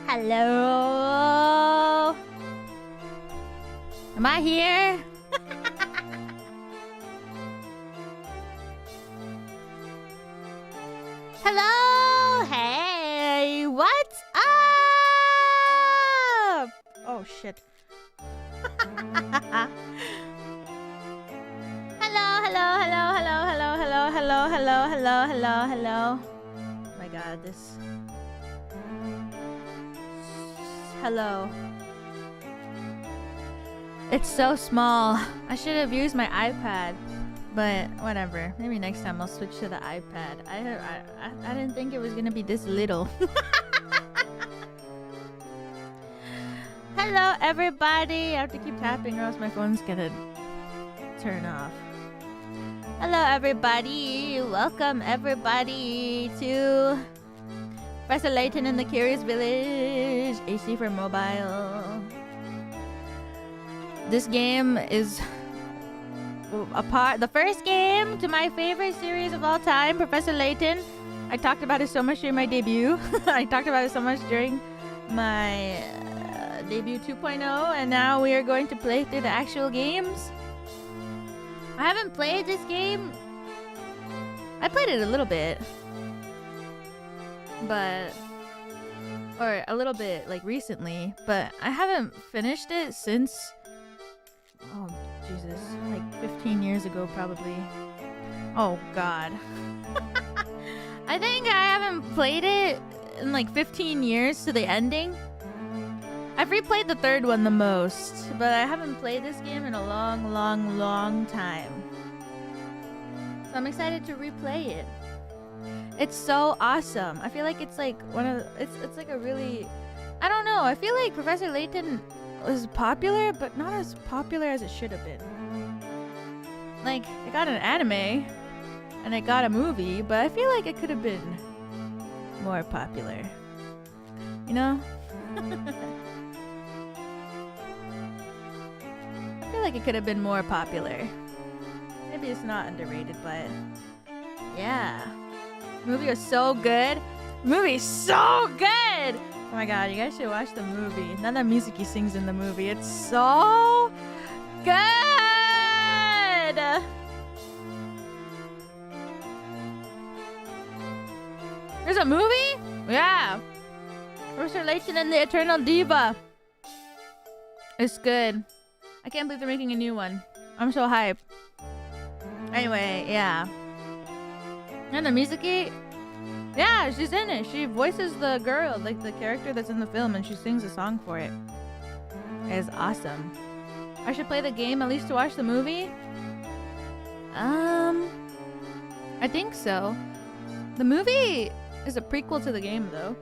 Hello? Am I here? Hello? Hey, what's up? Oh shit. Hello. Oh my god, this. Hello. It's so small. I should have used my iPad, but whatever. Maybe next time I'll switch to the iPad. I didn't think it was gonna be this little. Hello, everybody. I have to keep tapping or else my phone's gonna turn off. Hello, everybody. Welcome, everybody, to Professor Layton in the Curious Village. AC for mobile. This game is the first game to my favorite series of all time, Professor Layton. I talked about it so much during my debut. I talked about it so much during my debut 2.0, and now we are going to play through the actual games. I haven't played this game. I played it a little bit, or a little bit like recently, but I haven't finished it since, oh Jesus, like 15 years ago probably. Oh god. I think I haven't played it in like 15 years to the ending. I've replayed the third one the most, but I haven't played this game in a long time. So I'm excited to replay it. It's so awesome. I feel like it's like it's like a really, I don't know, I feel like Professor Layton was popular, but not as popular as it should have been. Like, it got an anime, and it got a movie, but I feel like it could have been more popular. You know? I feel like it could have been more popular. Maybe it's not underrated, but yeah. The movie was so good. The movie's so good! Oh my god, you guys should watch the movie. None of Mizuki sings in the movie. It's so good! There's a movie? Yeah. Professor Layton and the Eternal Diva. It's good. I can't believe they're making a new one. I'm so hyped. Anyway, yeah. And the Mizuki, yeah, she's in it. She voices the girl, like the character that's in the film, and she sings a song for it. It's awesome. I should play the game at least to watch the movie? I think so. The movie is a prequel to the game, though.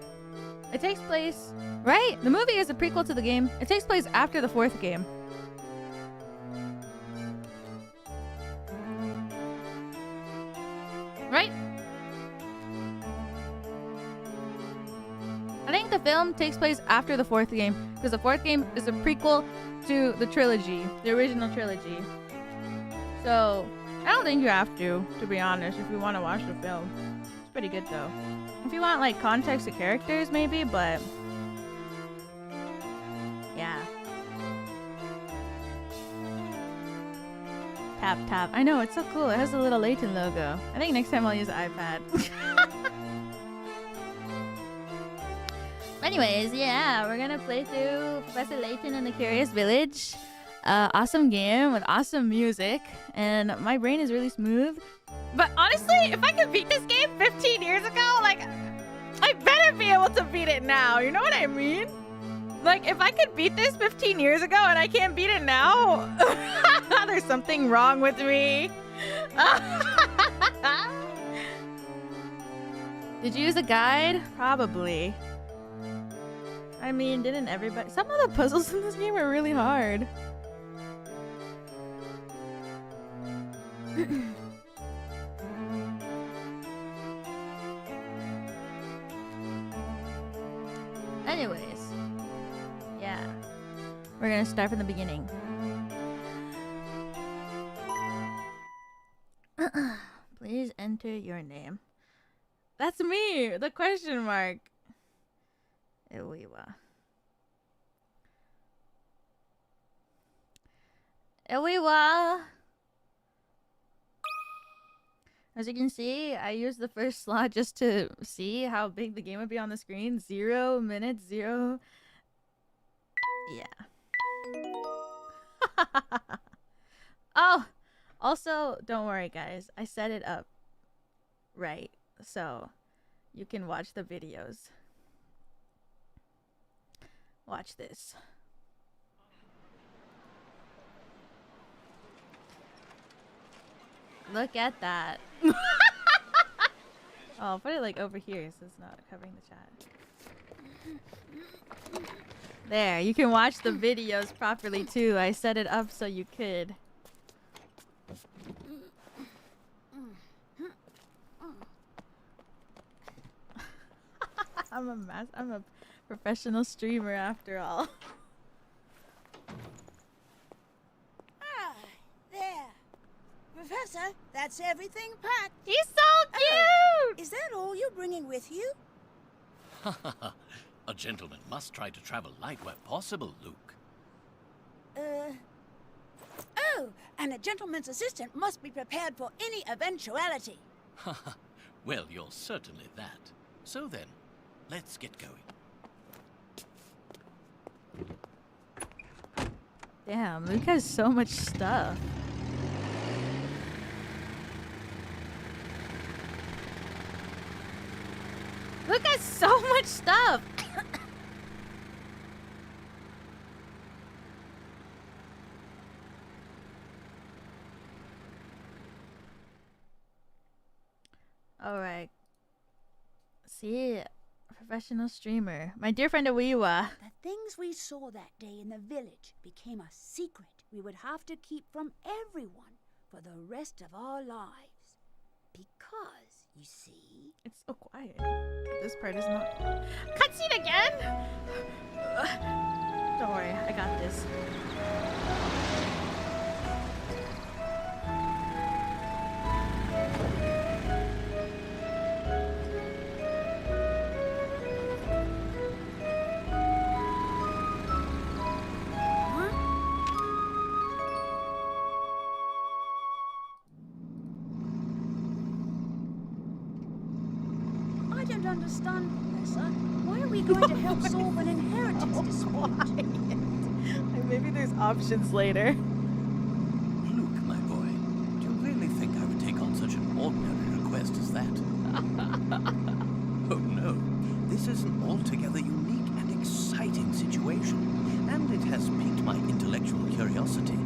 It takes place, right? The movie is a prequel to the game. It takes place after the fourth game. Right? I think the film takes place after the fourth game, because the fourth game is a prequel to the trilogy, the original trilogy. So, I don't think you have to be honest, if you want to watch the film. It's pretty good though. If you want like context of characters maybe, but yeah. Tap. I know, it's so cool. It has a little Layton logo. I think next time I'll use the iPad. Anyways, yeah, we're gonna play through Professor Layton in the Curious Village. Awesome game with awesome music, and my brain is really smooth. But honestly, if I could beat this game 15 years ago, like, I better be able to beat it now. You know what I mean? Like, if I could beat this 15 years ago and I can't beat it now, there's something wrong with me. Did you use a guide? Probably. I mean, didn't everybody? Some of the puzzles in this game are really hard. Anyways, yeah, we're gonna start from the beginning. Please enter your name. That's me, the question mark. Elira. Elira! As you can see, I used the first slot just to see how big the game would be on the screen. 0 minutes, 0. Yeah. Oh! Also, don't worry guys. I set it up right. So, you can watch the videos. Watch this. Look at that. Oh, I'll put it like over here so it's not covering the chat. There, you can watch the videos properly too. I set it up so you could. I'm a professional streamer after all. There. Professor, that's everything packed. He's so cute! Is that all you're bringing with you? A gentleman must try to travel light where possible, Luke. Oh, and a gentleman's assistant must be prepared for any eventuality. Well, you're certainly that. So then, let's get going. Damn, Luke has so much stuff. Luke has so much stuff! Alright. See, professional streamer. My dear friend Awiwa. The things we saw that day in the village became a secret we would have to keep from everyone for the rest of our lives. Because, you see... It's so quiet. This part is not... Cutscene again?! Don't worry, I got this. I don't understand, Professor. Why are we going to help solve an inheritance dispute? Maybe there's options later. Luke, my boy, do you really think I would take on such an ordinary request as that? Oh no, this is an altogether unique and exciting situation, and it has piqued my intellectual curiosity.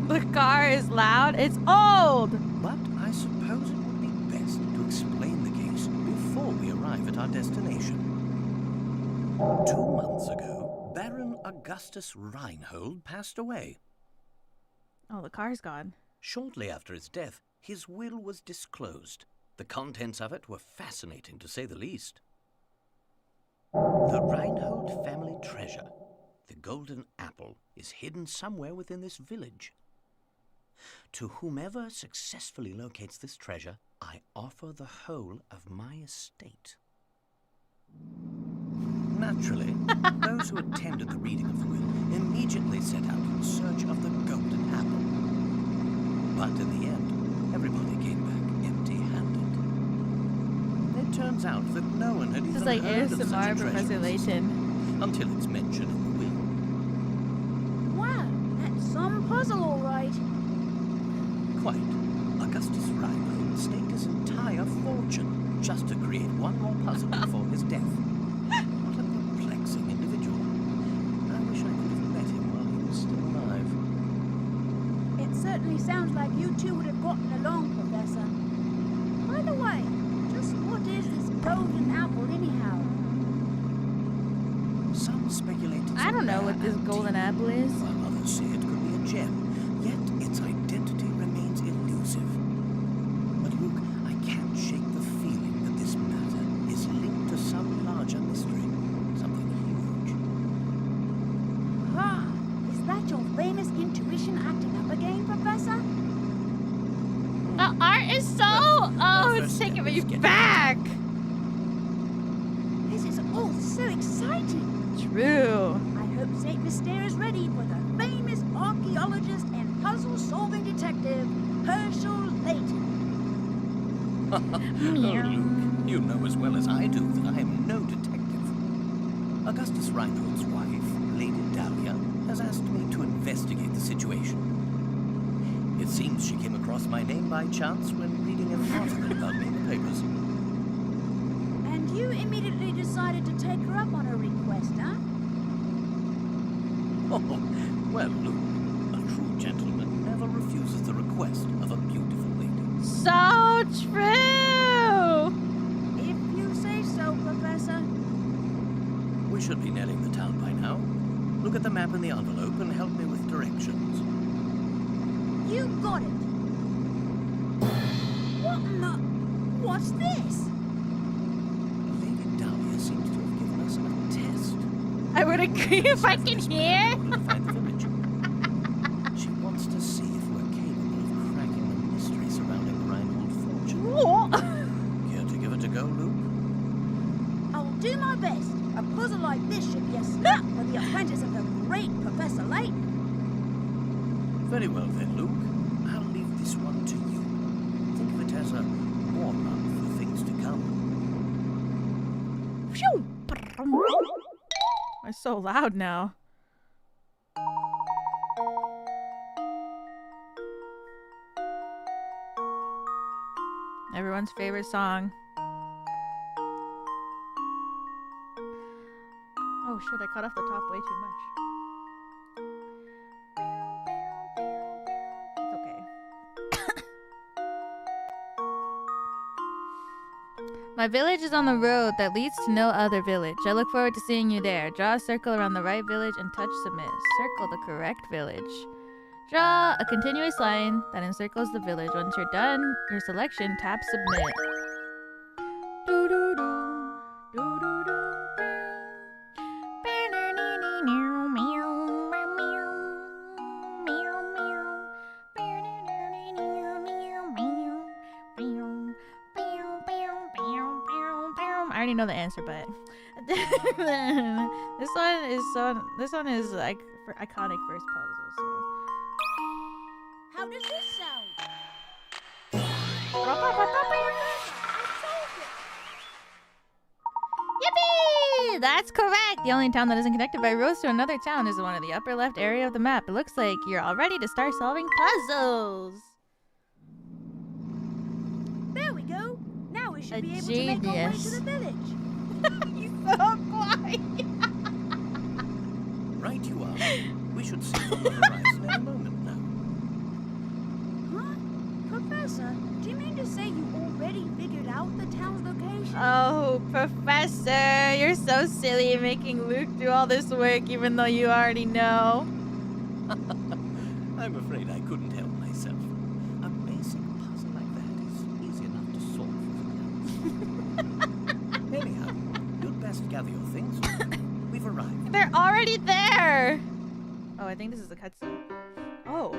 The car is loud. It's old! But I suppose it would be best to explain the case before we arrive at our destination. 2 months ago, Baron Augustus Reinhold passed away. Oh, the car's gone. Shortly after his death, his will was disclosed. The contents of it were fascinating, to say the least. The Reinhold family treasure, the golden apple, is hidden somewhere within this village. To whomever successfully locates this treasure, I offer the whole of my estate. Naturally, those who attended the reading of the will immediately set out in search of the golden apple. But in the end, everybody came back empty-handed. It turns out that no one had even It's like heard of such a ASMR treasure Professor as this, Layton. until it's mentioned in the will. Wow, that's some puzzle, all right. Quite. Augustus Reinhold staked his entire fortune just to create one more puzzle before his death. What a perplexing individual. I wish I could have met him while he was still alive. It certainly sounds like you two would have gotten along, Professor. By the way, just what is this golden apple anyhow? Some speculate it's I don't know a what this rare golden antique, apple is. while others say it could be a gem, yet its identity remains elusive. But Luke, I can't shake the feeling that this matter is linked to some larger mystery, something huge. Ha! Is that your famous intuition acting up again, Professor? The art is so... Oh, it's first taking step me is getting back! This is all so exciting. True. I hope St. Mystere is ready for the famous archaeologist and puzzle-solving detective, Herschel Layton. Oh, Luke, you know as well as I do that I am no detective. Augustus Reinhold's wife, Lady Dahlia, has asked me to investigate the situation. It seems she came across my name by chance when reading an article about me in the papers. And you immediately decided to take her up on her request, huh? Oh, well, Luke, a true gentleman never refuses the request of a beautiful lady. So true. If you say so, Professor. We should be nearing the town by now. Look at the map in the envelope and help me with directions. You got it. What in the... What's this? Lady Dahlia seems to have given us a test. I would agree if I can hear. To find the village. She wants to see if we're capable of cracking the mystery surrounding the Reinhold fortune. What? Care to give it a go, Luke? I'll do my best. A puzzle like this should be a snap for the apprentice of the great Professor Layton. Very well then, Luke. I'll leave this one to you. Think of it as a warm-up for things to come. Phew. It's so loud now. Everyone's favorite song. Oh shit, I cut off the top way too much. It's okay. My village is on the road that leads to no other village. I look forward to seeing you there. Draw a circle around the right village and touch submit. Circle the correct village. Draw a continuous line that encircles the village. Once you're done, your selection, tap submit. I already know the answer, but this one is like for iconic first puzzle. So. How does this sound? Yippee! That's correct! The only town that isn't connected by roads to another town is the one in the upper left area of the map. It looks like you're all ready to start solving puzzles. There we go. Now we should be able to make our way to the village. He's so quiet. Right you are. We should see on the horizon in a moment now. Huh? Professor, do you mean to say you already figured out the town's location? Oh, Professor, you're so silly making Luke do all this work even though you already know. I'm afraid I couldn't help myself. A basic puzzle like that is easy enough to solve with a glance. Anyhow, you'd best gather your things. We've arrived. They're already there. Oh, I think this is the cutscene. Oh.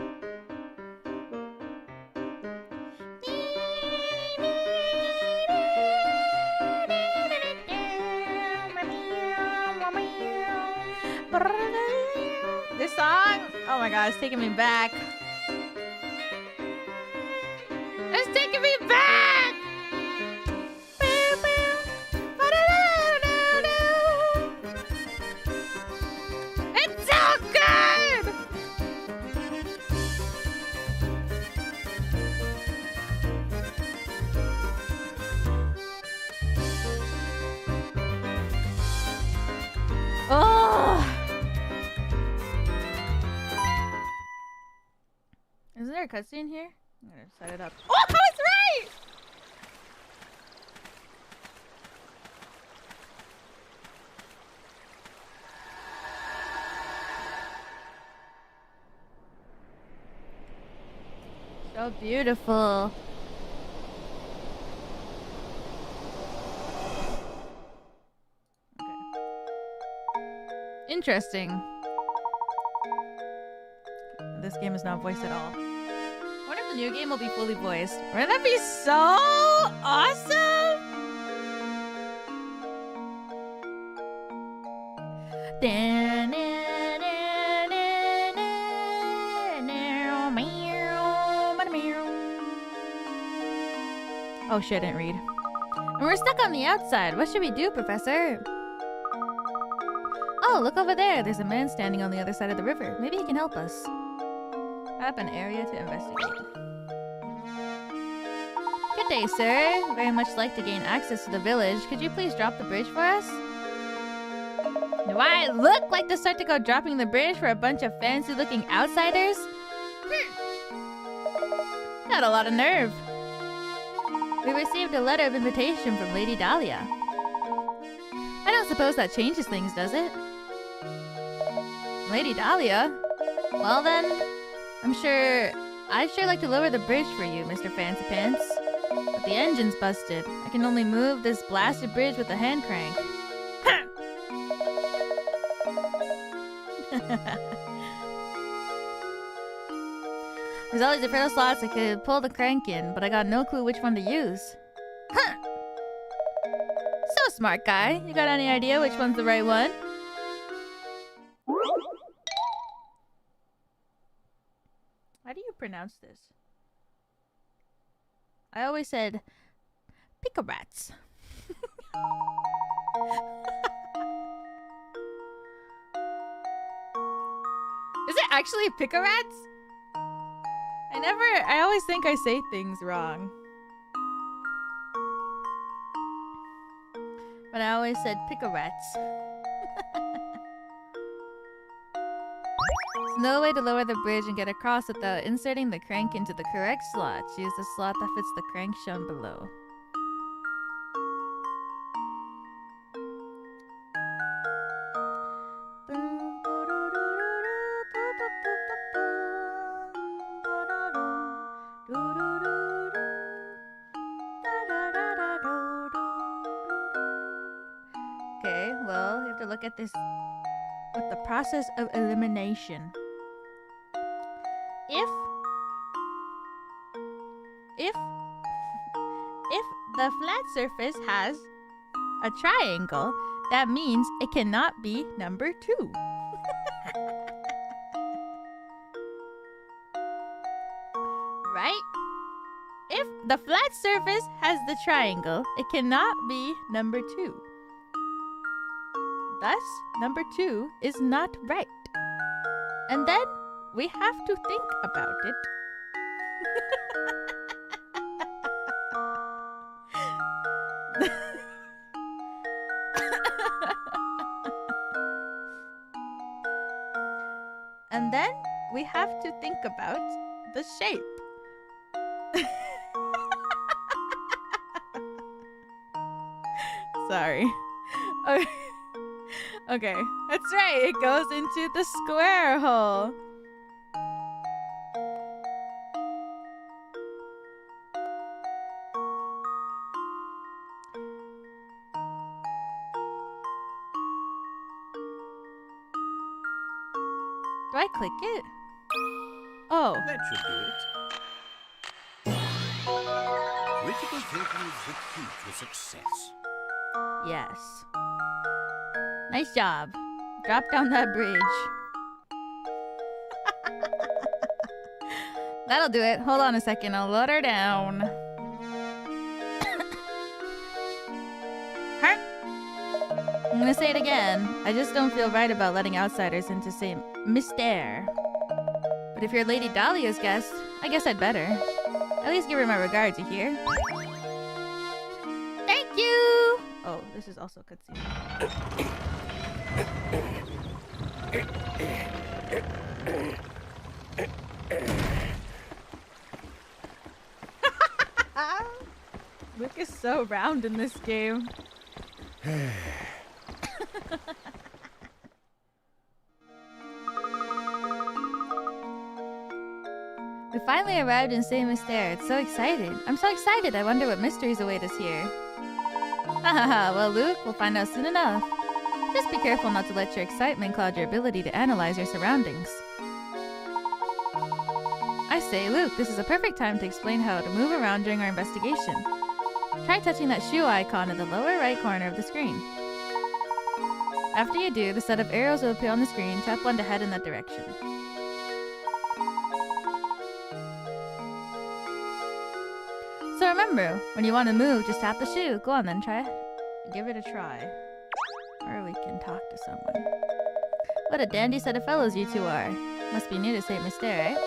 This song, oh my god, it's taking me back. It's taking me back. It's so good. Oh. Isn't there a cutscene here? I'm gonna set it up. Oh, I was right! So beautiful. Okay. Interesting. This game is not voiced at all. I wonder if the new game will be fully voiced. Wouldn't that be so awesome? Oh shit, I didn't read. And we're stuck on the outside. What should we do, Professor? Oh, look over there. There's a man standing on the other side of the river. Maybe he can help us. Up an area to investigate. Good day, sir. Very much like to gain access to the village. Could you please drop the bridge for us? Do I look like the Sartico dropping the bridge for a bunch of fancy-looking outsiders? Got a lot of nerve. We received a letter of invitation from Lady Dahlia. I don't suppose that changes things, does it? Lady Dahlia? Well then, I'd sure like to lower the bridge for you, Mr. Fancy Pants. But the engine's busted. I can only move this blasted bridge with a hand crank. There's all these different slots I could pull the crank in, but I got no clue which one to use. Huh! So smart guy. You got any idea which one's the right one? How do you pronounce this? I always said picarats. Is it actually picarats? I always think I say things wrong. But I always said picarats. There's no way to lower the bridge and get across without inserting the crank into the correct slot. Choose the slot that fits the crank shown below. Okay, well, you have to look at this with the process of elimination. If the flat surface has a triangle, that means it cannot be number 2. Right? If the flat surface has the triangle, it cannot be number 2. Thus, number 2 is not right. And then we have to think about it. And then we have to think about the shape. Sorry. Okay, that's right. It goes into the square hole. Do I click it? Oh. That should do it. Critical thinking is the key to success. Yes. Nice job. Drop down that bridge. That'll do it. Hold on a second. I'll load her down. I'm gonna say it again. I just don't feel right about letting outsiders in to say Mystère. But if you're Lady Dahlia's guest, I guess I'd better. At least give her my regards, you hear? Thank you! Oh, this is also cutscene. Luke is so round in this game. We finally arrived in Saint Mystère. It's so exciting. I'm so excited. I wonder what mysteries await us here. Hahaha. Well, Luke, we'll find out soon enough. Just be careful not to let your excitement cloud your ability to analyze your surroundings. I say, Luke, this is a perfect time to explain how to move around during our investigation. Try touching that shoe icon in the lower right corner of the screen. After you do, the set of arrows will appear on the screen. Tap one to head in that direction. So remember, when you want to move, just tap the shoe. Go on then, try. Give it a try. Or we can talk to someone. What a dandy set of fellows you two are. Must be new to St. Mystere, eh?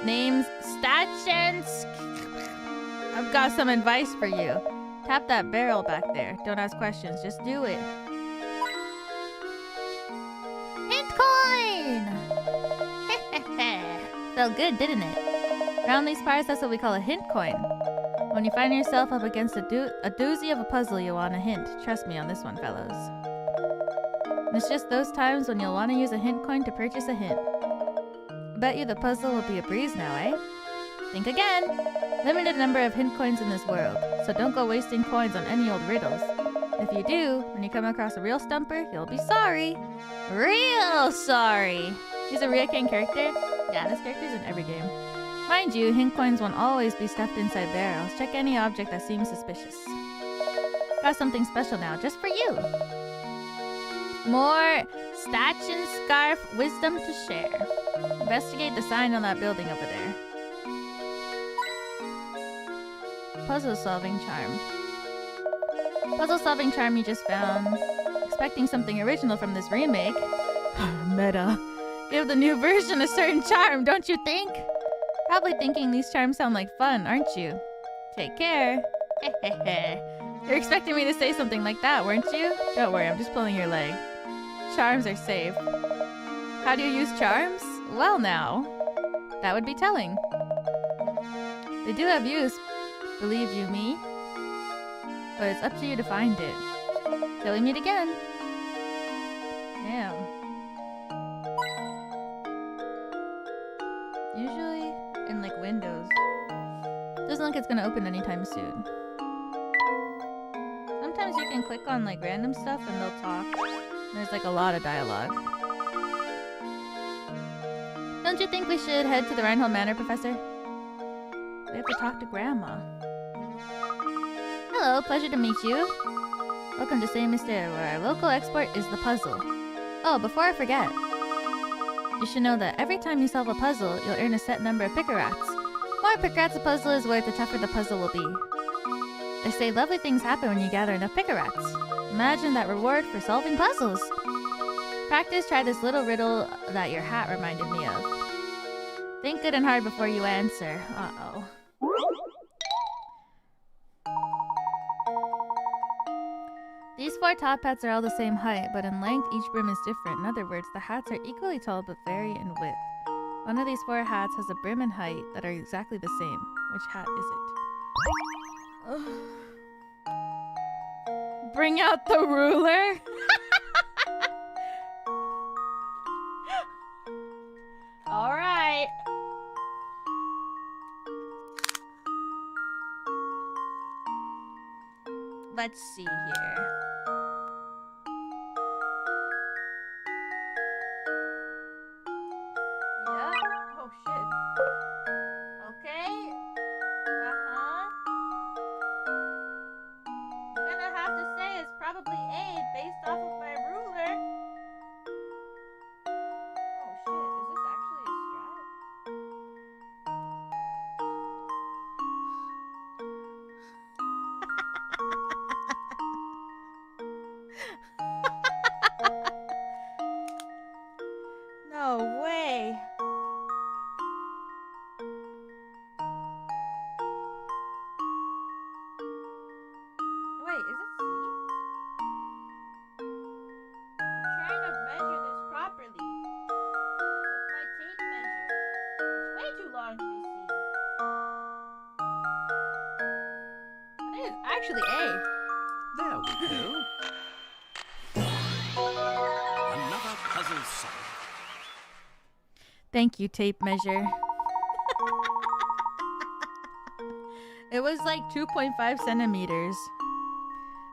Name's Stachensk. I've got some advice for you. Tap that barrel back there. Don't ask questions, just do it. Hint coin! Felt good, didn't it? Around these parts, that's what we call a hint coin. When you find yourself up against a doozy of a puzzle, you'll want a hint. Trust me on this one, fellows. It's just those times when you'll want to use a hint coin to purchase a hint. Bet you the puzzle will be a breeze now, eh? Think again! Limited number of hint coins in this world, so don't go wasting coins on any old riddles. If you do, when you come across a real stumper, you'll be sorry. Real sorry! He's a Ryuken character? Yeah, this character's in every game. Mind you, hint coins won't always be stuffed inside barrels. Check any object that seems suspicious. Got something special now, just for you! More Stachin Scarf wisdom to share. Investigate the sign on that building over there. Puzzle solving charm. Puzzle solving charm you just found. Expecting something original from this remake. Meta. Give the new version a certain charm, don't you think? Probably thinking these charms sound like fun, aren't you? Take care. You're expecting me to say something like that, weren't you? Don't worry, I'm just pulling your leg. Charms are safe. How do you use charms? Well now, that would be telling. They do have use, believe you me. But it's up to you to find it. Till we meet again. Damn. Usually in like Windows. Doesn't look like it's gonna open anytime soon. Sometimes you can click on like random stuff and they'll talk. There's like a lot of dialogue. Don't you think we should head to the Reinhold Manor, Professor? We have to talk to Grandma. Hello, pleasure to meet you. Welcome to St. Mystere, where our local export is the puzzle. Oh, before I forget, you should know that every time you solve a puzzle, you'll earn a set number of pickerats. The more pickerats a puzzle is worth, the tougher the puzzle will be. They say lovely things happen when you gather enough pickerats. Imagine that reward for solving puzzles. Practice, try this little riddle that your hat reminded me of. Think good and hard before you answer. Uh-oh. These 4 top hats are all the same height, but in length each brim is different. In other words, the hats are equally tall but vary in width. One of these 4 hats has a brim and height that are exactly the same. Which hat is it? Bring out the ruler? Alright. Let's see here. Yep. Oh shit. Okay. I'm gonna have to say it's probably A based off of my ruler. Oh shit, is this actually a strat? No way. Wait, is it C? I'm trying to measure this properly. With my tape measure. It's way too long to be C. I think it's actually A. There we go. Another puzzle solved. Thank you, tape measure. It was like 2.5 centimeters.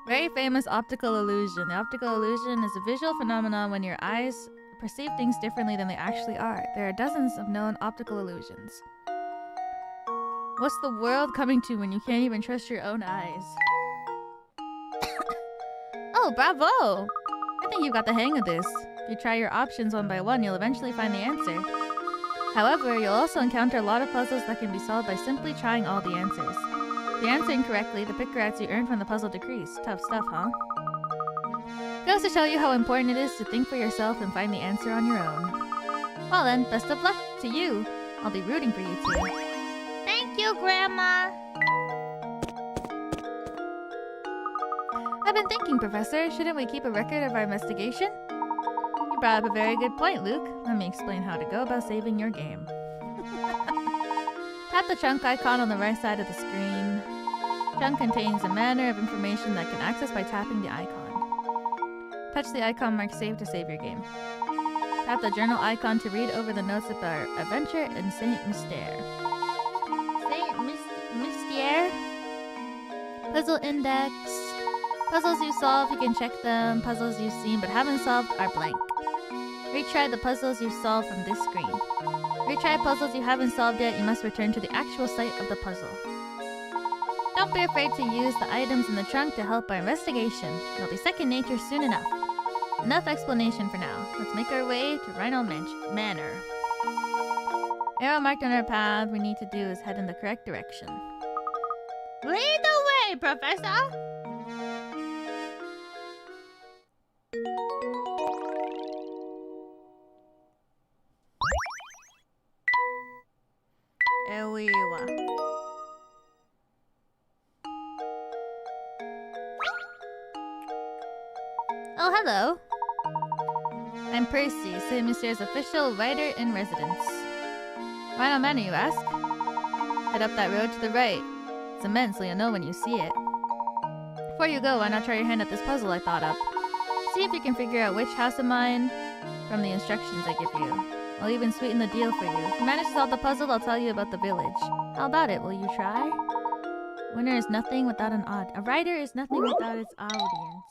Very famous optical illusion. The optical illusion is a visual phenomenon when your eyes perceive things differently than they actually are. There are dozens of known optical illusions. What's the world coming to when you can't even trust your own eyes? Oh, bravo! I think you've got the hang of this. If you try your options one by one, you'll eventually find the answer. However, you'll also encounter a lot of puzzles that can be solved by simply trying all the answers. If you answer incorrectly, the pick rats you earn from the puzzle decrease. Tough stuff, huh? Goes to show you how important it is to think for yourself and find the answer on your own. Well then, best of luck to you. I'll be rooting for you too. Thank you, Grandma! I've been thinking, Professor, shouldn't we keep a record of our investigation? You brought up a very good point, Luke. Let me explain how to go about saving your game. Tap the chunk icon on the right side of the screen. Chunk contains a manner of information that can access by tapping the icon. Touch the icon marked save to save your game. Tap the journal icon to read over the notes about our adventure in Saint Mystère. Saint Mystère? Puzzle index. Puzzles you solve, you can check them. Puzzles you've seen but haven't solved are blank. Retry the puzzles you've solved from this screen. Retry puzzles you haven't solved yet, you must return to the actual site of the puzzle. Don't be afraid to use the items in the trunk to help our investigation. It'll be second nature soon enough. Enough explanation for now. Let's make our way to Rhino Manor. Arrow marked on our path, we need to do is head in the correct direction. Lead the way, Professor! Elira. Oh, hello. I'm Percy, Saint Mystère's official writer-in-residence. Rhino Manor, you ask? Head up that road to the right. It's immense, so you'll know when you see it. Before you go, why not try your hand at this puzzle I thought up? See if you can figure out which house of mine from the instructions I give you. I'll even sweeten the deal for you. If you manage to solve the puzzle, I'll tell you about the village. How about it? Will you try? Winner is nothing without an odd. A writer is nothing without its audience.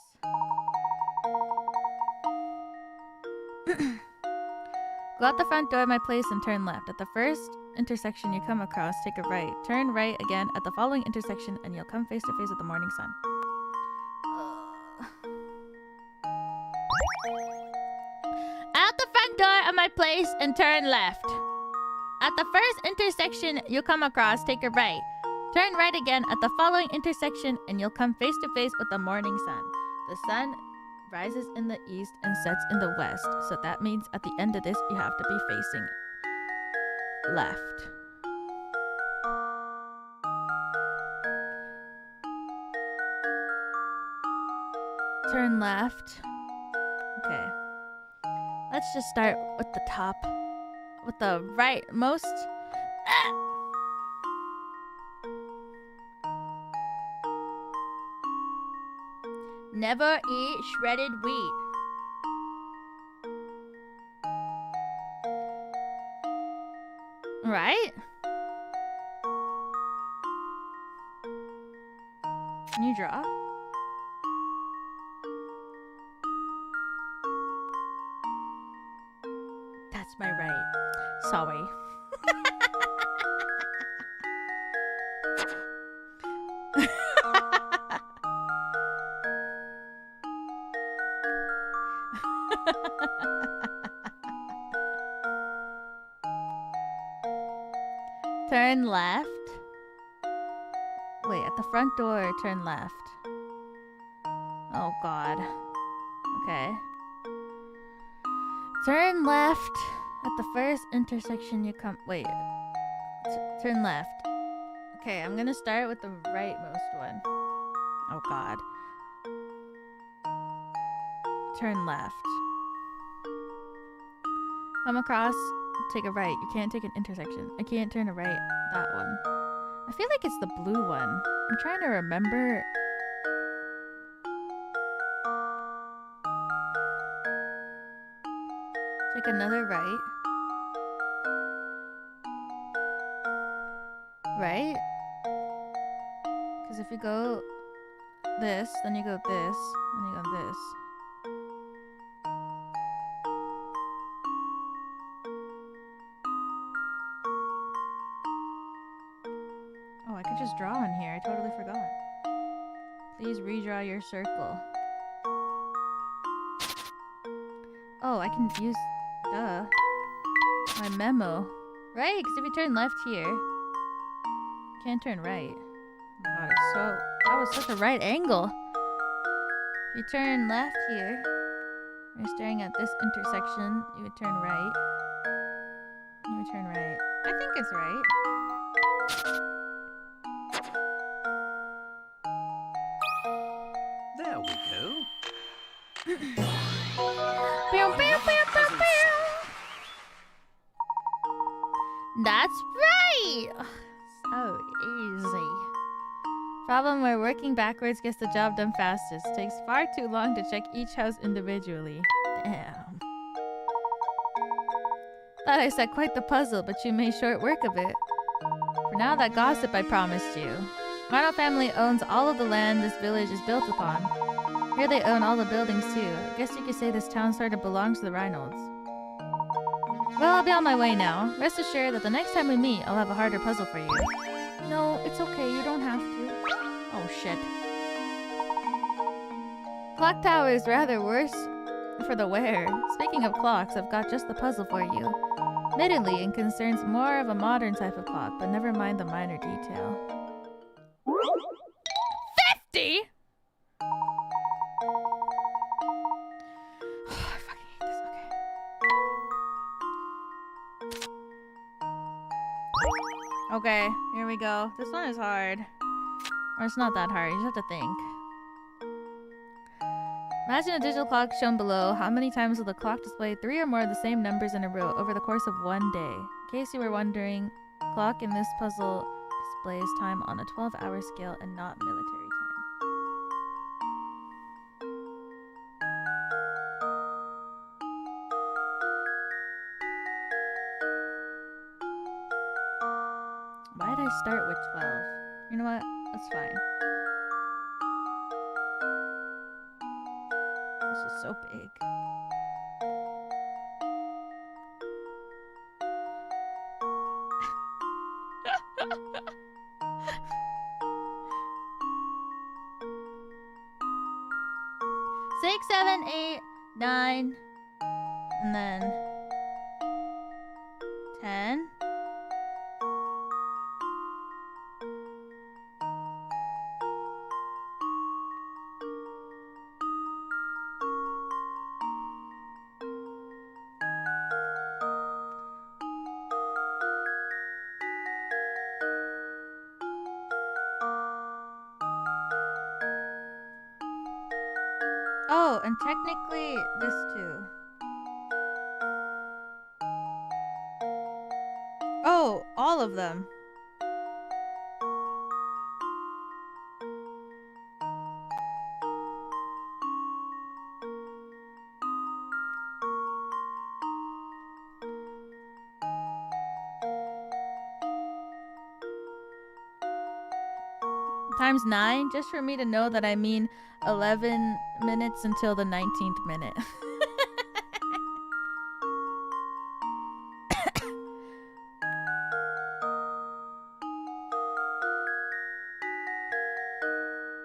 Go out the front door of my place and turn left. At the first intersection you come across, take a right. Turn right again at the following intersection and you'll come face to face with the morning sun. Out the front door of my place and turn left. At the first intersection you come across, take a right. Turn right again at the following intersection and you'll come face to face with the morning sun. The sun rises in the east and sets in the west, so that means at the end of this you have to be facing left. Turn left. Okay. Let's just start with the top. With the rightmost. Never eat shredded wheat. Right? Can you draw? That's my right. Sorry. Turn left. Wait, at the front door, turn left. Oh god. Okay. Turn left. At the first intersection you come... Wait. Turn left. Okay, I'm gonna start with the rightmost one. Oh god. Turn left. Come across, take a right. You can't take an intersection. I can't turn a right. That one. I feel like it's the blue one. I'm trying to remember. Take another right. Right? Because if you go this, then you go this, and you go this. Oh, I could just draw on here. I totally forgot. Please redraw your circle. Oh, I can use... Duh. My memo. Right? Because if you turn left here... You can't turn right. Oh my god, it's so... That was such a right angle. If you turn left here... You're staring at this intersection. You would turn right. You would turn right. I think it's right. There we go. Pew, pew, pew, pew, pew. That's right! So easy. Problem where working backwards gets the job done fastest. Takes far too long to check each house individually. Damn. Thought I set quite the puzzle, but you made short work of it. For now, that gossip I promised you. Rhino family owns all of the land this village is built upon. Here they own all the buildings too. I guess you could say this town sort of belongs to the Rhinos. Well, I'll be on my way now. Rest assured that the next time we meet, I'll have a harder puzzle for you. No, it's okay. You don't have to. Oh, shit. Clock tower is rather worse for the wearer. Speaking of clocks, I've got just the puzzle for you. Admittedly, it concerns more of a modern type of clock, but never mind the minor detail. 50?! I fucking hate this. Okay. Okay, here we go. This one is hard. Or it's not that hard, you just have to think. Imagine a digital clock shown below. How many times will the clock display 3 or more of the same numbers in a row over the course of one day? In case you were wondering, clock in this puzzle displays time on a 12-hour scale and not military time. Why did I start with 12? You know what? That's fine. This is so big. Six, 7, 8, 9, and then 10. Oh, and technically this too. Oh, all of them. Times 9, just for me to know that I mean 11 minutes until the 19th minute.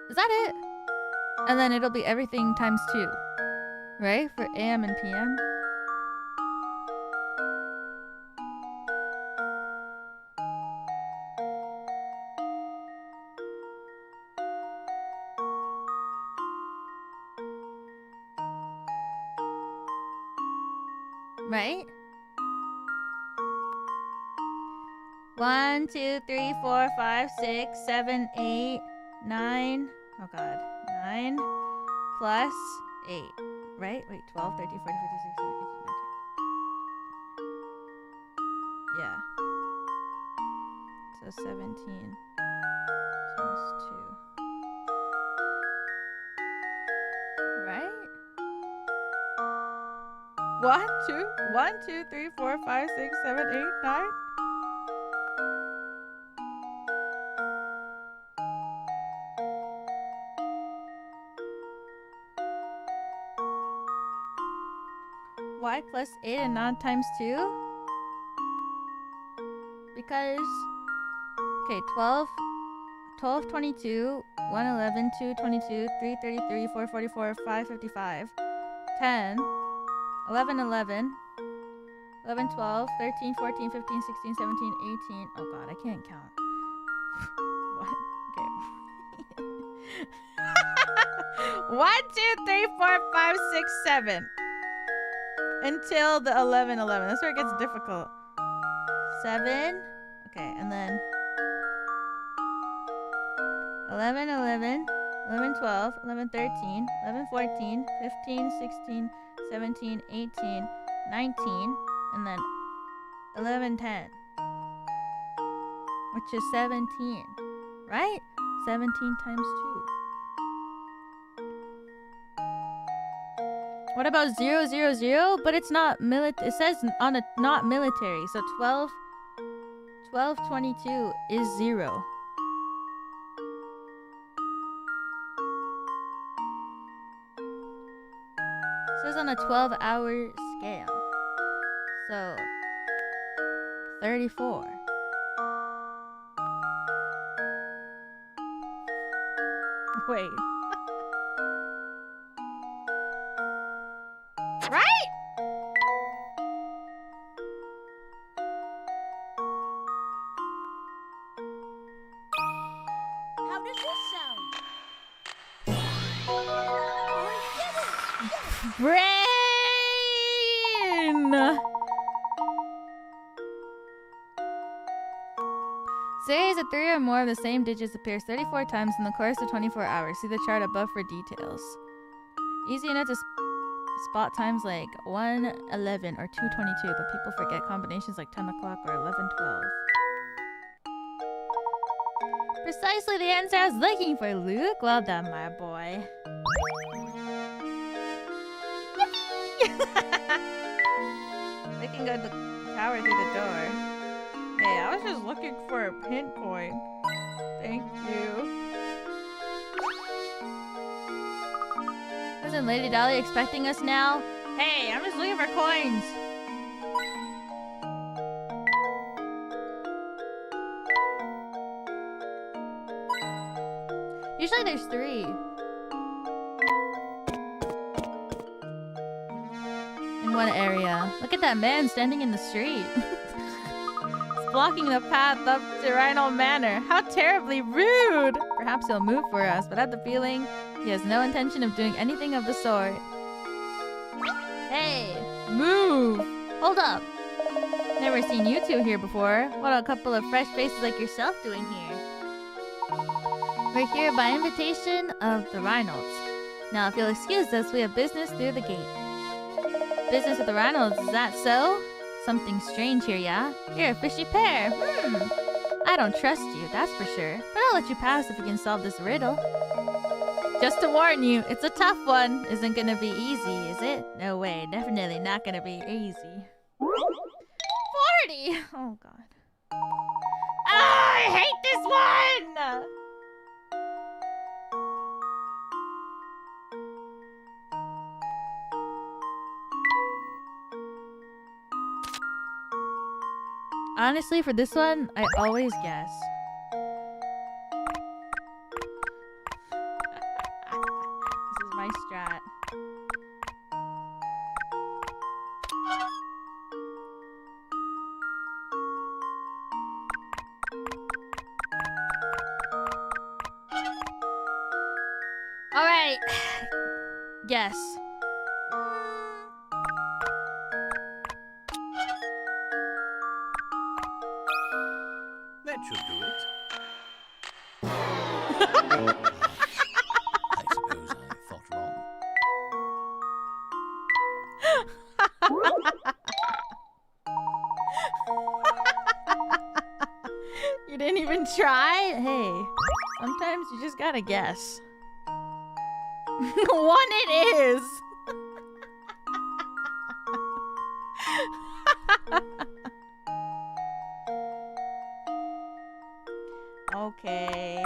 Is that it? And then it'll be everything times 2, right? For AM and PM. Right? 1, 2, 3, 4, 5, 6, 7, 8, 9. Oh god. 9 plus 8. Right? Wait, 12, 13, 14, 15, 16, 17, 18, 19. Yeah. So 17 times 2. Right? 1, 2, 3, 4, 5, 6, 7, 8, 9. Y plus 8 and not times 2? Because, okay, 12, 22, 1, 11, 2, 22, 3, 33, 4, 44, 5, 55, 10. 11, 11. 11, 12, 13, 14, 15, 16, 17, 18. Oh god, I can't count. What? Okay. 1, 2, 3, 4, 5, 6, 7. Until the 11, 11. That's where it gets difficult. 7. Okay, and then 11, 11, 11, 12, 11, 13, 11, 14, 15, 16, 17, 18, 19, and then 11, 10. Which is 17. Right? 17 times 2. What about 0, 0, 0? But it's not military. It says on a not military. So 12, 12, 22 is 0. It says on a 12-hour scale. So 34. Wait. Right? How does this sound? Brain! Series of 3 or more of the same digits appears 34 times in the course of 24 hours. See the chart above for details. Easy enough to spot times like 1, 11, or 222, but people forget combinations like 10 o'clock or 11, 12. Precisely the answer I was looking for, Luke. Well done, my boy. We can go to the tower through the door. Hey, I was just looking for a hint point. Thank you. Isn't Lady Dolly expecting us now? Hey, I'm just looking for coins. Usually there's 3. In one area. Look at that man standing in the street. It's blocking the path up to Rhino Manor. How terribly rude! Perhaps he'll move for us, but I have the feeling he has no intention of doing anything of the sort. Hey, move! Hold up! Never seen you two here before. What are a couple of fresh faces like yourself doing here? We're here by invitation of the Reynolds. Now, if you'll excuse us, we have business through the gate. Business with the Reynolds, is that so? Something strange here, yeah? You're a fishy pair. I don't trust you, that's for sure. But I'll let you pass if you can solve this riddle. Just to warn you, it's a tough one. Isn't gonna be easy, is it? No way, definitely not gonna be easy. 40! Oh, God. Ah, I hate this one! Honestly, for this one, I always guess. This is my strat. Alright. Guess. That should do it. I suppose I thought wrong. You didn't even try? Hey, sometimes you just gotta guess. 1 it is! Okay.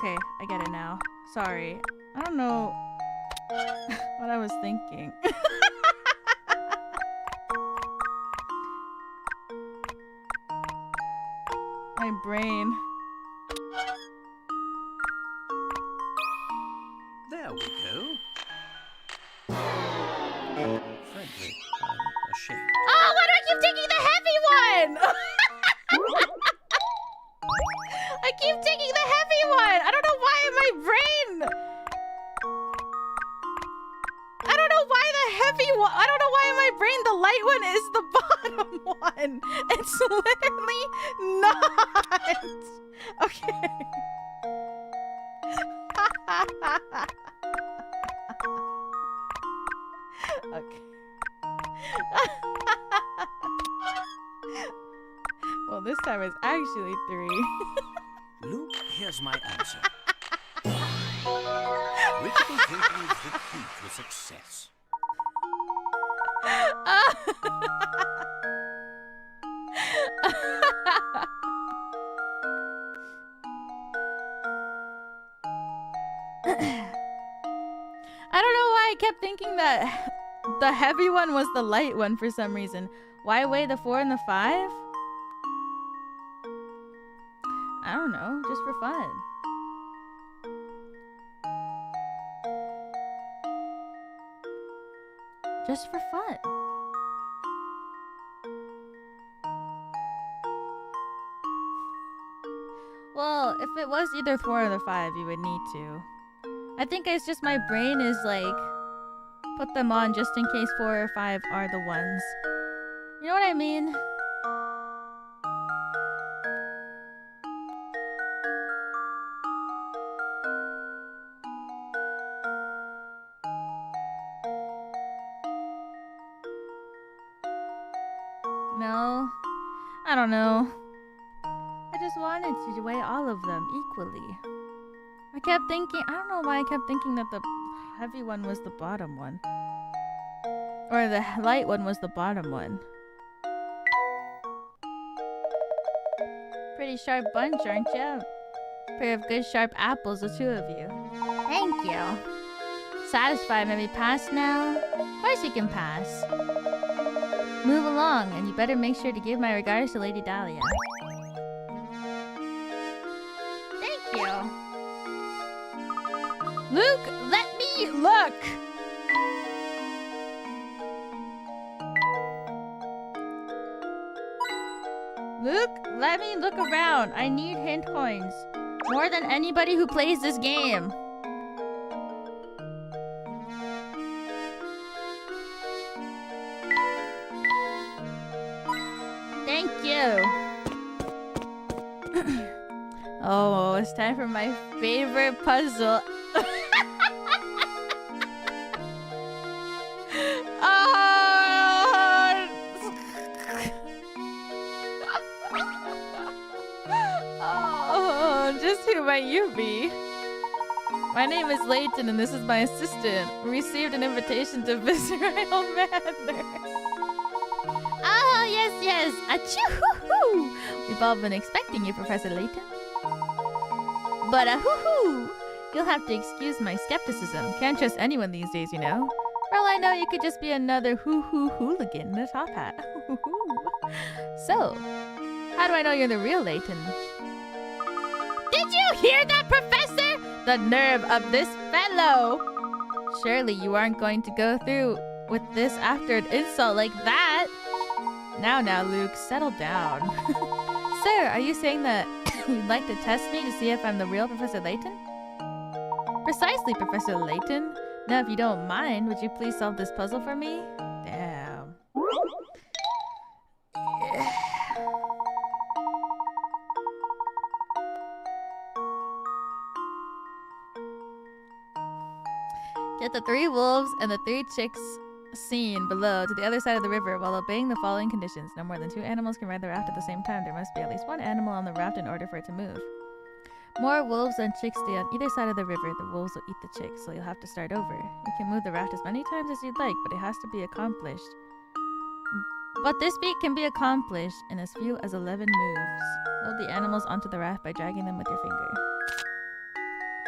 Okay, I get it now. Sorry. I don't know what I was thinking. My brain. There we go. Frankly, I'm ashamed. Oh, why do I keep taking the heavy one? I keep taking the heavy one. I don't know why my brain. I don't know why the heavy one. I don't know why in my brain the light one is the bottom one. It's literally not. Okay. Okay. Well, this time it's actually 3. Luke, here's my answer. Critical thinking is the key to success. I don't know why I kept thinking that the heavy one was the light one for some reason. Why weigh the 4 and the 5? I don't know, just for fun. Just for fun. Well, if it was either 4 or the 5, you would need to. I think it's just my brain is like, put them on just in case 4 or 5 are the ones. You know what I mean? No, I don't know. I just wanted to weigh all of them equally. I kept thinking, I don't know why I kept thinking that the heavy one was the bottom one. Or the light one was the bottom one. Pretty sharp bunch, aren't you? Pair of good sharp apples, the 2 of you. Thank you. Satisfied, maybe pass now? Of course you can pass. Move along, and you better make sure to give my regards to Lady Dahlia. Thank you. Luke, let me look! Luke, let me look around. I need hint coins. More than anybody who plays this game. Thank you. Oh, it's time for my favorite puzzle. Oh, just who might you be? My name is Layton, and this is my assistant. We received an invitation to visit Royal Manor. Oh, yes. Achoo-hoo-hoo! We've all been expecting you, Professor Layton. But hoo-hoo! You'll have to excuse my skepticism. Can't trust anyone these days, you know. For all I know, you could just be another hoo-hoo hooligan in a top hat. So, how do I know you're the real Layton? Did you hear that, Professor? The nerve of this fellow! Surely you aren't going to go through with this after an insult like that. Now, Luke, settle down. Sir, are you saying that you'd like to test me to see if I'm the real Professor Layton? Precisely, Professor Layton. Now, if you don't mind, would you please solve this puzzle for me? Damn. Yeah. Get the 3 wolves and the 3 chicks seen below to the other side of the river while obeying the following conditions. No more than 2 animals can ride the raft at the same time. There must be at least 1 animal on the raft in order for it to move. More wolves than chicks stay on either side of the river. The wolves will eat the chicks, so you'll have to start over. You can move the raft as many times as you'd like, but it has to be accomplished. But this feat can be accomplished in as few as 11 moves. Load the animals onto the raft by dragging them with your finger.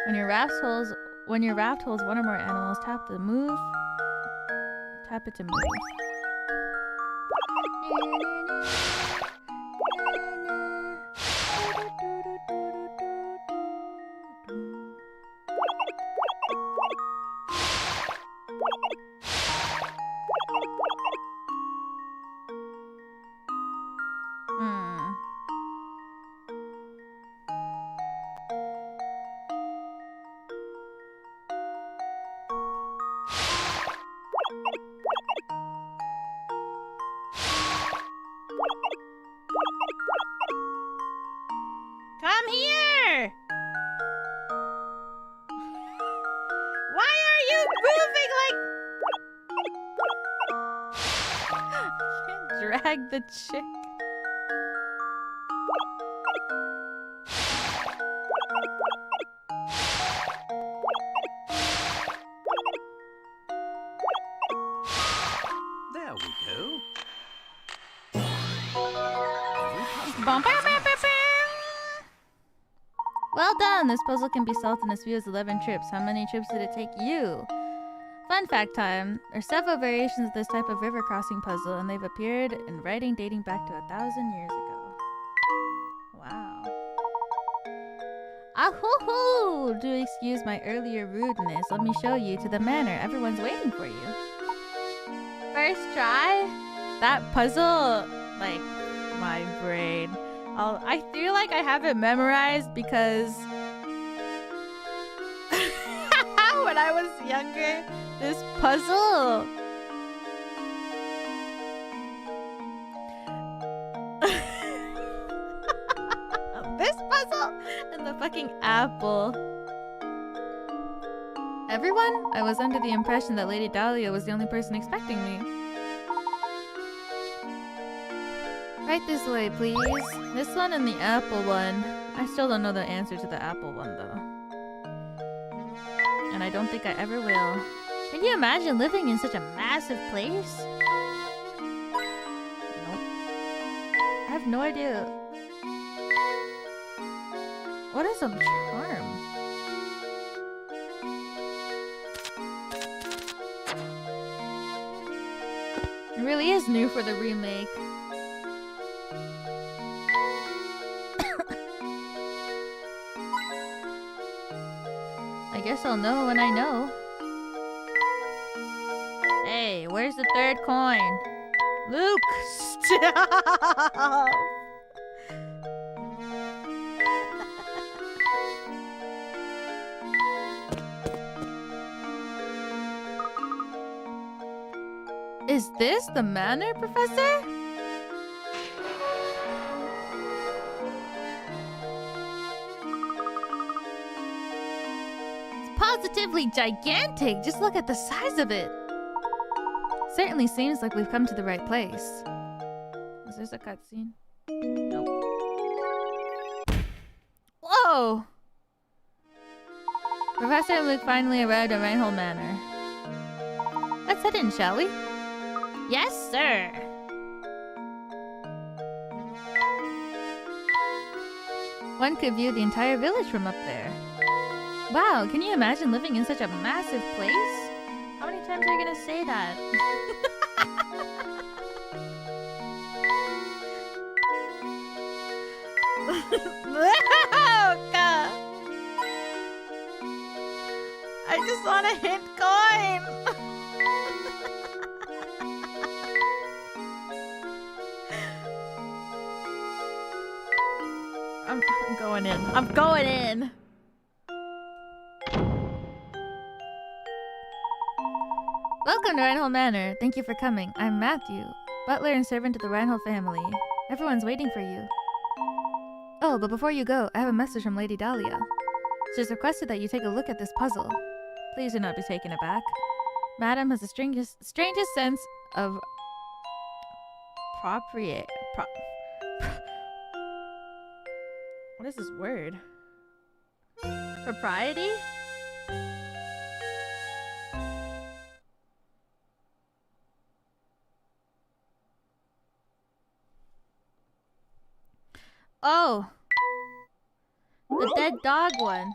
When your raft holds one or more animals, tap it to move. Come here! Why are you moving like... I can't drag the chick. There we go. Well done! This puzzle can be solved in as few as 11 trips. How many trips did it take you? Fun fact time. There are several variations of this type of river crossing puzzle, and they've appeared in writing dating back to 1,000 years ago. Wow. Ahoo-hoo! Do excuse my earlier rudeness. Let me show you to the manor. Everyone's waiting for you. First try? That puzzle, like, my brain. I feel like I have it memorized because when I was younger, this puzzle. This puzzle and the fucking apple. Everyone? I was under the impression that Lady Dahlia was the only person expecting me. Right this way, please. This one and the apple one. I still don't know the answer to the apple one, though. And I don't think I ever will. Can you imagine living in such a massive place? Nope. I have no idea. What is a charm? It really is new for the remake. I guess I'll know when I know. Hey, where's the third coin? Luke, stop! Is this the manor, Professor? Positively gigantic! Just look at the size of it! Certainly seems like we've come to the right place. Is this a cutscene? Nope. Whoa! Professor and Luke finally arrived at Reinhold Manor. Let's head in, shall we? Yes, sir! One could view the entire village from up there. Wow, can you imagine living in such a massive place? How many times are you gonna say that? Oh, God. I just want a hint coin. I'm going in. I'm going in. Welcome to Reinhold Manor. Thank you for coming. I'm Matthew, butler and servant to the Reinhold family. Everyone's waiting for you. Oh, but before you go, I have a message from Lady Dahlia. She has requested that you take a look at this puzzle. Please do not be taken aback. Madam has the strangest sense of what is this word? Propriety? Oh! The dead dog one.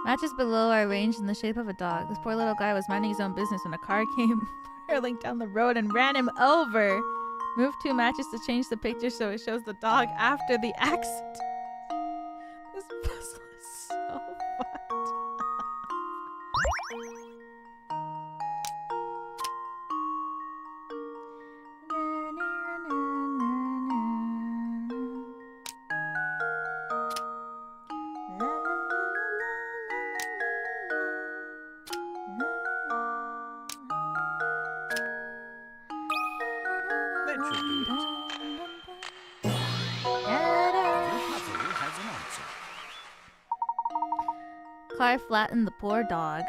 Matches below are arranged in the shape of a dog. This poor little guy was minding his own business when a car came hurling down the road and ran him over. Move 2 matches to change the picture so it shows the dog after the accident. This puzzle is so fucked up. That should do it. The puzzle has an answer. Car flattened the poor dog.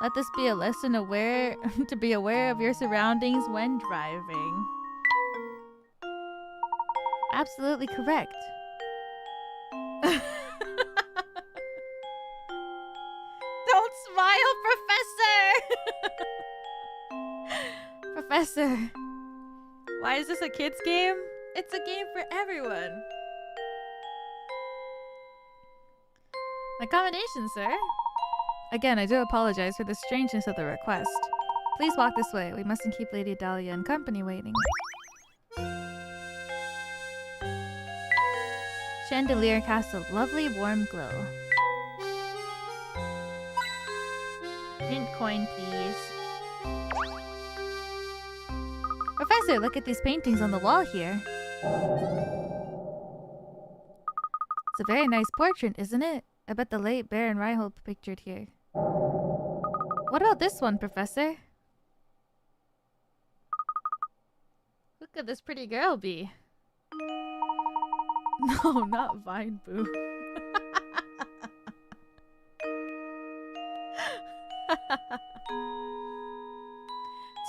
Let this be a lesson to be aware of your surroundings when driving. Absolutely correct. Don't smile, Professor! Professor, why is this a kid's game? It's a game for everyone. Accommodation, sir. Again, I do apologize for the strangeness of the request. Please walk this way. We mustn't keep Lady Dahlia and company waiting. Chandelier casts a lovely warm glow. Mint coin, please. Professor, look at these paintings on the wall here. It's a very nice portrait, isn't it? I bet the late Baron Ryholt pictured here. What about this one, Professor? Who could this pretty girl be? No, not Vine Boo.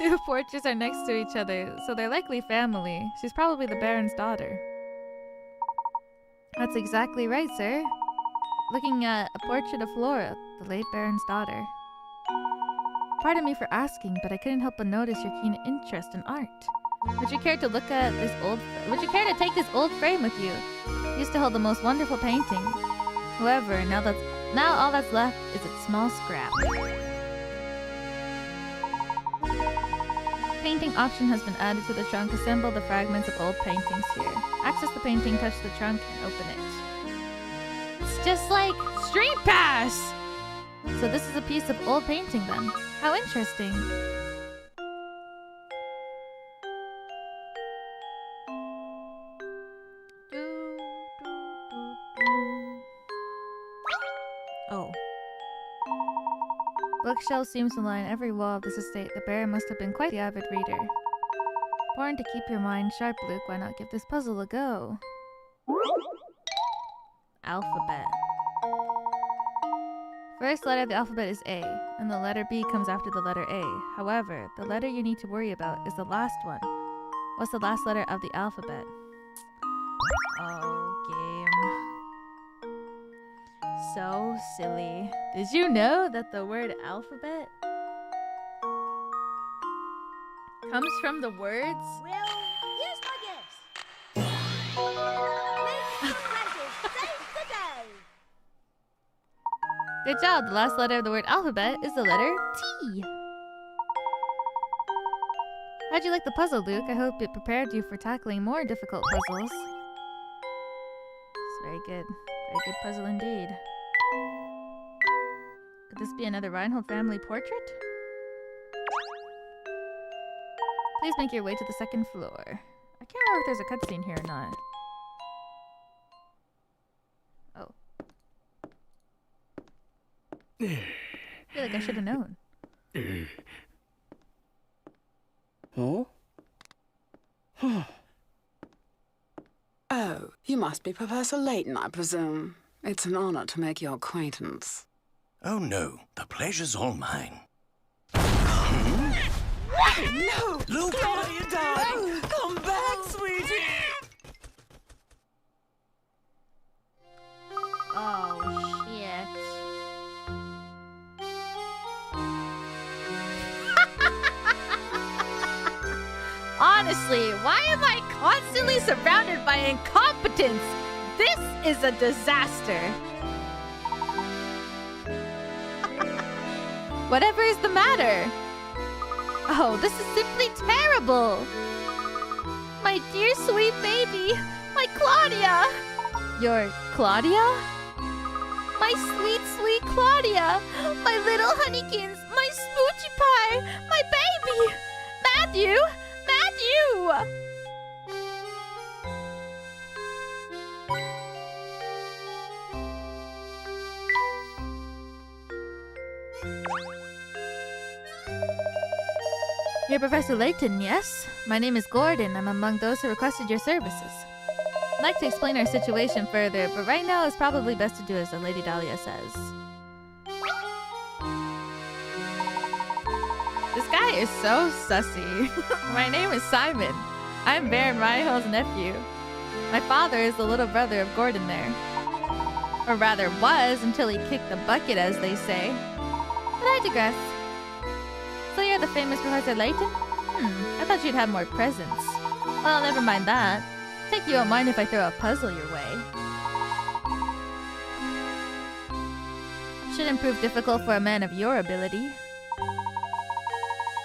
Two portraits are next to each other, so they're likely family. She's probably the Baron's daughter. That's exactly right, sir. Looking at a portrait of Flora, the late Baron's daughter. Pardon me for asking, but I couldn't help but notice your keen interest in art. Would you care to take this old frame with you? It used to hold the most wonderful painting. However, now all that's left is its small scrap. Painting option has been added to the trunk. Assemble the fragments of old paintings here. Access the painting, touch the trunk, and open it. It's just like Street Pass! So this is a piece of old painting then. How interesting. Oh. Bookshelf seems to line every wall of this estate. The Baron must have been quite the avid reader. Born to keep your mind sharp, Luke, why not give this puzzle a go? Alphabet. First letter of the alphabet is A, and the letter B comes after the letter A. However, the letter you need to worry about is the last one. What's the last letter of the alphabet? Oh, game. So silly. Did you know that the word alphabet comes from the words? Well, here's my guess. Make some letters. Save the day. Good job. The last letter of the word alphabet is the letter T. How'd you like the puzzle, Luke? I hope it prepared you for tackling more difficult puzzles. It's very good. Very good puzzle indeed. Could this be another Reinhold family portrait? Please make your way to the second floor. I can't remember if there's a cutscene here or not. Oh. I feel like I should have known. Oh? Oh, you must be Professor Layton, I presume. It's an honor to make your acquaintance. Oh no, the pleasure's all mine. No! Luke! What are you doing? Come back, sweetie! Oh, shit. Honestly, why am I constantly surrounded by incompetence! This is a disaster! Whatever is the matter? Oh, this is simply terrible! My dear sweet baby! My Claudia! Your Claudia? My sweet, sweet Claudia! My little honeykins! My smoochie pie! My baby! Matthew! Matthew! You're Professor Layton, yes? My name is Gordon. I'm among those who requested your services. I'd like to explain our situation further, but right now it's probably best to do as the Lady Dahlia says. This guy is so sussy. My name is Simon. I'm Baron Reinhold's nephew. My father is the little brother of Gordon there. Or rather was, until he kicked the bucket, as they say. But I digress. So you're the famous Professor Layton? I thought you'd have more presence. Well, never mind that. Take you won't mind if I throw a puzzle your way. Shouldn't prove difficult for a man of your ability.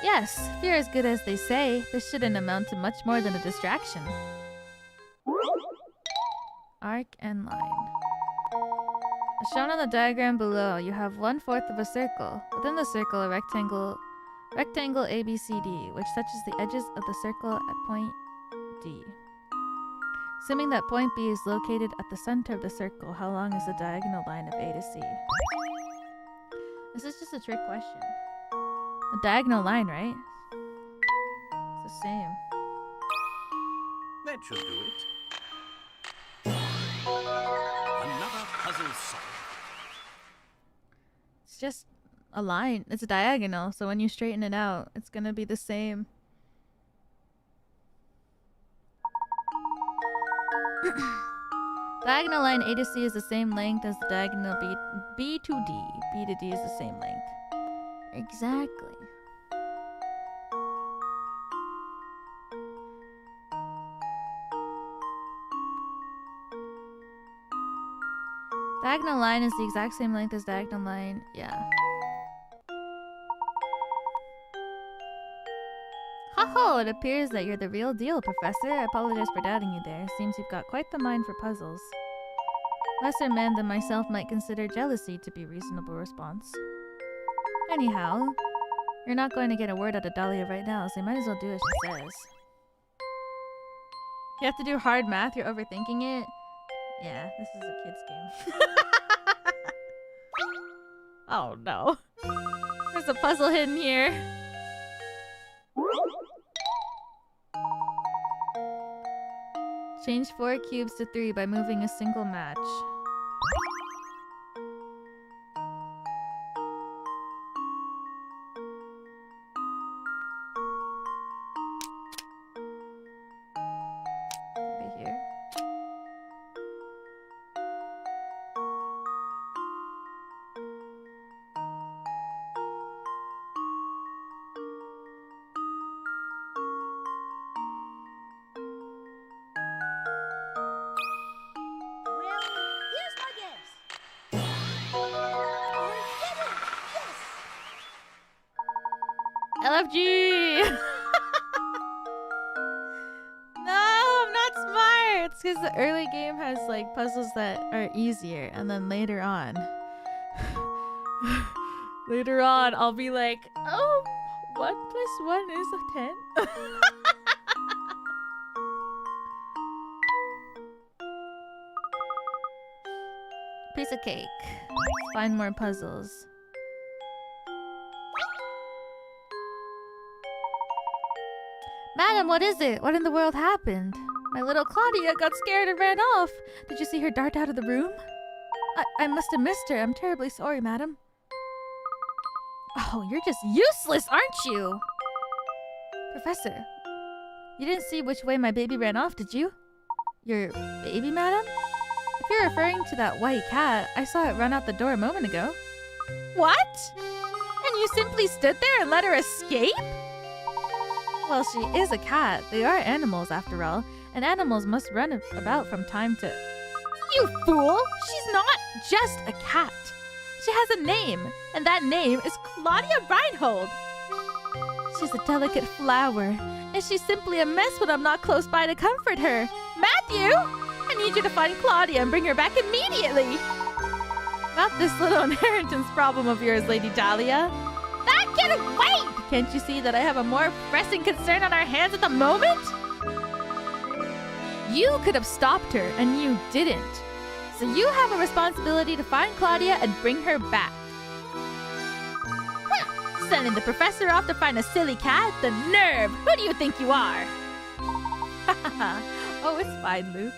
Yes, if you're as good as they say, this shouldn't amount to much more than a distraction. Arc and line. As shown on the diagram below, you have 1/4 of a circle. Within the circle, a rectangle ABCD, which touches the edges of the circle at point D. Assuming that point B is located at the center of the circle, how long is the diagonal line of A to C? This is just a trick question. The diagonal line, right? It's the same. That should do it. Another puzzle solved. It's just a line. It's a diagonal, so when you straighten it out, it's gonna be the same. Diagonal line A to C is the same length as the diagonal B to D. B to D is the same length. Exactly. Diagonal line is the exact same length as diagonal line. Yeah. Ho-ho! It appears that you're the real deal, Professor. I apologize for doubting you there. Seems you've got quite the mind for puzzles. Lesser men than myself might consider jealousy to be a reasonable response. Anyhow, you're not going to get a word out of Dahlia right now, so you might as well do as she says. You have to do hard math? You're overthinking it? Yeah, this is a kid's game. Oh no. There's a puzzle hidden here. Change 4 cubes to 3 by moving a single match. Over here. LFG! No, I'm not smart! It's because the early game has like puzzles that are easier, and then later on... later on, I'll be like, 1 + 1 is a 10? Piece of cake. Let's find more puzzles. Madam, what is it? What in the world happened? My little Claudia got scared and ran off. Did you see her dart out of the room? I must have missed her. I'm terribly sorry, madam. Oh, you're just useless, aren't you? Professor, you didn't see which way my baby ran off, did you? Your baby, madam? If you're referring to that white cat, I saw it run out the door a moment ago. What? And you simply stood there and let her escape? Well, she is a cat. They are animals, after all. and animals must run about from time to... You fool! She's not just a cat. She has a name, and that name is Claudia Reinhold. She's a delicate flower, and she's simply a mess when I'm not close by to comfort her. Matthew! I need you to find Claudia and bring her back immediately. Not this little inheritance problem of yours, Lady Dahlia. That can wait! Can't you see that I have a more pressing concern on our hands at the moment? You could have stopped her, and you didn't. So you have a responsibility to find Claudia and bring her back. Sending the professor off to find a silly cat? The nerve! Who do you think you are? Oh, it's fine, Luke.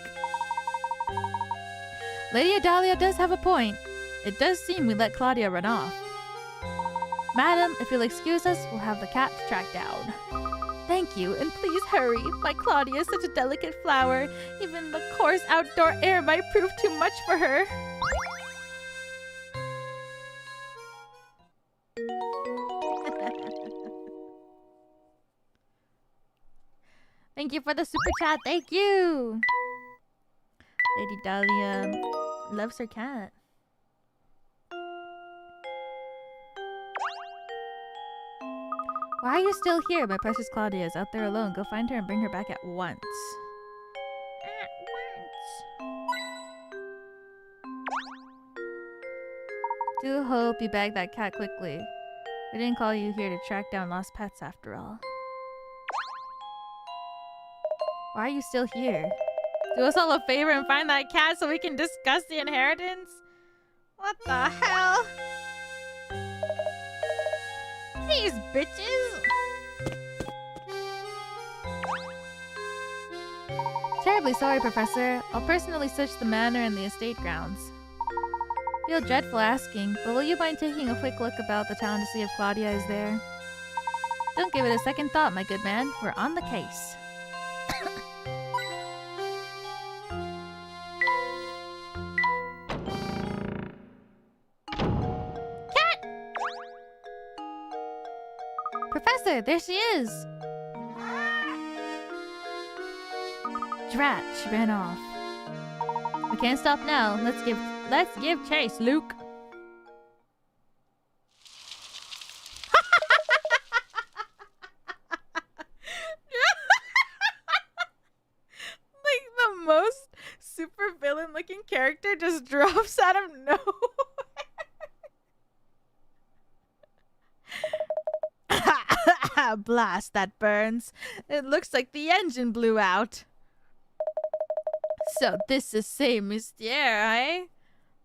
Lady Dahlia does have a point. It does seem we let Claudia run off. Madam, if you'll excuse us, we'll have the cat tracked down. Thank you, and please hurry. My Claudia is such a delicate flower. Even the coarse outdoor air might prove too much for her. Thank you for the super chat. Thank you. Lady Dahlia loves her cat. Why are you still here? My precious Claudia is out there alone. Go find her and bring her back at once. At once. Do hope you bag that cat quickly. We didn't call you here to track down lost pets after all. Why are you still here? Do us all a favor and find that cat so we can discuss the inheritance? What the hell? These bitches! Terribly sorry, Professor. I'll personally search the manor and the estate grounds. Feel dreadful asking, but will you mind taking a quick look about the town to see if Claudia is there? Don't give it a second thought, my good man. We're on the case. Professor, there she is! Drat, she ran off. We can't stop now. Let's give chase, Luke. Like the most super villain looking character just drops out of nowhere. Blast, that burns. It looks like the engine blew out. So this is Saint Mystère, eh?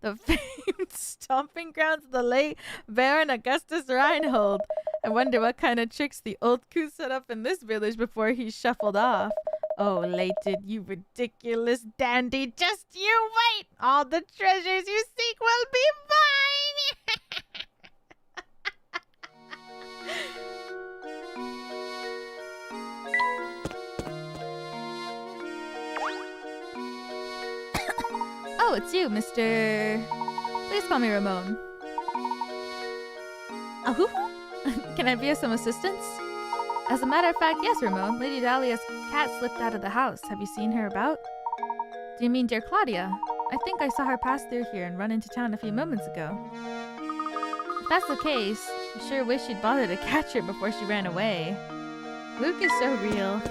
The famed stomping grounds of the late Baron Augustus Reinhold. I wonder what kind of tricks the old coot set up in this village before he shuffled off. Oh, Layton, you ridiculous dandy. Just you wait. All the treasures you seek will be mine. Oh, it's you, Mr. Please call me Ramon. Ahoo? Can I be of some assistance? As a matter of fact, yes, Ramon. Lady Dahlia's cat slipped out of the house. Have you seen her about? Do you mean dear Claudia? I think I saw her pass through here and run into town a few moments ago. If that's the case, I sure wish you'd bother to catch her before she ran away. Luke is so real.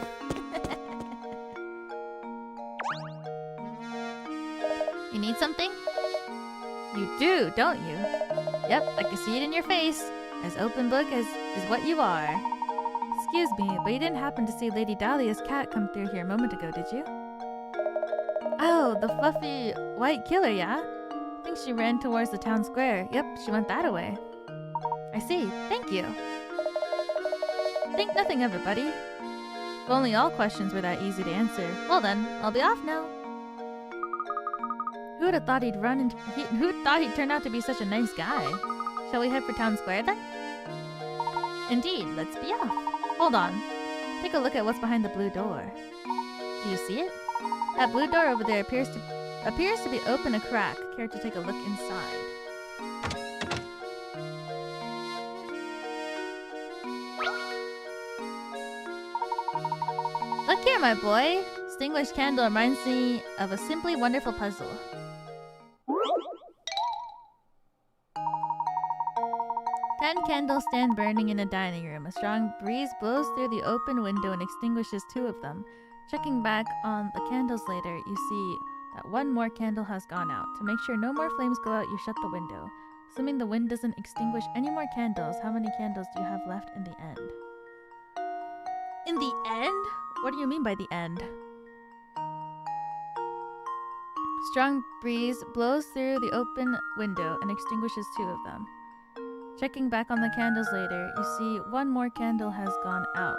You need something? You do, don't you? Yep, I can see it in your face. As open book as is what you are. Excuse me, but you didn't happen to see Lady Dahlia's cat come through here a moment ago, did you? Oh, the fluffy white killer, yeah? I think she ran towards the town square. Yep, she went that way. I see. Thank you. Think nothing of it, buddy. If only all questions were that easy to answer. Well then, I'll be off now. Who would have thought who'd thought he'd turn out to be such a nice guy? Shall we head for town square then? Indeed, let's be off. Hold on. Take a look at what's behind the blue door. Do you see it? That blue door over there appears to be open a crack. Care to take a look inside? Look here, my boy. extinguished candle reminds me of a simply wonderful puzzle. Ten candles stand burning in a dining room. A strong breeze blows through the open window and extinguishes 2 of them. Checking back on the candles later, you see that 1 more candle has gone out. To make sure no more flames go out, you shut the window. Assuming the wind doesn't extinguish any more candles, how many candles do you have left in the end? In the end? What do you mean by the end? Strong breeze blows through the open window and extinguishes 2 of them. Checking back on the candles later, you see 1 more candle has gone out.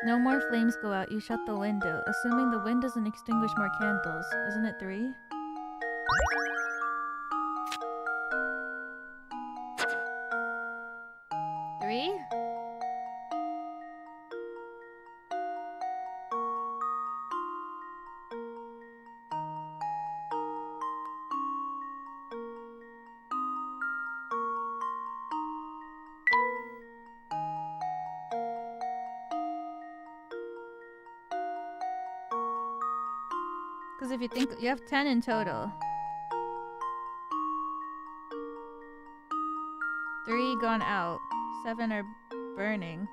No more flames go out, you shut the window. Assuming the wind doesn't extinguish more candles, isn't it 3? Because if you think, you have 10 in total. 3 gone out. 7 are burning.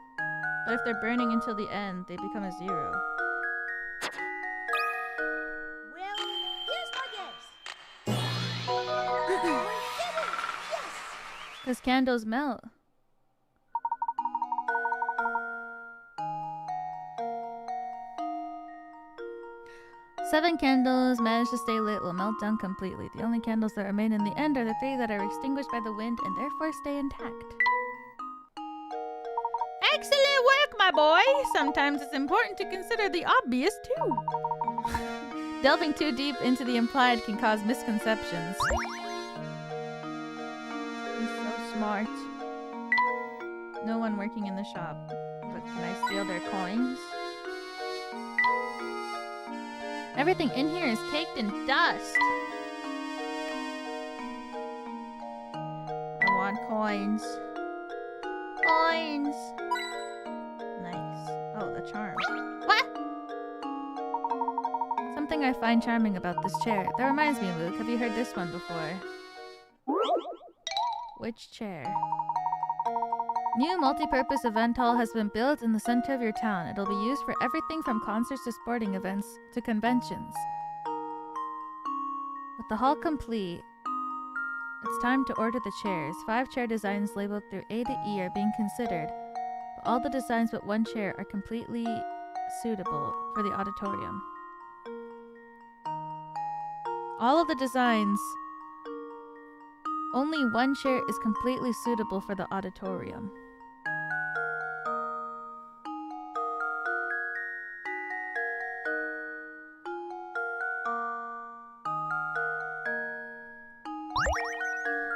But if they're burning until the end, they become a 0. Well, here's my guess. We did it! Yes! Because candles melt. Seven candles manage to stay lit will melt down completely. The only candles that remain in the end are the 3 that are extinguished by the wind and therefore stay intact. Excellent work, my boy! Sometimes it's important to consider the obvious, too. Delving too deep into the implied can cause misconceptions. He's so smart. No one working in the shop. But can I steal their coins? Everything in here is caked in dust. I want coins. Coins! Nice. Oh, the charm. What? Something I find charming about this chair. That reminds me, Luke. Have you heard this one before? Which chair? New multi-purpose event hall has been built in the center of your town. It'll be used for everything from concerts to sporting events to conventions. With the hall complete, it's time to order the chairs. 5 chair designs labeled through A to E are being considered, but all the designs but 1 chair are completely suitable for the auditorium. All of the designs, only 1 chair is completely suitable for the auditorium.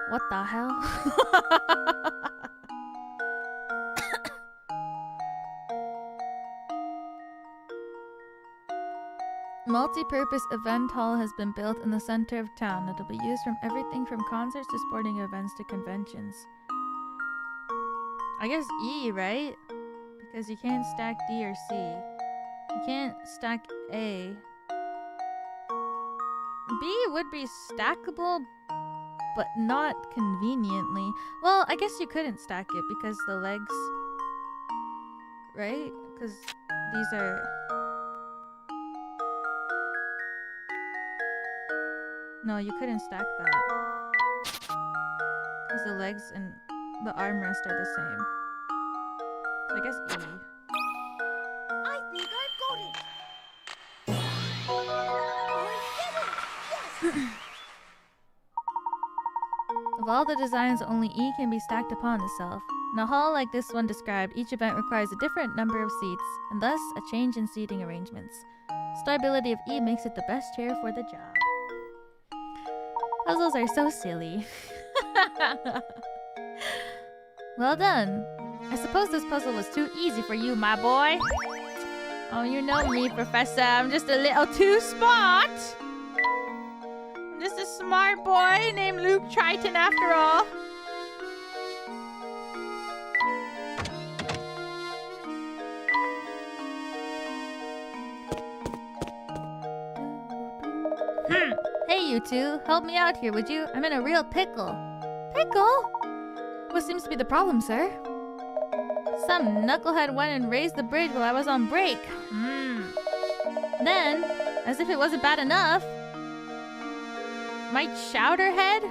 What the hell? Multi-purpose event hall has been built in the center of town. It'll be used from everything from concerts to sporting events to conventions. I guess E, right? Because you can't stack D or C. You can't stack A. B would be stackable, but not conveniently. Well, I guess you couldn't stack it because the legs... Right? Because these are... No, you couldn't stack that. Because the legs and the armrest are the same. So I guess E. I think I've got it. I did it! Yes! Of all the designs, only E can be stacked upon itself. In a hall like this one described, each event requires a different number of seats, and thus a change in seating arrangements. Stability of E makes it the best chair for the job. Puzzles are so silly. Well done. I suppose this puzzle was too easy for you, my boy. Oh, you know me, Professor. I'm just a little too smart. I'm just a smart boy named Luke Triton after all. Hey, you two. Help me out here, would you? I'm in a real pickle. Pickle? What seems to be the problem, sir? Some knucklehead went and raised the bridge while I was on break. Then, as if it wasn't bad enough, my chowderhead?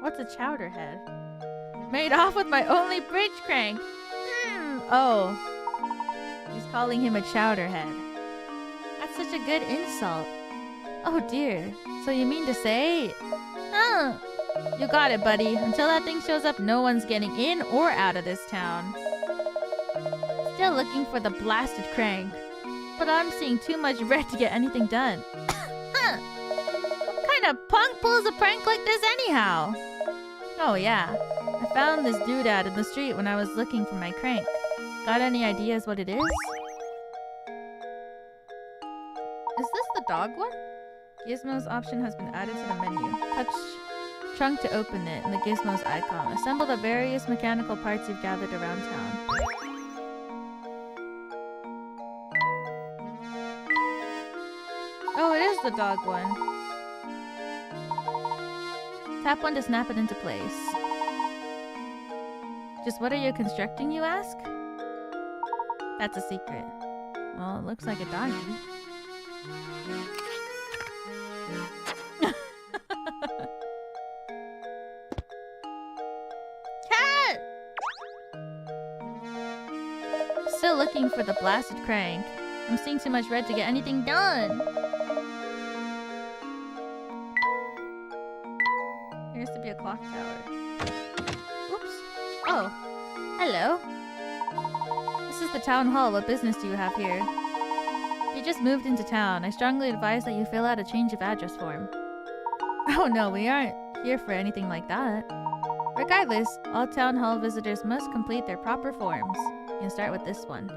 What's a chowderhead? Made off with my only bridge crank. Oh. He's calling him a chowderhead. That's such a good insult. Oh dear. So you mean to say... You got it, buddy. Until that thing shows up, no one's getting in or out of this town. Still looking for the blasted crank. But I'm seeing too much red to get anything done. What kind of punk pulls a prank like this anyhow? Oh yeah. I found this doodad in the street when I was looking for my crank. Got any ideas what it is? Is this the dog one? Gizmo's option has been added to the menu. Touch trunk to open it and the Gizmo's icon. Assemble the various mechanical parts you've gathered around town. Oh, it is the dog one. Tap one to snap it into place. Just what are you constructing, you ask? That's a secret. Well, it looks like a doggy. Cat! Still looking for the blasted crank. I'm seeing too much red to get anything done. There used to be a clock tower. Oops. Oh. Hello. This is the town hall. What business do you have here? You just moved into town. I strongly advise that you fill out a change of address form. Oh no, we aren't here for anything like that. Regardless, all town hall visitors must complete their proper forms. You can start with this one.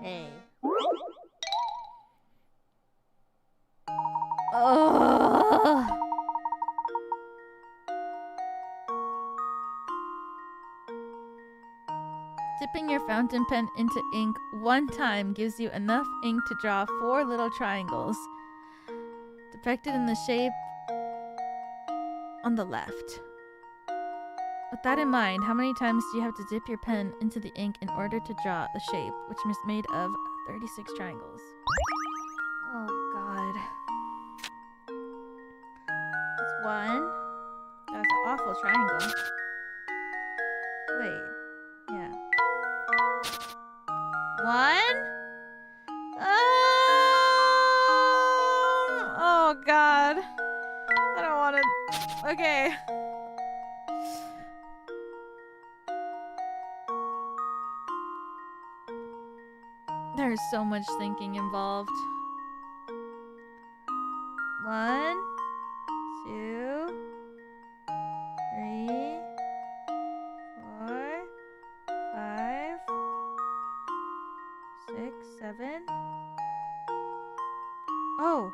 Hey. Oh. Dipping your fountain pen into ink one time gives you enough ink to draw 4 little triangles, depicted in the shape on the left. With that in mind, how many times do you have to dip your pen into the ink in order to draw the shape, which is made of 36 triangles? Oh god. That's 1. That's an awful triangle. Wait. Yeah. 1? Oh god. I don't want to... Okay. There's so much thinking involved. 1, 2, 3, 4, 5, 6, 7. Oh.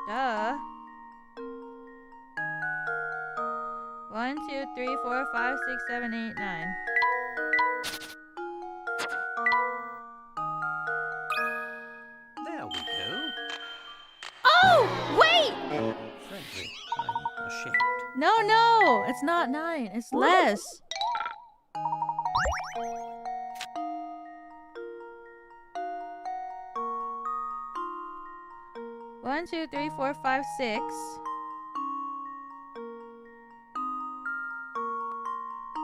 Duh. 1, 2, 3, 4, 5, 6, 7, 8, 9. There we go. Oh! Wait! Frankly, I'm ashamed. No, it's not 9. It's less. One, 2, 3, 4, 5, 6.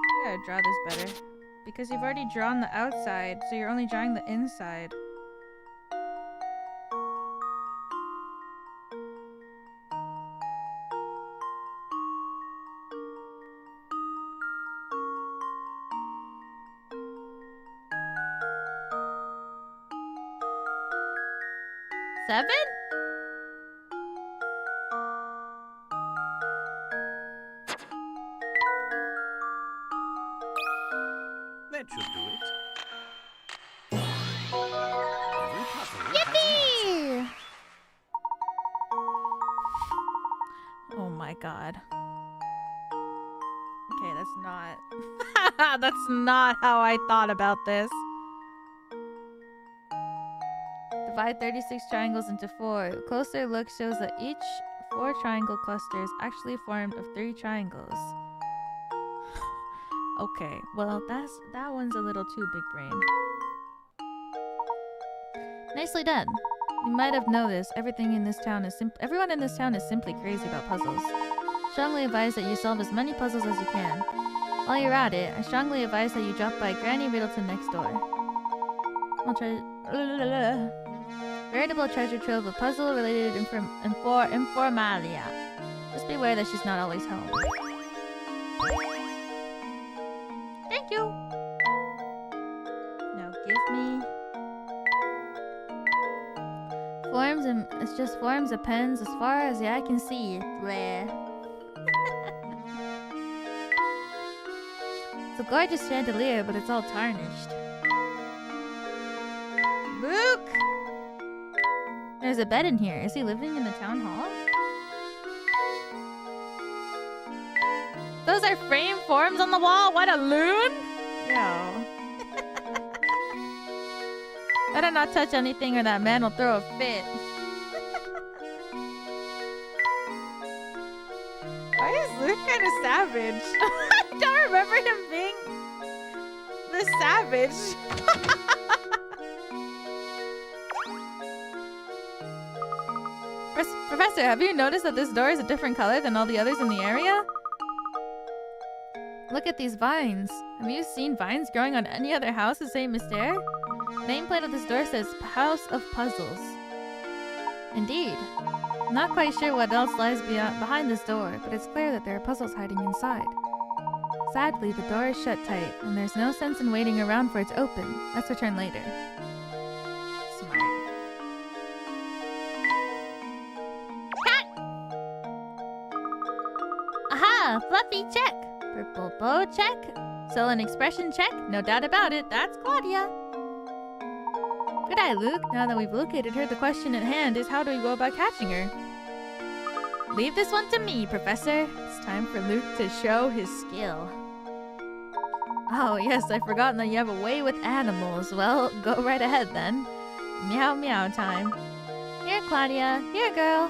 I gotta draw this better. Because you've already drawn the outside, so you're only drawing the inside. Seven? That should do it. Every puzzle has an Yippee! Oh my god. Okay, that's not... that's not how I thought about this. The Divide 36 triangles into 4. A closer look shows that each 4 triangle cluster is actually formed of 3 triangles. Okay, well that one's a little too big brain. Nicely done. You might have noticed everyone in this town is simply crazy about puzzles. Strongly advise that you solve as many puzzles as you can. While you're at it, I strongly advise that you drop by Granny Riddleton next door. Veritable treasure trove of puzzle-related informalia. Just beware that she's not always home. Thank you! Now give me... It's just forms of pens as far as the eye can see. Bleh. It's a gorgeous chandelier, but it's all tarnished. Luke! There's a bed in here. Is he living in the town hall? Those are framed forms on the wall? What a loon! Yo. Better not touch anything or that man will throw a fit. Why is Luke kind of savage? I don't remember him being this savage. Professor, have you noticed that this door is a different color than all the others in the area? Look at these vines. Have you seen vines growing on any other house the same Mystère? The nameplate of this door says House of Puzzles. Indeed. I'm not quite sure what else lies behind this door, but it's clear that there are puzzles hiding inside. Sadly, the door is shut tight, and there's no sense in waiting around for it to open. Let's return later. Smart. Cat! Aha! Fluffy check! Purple bow check! Sullen expression check? No doubt about it, that's Claudia! Good eye, Luke. Now that we've located her, the question at hand is how do we go about catching her? Leave this one to me, Professor. It's time for Luke to show his skill. Oh, yes, I've forgotten that you have a way with animals. Well, go right ahead then. Meow meow time. Here, Claudia. Here, girl.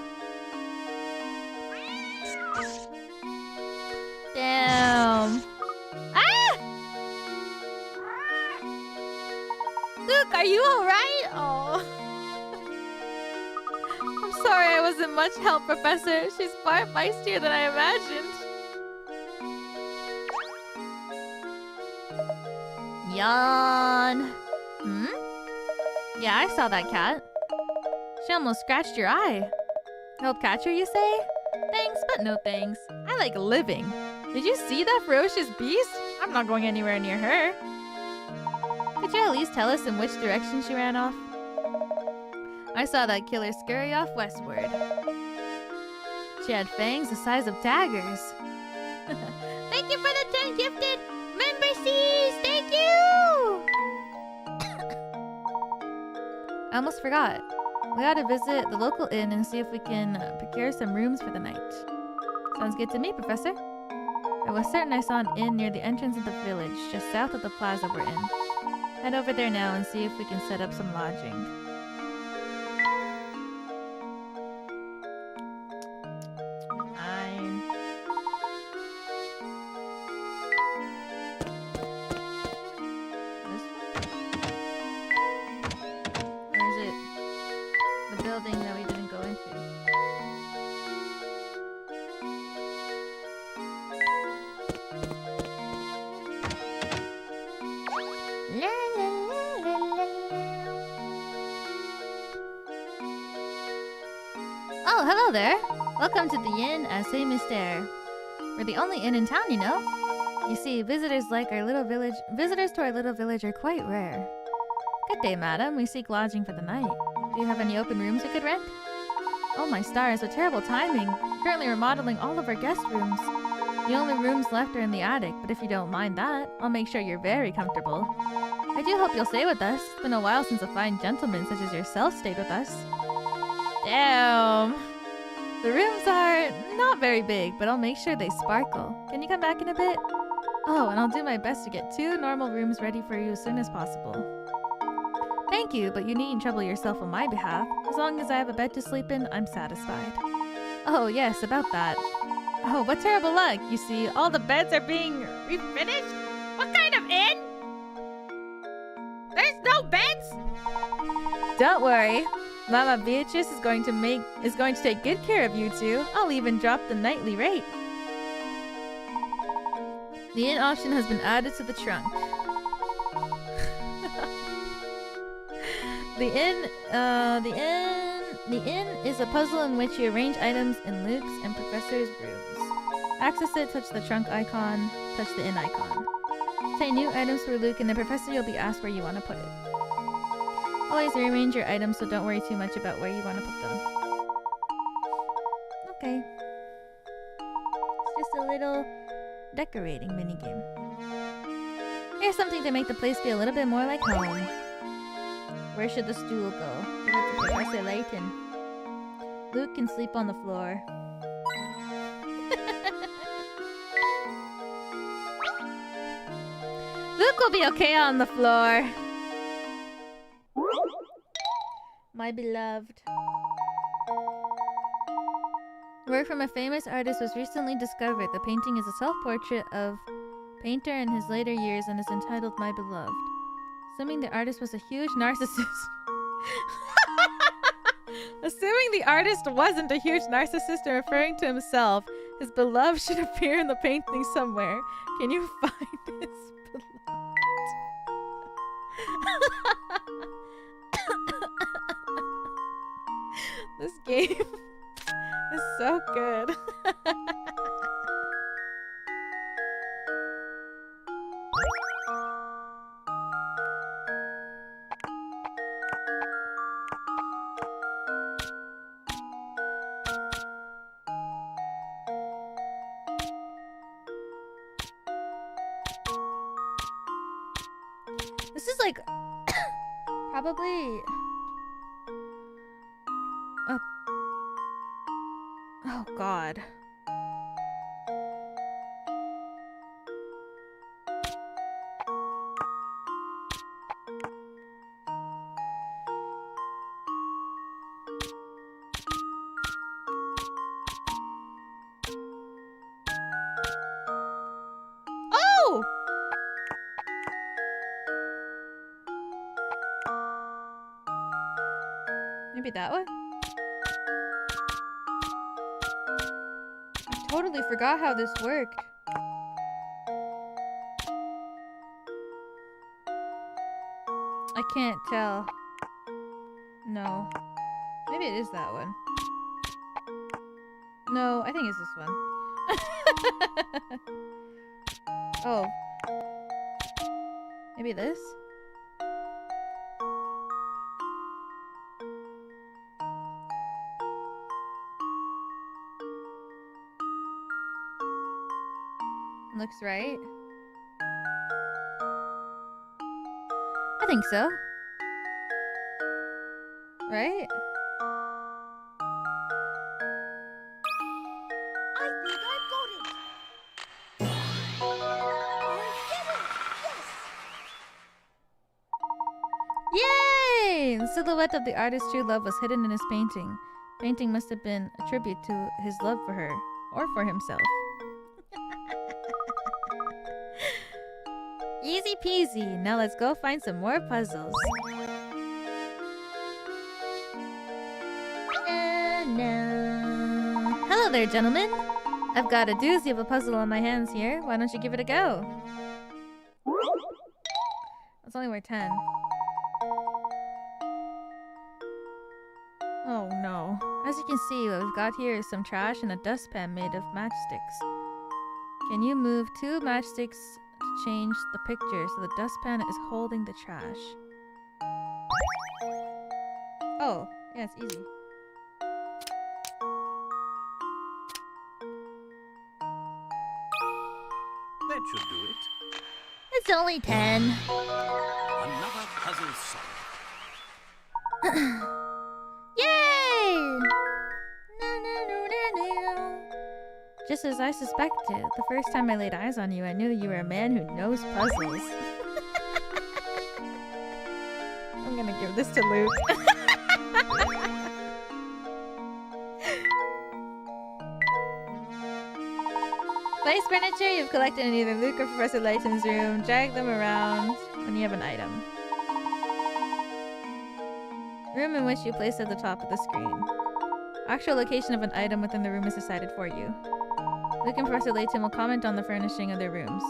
Damn. Ah! Luke, are you alright? Oh. I'm sorry I wasn't much help, Professor. She's far feistier than I imagined. Yawn. Hmm? Yeah, I saw that cat. She almost scratched your eye. Help catch her, you say? Thanks, but no thanks. I like living. Did you see that ferocious beast? I'm not going anywhere near her. Could you at least tell us in which direction she ran off? I saw that killer scurry off westward. She had fangs the size of daggers. Thank you for the 10 gifted membercies! Thank you! I almost forgot. We ought to visit the local inn and see if we can procure some rooms for the night. Sounds good to me, Professor. I was certain I saw an inn near the entrance of the village, just south of the plaza we're in. Head over there now and see if we can set up some lodging. Fine. This one? Or is it the building that we didn't go into? Oh, hello there. Welcome to the inn at Saint-Mystère. We're the only inn in town, you know. You see, visitors to our little village are quite rare. Good day, madam. We seek lodging for the night. Do you have any open rooms we could rent? Oh my stars, what terrible timing. We're currently remodeling all of our guest rooms. The only rooms left are in the attic, but if you don't mind that, I'll make sure you're very comfortable. I do hope you'll stay with us. It's been a while since a fine gentleman such as yourself stayed with us. Damn. The rooms are not very big, but I'll make sure they sparkle. Can you come back in a bit? Oh, and I'll do my best to get 2 normal rooms ready for you as soon as possible. Thank thank you, but you needn't trouble yourself on my behalf. As long as I have a bed to sleep in, I'm satisfied. Oh, yes, about that. Oh, what terrible luck. You see, all the beds are being refinished? What kind of inn? There's no beds? Don't worry. Mama Beatrice is going to take good care of you two. I'll even drop the nightly rate. The inn option has been added to the trunk. The inn is a puzzle in which you arrange items in Luke's and Professor's rooms. Access it, touch the trunk icon, touch the inn icon. Take new items for Luke and the Professor, you'll be asked where you want to put it. Always rearrange your items, so don't worry too much about where you want to put them. Okay. It's just a little decorating minigame. Here's something to make the place feel a little bit more like home. Where should the stool go? Give it to Professor Layton. Luke can sleep on the floor. Luke will be okay on the floor. My beloved. Work from a famous artist was recently discovered. The painting is a self-portrait of painter in his later years and is entitled My Beloved. Assuming the artist was a huge narcissist. Assuming the artist wasn't a huge narcissist and referring to himself, his beloved should appear in the painting somewhere. Can you find his beloved? This game is so good. This is like probably oh god. Oh! Maybe that one? I totally forgot how this worked. I can't tell. No. Maybe it is that one. No, I think it's this one. Oh. Maybe this? Looks right. I think so. Right? I think I got it. I did it. Yay! The silhouette of the artist's true love was hidden in his painting. Painting must have been a tribute to his love for her, or for himself. Easy peasy. Now let's go find some more puzzles. Hello there, gentlemen. I've got a doozy of a puzzle on my hands here. Why don't you give it a go? It's only worth 10. Oh no. As you can see, what we've got here is some trash and a dustpan made of matchsticks. Can you move 2 matchsticks to change the picture so the dustpan is holding the trash? Oh, yeah, it's easy. That should do it. It's only 10. Another puzzle solved. Yay! Just as I suspected, the first time I laid eyes on you, I knew you were a man who knows puzzles. I'm gonna give this to Luke. Place furniture you've collected in either Luke or Professor Layton's room. Drag them around when you have an item. Room in which you place at the top of the screen. Actual location of an item within the room is decided for you. Luke and Professor Layton will comment on the furnishing of their rooms.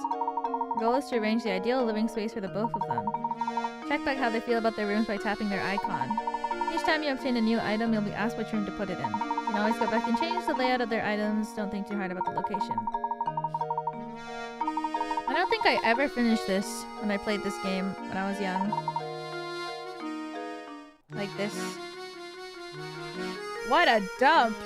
The goal is to arrange the ideal living space for the both of them. Check back how they feel about their rooms by tapping their icon. Each time you obtain a new item, you'll be asked which room to put it in. You can always go back and change the layout of their items. Don't think too hard about the location. I don't think I ever finished this when I played this game when I was young. Like this. What a dump!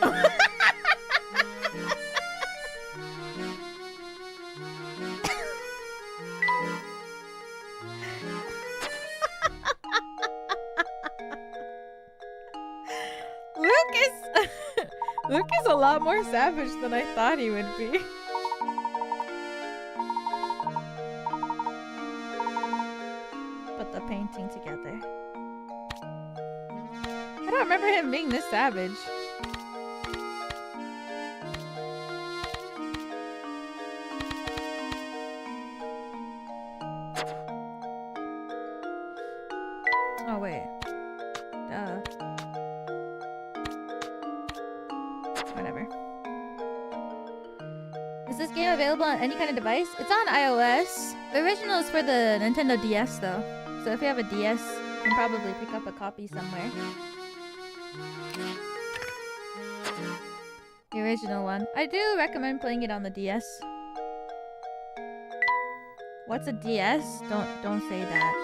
Luke is a lot more savage than I thought he would be. Put the painting together. I don't remember him being this savage. Oh wait. Whatever. Is this game available on any kind of device? It's on iOS. The original is for the Nintendo DS though. So if you have a DS, you can probably pick up a copy somewhere. The original one. I do recommend playing it on the DS. What's a DS? Don't say that.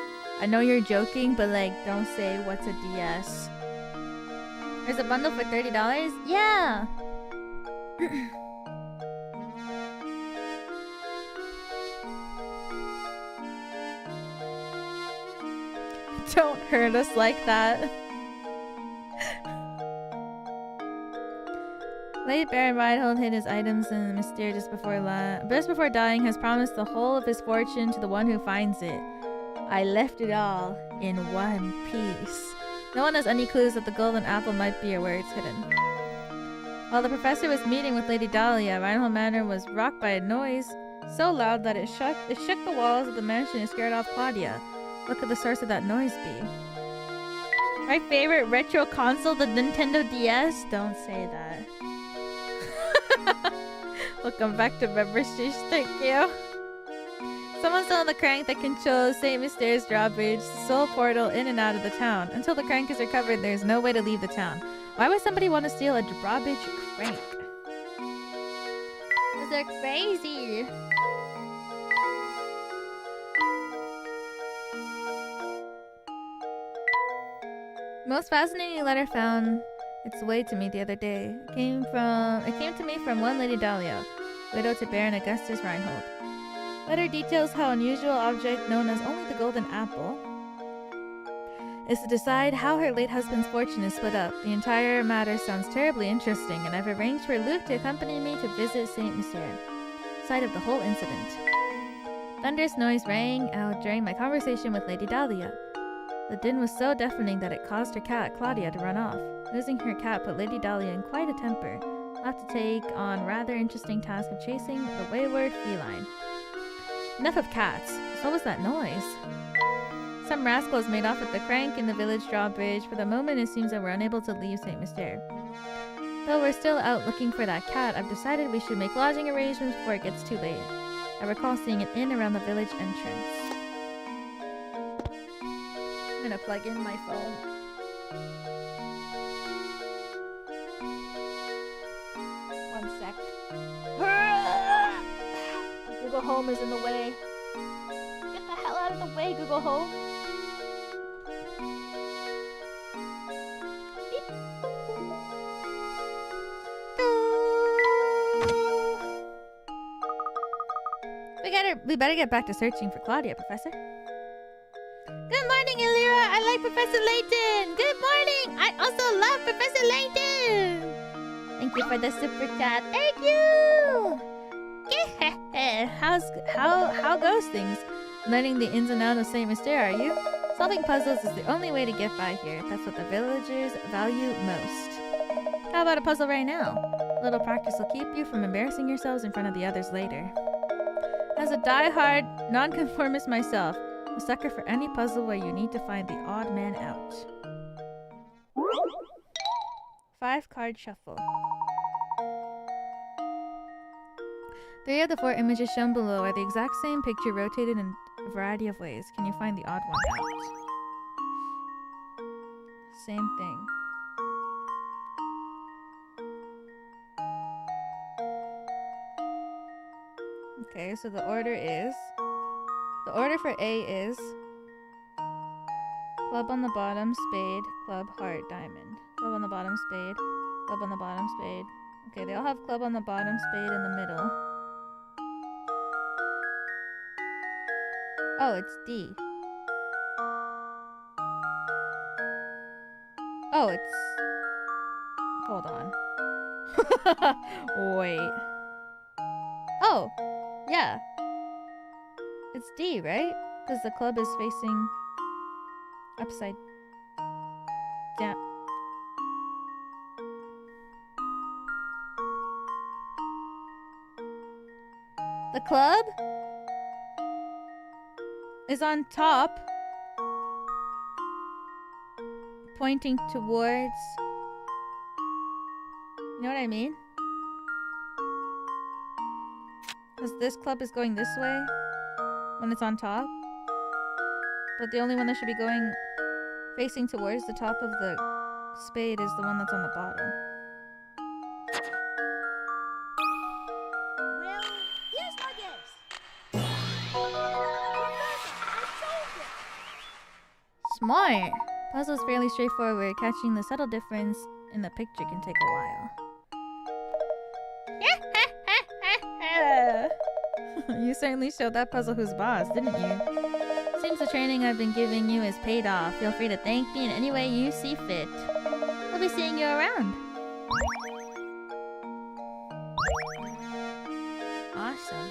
I know you're joking, but like don't say what's a DS. There's a bundle for $30? Yeah! Don't hurt us like that. Late Baron Reinhold hid his items in the mystere just before dying has promised the whole of his fortune to the one who finds it. I left it all in one piece. No one has any clues that the golden apple might be or where it's hidden. While the professor was meeting with Lady Dahlia, Reinhold Manor was rocked by a noise so loud that it shook the walls of the mansion and scared off Claudia. What could the source of that noise be? My favorite retro console, the Nintendo DS? Don't say that. Welcome back to Membership, thank you. Someone's still on the crank that controls St. Myster's drawbridge, the sole portal in and out of the town. Until the crank is recovered, there's no way to leave the town. Why would somebody want to steal a drawbridge crank? Because they're crazy. Most fascinating letter found its way to me the other day. It came to me from one Lady Dahlia, widow to Baron Augustus Reinhold. Letter details how unusual object known as only the golden apple is to decide how her late husband's fortune is split up. The entire matter sounds terribly interesting, and I've arranged for Luke to accompany me to visit St. Myster, site of the whole incident. Thunderous noise rang out during my conversation with Lady Dahlia. The din was so deafening that it caused her cat, Claudia, to run off. Losing her cat put Lady Dahlia in quite a temper. I'll have to take on rather interesting task of chasing the wayward feline. Enough of cats. So what was that noise? Some rascals made off with the crank in the village drawbridge. For the moment, it seems that we're unable to leave St. Myster. Though we're still out looking for that cat, I've decided we should make lodging arrangements before it gets too late. I recall seeing an inn around the village entrance. I'm gonna plug in my phone. One sec. Google Home is in the way. Get the hell out of the way, Google Home. Beep. We better get back to searching for Claudia, Professor. Good morning, Elira. I like Professor Layton. Good morning. I also love Professor Layton. Thank you for the super chat. Thank you. How goes things? Learning the ins and outs of St. Myster, are you? Solving puzzles is the only way to get by here. That's what the villagers value most. How about a puzzle right now? A little practice will keep you from embarrassing yourselves in front of the others later. As a die-hard nonconformist myself, a sucker for any puzzle where you need to find the odd man out. 5-card shuffle. 3 of the 4 images shown below are the exact same picture rotated in a variety of ways. Can you find the odd one out? Same thing. Okay, so the order for A is club on the bottom, spade, club, heart, diamond. Club on the bottom, spade, club on the bottom, spade. Okay, they all have club on the bottom, spade in the middle. Oh, it's D. Oh, it's... Hold on. Wait. Oh, yeah. It's D, right? Because the club is facing upside down. The club is on top, pointing towards... You know what I mean? Because this club is going this way when it's on top. But the only one that should be going facing towards the top of the spade is the one that's on the bottom. Well, here's my guess. Professor, I solved it. Smart! Puzzle's fairly straightforward. Catching the subtle difference in the picture can take a while. You certainly showed that puzzle who's boss, didn't you? Seems the training I've been giving you has paid off. Feel free to thank me in any way you see fit. I'll be seeing you around. Awesome.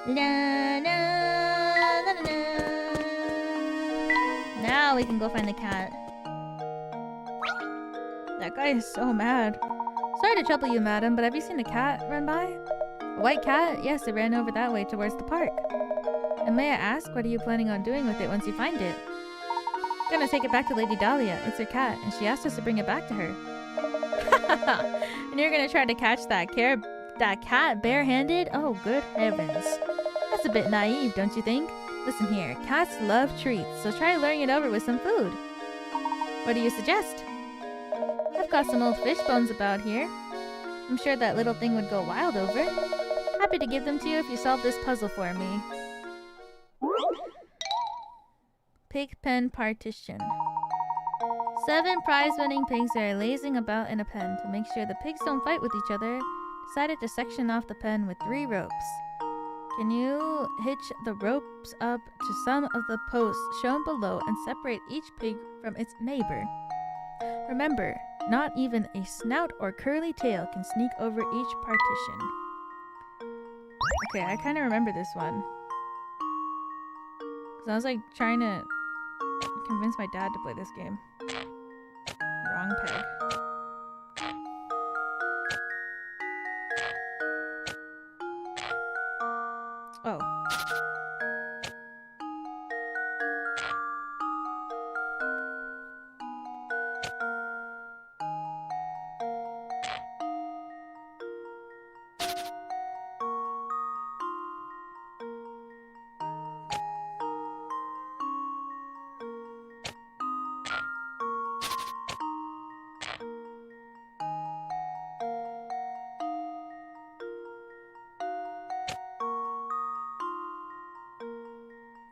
La, la, la, la, la. Now we can go find the cat. That guy is so mad. Sorry to trouble you, madam, but have you seen a cat run by? A white cat? Yes, it ran over that way towards the park. And may I ask, what are you planning on doing with it once you find it? Gonna take it back to Lady Dahlia. It's her cat, and she asked us to bring it back to her. And you're gonna try to catch that cat barehanded? Oh, good heavens. That's a bit naive, don't you think? Listen here, cats love treats, so try luring it over with some food. What do you suggest? I've got some old fish bones about here. I'm sure that little thing would go wild over. Happy to give them to you if you solve this puzzle for me. Pig pen partition. 7 prize-winning pigs are lazing about in a pen. To make sure the pigs don't fight with each other, decided to section off the pen with 3 ropes. Can you hitch the ropes up to some of the posts shown below and separate each pig from its neighbor? Remember, not even a snout or curly tail can sneak over each partition. Okay, I kind of remember this one. Because I was like trying to convince my dad to play this game. Wrong peg. Oh.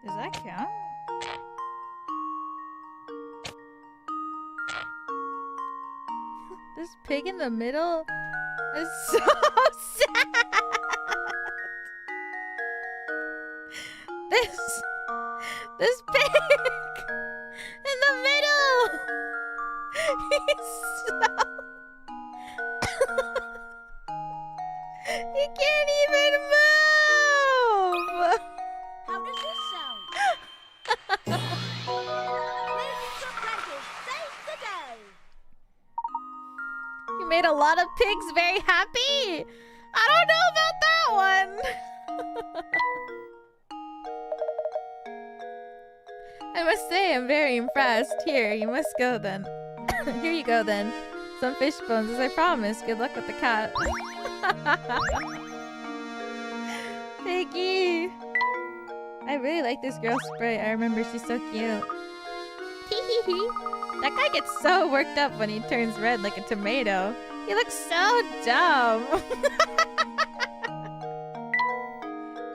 Does that count? This pig in the middle is so sad. This pig in the middle. He's so he can't even move. How does this sound? made a lot of pigs very happy. I don't know about that one. I must say, I'm very impressed. Here, you must go then. Here you go then. Some fish bones, as I promised. Good luck with the cat. Piggy! I really like this girl's sprite. I remember she's so cute. That guy gets so worked up when he turns red like a tomato. He looks so dumb.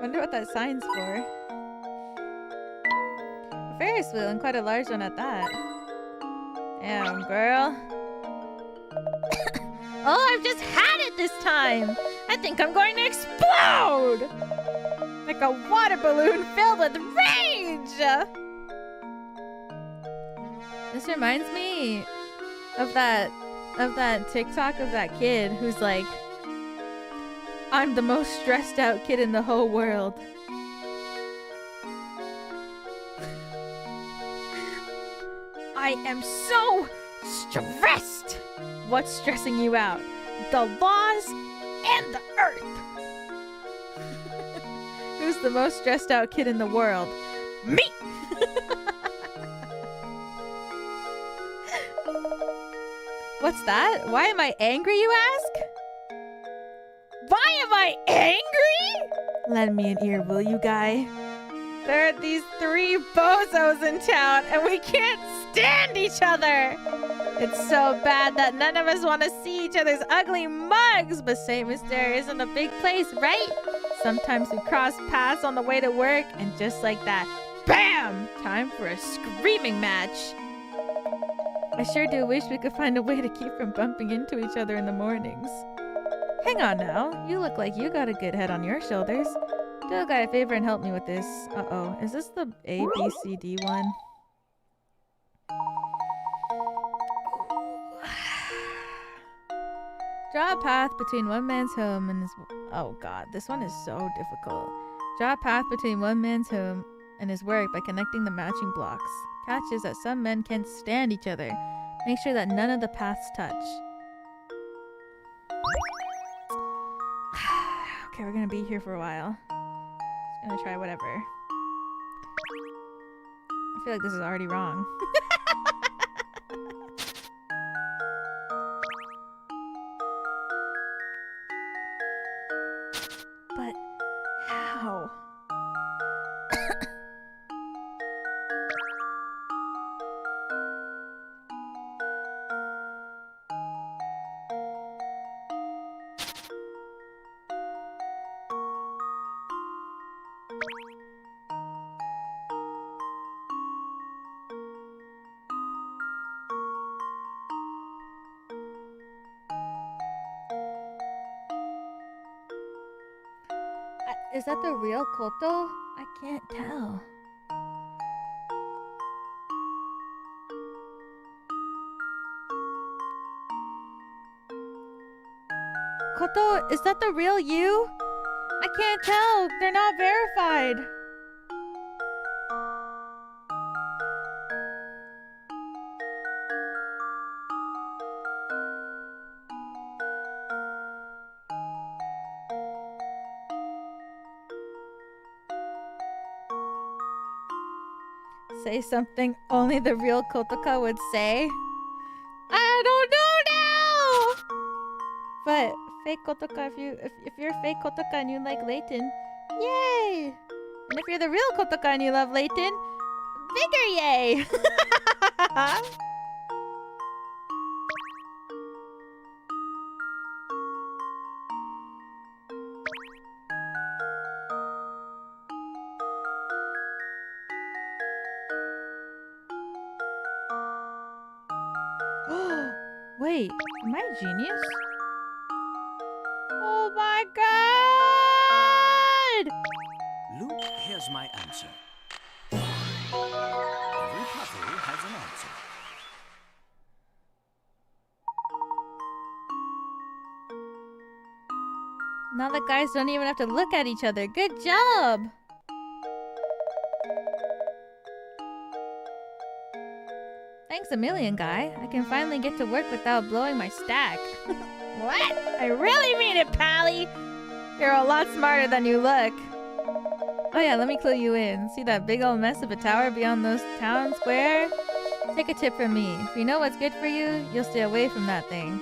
Wonder what that sign's for. A Ferris wheel, and quite a large one at that. Damn, girl. Oh, I've just had it this time! I think I'm going to explode! Like a water balloon filled with rage! This reminds me of that TikTok of that kid who's like, I'm the most stressed out kid in the whole world. I am so stressed! What's stressing you out? The laws and the earth! Who's the most stressed out kid in the world? Me! What's that? Why am I angry, you ask? Why am I angry? Lend me an ear, will you, guy? There are these 3 bozos in town, and we can't stand each other! It's so bad that none of us want to see each other's ugly mugs, but St. Mysteria isn't a big place, right? Sometimes we cross paths on the way to work, and just like that, BAM! Time for a screaming match. I sure do wish we could find a way to keep from bumping into each other in the mornings. Hang on now, you look like you got a good head on your shoulders. Do a guy a favor and help me with this. Uh-oh, is this the A, B, C, D one? Draw a path between one man's home and his... Oh god, this one is so difficult. Draw a path between one man's home and his work by connecting the matching blocks. Catch is that some men can't stand each other. Make sure that none of the paths touch. Okay, we're gonna be here for a while. Just gonna try whatever. I feel like this is already wrong. But how? Is that the real Koto? I can't tell. Koto, is that the real you? I can't tell. They're not verified. Say something only the real Kotoka would say. I don't know now. But fake Kotoka, if you're fake Kotoka and you like Layton, yay! And if you're the real Kotoka and you love Layton, bigger yay! Wait, am I a genius? Oh my god! Luke, here's my answer. Every puzzle has an answer. Now the guys don't even have to look at each other. Good job! Thanks Thanks a million, guy. I can finally get to work without blowing my stack. What? I really mean it, Pally! You're a lot smarter than you look. Oh yeah, let me clue you in. See that big old mess of a tower beyond those town square? Take a tip from me. If you know what's good for you, you'll stay away from that thing.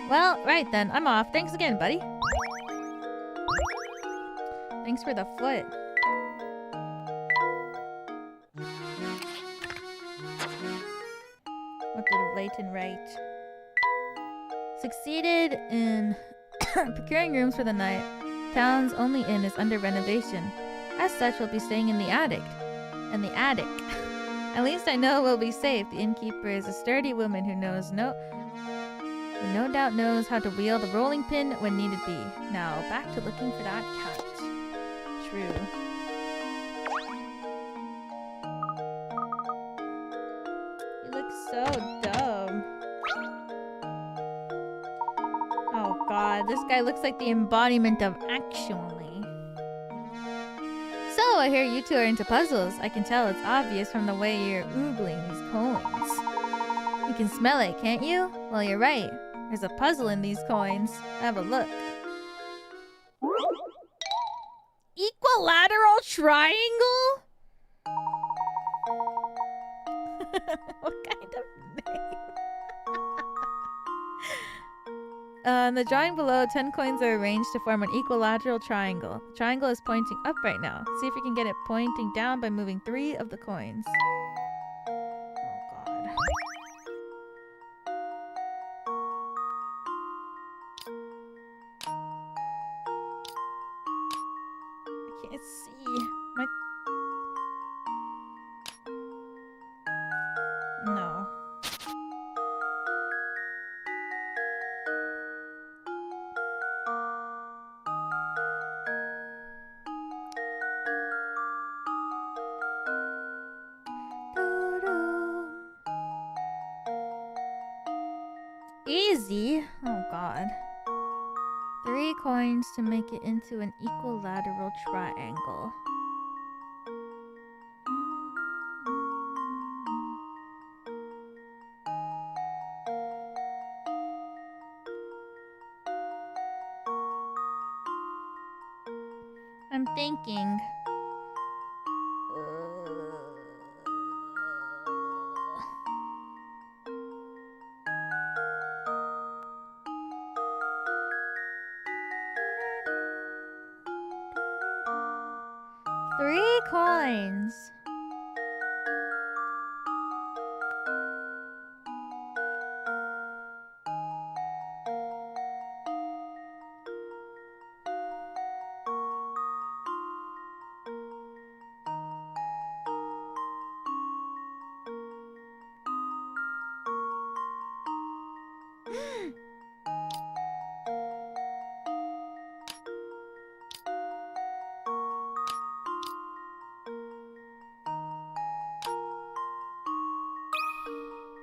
Well, right then. I'm off. Thanks again, buddy. Thanks for the foot. What did Layton write? Succeeded in procuring rooms for the night. Town's only inn is under renovation. As such, we'll be staying in the attic. At least I know we'll be safe. The innkeeper is a sturdy woman who no doubt knows how to wield the rolling pin when needed be. Now, back to looking for that cat. True. You look so dumb. Oh god, this guy looks like the embodiment of actually. So, I hear you two are into puzzles. I can tell it's obvious from the way you're oogling these coins. You can smell it, can't you? Well, you're right. There's a puzzle in these coins. Have a look. Equilateral triangle? What kind of name? In the drawing below, 10 coins are arranged to form an equilateral triangle. The triangle is pointing up right now. See if you can get it pointing down by moving 3 of the coins. Oh god. I can't see. No. Easy. Oh god. 3 coins to make it into an equilateral triangle. I'm thinking. Coins.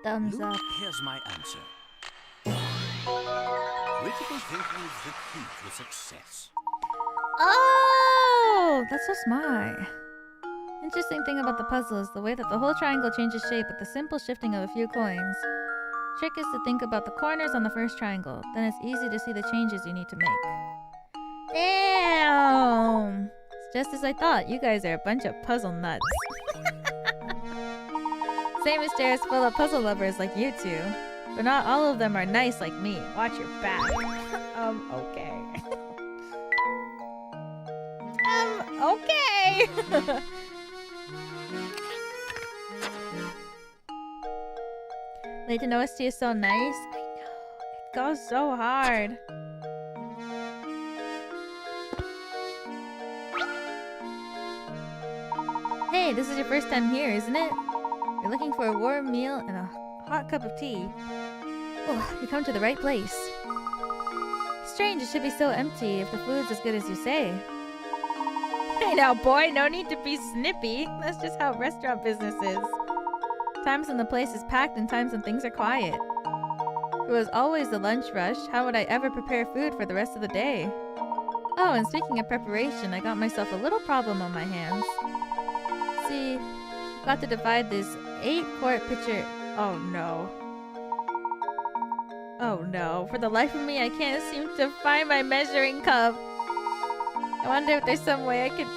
Thumbs Look, up. here's my answer. Critical thinking is the key to success. Oh, that's so smart. Interesting thing about the puzzle is the way that the whole triangle changes shape with the simple shifting of a few coins. Trick is to think about the corners on the first triangle. Then it's easy to see the changes you need to make. Damn! It's just as I thought. You guys are a bunch of puzzle nuts. Same as Jared's full of puzzle lovers like you two. But not all of them are nice like me. Watch your back. Okay. Okay! Layton OST is so nice. I know. It goes so hard. Hey, this is your first time here, isn't it? You're looking for a warm meal and a hot cup of tea. Oh, you come to the right place. Strange, it should be so empty if the food's as good as you say. Hey now, boy, no need to be snippy. That's just how restaurant business is. Times when the place is packed and times when things are quiet. If it was always the lunch rush, how would I ever prepare food for the rest of the day? Oh, and speaking of preparation, I got myself a little problem on my hands. See, Got to divide this 8-quart pitcher. Oh no. Oh no. For the life of me, I can't seem to find my measuring cup. I wonder if there's some way I could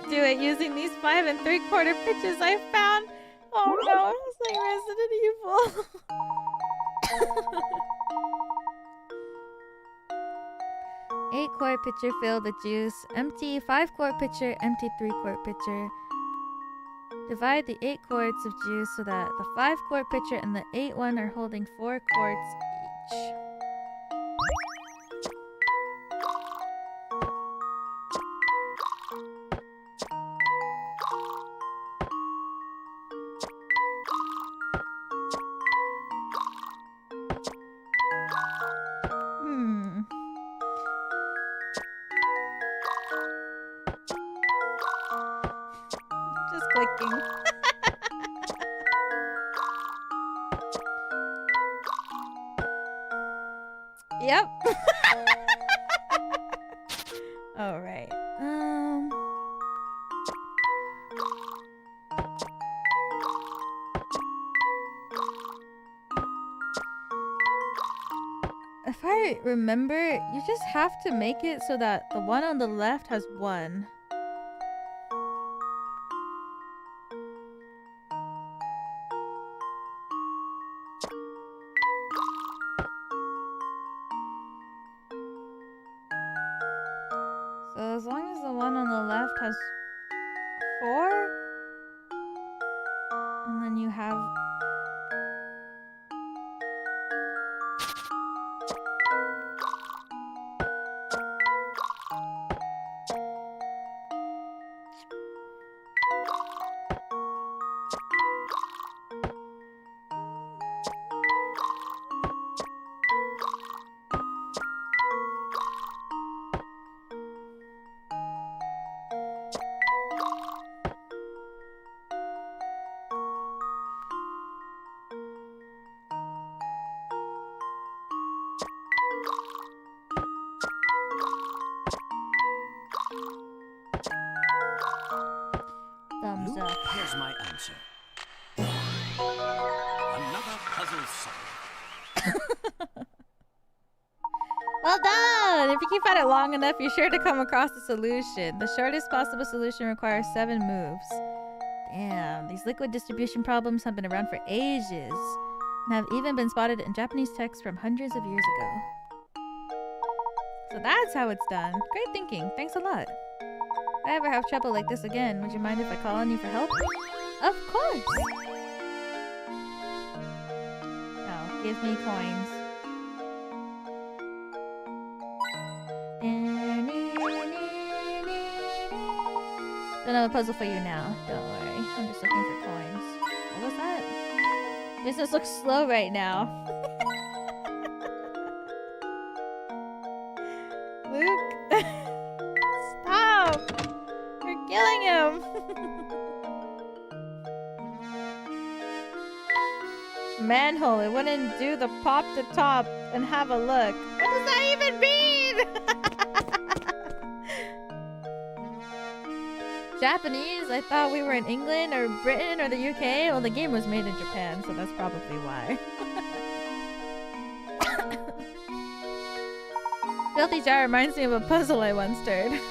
do it using these 5 3/4 pitches I found. Oh no, it's like Resident Evil. 8-quart pitcher filled with juice. Empty 5-quart pitcher, empty 3-quart pitcher. Divide the 8 quarts of juice so that the 5-quart pitcher and the 8 one are holding 4 quarts each. Just clicking. Yep. All right. If I remember, you just have to make it so that the one on the left has 1. So as long as the one on the left has 4, and then you have thumbs Luke, up. here's my answer. Another puzzle solved. Well done! If you keep at it long enough, you're sure to come across a solution. The shortest possible solution requires 7 moves. Damn, these liquid distribution problems have been around for ages and have even been spotted in Japanese texts from hundreds of years ago. So that's how it's done. Great thinking. Thanks a lot. If I ever have trouble like this again, would you mind if I call on you for help? Of course! Now, give me coins. Don't have a puzzle for you now. Don't worry. I'm just looking for coins. What was that? Business looks slow right now. Luke! Stop! You're killing him! Manhole. It wouldn't do the pop to top and have a look. What does that even mean? Japanese? I thought we were in England or Britain or the UK. Well, the game was made in Japan, so that's probably why. Filthy jar reminds me of a puzzle I once did.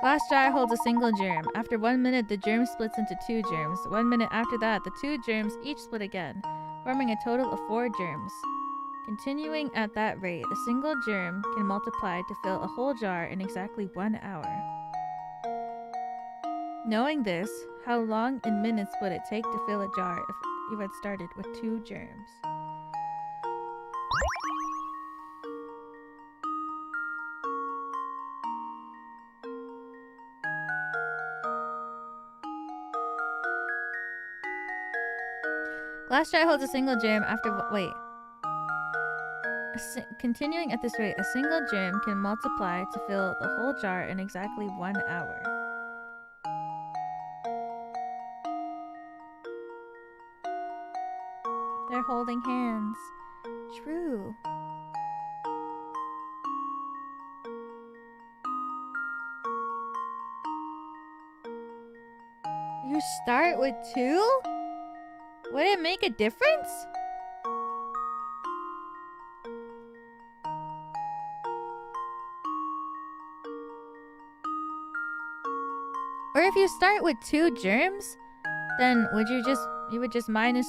Glass jar holds a single germ. After 1 minute, the germ splits into 2 germs. 1 minute after that, the 2 germs each split again, forming a total of 4 germs. Continuing at that rate, a single germ can multiply to fill a whole jar in exactly 1 hour. Knowing this, how long in minutes would it take to fill a jar if you had started with 2 germs? Glass jar holds a single germ after... Wait. Continuing at this rate, a single germ can multiply to fill the whole jar in exactly 1 hour. They're holding hands. True. you start with 2? Would it make a difference? Or if you start with 2 germs, then you would just minus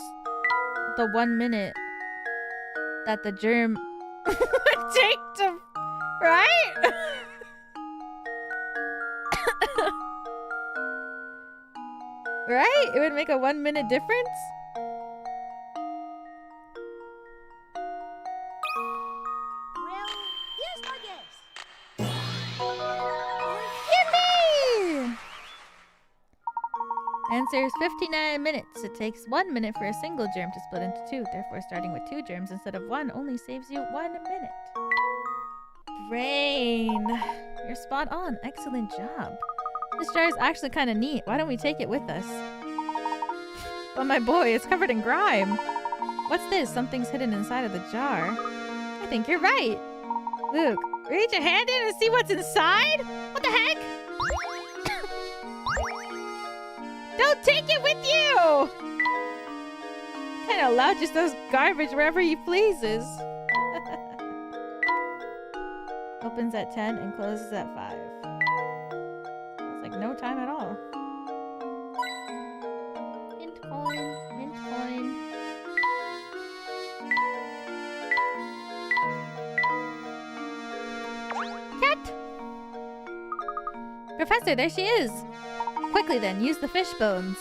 the 1 minute that the germ would take to, right? Right? It would make a 1 minute difference? Well, here's my guess. Yippee! Answer is 59 minutes. It takes 1 minute for a single germ to split into 2. Therefore, starting with 2 germs instead of 1 only saves you 1 minute. Brain. You're spot on. Excellent job. This jar is actually kind of neat. Why don't we take it with us? But my boy, it's covered in grime. What's this? Something's hidden inside of the jar. I think you're right. Luke, reach a hand in and see what's inside? What the heck? Don't take it with you! Kind of loud just throws garbage wherever he pleases. Opens at 10 and closes at 5. Sounds like no time at all. Mint coin, mint coin. Cat! Professor, there she is! Quickly then, use the fish bones.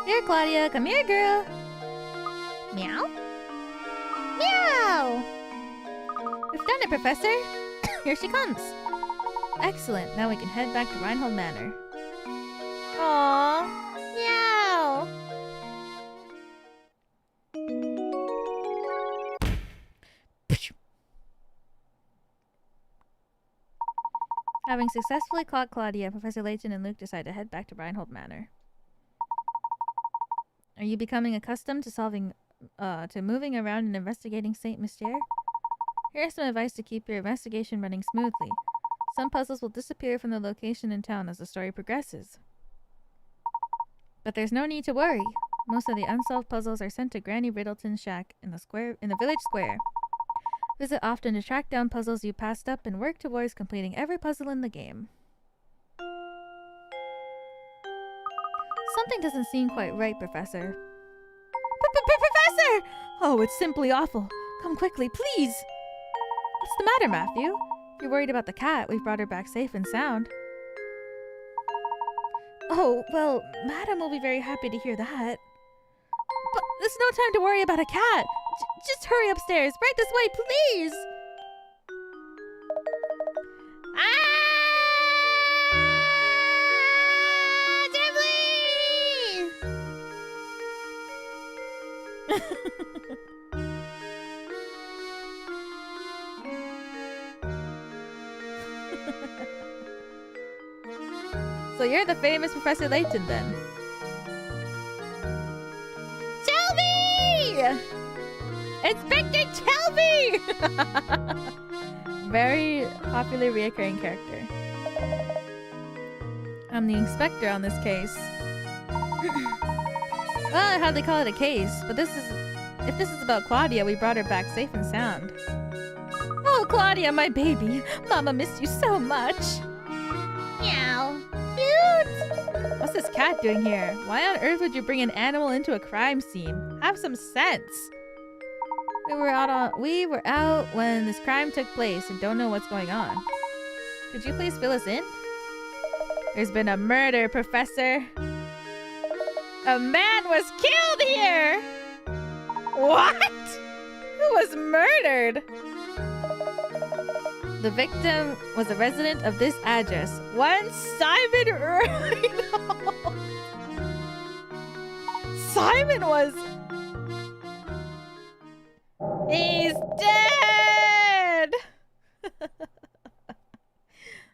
Here, Claudia, come here, girl. Meow? Meow! We've done it, Professor. Here she comes. Excellent. Now we can head back to Reinhold Manor. Aww. Meow. Having successfully caught Claudia, Professor Layton and Luke decide to head back to Reinhold Manor. Are you becoming accustomed to moving around and investigating Saint Mystere? Here's some advice to keep your investigation running smoothly. Some puzzles will disappear from the location in town as the story progresses. But there's no need to worry. Most of the unsolved puzzles are sent to Granny Riddleton's shack in the village square. Visit often to track down puzzles you passed up and work towards completing every puzzle in the game. Something doesn't seem quite right, Professor. Professor! Oh, it's simply awful. Come quickly, please. What's the matter, Matthew? If you're worried about the cat, we've brought her back safe and sound. Oh, well, Madam will be very happy to hear that. But there's no time to worry about a cat. Just hurry upstairs. Right this way, please. So you're the famous Professor Layton, then? Shelby! Inspector Shelby! Very popular reoccurring character. I'm the inspector on this case. Well, I hardly call it a case, but if this is about Claudia, we brought her back safe and sound. Oh, Claudia, my baby. Mama missed you so much. Meow. Cute! What's this cat doing here? Why on earth would you bring an animal into a crime scene? Have some sense. We were out when this crime took place and don't know what's going on. Could you please fill us in? There's been a murder, Professor. A man was killed here! What? Who was murdered? The victim was a resident of this address. One Simon Reinhold. Simon was... He's dead!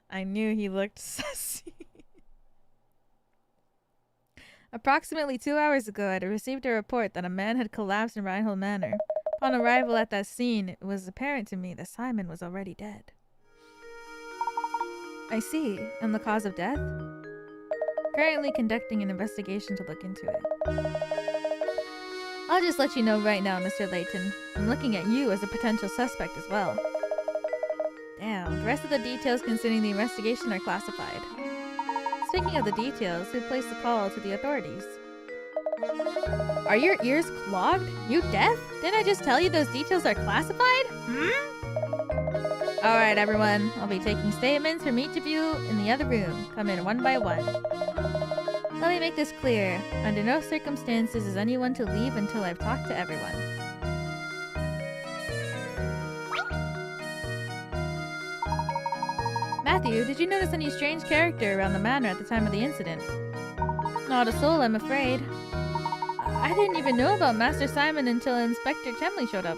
I knew he looked sassy. Approximately 2 hours ago, I had received a report that a man had collapsed in Reinhold Manor. Upon arrival at that scene, it was apparent to me that Simon was already dead. I see. And the cause of death? Currently conducting an investigation to look into it. I'll just let you know right now, Mr. Layton. I'm looking at you as a potential suspect as well. Damn, the rest of the details concerning the investigation are classified. Speaking of the details, who placed the call to the authorities? Are your ears clogged? You deaf? Didn't I just tell you those details are classified? Alright everyone, I'll be taking statements from each of you in the other room. Come in one by one. Let me make this clear. Under no circumstances is anyone to leave until I've talked to everyone. Matthew, did you notice any strange character around the manor at the time of the incident? Not a soul, I'm afraid. I didn't even know about Master Simon until Inspector Chemley showed up.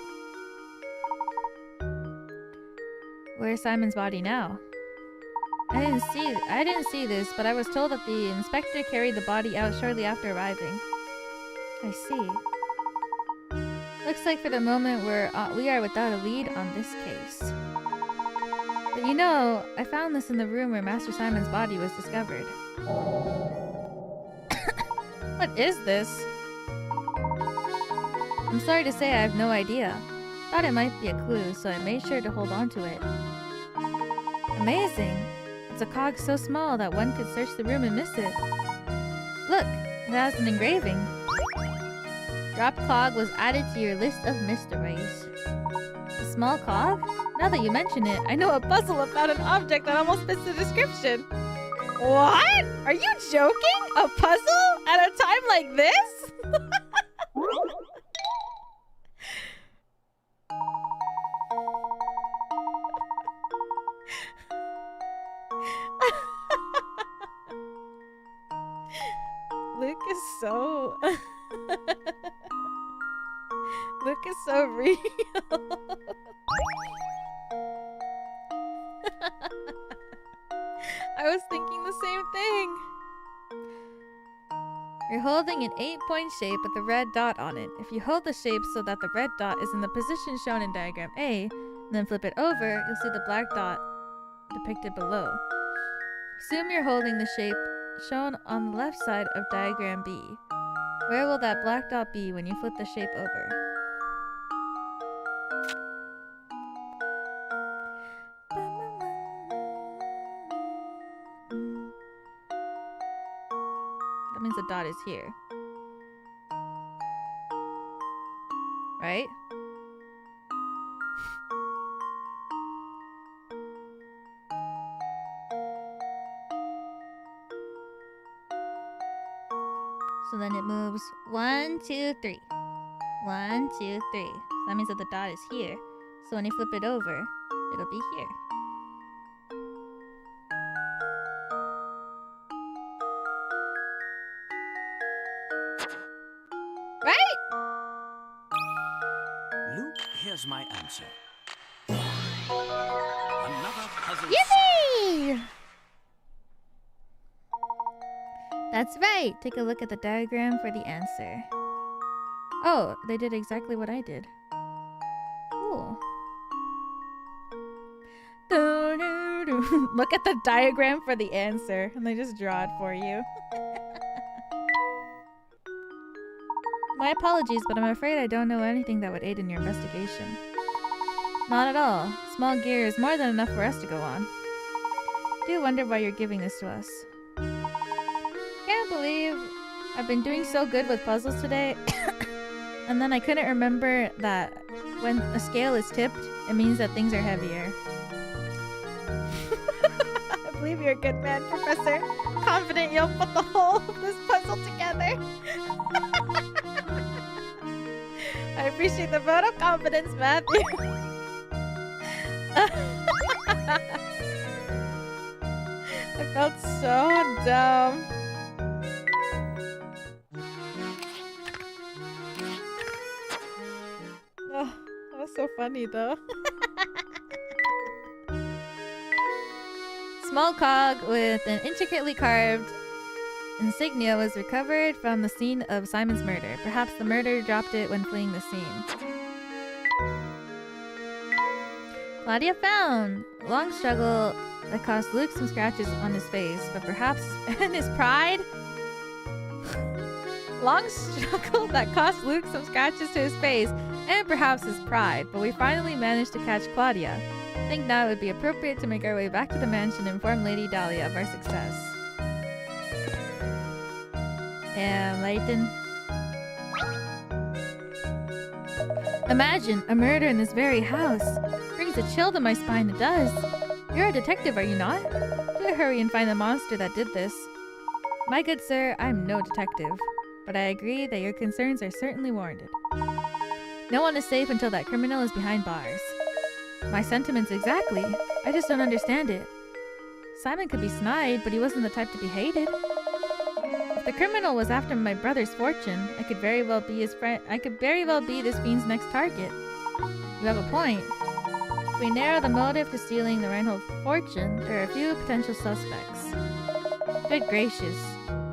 Where's Simon's body now? I didn't see this, but I was told that the inspector carried the body out shortly after arriving. I see. Looks like for the moment we are without a lead on this case. But you know, I found this in the room where Master Simon's body was discovered. What is this? I'm sorry to say I have no idea. Thought it might be a clue, so I made sure to hold on to it. Amazing! It's a cog so small that one could search the room and miss it. Look, it has an engraving. Drop cog was added to your list of mysteries. A small cog? Now that you mention it, I know a puzzle about an object that almost fits the description. What? Are you joking? A puzzle? At a time like this? Luke is so... Luke is so real. I was thinking the same thing. You're holding an 8-point shape with a red dot on it. If you hold the shape so that the red dot is in the position shown in diagram A, and then flip it over, you'll see the black dot depicted below. Assume you're holding the shape shown on the left side of diagram B. Where will that black dot be when you flip the shape over? That means the dot is here. Right? So then it moves 1, 2, 3. 1, 2, 3. So that means that the dot is here. So when you flip it over, it'll be here. Right? Luke, here's my answer. Another puzzle. Yippee! That's right! Take a look at the diagram for the answer. Oh, they did exactly what I did. Cool. Look at the diagram for the answer, and they just draw it for you. My apologies, but I'm afraid I don't know anything that would aid in your investigation. Not at all. Small gear is more than enough for us to go on. Do wonder why you're giving this to us. Can't believe I've been doing so good with puzzles today, and then I couldn't remember that when a scale is tipped, it means that things are heavier. I believe you're a good man, Professor. Confident you'll put the whole of this puzzle together. I appreciate the vote of confidence, Matthew. I felt so dumb. Oh, that was so funny though. Small cog with an intricately carved insignia was recovered from the scene of Simon's murder. Perhaps the murderer dropped it when fleeing the scene. Claudia found. Long struggle that cost Luke some scratches on his face, but perhaps and his pride. Long struggle that cost Luke some scratches to his face and perhaps his pride, but we finally managed to catch Claudia. I think now it would be appropriate to make our way back to the mansion and inform Lady Dahlia of our success. Layton. Imagine a murder in this very house. Brings a chill to my spine, it does. You're a detective, are you not? Do hurry and find the monster that did this. My good sir, I'm no detective, but I agree that your concerns are certainly warranted. No one is safe until that criminal is behind bars. My sentiments exactly. I just don't understand it. Simon could be snide, but he wasn't the type to be hated. If the criminal was after my brother's fortune, I could very well be his friend. I could very well be this fiend's next target. You have a point. If we narrow the motive to stealing the Reinhold fortune, there are a few potential suspects. Good gracious.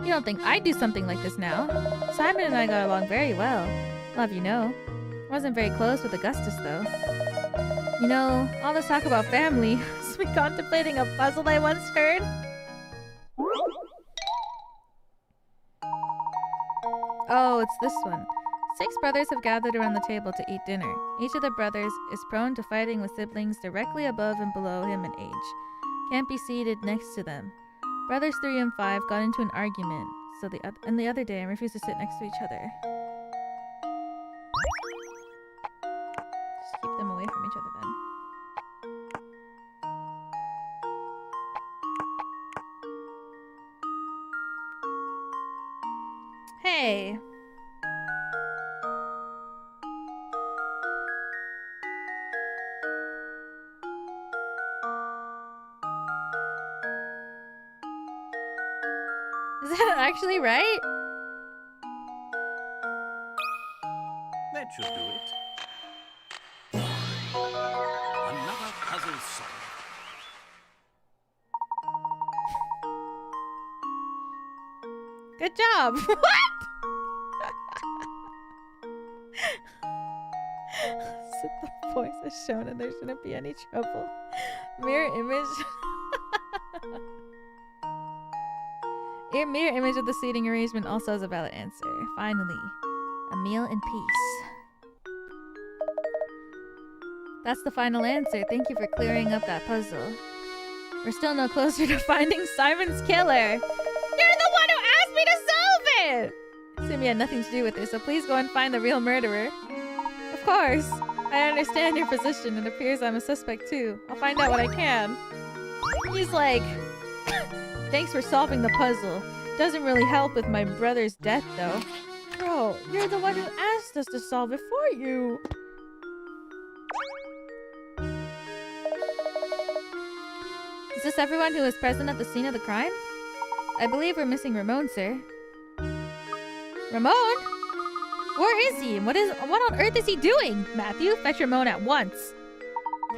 You don't think I'd do something like this now? Simon and I got along very well. I'll have you know. Wasn't very close with Augustus, though. You know, all this talk about family has me contemplating a puzzle I once heard. Oh, it's this one. 6 brothers have gathered around the table to eat dinner. Each of the brothers is prone to fighting with siblings directly above and below him in age. Can't be seated next to them. Brothers 3 and 5 got into an argument, so the other day and refused to sit next to each other. Just keep them away from each other then. Hey! Is that actually right? That should do it. Another puzzle solved. Good job! What? Sit the voice as shown and there shouldn't be any trouble. Mirror image. Your mirror image of the seating arrangement also has a valid answer. Finally, a meal in peace. That's the final answer. Thank you for clearing up that puzzle. We're still no closer to finding Simon's killer. You're the one who asked me to solve it! Simi had nothing to do with it, so please go and find the real murderer. Of course. I understand your position. It appears I'm a suspect too. I'll find out what I can. He's like... Thanks for solving the puzzle. Doesn't really help with my brother's death, though. Bro, you're the one who asked us to solve it for you. Is this everyone who was present at the scene of the crime? I believe we're missing Ramon, sir. Ramon? Where is he? And what on earth is he doing? Matthew, fetch Ramon at once.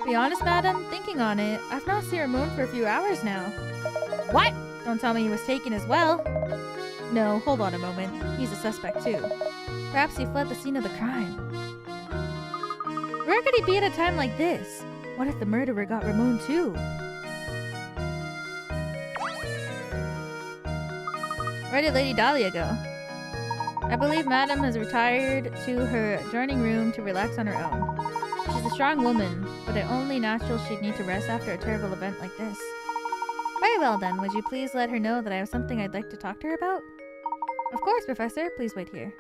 To be honest, madam, thinking on it, I've not seen Ramon for a few hours now. What? Don't tell me he was taken as well. No, hold on a moment. He's a suspect too. Perhaps he fled the scene of the crime. Where could he be at a time like this? What if the murderer got Ramon too? Where did Lady Dahlia go? I believe Madame has retired to her adjoining room to relax on her own. She's a strong woman, but it only natural she'd need to rest after a terrible event like this. Very well then, would you please let her know that I have something I'd like to talk to her about? Of course, Professor. Please wait here.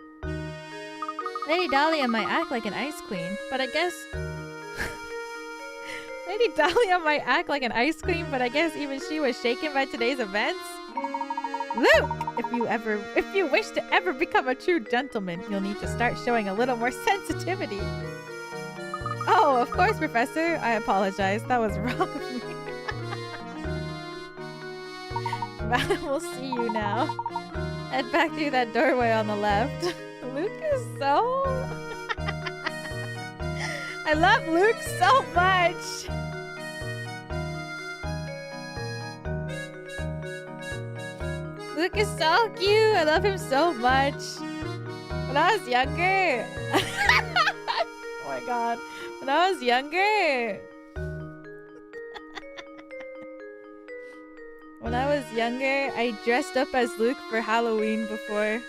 Lady Dahlia might act like an ice queen, but I guess... Lady Dahlia might act like an ice queen, but I guess even she was shaken by today's events? Luke! If you wish to ever become a true gentleman, you'll need to start showing a little more sensitivity. Oh, of course, Professor. I apologize. That was wrong of me. Madam will see you now. Head back through that doorway on the left. Luke is so... I love Luke so much! Luke is so cute! I love him so much! When I was younger... oh my god. When I was younger... When I was younger, I dressed up as Luke for Halloween before.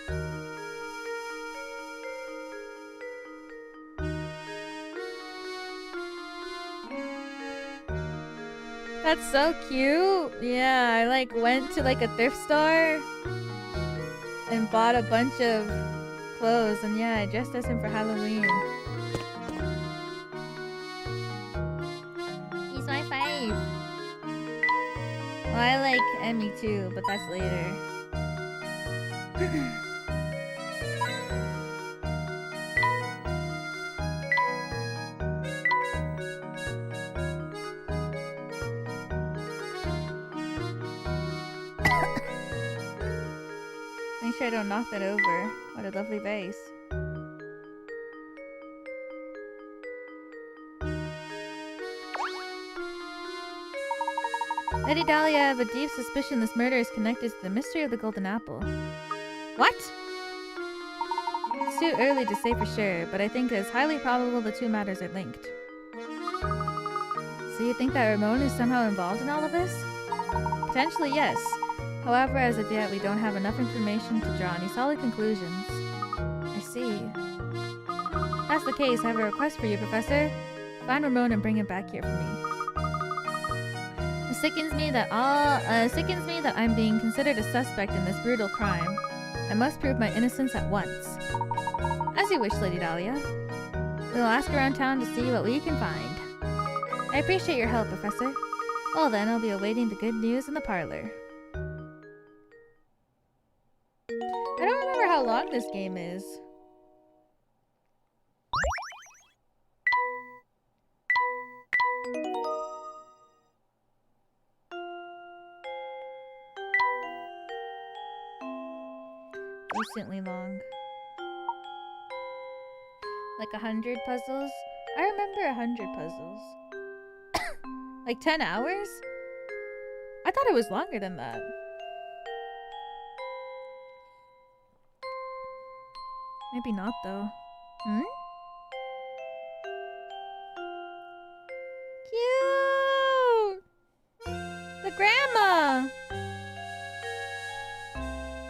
That's so cute. Yeah, I like went to like a thrift store and bought a bunch of clothes, and yeah, I dressed as him for Halloween. He's my fave. Well, I like Emmy too, but that's later. Make sure I don't knock that over. What a lovely vase. Lady Dahlia, I have a deep suspicion this murder is connected to the mystery of the golden apple. What? It's too early to say for sure, but I think it's highly probable the two matters are linked. So you think that Ramon is somehow involved in all of this? Potentially, yes. However, as of yet, we don't have enough information to draw any solid conclusions. I see. If that's the case, I have a request for you, Professor. Find Ramon and bring him back here for me. It sickens me that I'm being considered a suspect in this brutal crime. I must prove my innocence at once. As you wish, Lady Dahlia. We'll ask around town to see what we can find. I appreciate your help, Professor. Well then, I'll be awaiting the good news in the parlor. I don't remember how long this game is. Decently long. Like 100 puzzles? I remember 100 puzzles. Like 10 hours? I thought it was longer than that. Maybe not though. Hmm? Cute! The grandma!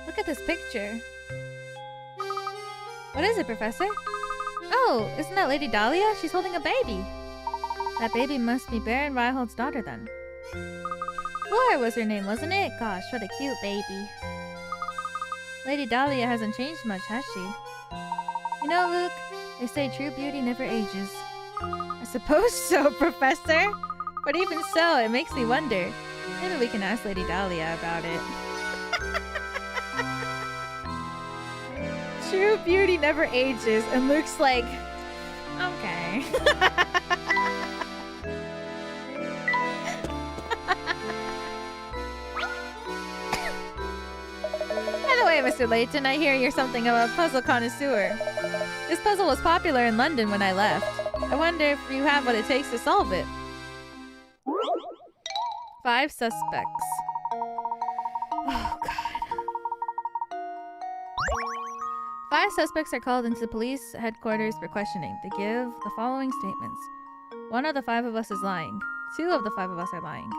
Look at this picture. What is it, Professor? Oh, isn't that Lady Dahlia? She's holding a baby. That baby must be Baron Reinhold's daughter then. Flora was her name, wasn't it? Gosh, what a cute baby. Lady Dahlia hasn't changed much, has she? You know, Luke, they say true beauty never ages. I suppose so, Professor. But even so, it makes me wonder. Maybe we can ask Lady Dahlia about it. True beauty never ages, and Luke's like, okay. By the way, Mr. Layton, I hear you're something of a puzzle connoisseur. This puzzle was popular in London when I left. I wonder if you have what it takes to solve it. 5 suspects. Oh, God. 5 suspects are called into police headquarters for questioning. They give the following statements. 1 of the 5 of us is lying. 2 of the 5 of us are lying.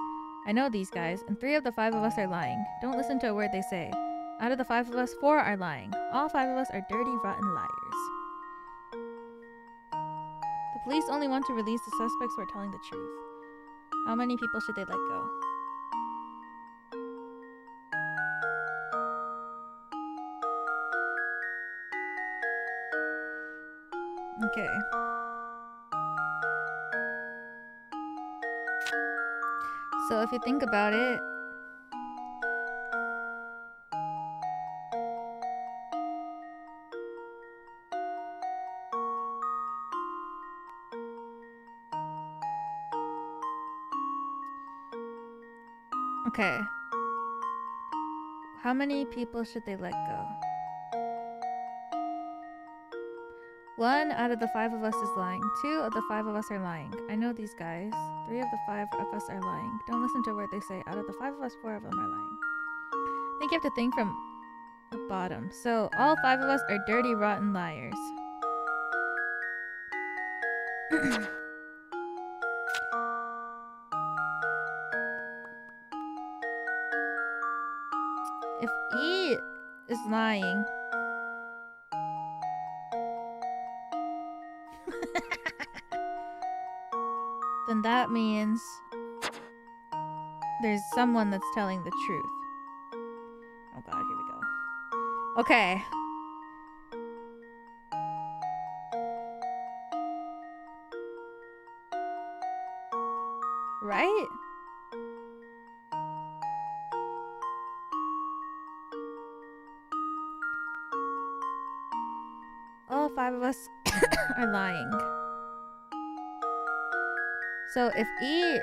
I know these guys, and 3 of the 5 of us are lying. Don't listen to a word they say. Out of the 5 of us, 4 are lying. All 5 of us are dirty, rotten liars. The police only want to release the suspects who are telling the truth. How many people should they let go? Okay. So if you think about it, okay. How many people should they let go? 1 out of the 5 of us is lying. 2 of the 5 of us are lying. I know these guys. 3 of the 5 of us are lying. Don't listen to a word they say. Out of the 5 of us, 4 of them are lying. I think you have to think from the bottom. So all 5 of us are dirty, rotten liars. lying. Then that means there's someone that's telling the truth. Oh god, here we go. Okay. Right? All 5 of us are lying. So if E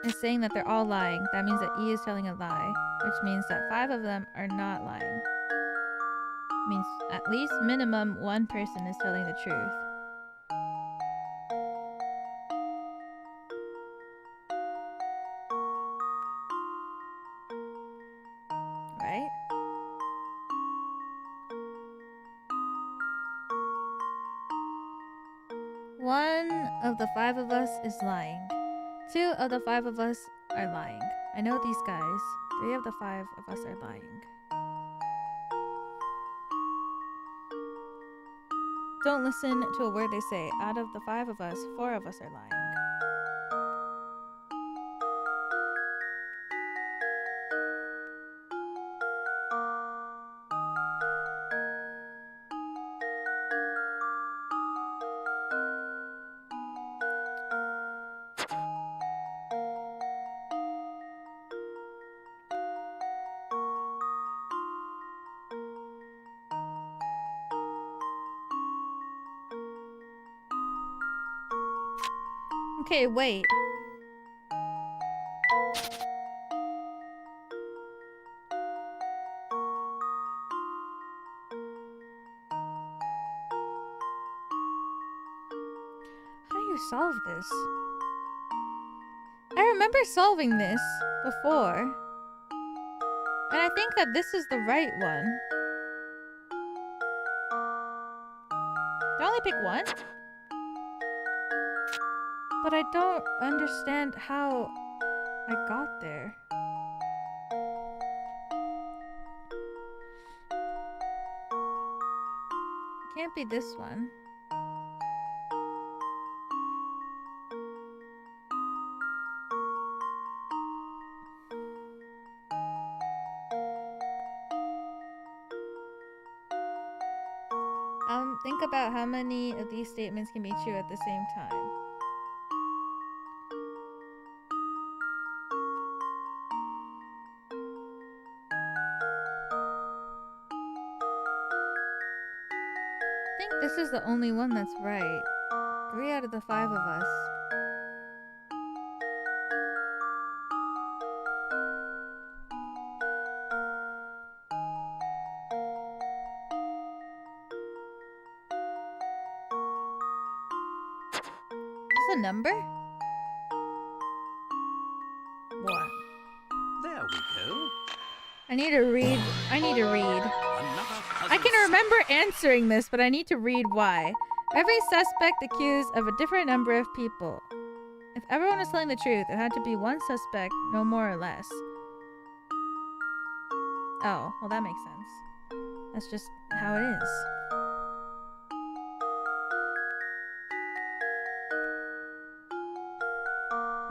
is saying that they're all lying, that means that E is telling a lie, which means that 5 of them are not lying. Means at least minimum 1 person is telling the truth. Right? One of the 5 of us is lying. 2 of the 5 of us are lying. I know these guys. 3 of the 5 of us are lying. Don't listen to a word they say. Out of the 5 of us, 4 of us are lying. Okay, wait. How do you solve this? I remember solving this before. And I think that this is the right one. Did I only pick one? But I don't understand how I got there. It can't be this one. Think about how many of these statements can be true at the same time. I think this is the only one that's right. 3 out of the 5 of us. Is this a number? 1. There we go. I need to read. I can remember answering this, but I need to read why. Every suspect accused of a different number of people. If everyone was telling the truth, it had to be one suspect, no more or less. Oh, well that makes sense. That's just how it is.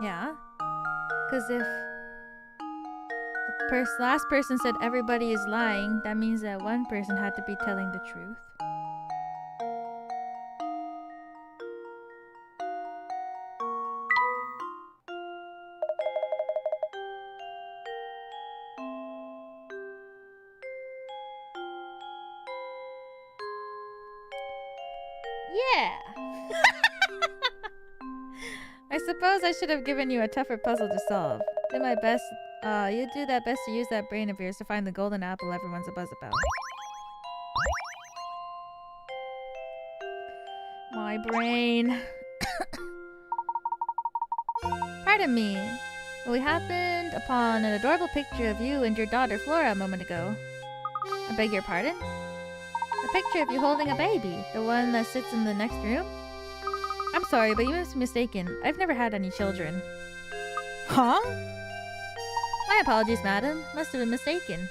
Yeah. Because if the last person said everybody is lying, that means that one person had to be telling the truth. Yeah! I suppose I should have given you a tougher puzzle to solve. Did my best. You do that best to use that brain of yours to find the golden apple everyone's a buzz about. My brain. Pardon me. We happened upon an adorable picture of you and your daughter Flora a moment ago. I beg your pardon? The picture of you holding a baby. The one that sits in the next room? I'm sorry, but you must be mistaken. I've never had any children. Huh? My apologies, madam. Must have been mistaken.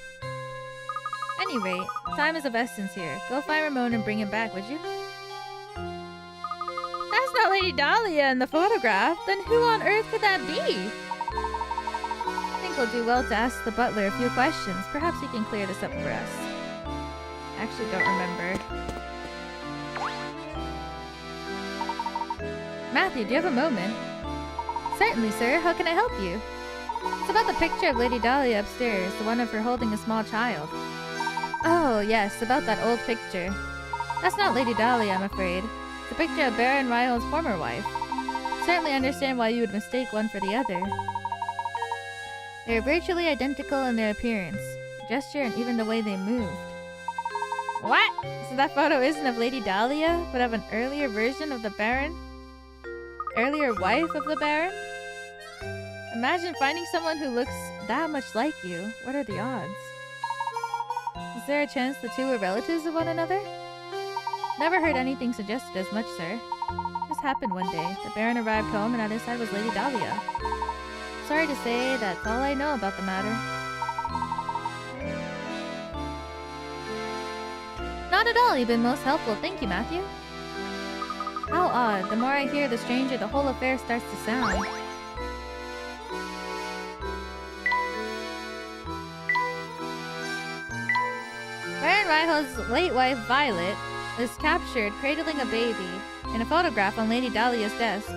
Any rate, time is of essence here. Go find Ramon and bring him back, would you? That's not Lady Dahlia in the photograph. Then who on earth could that be? I think we'll do well to ask the butler a few questions. Perhaps he can clear this up for us. I actually don't remember. Matthew, do you have a moment? Certainly, sir. How can I help you? It's about the picture of Lady Dahlia upstairs, the one of her holding a small child. Oh, yes, about that old picture. That's not Lady Dahlia, I'm afraid. It's a picture of Baron Ryhold's former wife. Certainly understand why you would mistake one for the other. They are virtually identical in their appearance, gesture, and even the way they moved. What? So that photo isn't of Lady Dahlia, but of an earlier version of the Baron? Earlier wife of the Baron? Imagine finding someone who looks that much like you. What are the odds? Is there a chance the two were relatives of one another? Never heard anything suggested as much, sir. This happened one day. The Baron arrived home and at his side was Lady Dahlia. Sorry to say, that's all I know about the matter. Not at all, you've been most helpful. Thank you, Matthew. How odd. The more I hear the stranger, the whole affair starts to sound. Baron Ryhold's late wife, Violet, was captured cradling a baby in a photograph on Lady Dahlia's desk.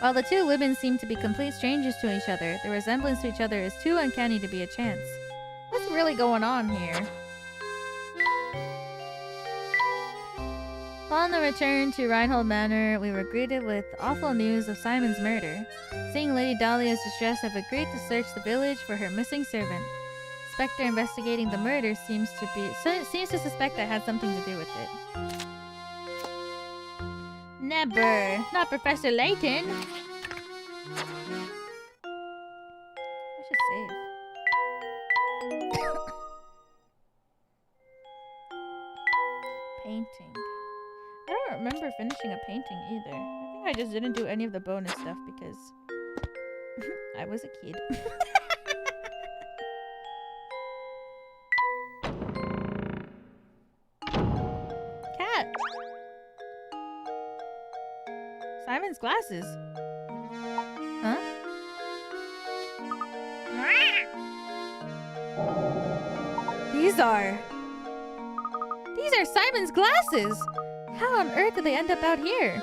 While the two women seemed to be complete strangers to each other, their resemblance to each other is too uncanny to be a chance. What's really going on here? Upon the return to Reinhold Manor, we were greeted with awful news of Simon's murder. Seeing Lady Dahlia's distress, I've agreed to search the village for her missing servant. Inspector investigating the murder seems to suspect I had something to do with it. Never! Not Professor Layton! I should save. Painting. I don't remember finishing a painting either. I think I just didn't do any of the bonus stuff because I was a kid. Cat! Simon's glasses. Huh? These are Simon's glasses! How on earth did they end up out here?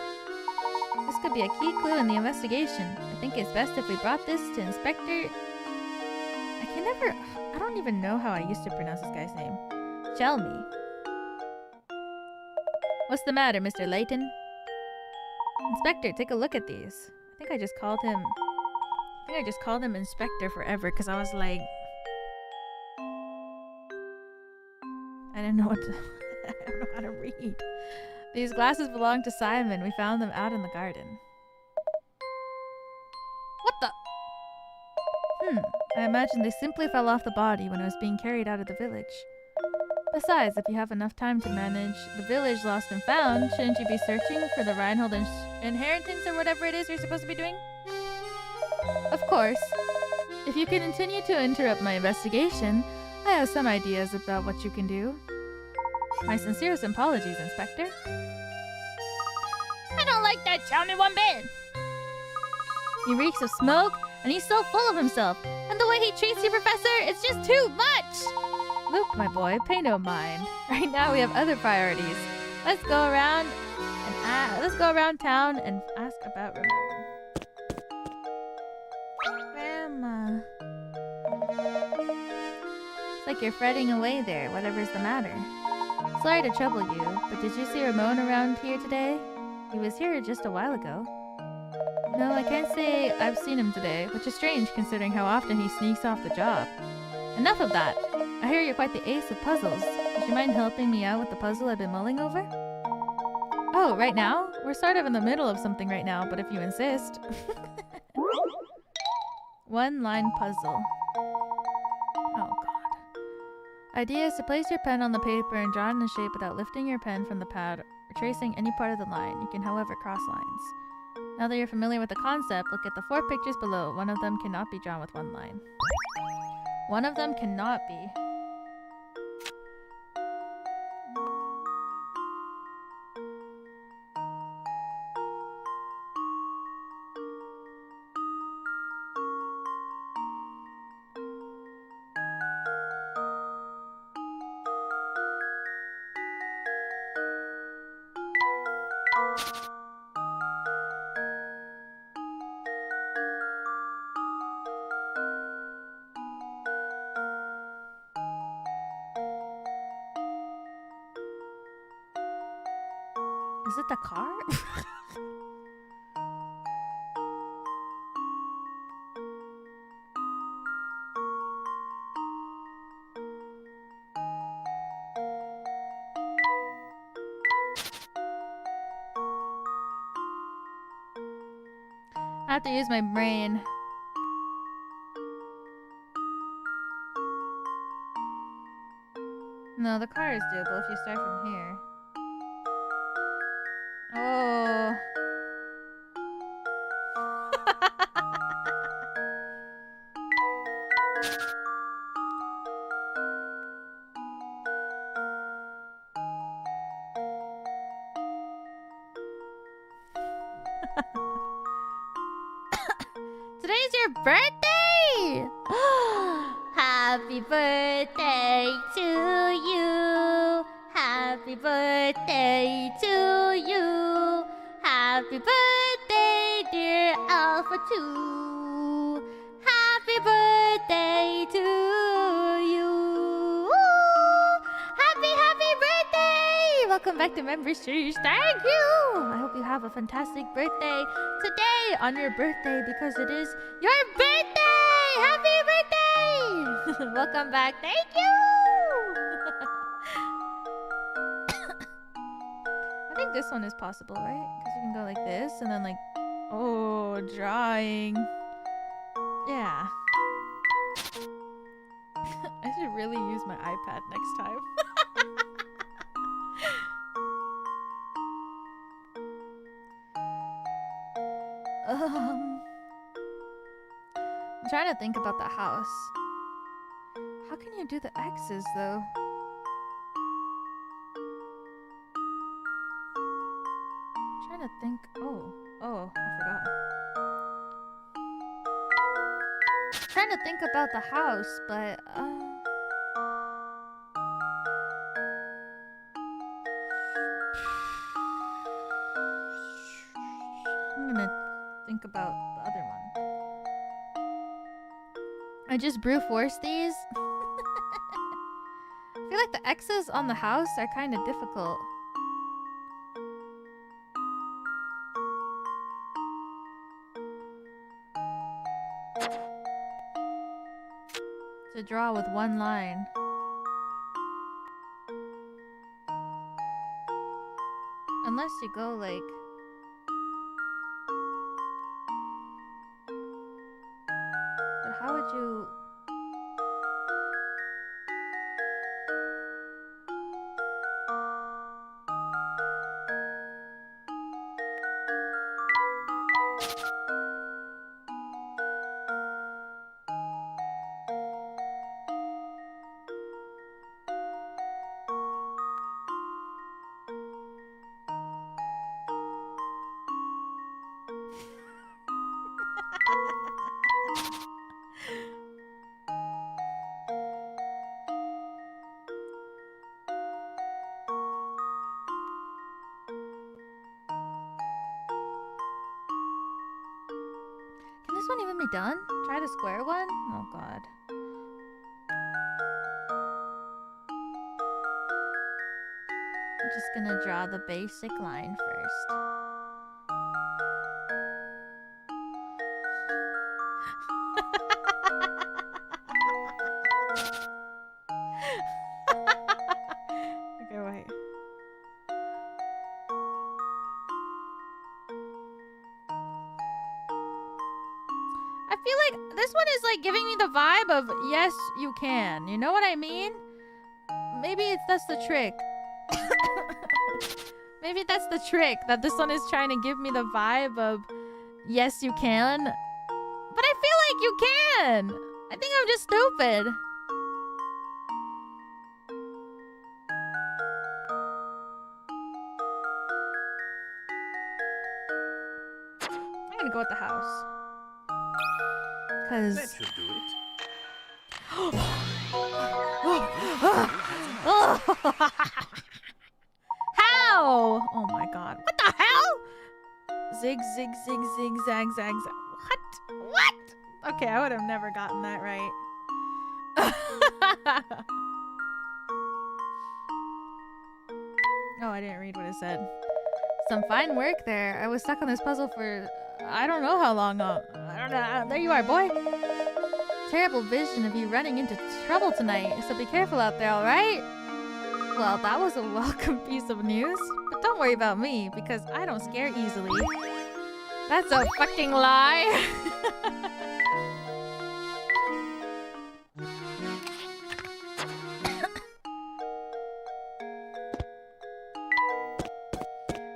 This could be a key clue in the investigation. I think it's best if we brought this to Inspector... I don't even know how I used to pronounce this guy's name. Chelmy. What's the matter, Mr. Layton? Inspector, take a look at these. I think I just called him Inspector forever because I was like... I didn't know what to... I don't know how to read. These glasses belong to Simon. We found them out in the garden. What the? I imagine they simply fell off the body when it was being carried out of the village. Besides, if you have enough time to manage the village lost and found, shouldn't you be searching for the Reinhold inheritance or whatever it is you're supposed to be doing? Of course. If you can continue to interrupt my investigation, I have some ideas about what you can do. My sincerest apologies, Inspector. I don't like that Chelmy one bit! He reeks of smoke, and he's so full of himself. And the way he treats you, Professor, it's just too much! Look, my boy, pay no mind. Right now we have other priorities. Let's go around town and ask about Ramon. Grandma. It's like you're fretting away there, whatever's the matter. Sorry to trouble you, but did you see Ramon around here today? He was here just a while ago. No, I can't say I've seen him today, which is strange considering how often he sneaks off the job. Enough of that. I hear you're quite the ace of puzzles. Would you mind helping me out with the puzzle I've been mulling over? Oh, right now? We're sort of in the middle of something right now, but if you insist. One-line puzzle. Oh, God. Idea is to place your pen on the paper and draw it in a shape without lifting your pen from the pad or tracing any part of the line. You can, however, cross lines. Now that you're familiar with the concept, look at the 4 pictures below. One of them cannot be drawn with one line. One of them cannot be. Is it the car? I have to use my brain. No, the car is doable if you start from here. Oh. Today's your birthday! Happy birthday to you. Happy birthday to you. Happy birthday, dear Alpha 2. Happy birthday to you. Happy birthday! Welcome back to Member Series. Thank you! I hope you have a fantastic birthday today on your birthday because it is your birthday! Happy birthday! Welcome back. Thank you! I think this one is possible, right? Because you can go like this and then like... Oh, drawing. Yeah. I should really use my iPad next time. I'm trying to think about the house. How can you do the X's though? I'm trying to think. Oh, I forgot. I'm trying to think about the house, but I'm gonna think about the other one. I just brute force these. I feel like the X's on the house are kind of difficult. To draw with one line. Unless you go like... But how would you... Can this one even be done? Try the square one? Oh god. I'm just gonna draw the basic line first. Okay, wait. I feel like this one is like giving me the vibe of yes, you can. You know what I mean? Maybe that's the trick. Maybe that's the trick, that this one is trying to give me the vibe of yes, you can. But I feel like you can. I think I'm just stupid. I'm gonna go with the house. Cause That should do it. How? Oh my god. What the hell? Zig, zig, zig, zig, zag, zag, zag. What? What? Okay, I would have never gotten that right. Oh, I didn't read what it said. Some fine work there. I was stuck on this puzzle for I don't know how long. I don't know. There you are, boy. Terrible vision of you running into trouble tonight, so be careful out there, alright? Well, that was a welcome piece of news. But don't worry about me, because I don't scare easily. That's a fucking lie!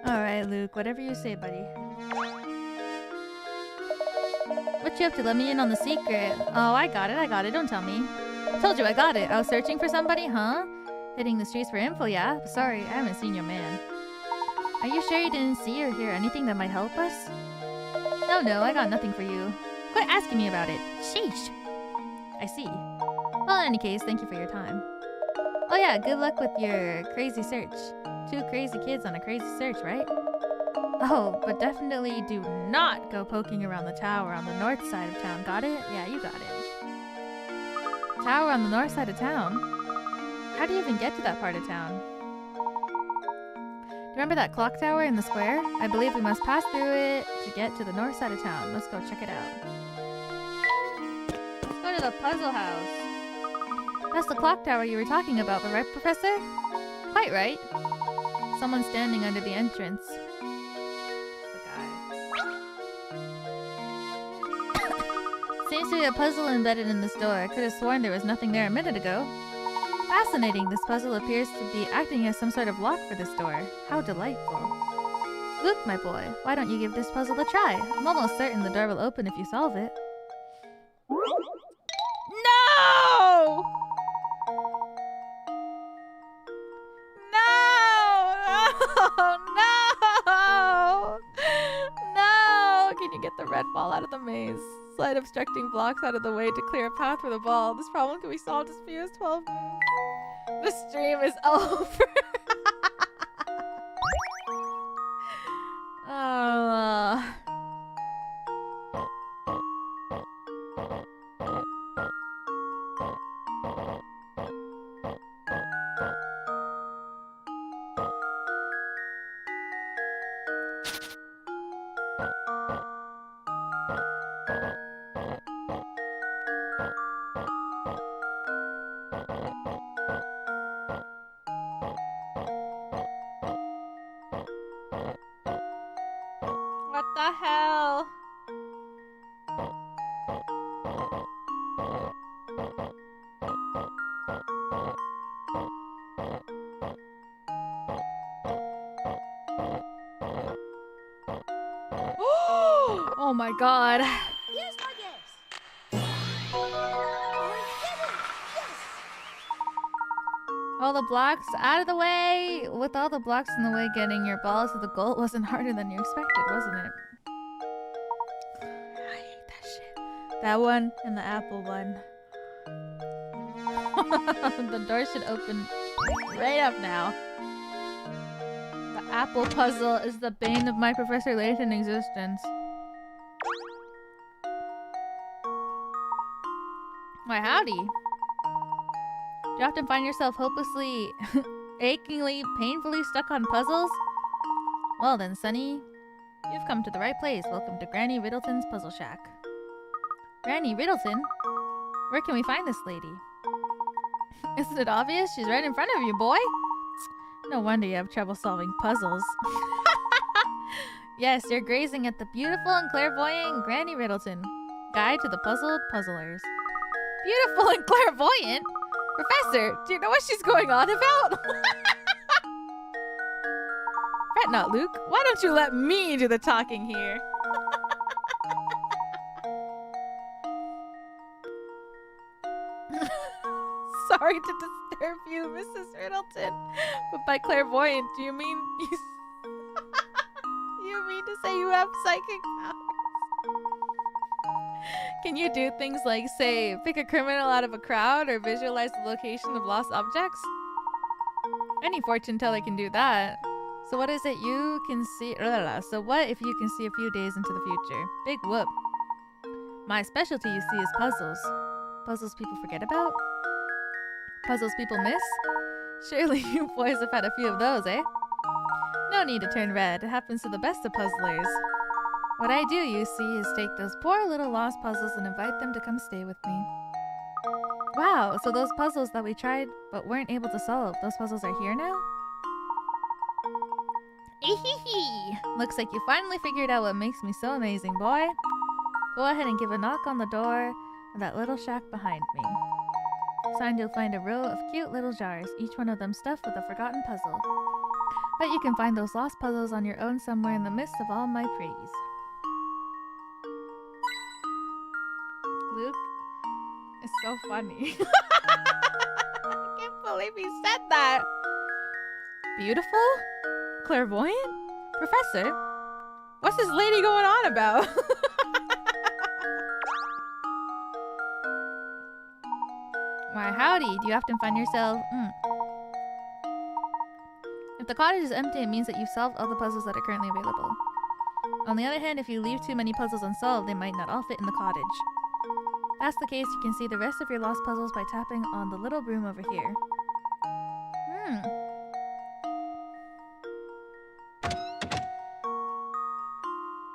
Alright, Luke, whatever you say, buddy. What you up to? Let me in on the secret. Oh, I got it, don't tell me. Told you I got it. I was searching for somebody, huh? Hitting the streets for info, yeah? Sorry, I haven't seen your man. Are you sure you didn't see or hear anything that might help us? No, I got nothing for you. Quit asking me about it. Sheesh. I see. Well, in any case, thank you for your time. Oh yeah, good luck with your crazy search. 2 crazy kids on a crazy search, right? Oh, but definitely do not go poking around the tower on the north side of town. Got it? Yeah, you got it. Tower on the north side of town? How do you even get to that part of town? Remember that clock tower in the square? I believe we must pass through it to get to the north side of town. Let's go check it out. Let's go to the puzzle house. That's the clock tower you were talking about, right, Professor? Quite right. Someone standing under the entrance. The guy. Seems to be a puzzle embedded in this door. I could have sworn there was nothing there a minute ago. Fascinating. This puzzle appears to be acting as some sort of lock for this door. How delightful. Luke, my boy, why don't you give this puzzle a try? I'm almost certain the door will open if you solve it. No! No! No! Can you get the red ball out of the maze? Slide obstructing blocks out of the way to clear a path for the ball. This problem can be solved as few as 12 minutes. The stream is over. Oh. What the hell? Oh my god. Here's my guess. I did it! Yes! All the blocks out of the way! With all the blocks in the way, getting your balls to the goal wasn't harder than you expected, wasn't it? I hate that shit. That one and the apple one. The door should open right up now. The apple puzzle is the bane of my Professor Layton existence. Why, howdy. Do you often find yourself hopelessly, achingly, painfully stuck on puzzles? Well then, Sonny, you've come to the right place. Welcome to Granny Riddleton's Puzzle Shack. Granny Riddleton? Where can we find this lady? Isn't it obvious? She's right in front of you, boy. No wonder you have trouble solving puzzles. Yes, you're grazing at the beautiful and clairvoyant Granny Riddleton. Guide to the puzzled puzzlers. Beautiful and clairvoyant? Professor, do you know what she's going on about? Fret not, Luke. Why don't you let me do the talking here? Sorry to disturb you, Mrs. Riddleton. But by clairvoyant, do you mean you... you mean to say you have psychic powers? Can you do things like, say, pick a criminal out of a crowd or visualize the location of lost objects? Any fortune teller can do that. So what is it you can see? So what if you can see a few days into the future? Big whoop. My specialty, you see, is puzzles. Puzzles people forget about? Puzzles people miss? Surely you boys have had a few of those, eh? no need to turn red. It happens to the best of puzzlers. What I do, you see, is take those poor little lost puzzles and invite them to come stay with me. Wow, so those puzzles that we tried but weren't able to solve, those puzzles are here now? Ehehe! Looks like you finally figured out what makes me so amazing, boy. Go ahead and give a knock on the door of that little shack behind me. Inside you'll find a row of cute little jars, each one of them stuffed with a forgotten puzzle. Bet you can find those lost puzzles on your own somewhere in the midst of all my praise. Luke is so funny. I can't believe he said that. Beautiful? Clairvoyant? Professor? What's this lady going on about? Why, howdy. Do you often find yourself... If the cottage is empty, it means that you've solved all the puzzles that are currently available. On the other hand, if you leave too many puzzles unsolved, they might not all fit in the cottage. If that's the case, you can see the rest of your lost puzzles by tapping on the little broom over here.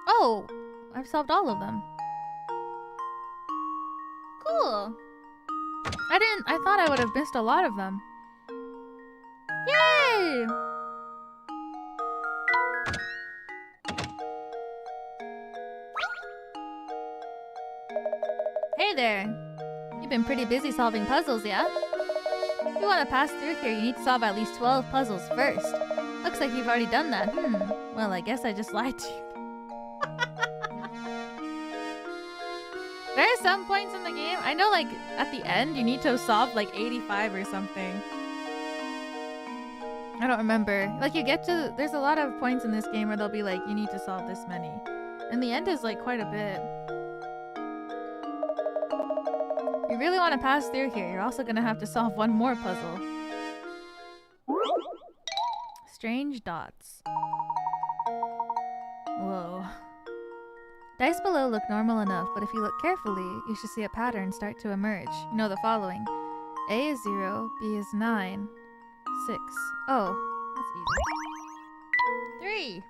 Oh! I've solved all of them. Cool! I thought I would have missed a lot of them. Yay! Hey there! You've been pretty busy solving puzzles, yeah? If you want to pass through here, you need to solve at least 12 puzzles first. Looks like you've already done that. Well, I guess I just lied to you. There are some points in the game, I know, like, at the end, you need to solve, like, 85 or something. I don't remember. Like, you get to... There's a lot of points in this game where they'll be like, you need to solve this many. And the end is, like, quite a bit. If you really want to pass through here, you're also going to have to solve one more puzzle. Strange dots. Whoa. Dice below look normal enough, but if you look carefully, you should see a pattern start to emerge. You know the following. A is 0, B is 9, 6. Oh, that's easy. 3.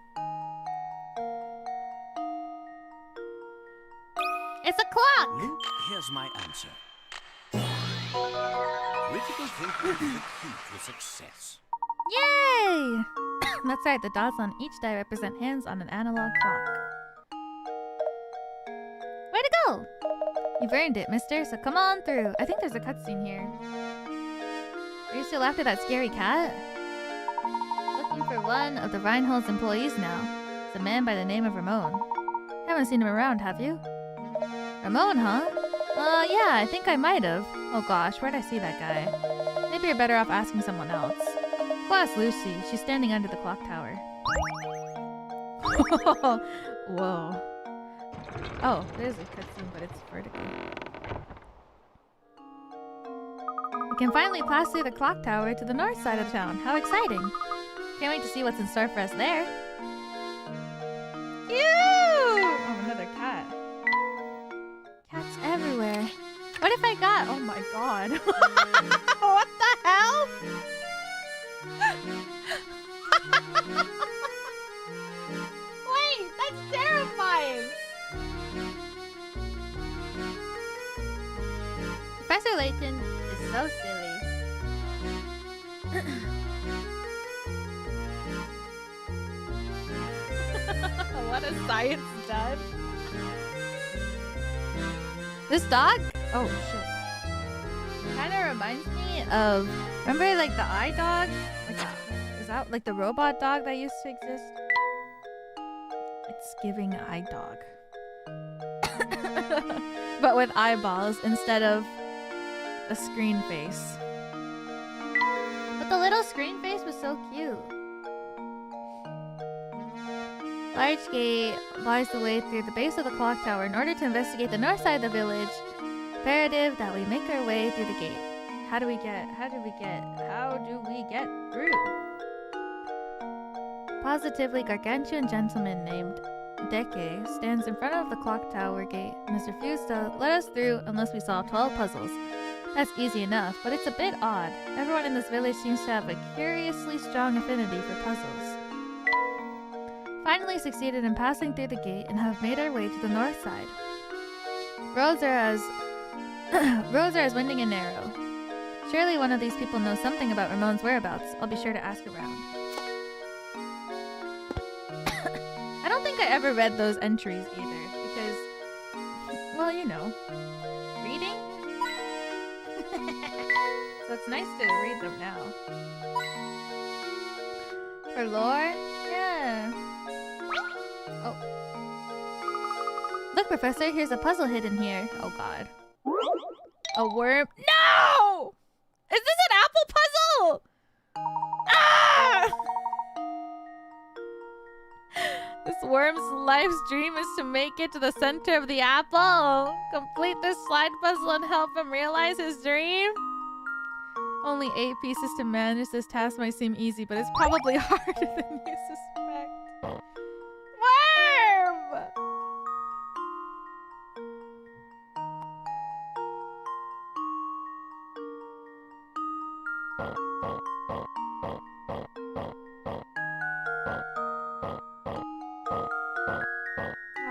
It's a clock! Luke, here's my answer. Critical thinking is the key to success. Yay! That's right, the dots on each die represent hands on an analog clock. Way to go! You've earned it, mister, so come on through. I think there's a cutscene here. Are you still after that scary cat? Looking for one of the Reinhold's employees now. It's a man by the name of Ramon. Haven't seen him around, have you? Ramon, huh? Yeah, I think I might have. Oh gosh, where'd I see that guy? Maybe you're better off asking someone else. Go ask Lucy. She's standing under the clock tower. Whoa. Oh, there's a cutscene, but it's vertical. We can finally pass through the clock tower to the north side of town. How exciting! Can't wait to see what's in store for us there. Cute! Oh, another cat. Cats everywhere. What if I got... Oh my god. What the hell? Wait, that's terrifying! Professor Layton is so silly. What a science dud. This dog? Oh shit. Kind of reminds me of... Remember like the eye dog? Is that like the robot dog that used to exist? It's giving eye dog. But with eyeballs instead of a screen face. But the little screen face was so cute. Large gate bars the way through the base of the clock tower. In order to investigate the north side of the village, imperative that we make our way through the gate. How do we get through? Positively gargantuan gentleman named Deke stands in front of the clock tower gate and has refused to let us through unless we solve 12 puzzles. That's easy enough, but it's a bit odd. Everyone in this village seems to have a curiously strong affinity for puzzles. finally succeeded in passing through the gate and have made our way to the north side. Roads are as winding and narrow. Surely one of these people knows something about Ramon's whereabouts. I'll be sure to ask around. I don't think I ever read those entries either, because, well, you know, reading? So it's nice to read them now. For lore? Yeah. Oh. Look, Professor, here's a puzzle hidden here. Oh, God. A worm? No! Is this an apple puzzle? Ah! This worm's life's dream is to make it to the center of the apple. Complete this slide puzzle and help him realize his dream. Only 8 pieces to manage this task might seem easy, but it's probably harder than you suspect. Worm!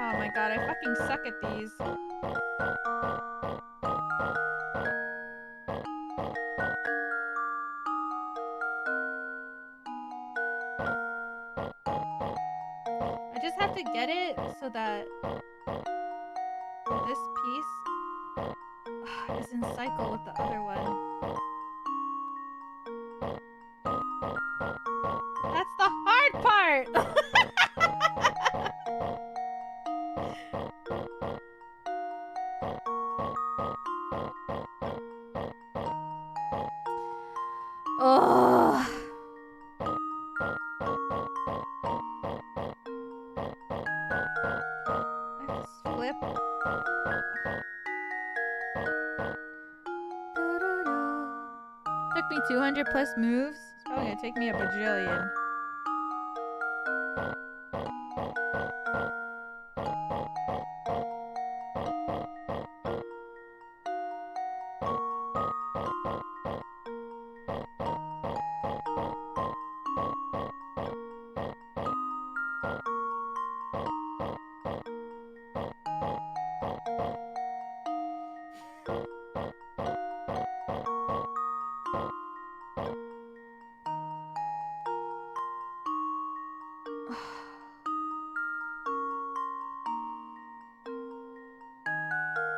Oh my god, I fucking suck at these. I just have to get it so that this piece is in cycle with the other one. That's the hard part! Oh. Let's flip. Took me 200 plus moves. It's probably gonna take me a bajillion.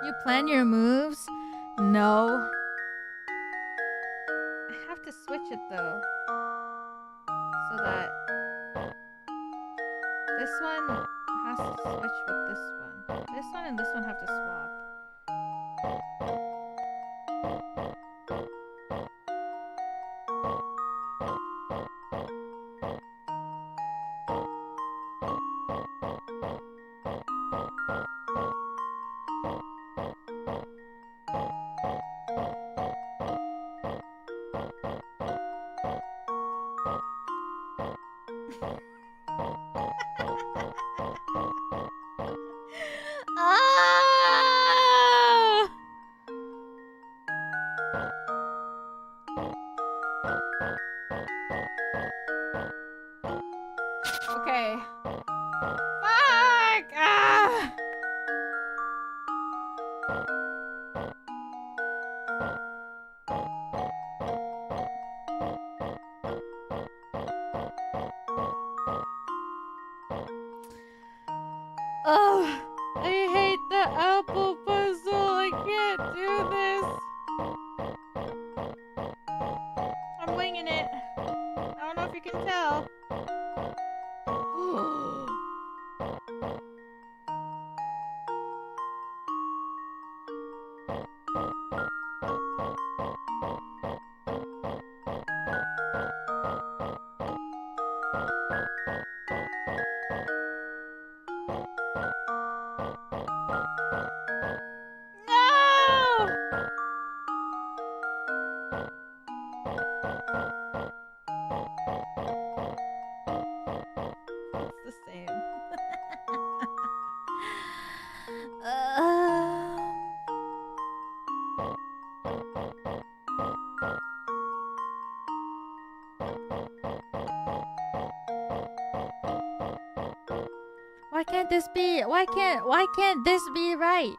You plan your moves? No. I have to switch it though. So that this one has to switch with this one. This one and this one have to swap. Ah! Okay. Fuck! Ah! Oh, I hate the apple puzzle. I can't do this. I'm winging it. I don't know if you can tell. can't this be? Why can't this be right?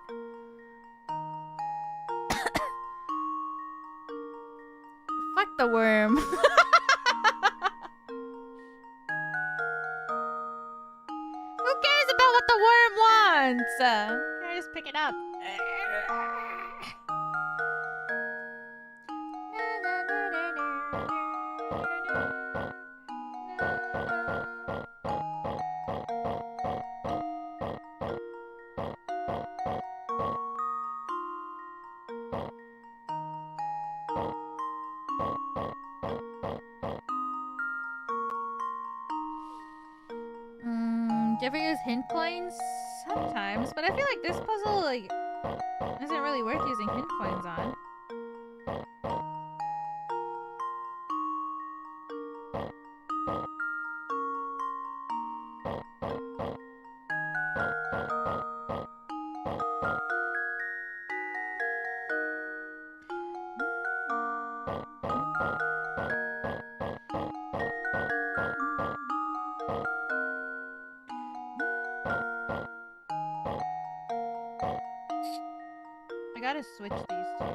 Fuck the worm. Who cares about what the worm wants? Can I just pick it up? Do you ever use hint coins? Sometimes, but I feel like this puzzle like isn't really worth using hint coins on. I gotta switch these two.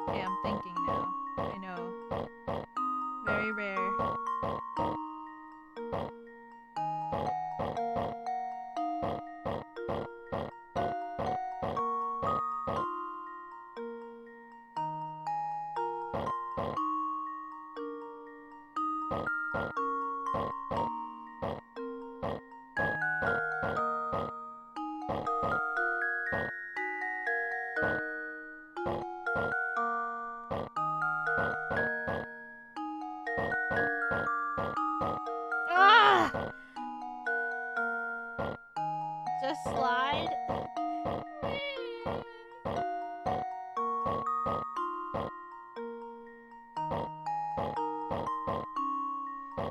Okay, I'm thinking now. I know. Very rare. Ah! Just slide.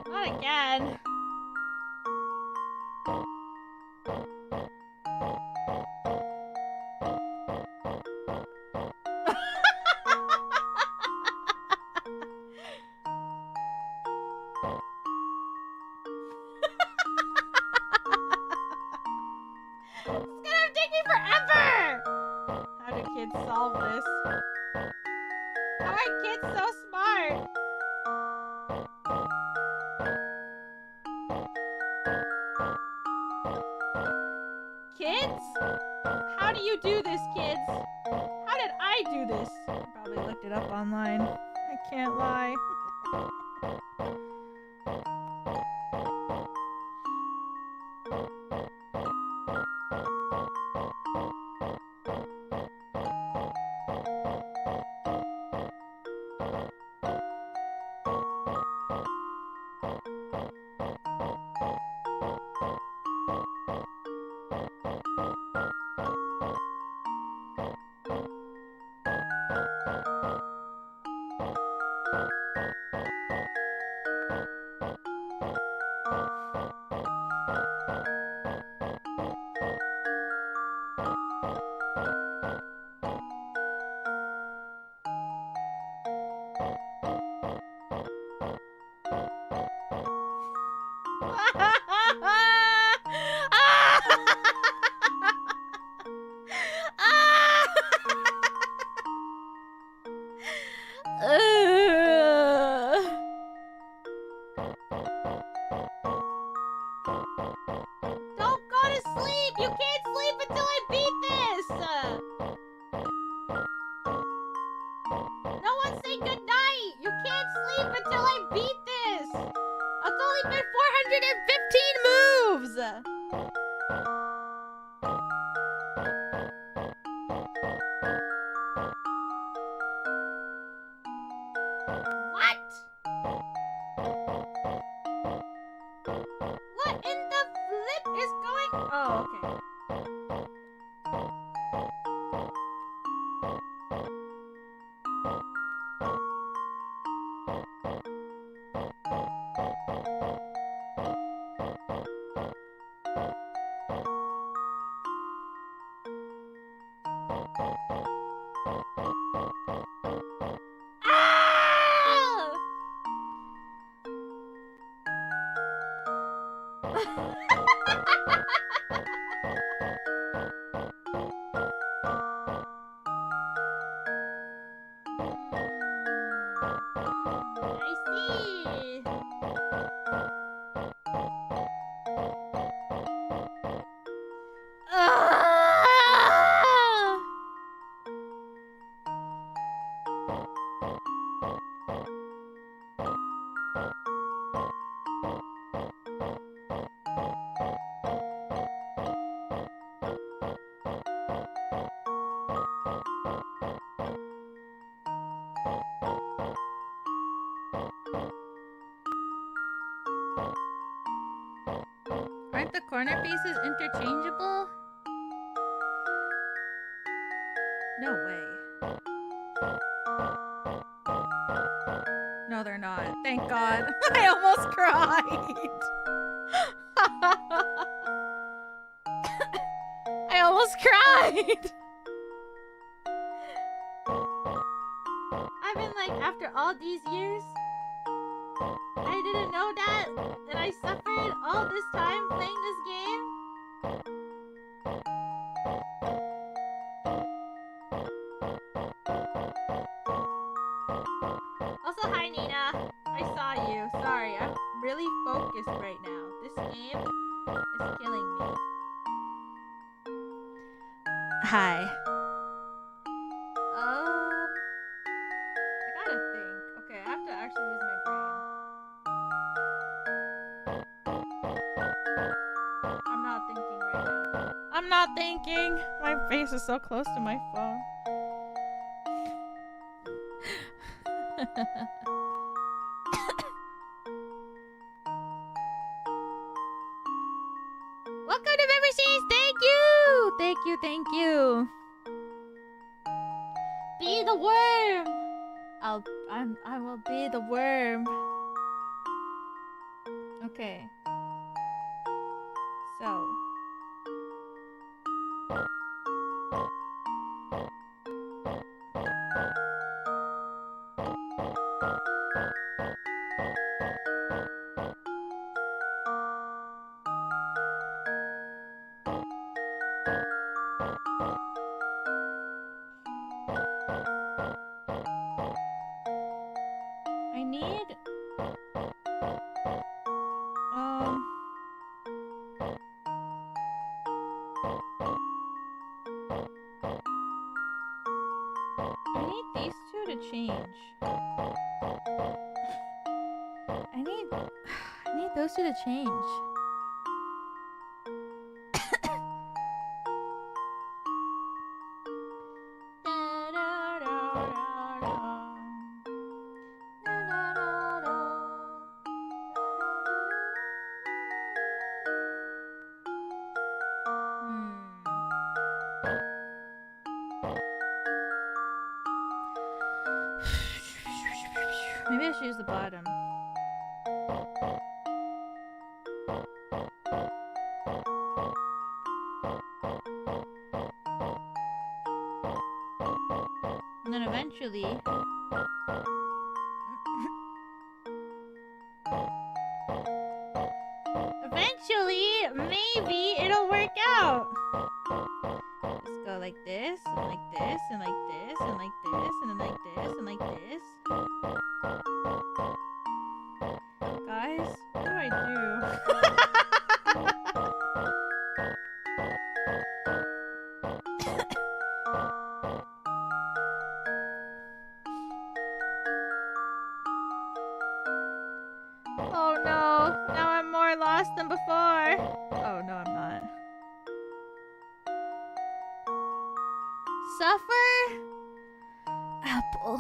Not again. It's gonna take me forever! How do kids solve this? How are kids so smart? Kids? How do you do this, kids? How did I do this? I probably looked it up online. I can't lie. Don't go to sleep! You can't sleep until I beat this! No one say goodnight! You can't sleep until I beat this! It's only been 415 moves! What? What in the flip is going? Oh, okay. Ah! I see. Ah! Aren't the corner pieces interchangeable? No way. No, they're not. Thank God. I almost cried. I almost cried. I've been like, after all these years, I didn't know that, and I suffered all this time playing this game. Also, hi Nina. I saw you. Sorry, I'm really focused right now. This game is killing me. Hi. I gotta think. Okay, I have to actually use my brain. I'm not thinking right now. I'm not thinking. My face is so close to my phone. Welcome to Memberseas! Thank you! Thank you, thank you. Be the worm! I will be the worm. Okay. So. I need these two to change. I need those two to change. Maybe I should use the bottom. And then eventually... maybe it'll work out! Just go like this, and like this, and like this, and like this, and then like this, and like this. Guys, what do I do? Oh no, now I'm more lost than before. Oh no, I'm not. Suffer? Apple.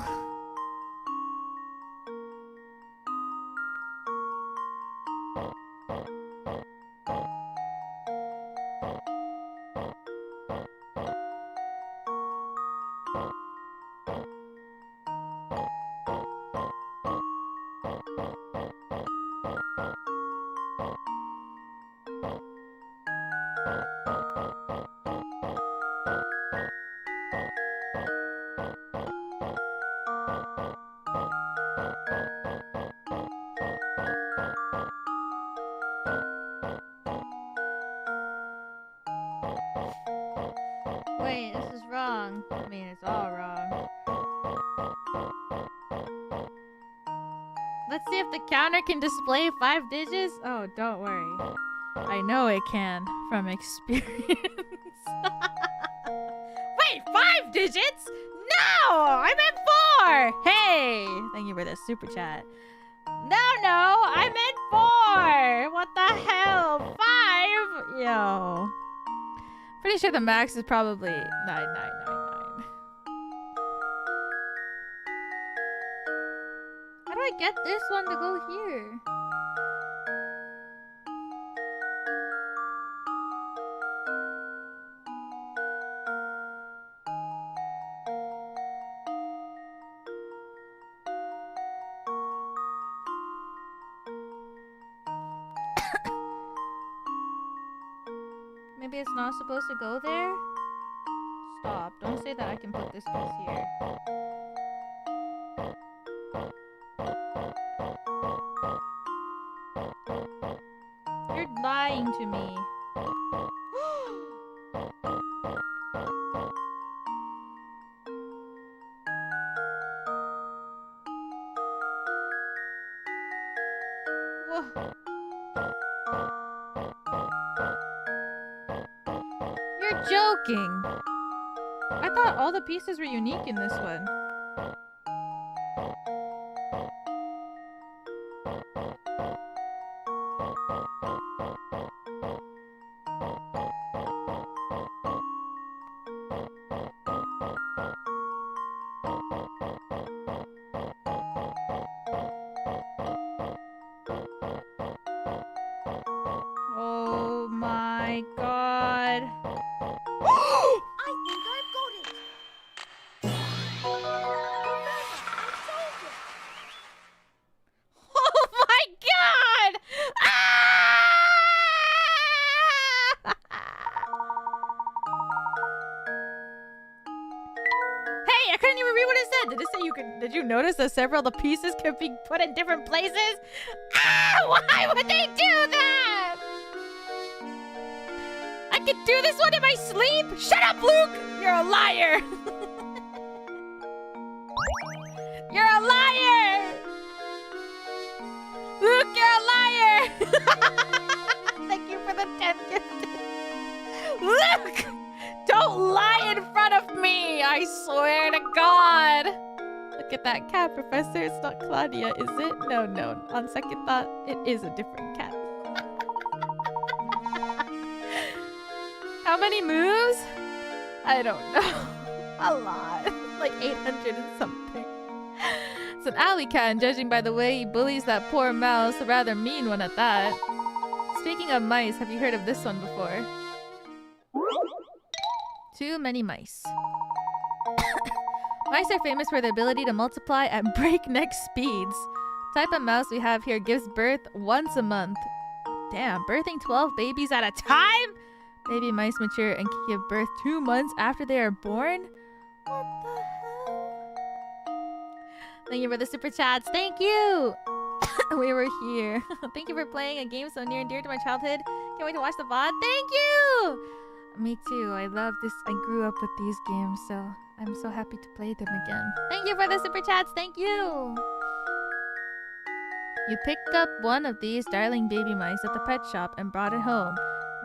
Let's see if the counter can display 5 digits. Oh, don't worry. I know it can from experience. Wait, 5 digits? No! I meant 4! Hey! Thank you for the super chat. No, I meant 4! What the hell? 5? Yo. Pretty sure the max is probably 9999. How do I get this one to go here? Maybe it's not supposed to go there? Stop. Don't say that I can put this piece here. You're lying to me. Whoa. You're joking. I thought all the pieces were unique in this one. Oh my god. I think I've got it. Oh my god! Ah! Hey, I couldn't even read what it said. Did it say you could? Did you notice that several of the pieces could be put in different places? Ah! Why would they do that? I could do this one in my sleep? Shut up, Luke! You're a liar! You're a liar! Luke, you're a liar! Thank you for the 10 gifted. Luke! Don't lie in front of me! I swear to God! Look at that cat, Professor. It's not Claudia, is it? No. On second thought, it is a different cat. How many moves? I don't know. A lot. Like 800 and something. It's an alley cat, and judging by the way he bullies that poor mouse, a rather mean one at that. Speaking of mice, have you heard of this one before? Too many mice. Mice are famous for their ability to multiply at breakneck speeds. The type of mouse we have here gives birth once a month. Damn, birthing 12 babies at a time? Baby mice mature and can give birth 2 months after they are born? What the hell? Thank you for the super chats. Thank you! We were here. Thank you for playing a game so near and dear to my childhood. Can't wait to watch the VOD. Thank you! Me too. I love this. I grew up with these games, so I'm so happy to play them again. Thank you for the super chats. Thank you! You picked up one of these darling baby mice at the pet shop and brought it home.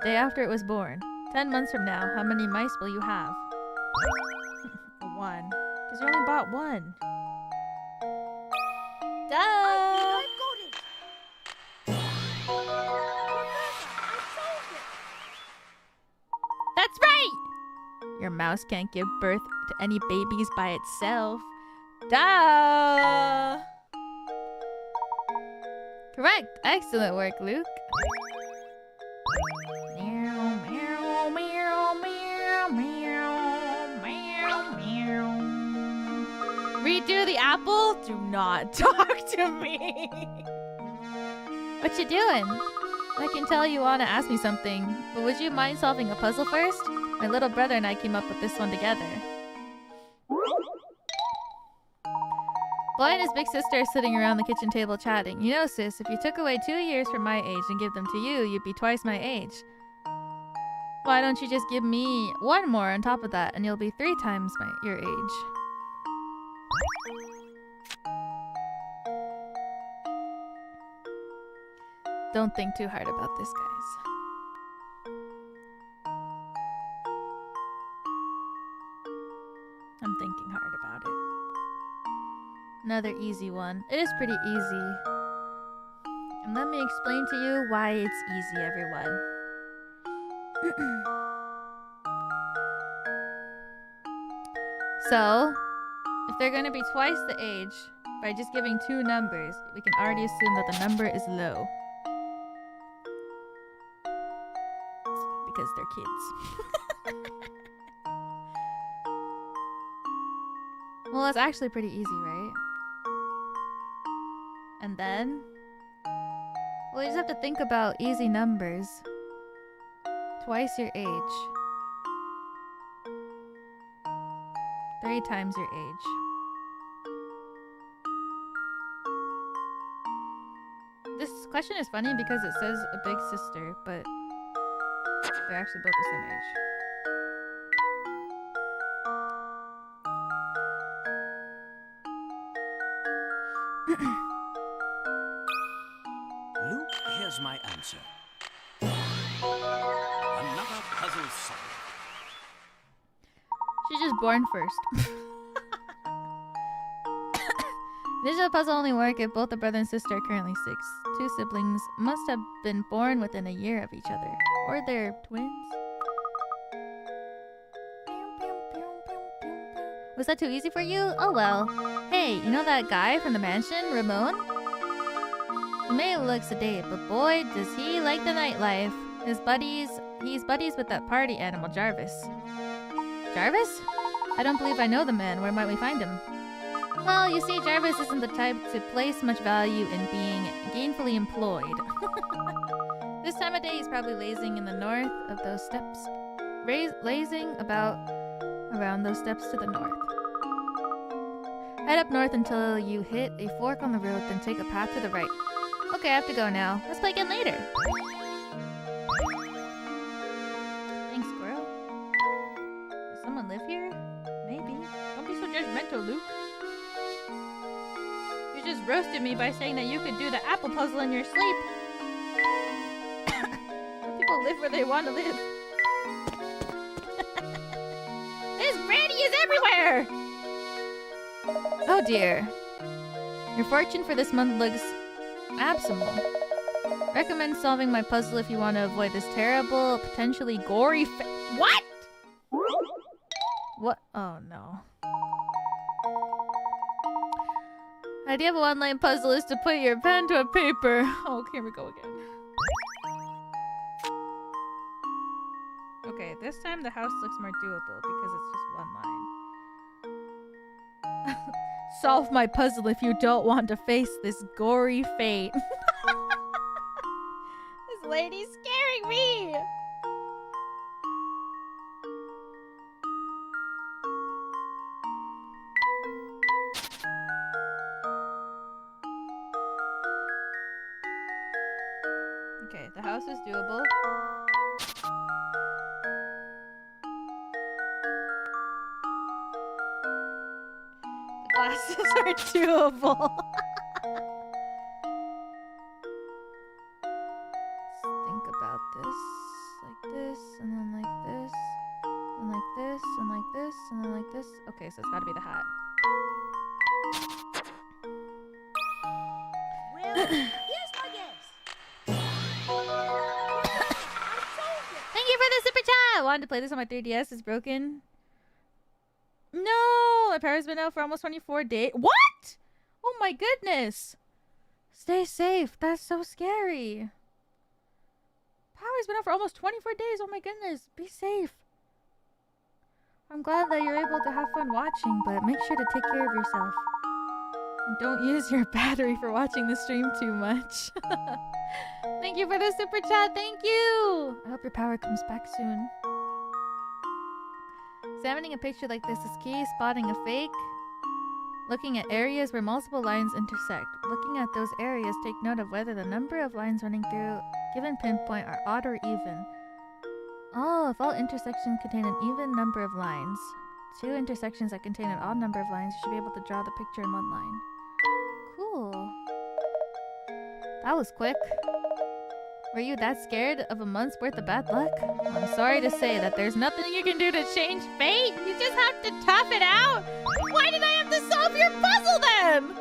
The day after it was born. 10 months from now, how many mice will you have? 1. Because you only bought 1. Duh! I think I've got it. I solved it. That's right! Your mouse can't give birth to any babies by itself. Duh! Correct. Excellent work, Luke. Meow, meow, meow, meow, meow, meow, meow. Redo the apple? Do not talk to me. What you doing? I can tell you want to ask me something, but would you mind solving a puzzle first? My little brother and I came up with this one together. Boy and his big sister are sitting around the kitchen table chatting. You know, sis, if you took away 2 years from my age and give them to you, you'd be twice my age. Why don't you just give me 1 more on top of that, and you'll be 3 times your age? don't think too hard about this, guys. I'm thinking hard about it. Another easy one. It is pretty easy. And let me explain to you why it's easy, everyone. So, if they're going to be twice the age, by just giving two numbers, we can already assume that the number is low. Because they're kids. Well, that's actually pretty easy, right? And then, well, you just have to think about easy numbers. Twice your age. 3 times your age. This question is funny because it says a big sister, but they're actually both the same age. Luke, here's my answer. Another puzzle solved. She's just born first. Digital puzzle only work if both the brother and sister are currently 6. 2 siblings must have been born within a year of each other. Or they're twins. Was that too easy for you? Oh well. Hey, you know that guy from the mansion, Ramon? He may look sedate, but boy, does he like the nightlife. He's buddies with that party animal, Jarvis. Jarvis? I don't believe I know the man. Where might we find him? Well, you see, Jarvis isn't the type to place much value in being gainfully employed. This time of day, he's probably lazing in the north of those steps. Lazing about around those steps to the north. Head up north until you hit a fork on the road, then take a path to the right. Okay, I have to go now. Let's play again later. Thanks, squirrel. Does someone live here? Maybe. Don't be so judgmental, Luke. You just roasted me by saying that you could do the apple puzzle in your sleep. People live where they want to live. This brandy is everywhere! Oh dear. Your fortune for this month looks abysmal. Recommend solving my puzzle if you want to avoid this terrible, potentially gory What? What? Oh no. Idea of a one-line puzzle is to put your pen to a paper. Oh, here we go again. Okay, this time the house looks more doable because it's just one line. Solve my puzzle if you don't want to face this gory fate. This lady's scaring me! Okay, the house is doable. The glasses are doable. Let's think about this. Like this, and then like this, and like this, and like this, and then like this. Okay, so it's gotta be the hat. Well, here's my guess. Thank you for the super chat! I wanted to play this on my 3DS. It's broken. No! My power's been out for almost 24 days. What? Oh my goodness! Stay safe. That's so scary. Power's been out for almost 24 days. Oh my goodness. Be safe. I'm glad that you're able to have fun watching, but make sure to take care of yourself. And don't use your battery for watching the stream too much. Thank you for the super chat. Thank you! I hope your power comes back soon. Examining a picture like this is key. Spotting a fake. Looking at areas where multiple lines intersect. Looking at those areas, take note of whether the number of lines running through given pinpoint are odd or even. Oh, if all intersections contain an even number of lines. 2 intersections that contain an odd number of lines, you should be able to draw the picture in one line. Cool. That was quick. Were you that scared of a month's worth of bad luck? I'm sorry to say that there's nothing you can do to change fate. You just have to tough it out. Why did I have to solve your puzzle then?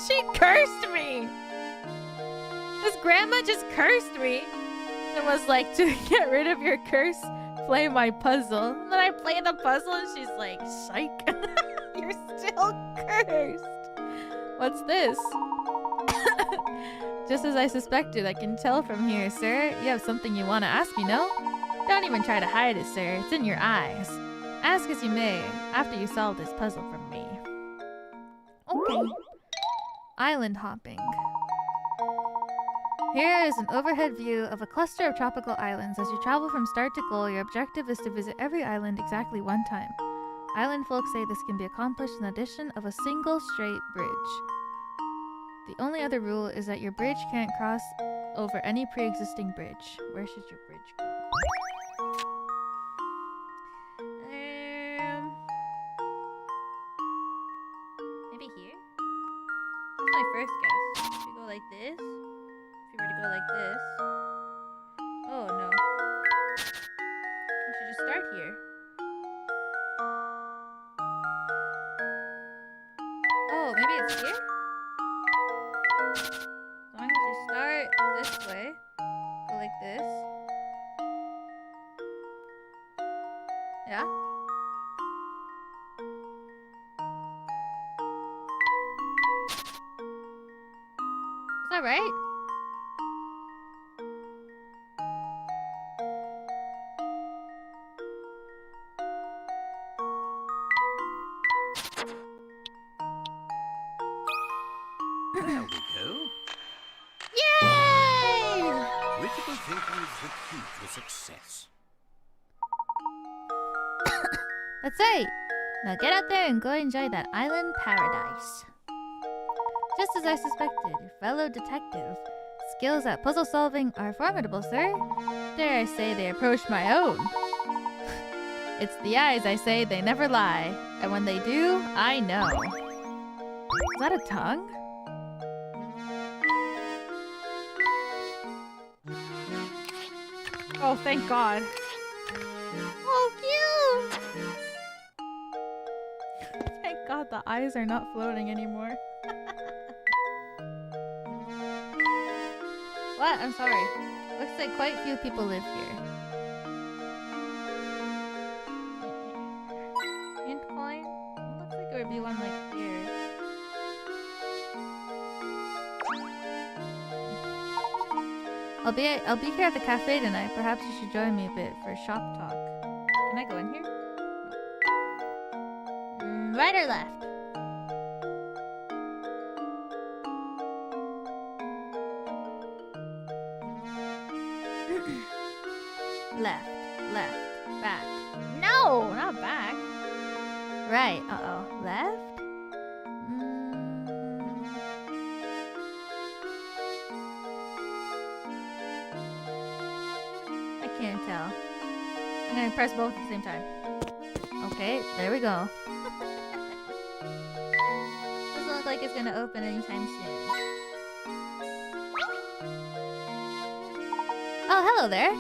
She cursed me. This grandma just cursed me. It was like, to get rid of your curse, play my puzzle. And then I play the puzzle and she's like, psych. You're still cursed. What's this? Just as I suspected, I can tell from here, sir. You have something you want to ask me, no? Don't even try to hide it, sir. It's in your eyes. Ask as you may, after you solve this puzzle from me. Okay. Island hopping. Here is an overhead view of a cluster of tropical islands. As you travel from start to goal, your objective is to visit every island exactly one time. Island folk say this can be accomplished in the addition of a single straight bridge. The only other rule is that your bridge can't cross over any pre-existing bridge. Where should your bridge go? Maybe here? That's my first guess. If you go like this, if you were to go like this. Oh no. We should just start here. Oh, maybe it's here? As long as you start this way, go like this. Yeah? Is that right? There we go. Yay! Critical thinking is the key to success. That's right. Now get out there and go enjoy that island paradise. Just as I suspected, your fellow detective. Skills at puzzle solving are formidable, sir. Dare I say they approach my own. It's the eyes, I say, they never lie. And when they do, I know. Is that a tongue? Oh, thank God. Oh, cute! Thank God the eyes are not floating anymore. What? I'm sorry. Looks like quite few people live here. Hint coin? Looks like there would be one like here. I'll be here at the cafe tonight. Perhaps you should join me a bit for shop talk. Can I go in here? Right or left? Left, back. No, not back. Right, uh-oh. Left? I can't tell. I'm gonna press both at the same time. Okay, there we go. Doesn't look like it's gonna open anytime soon. Oh, hello there.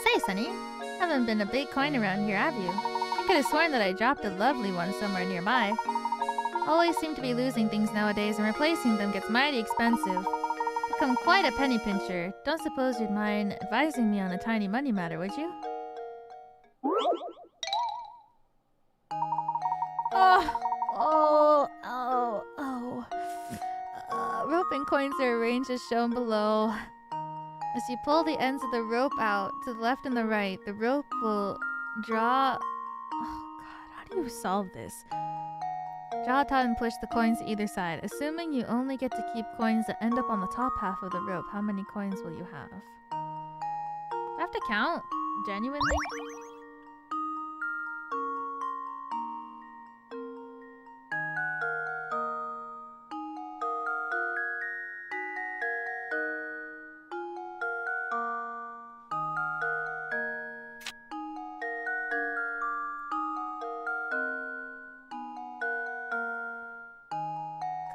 Say, Sonny, haven't been a big coin around here, have you? I could have sworn that I dropped a lovely one somewhere nearby. Always seem to be losing things nowadays, and replacing them gets mighty expensive. Become quite a penny pincher. Don't suppose you'd mind advising me on a tiny money matter, would you? Rope and coins are arranged as shown below. As you pull the ends of the rope out to the left and the right, the rope will draw... Oh god, how do you solve this? Draw taut and push the coins to either side. Assuming you only get to keep coins that end up on the top half of the rope, how many coins will you have? Do I have to count? Genuinely?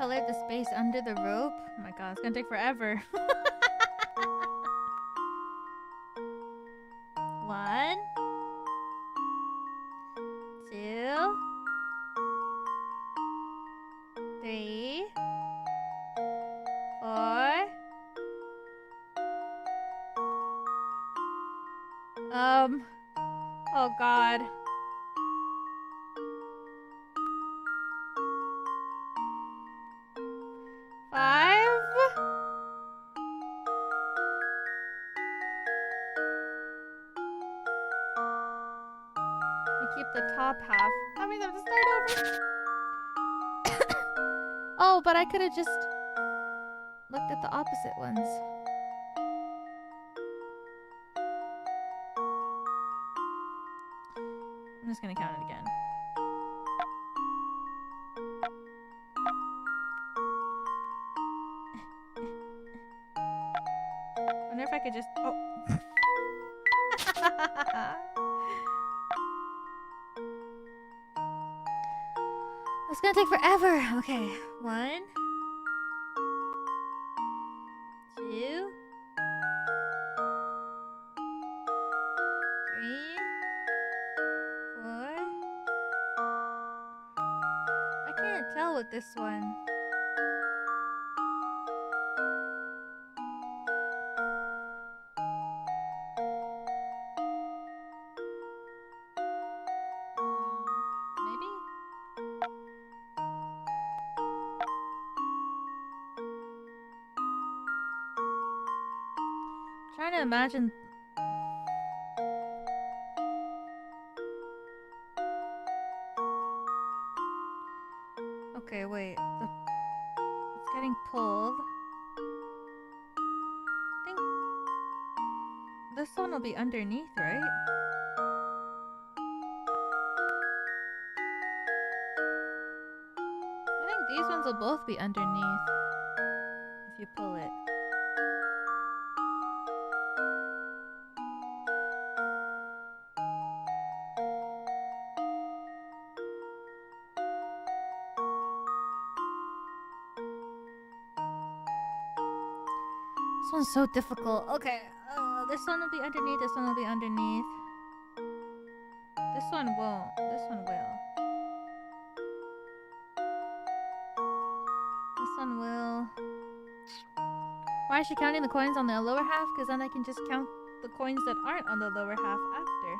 Color the space under the rope. Oh my god, it's gonna take forever. 1, 2, 3, 4. Oh god. Keep the top half. That means I have to start over. Oh, but I could have just looked at the opposite ones. I'm just gonna count it again. I wonder if I could just. Oh. It's gonna take forever. Okay, 1, 2, 3, 4. I can't tell with this one. Trying to imagine. Okay, wait. It's getting pulled. I think this one will be underneath, right? I think these ones will both be underneath if you pull it. This one's so difficult. Okay, this one will be underneath, this one will be underneath. This one won't. This one will. This one will. Why is she counting the coins on the lower half? Because then I can just count the coins that aren't on the lower half after.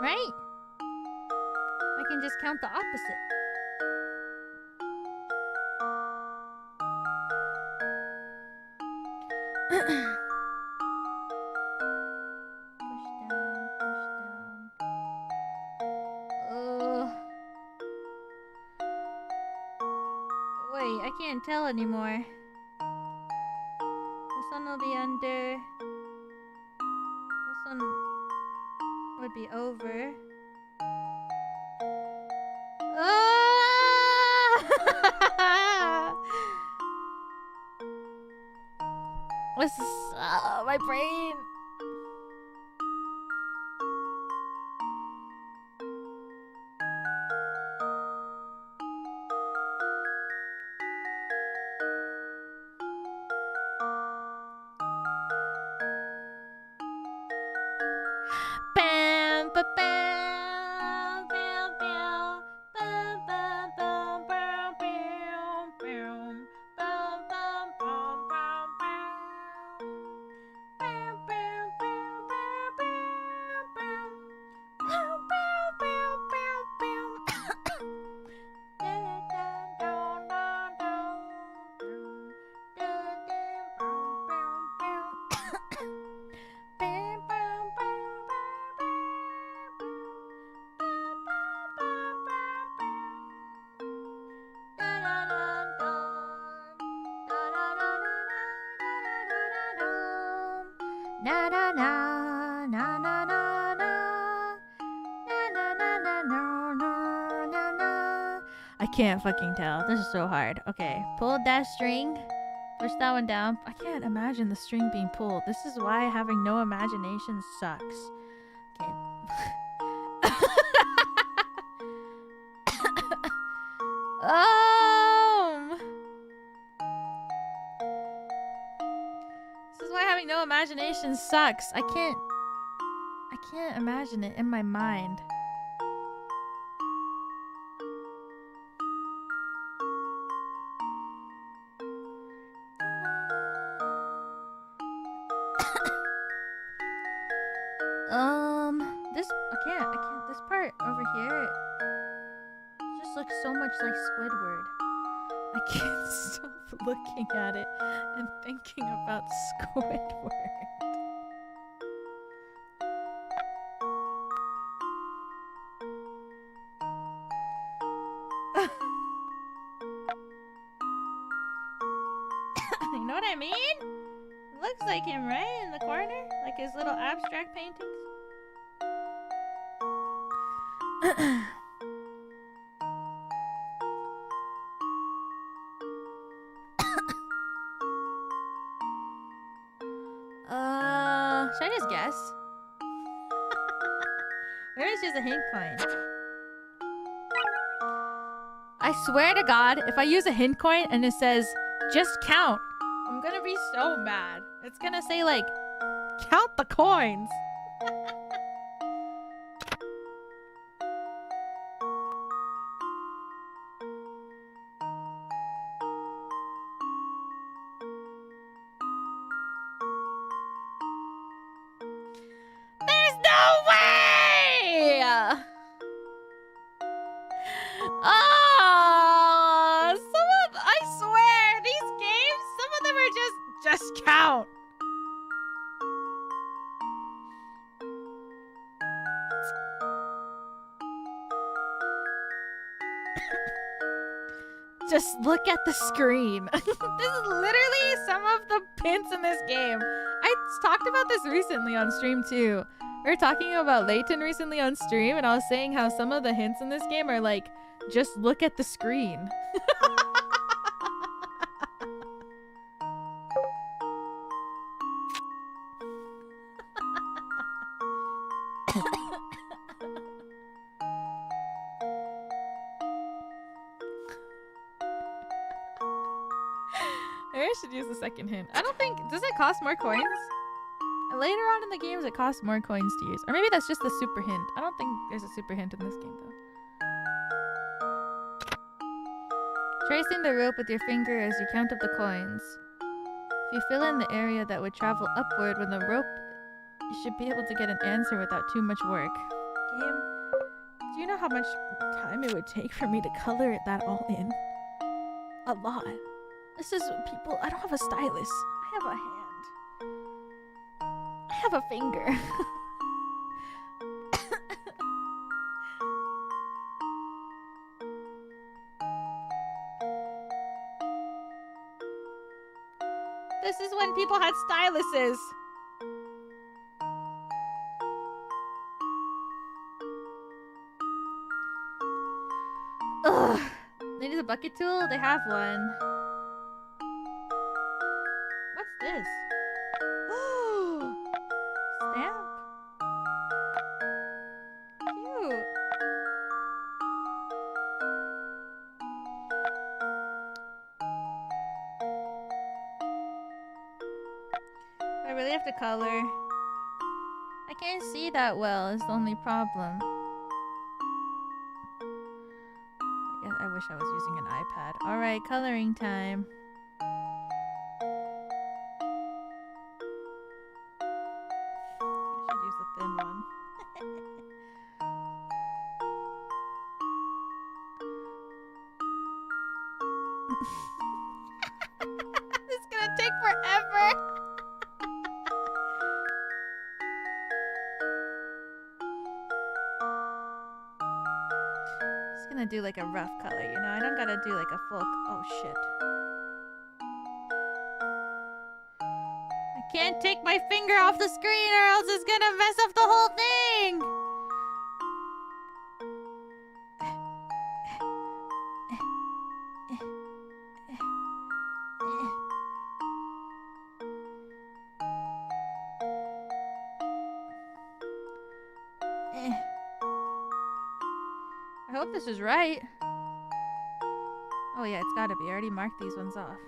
Right? I can just count the opposite. Push down, push down. Wait, I can't tell anymore. This one will be under. This one would be over. This is my brain. Bam, ba, bam, bam, bam, bam, bam, bam, bam, bam, bam, bam, bam, bam, bam, bam. Bam, bam, bam, bam, bam, bam. Bam, bam, bam, bam, bam. Dun, dun, dun, dun, dun. Dun, dun, bam, bam, bam. Bam, bam, bam, na na na na na na na na na na na na na na. I can't fucking tell. This is so hard. Okay, pull that string. Push that one down. I can't imagine the string being pulled. This is why having no imagination sucks. Okay. imagination sucks. I can't imagine it in my mind. I can't. This part over here just looks so much like Squidward. I can't stop looking at it and thinking about Squidward. You know what I mean? It looks like him, right? In the corner? Like his little abstract paintings? Should I just guess? Where is just a hint coin? I swear to God, if I use a hint coin and it says, just count, I'm gonna be so mad. It's gonna say like, count the coins. Count. Just look at the screen. This is literally some of the hints in this game. I talked about this recently on stream too. We were talking about Layton recently on stream, and I was saying how some of the hints in this game are like, just look at the screen. Maybe I should use the second hint. I don't think... Does it cost more coins? Later on in the games, it costs more coins to use. Or maybe that's just the super hint. I don't think there's a super hint in this game, though. Tracing the rope with your finger as you count up the coins. If you fill in the area that would travel upward when the rope, you should be able to get an answer without too much work. Game, do you know how much time it would take for me to color that all in? A lot. This is people. I don't have a stylus. I have a hand. I have a finger. This is when people had styluses. Ugh. They need a bucket tool? They have one. What's this? Stamp? Cute. I really have to color. I can't see that well, is the only problem. I wish I was using an iPad. Alright, coloring time. I should use the thin one. This is gonna take forever! Gonna do like a rough color, you know? I don't gotta do like a full... Oh shit. I can't take my finger off the screen or else it's gonna mess up the whole thing! I hope this is right. Oh yeah, it's gotta be. I already marked these ones off.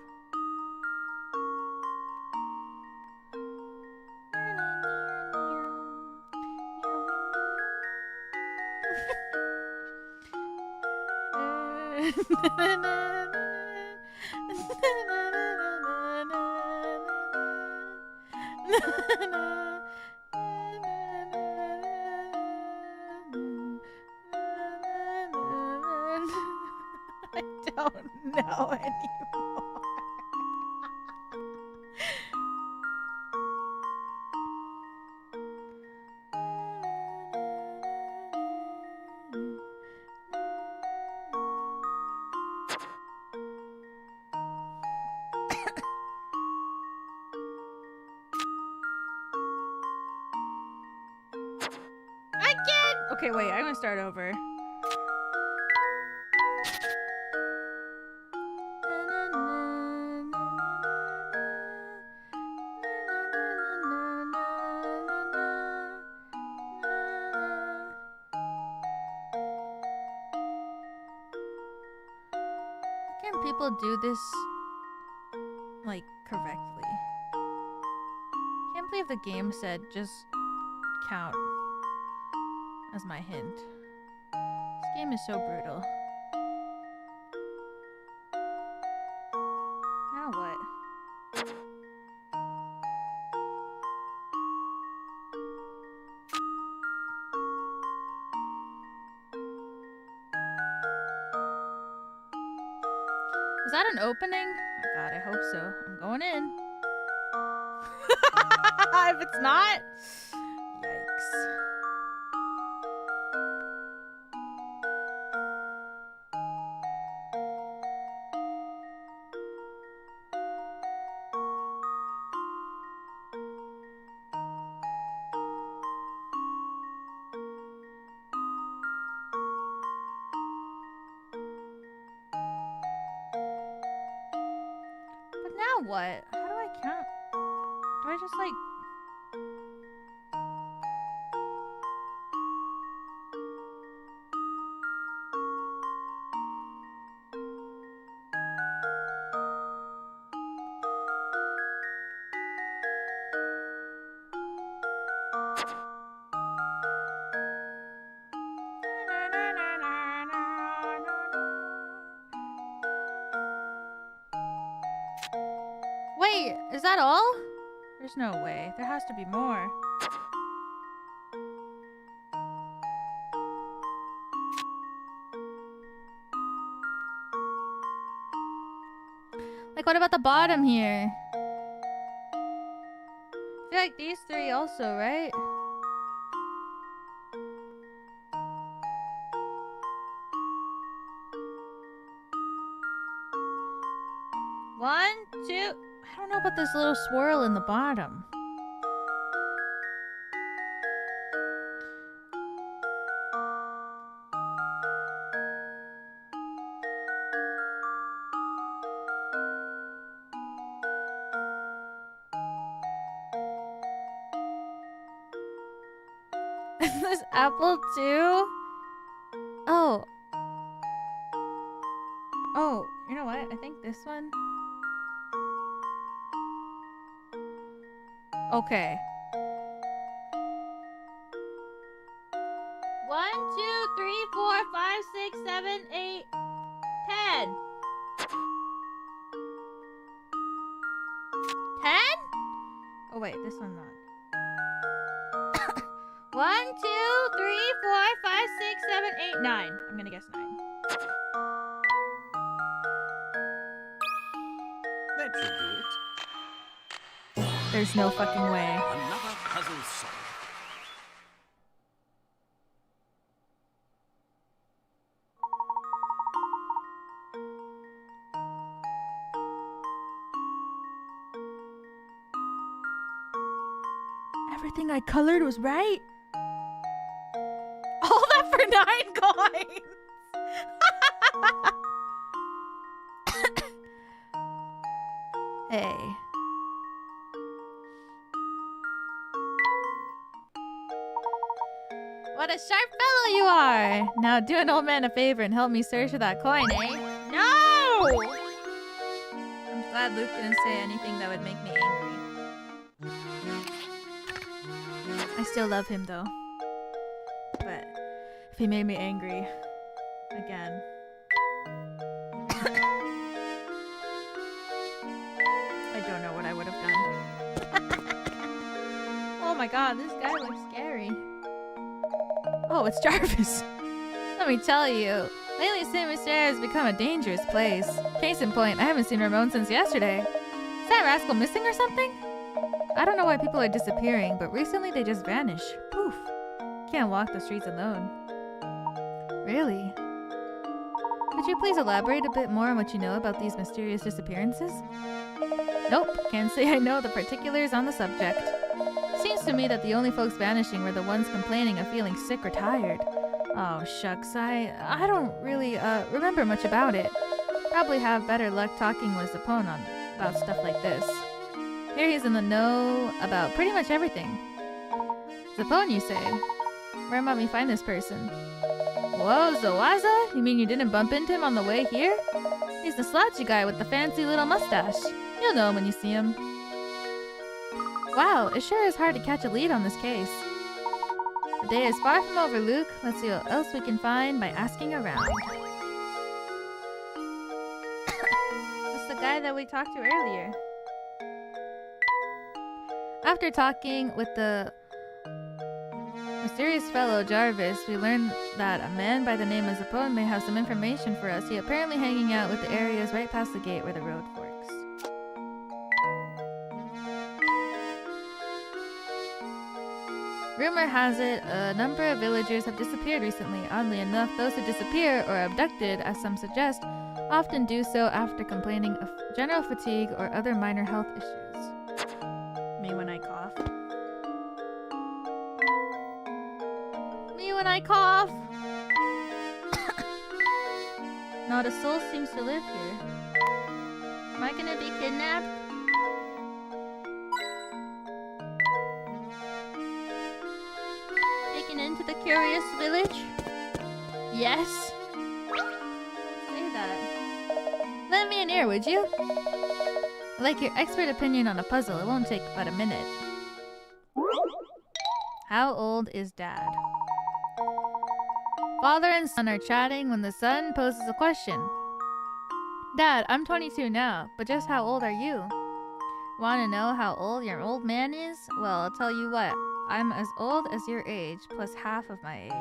I don't know anymore. I can't. Okay, wait. I'm gonna start over. How can people do this like correctly? Can't believe the game said just count as my hint. This game is so brutal. Now what? Is that an opening? Oh God, I hope so. I'm going in. If it's not, yikes. But now what? How do I count? Do I just like... Wait, is that all? There's no way. There has to be more. Like, what about the bottom here? I feel like these three also, right? One, two. I don't know about this little swirl in the bottom. Is this apple too? Oh. Oh, you know what? I think this one. Okay. 1, 2, 3, 4, 5, 6, 7, 8, 10. 10? Oh wait, this one not. 1, 2, 3, 4, 5, 6, 7, 8, 9. I'm gonna guess 9. That should do it. There's no fucking way. Another puzzle solved. Everything I colored was right. All that for 9 coins. Hey. What a sharp fellow you are! Now do an old man a favor and help me search for that coin, eh? No! I'm glad Luke didn't say anything that would make me angry. I still love him though. But he made me angry. Again. I don't know what I would have done. Oh my god, this guy looks scary. Oh, it's Jarvis. Let me tell you, lately St. Mystere has become a dangerous place. Case in point, I haven't seen Ramon since yesterday. Is that rascal missing or something? I don't know why people are disappearing, but recently they just vanish. Poof. Can't walk the streets alone. Really? Could you please elaborate a bit more on what you know about these mysterious disappearances? Nope, can't say I know the particulars on the subject. Seems to me that the only folks vanishing were the ones complaining of feeling sick or tired. Oh shucks, I don't really remember much about it. Probably have better luck talking with Zapone about stuff like this. Here he's in the know about pretty much everything. Zapone, you say? Where might we find this person? Whoa, Zawaza? You mean you didn't bump into him on the way here? He's the slouchy guy with the fancy little mustache. You'll know him when you see him. Wow, it sure is hard to catch a lead on this case. The day is far from over, Luke. Let's see what else we can find by asking around. That's the guy that we talked to earlier. After talking with the mysterious fellow Jarvis, we learned that a man by the name of Zapone may have some information for us. He apparently hanging out with the areas right past the gate where the road forks. Rumor has it, a number of villagers have disappeared recently. Oddly enough, those who disappear or are abducted, as some suggest, often do so after complaining of general fatigue or other minor health issues. Me when I cough. Me when I cough! Not a soul seems to live here. Am I gonna be kidnapped? Into the curious village? Yes. Say that. Lend me an ear, would you? I'd like your expert opinion on a puzzle. It won't take but a minute. How old is Dad? Father and son are chatting when the son poses a question. Dad, I'm 22 now, but just how old are you? Want to know how old your old man is? Well, I'll tell you what. I'm as old as your age, plus half of my age.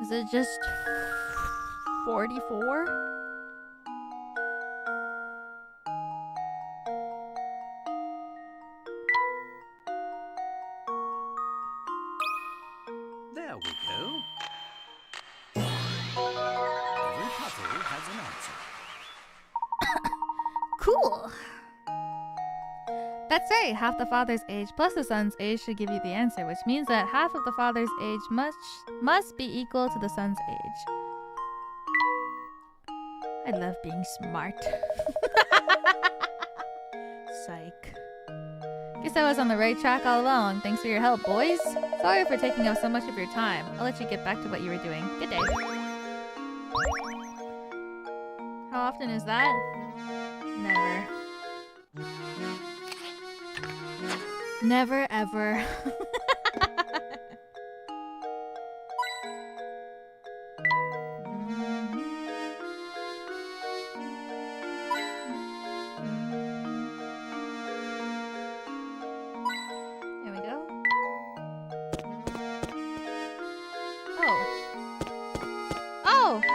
Is it just 44? There we go. Every puzzle has an answer. Cool. That's right, half the father's age plus the son's age should give you the answer, which means that half of the father's age must be equal to the son's age. I love being smart. Psych. Guess I was on the right track all along. Thanks for your help, boys. Sorry for taking up so much of your time. I'll let you get back to what you were doing. Good day. How often is that? Never. Never ever.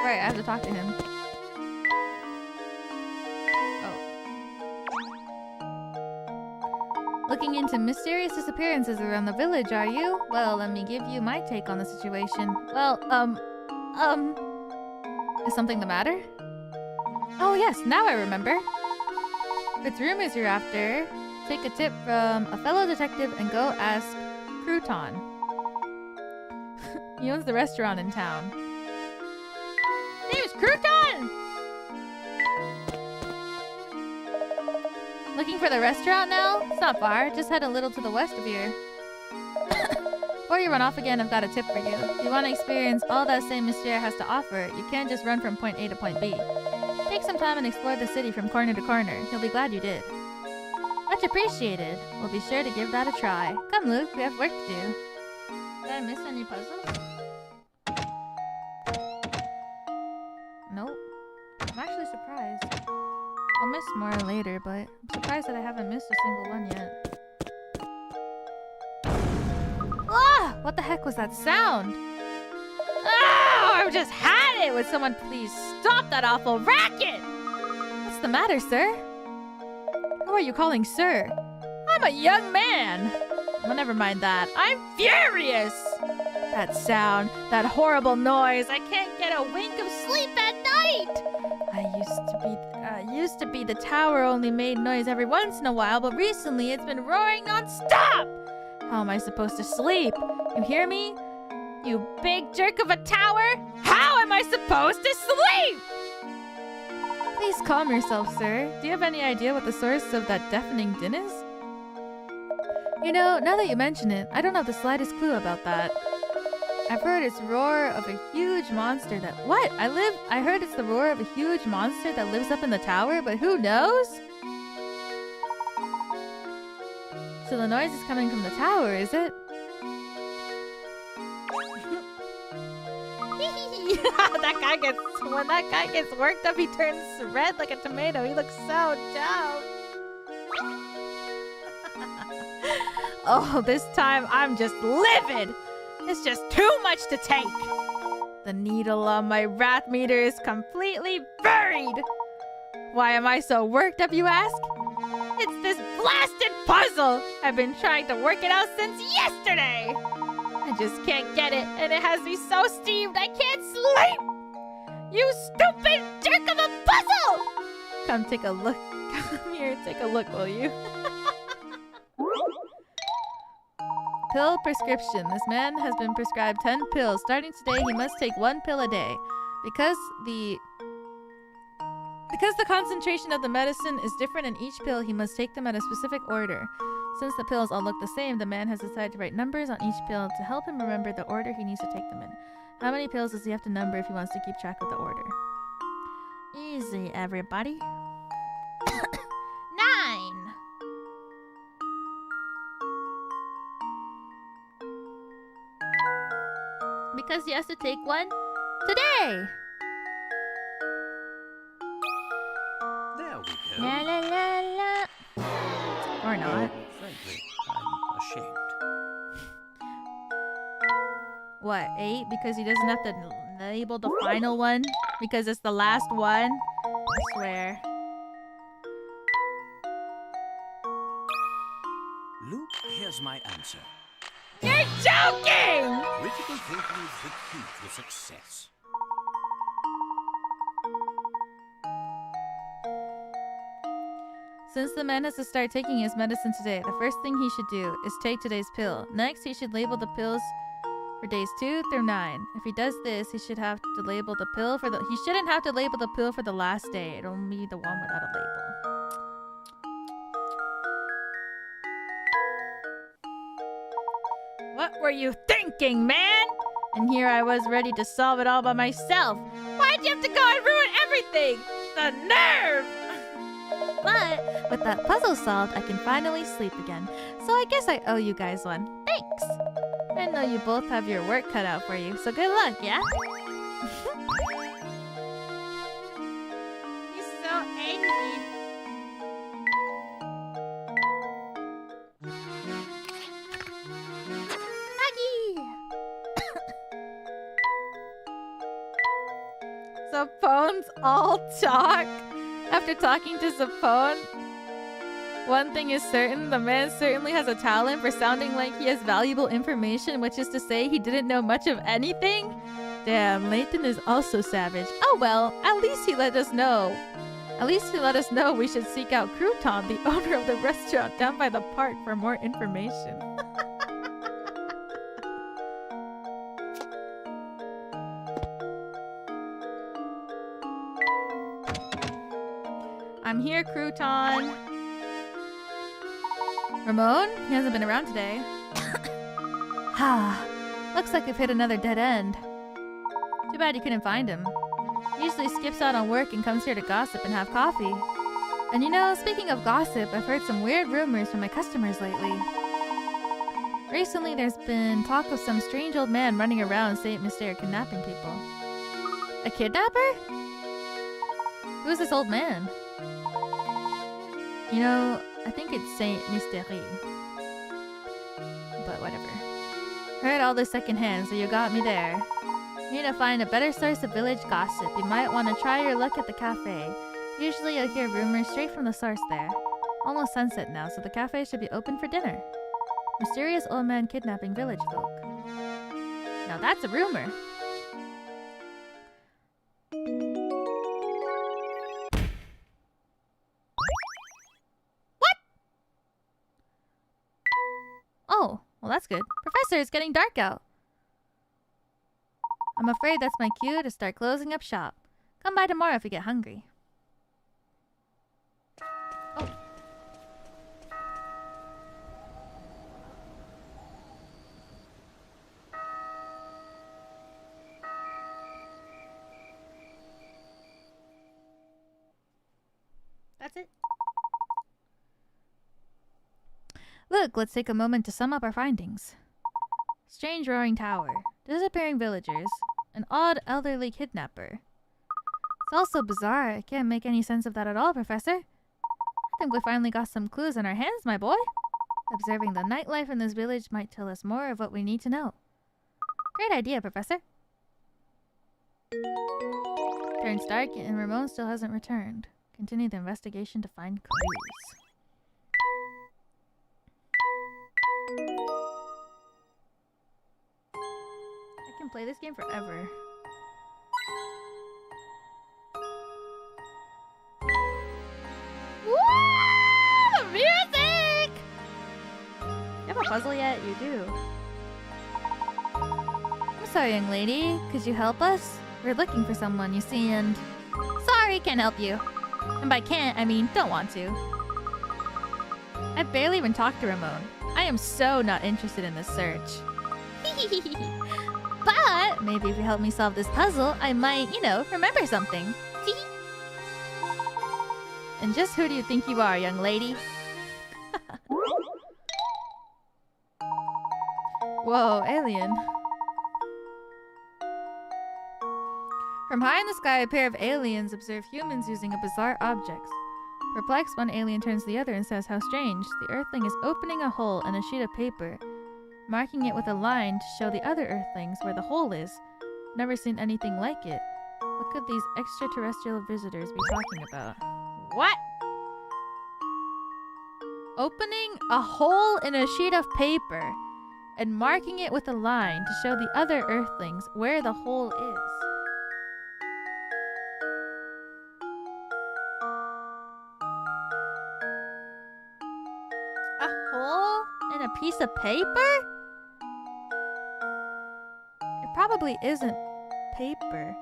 Right, I have to talk to him. Oh. Looking into mysterious disappearances around the village, are you? Well, let me give you my take on the situation. Well, is something the matter? Oh yes, now I remember. If it's rumors you're after, take a tip from a fellow detective and go ask Crouton. He owns the restaurant in town. Name's Crouton! Looking for the restaurant now? It's not far. Just head a little to the west of here. Before you run off again, I've got a tip for you. If you want to experience all that Saint Mystere has to offer, you can't just run from point A to point B. Take some time and explore the city from corner to corner. You'll be glad you did. Much appreciated. We'll be sure to give that a try. Come, Luke. We have work to do. Did I miss any puzzles? Nope. I'm actually surprised. I'll miss more later, but I'm surprised that I haven't missed a single one yet. Ah! What the heck was that sound? Oh, I just had it! Would someone please stop that awful racket? What's the matter, sir? Who are you calling sir? I'm a young man! Well, never mind that. I'm furious! That sound, that horrible noise. I can't get a wink of sleep at night! Used to be the tower only made noise every once in a while, but recently it's been roaring non-stop! How am I supposed to sleep? You hear me? You big jerk of a tower? How am I supposed to sleep? Please calm yourself, sir. Do you have any idea what the source of that deafening din is? You know, now that you mention it, I don't have the slightest clue about that. I've heard it's roar of a huge monster that— What? I heard it's the roar of a huge monster that lives up in the tower, but who knows? So the noise is coming from the tower, is it? When that guy gets worked up, he turns red like a tomato. He looks so dumb. Oh, this time I'm just livid. It's just too much to take. The needle on my wrath meter is completely buried. Why am I so worked up, you ask? It's this blasted puzzle. I've been trying to work it out since yesterday. I just can't get it, and it has me so steamed I can't sleep. You stupid jerk of a puzzle! Come take a look. Come here, take a look, will you? Pill prescription. This man has been prescribed 10 pills. Starting today, he must take 1 pill a day. Because the concentration of the medicine is different in each pill, he must take them at a specific order. Since the pills all look the same, the man has decided to write numbers on each pill to help him remember the order he needs to take them in. How many pills does he have to number if he wants to keep track of the order? Easy, everybody. 9! Because he has to take one today! There we go. La la la la. Or not. Frankly, I'm ashamed. What, 8? Because he doesn't have to label the final one? Because it's the last one? I swear. Luke, here's my answer. You're joking! Critical thinking is the key to success. Since the man has to start taking his medicine today, the first thing he should do is take today's pill. Next, he should label the pills for days 2 through 9. If he does this, he should have to label the pill for the— He shouldn't have to label the pill for the last day. It'll be the one without a label. What were you thinking, man? And here I was ready to solve it all by myself. Why'd you have to go and ruin everything? The nerve! But with that puzzle solved, I can finally sleep again. So I guess I owe you guys one. Thanks! I know you both have your work cut out for you, so good luck, yeah? He's so angry. Zapone's all talk. After talking to Zapone, one thing is certain, the man certainly has a talent for sounding like he has valuable information, which is to say he didn't know much of anything. Damn, Layton is also savage. Oh well, at least he let us know. At least he let us know we should seek out Crouton, the owner of the restaurant down by the park, for more information. I'm here, Crouton. Ramon? He hasn't been around today. Looks like we've hit another dead end. Too bad you couldn't find him. He usually skips out on work and comes here to gossip and have coffee. And you know, speaking of gossip, I've heard some weird rumors from my customers lately. Recently, there's been talk of some strange old man running around Saint Mystery kidnapping people. A kidnapper? Who's this old man? You know, I think it's Saint Mystery. But whatever. Heard all this secondhand, so you got me there. You need to find a better source of village gossip. You might want to try your luck at the cafe. Usually you'll hear rumors straight from the source there. Almost sunset now, so the cafe should be open for dinner. Mysterious old man kidnapping village folk. Now that's a rumor. What? Oh, well that's good. Professor, it's getting dark out. I'm afraid that's my cue to start closing up shop. Come by tomorrow if you get hungry. Oh. That's it. Look, let's take a moment to sum up our findings. Strange roaring tower. Disappearing villagers. An odd elderly kidnapper. It's also bizarre. I can't make any sense of that at all, Professor. I think we finally got some clues on our hands, my boy. Observing the nightlife in this village might tell us more of what we need to know. Great idea, Professor. Turns dark and Ramon still hasn't returned. Continue the investigation to find clues. I can play this game forever. Woo! The music! You have a puzzle yet? You do. I'm sorry, young lady. Could you help us? We're looking for someone, you see, and... Sorry, can't help you. And by can't, I mean don't want to. I barely even talked to Ramon. I am so not interested in this search. But maybe if you help me solve this puzzle, I might, you know, remember something. And just who do you think you are, young lady? Whoa, alien. From high in the sky, a pair of aliens observe humans using a bizarre object. Perplexed, one alien turns to the other and says, "How strange. The Earthling is opening a hole in a sheet of paper, marking it with a line to show the other Earthlings where the hole is. Never seen anything like it. What could these extraterrestrial visitors be talking about?" What? Opening a hole in a sheet of paper and marking it with a line to show the other Earthlings where the hole is. A hole in a piece of paper? It probably isn't paper.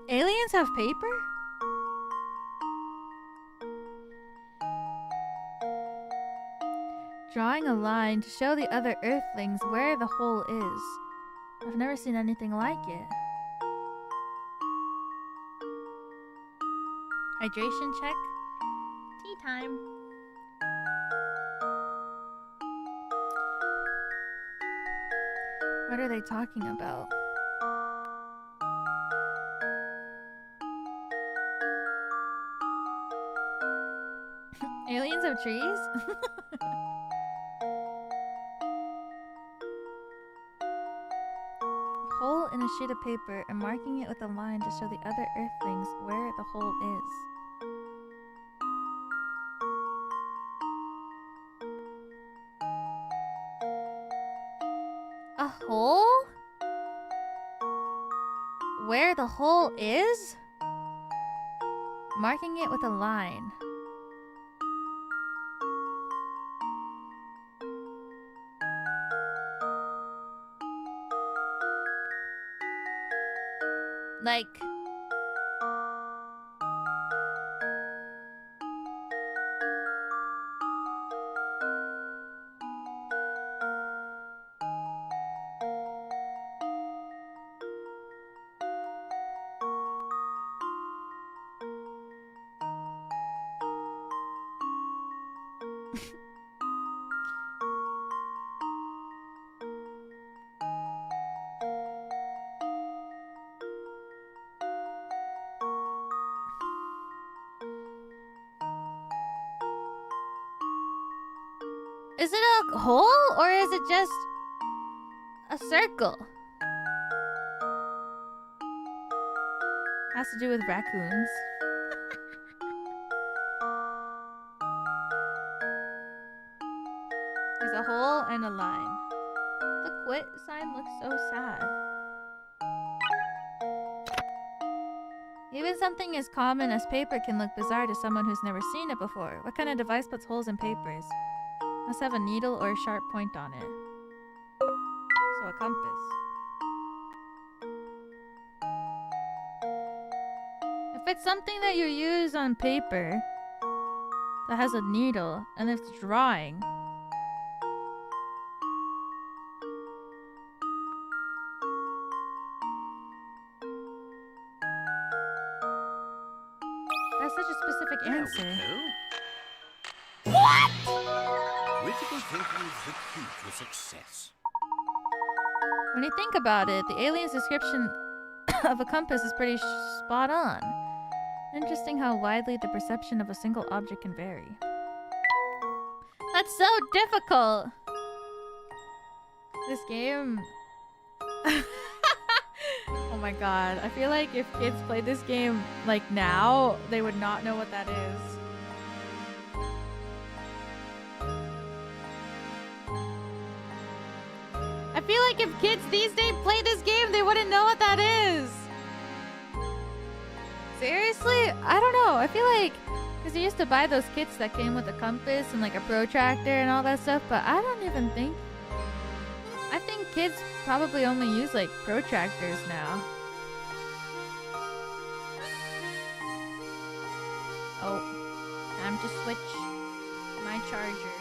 Aliens have paper? Drawing a line to show the other Earthlings where the hole is. I've never seen anything like it. Hydration check. Tea time. What are they talking about? Aliens have trees? Hole in a sheet of paper and marking it with a line to show the other Earthlings where the hole is. A hole? Where the hole is? Marking it with a line. Like... Is it a hole or is it just a circle? Has to do with raccoons. There's a hole and a line. The quit sign looks so sad. Even something as common as paper can look bizarre to someone who's never seen it before. What kind of device puts holes in papers? Must have a needle or a sharp point on it. So a compass. If it's something that you use on paper that has a needle and it's drawing, that's such a specific answer. What? Critical thinking is the key to success. When you think about it, the alien's description of a compass is pretty spot on. Interesting how widely the perception of a single object can vary. That's so difficult! This game... Oh my god, I feel like if kids played this game, like now, they would not know what that is. I feel like if kids these days play this game, they wouldn't know what that is. Seriously? I don't know. I feel like... Because you used to buy those kits that came with a compass and like a protractor and all that stuff, but I don't even think... I think kids probably only use like protractors now. Oh. Time to switch my charger.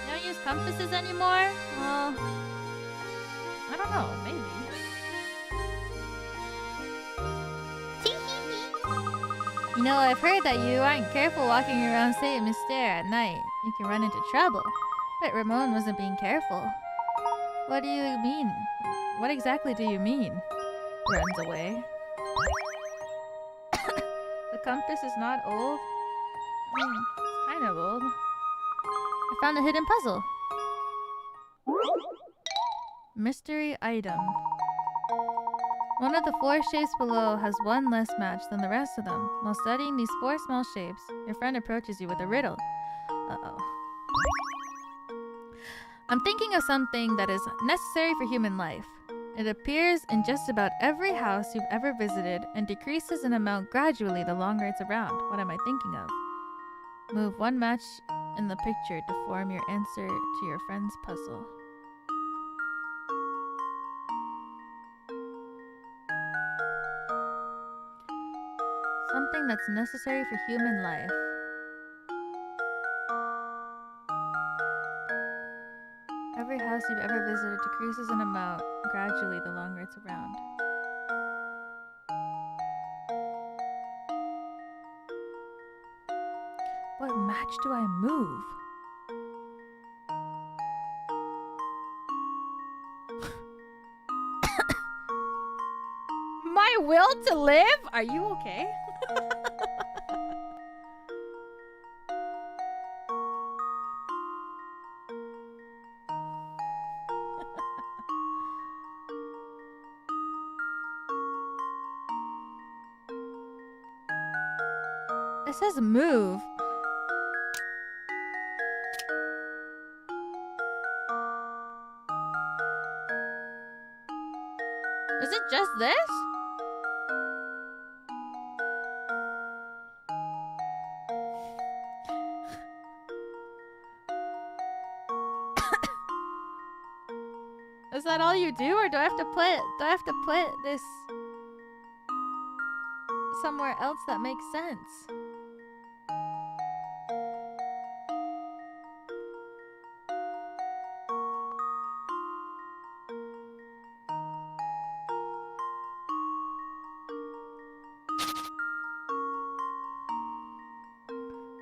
Don't use compasses anymore? Well, I don't know, maybe. You know, I've heard that you aren't careful walking around Saint Mystère at night. You can run into trouble. But Ramon wasn't being careful. What do you mean? What exactly do you mean? Runs away. The compass is not old? I mean, it's kind of old. I found a hidden puzzle. Mystery item. One of the 4 shapes below has one less match than the rest of them. While studying these 4 small shapes, your friend approaches you with a riddle. Uh-oh. I'm thinking of something that is necessary for human life. It appears in just about every house you've ever visited and decreases in amount gradually the longer it's around. What am I thinking of? Move one match in the picture to form your answer to your friend's puzzle. Something that's necessary for human life. Every house you've ever visited decreases in amount gradually the longer it's around. What match do I move? My will to live? Are you okay? It says move. Is it just this? Is that all you do, or do I have to put this somewhere else that makes sense?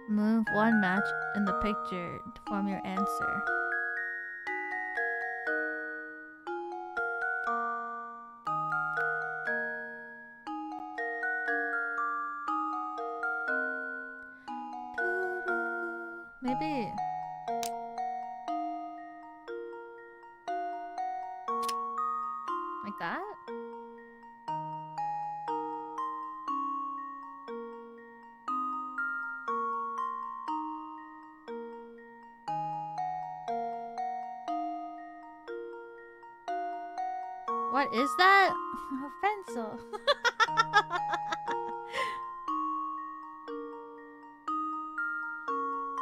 Move one match in the picture to form your answer. Maybe. Like that? What is that? A pencil.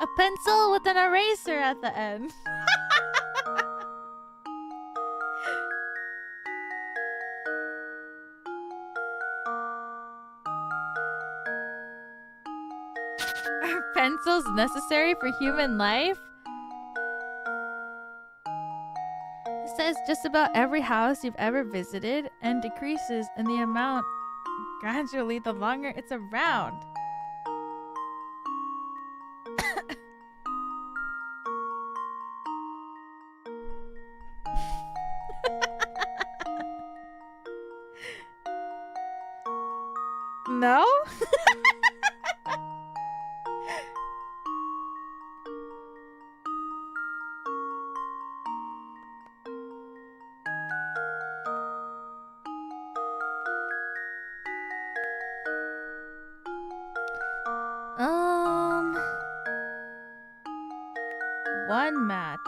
A pencil with an eraser at the end. Are pencils necessary for human life? It says just about every house you've ever visited and decreases in the amount gradually the longer it's around. No? One match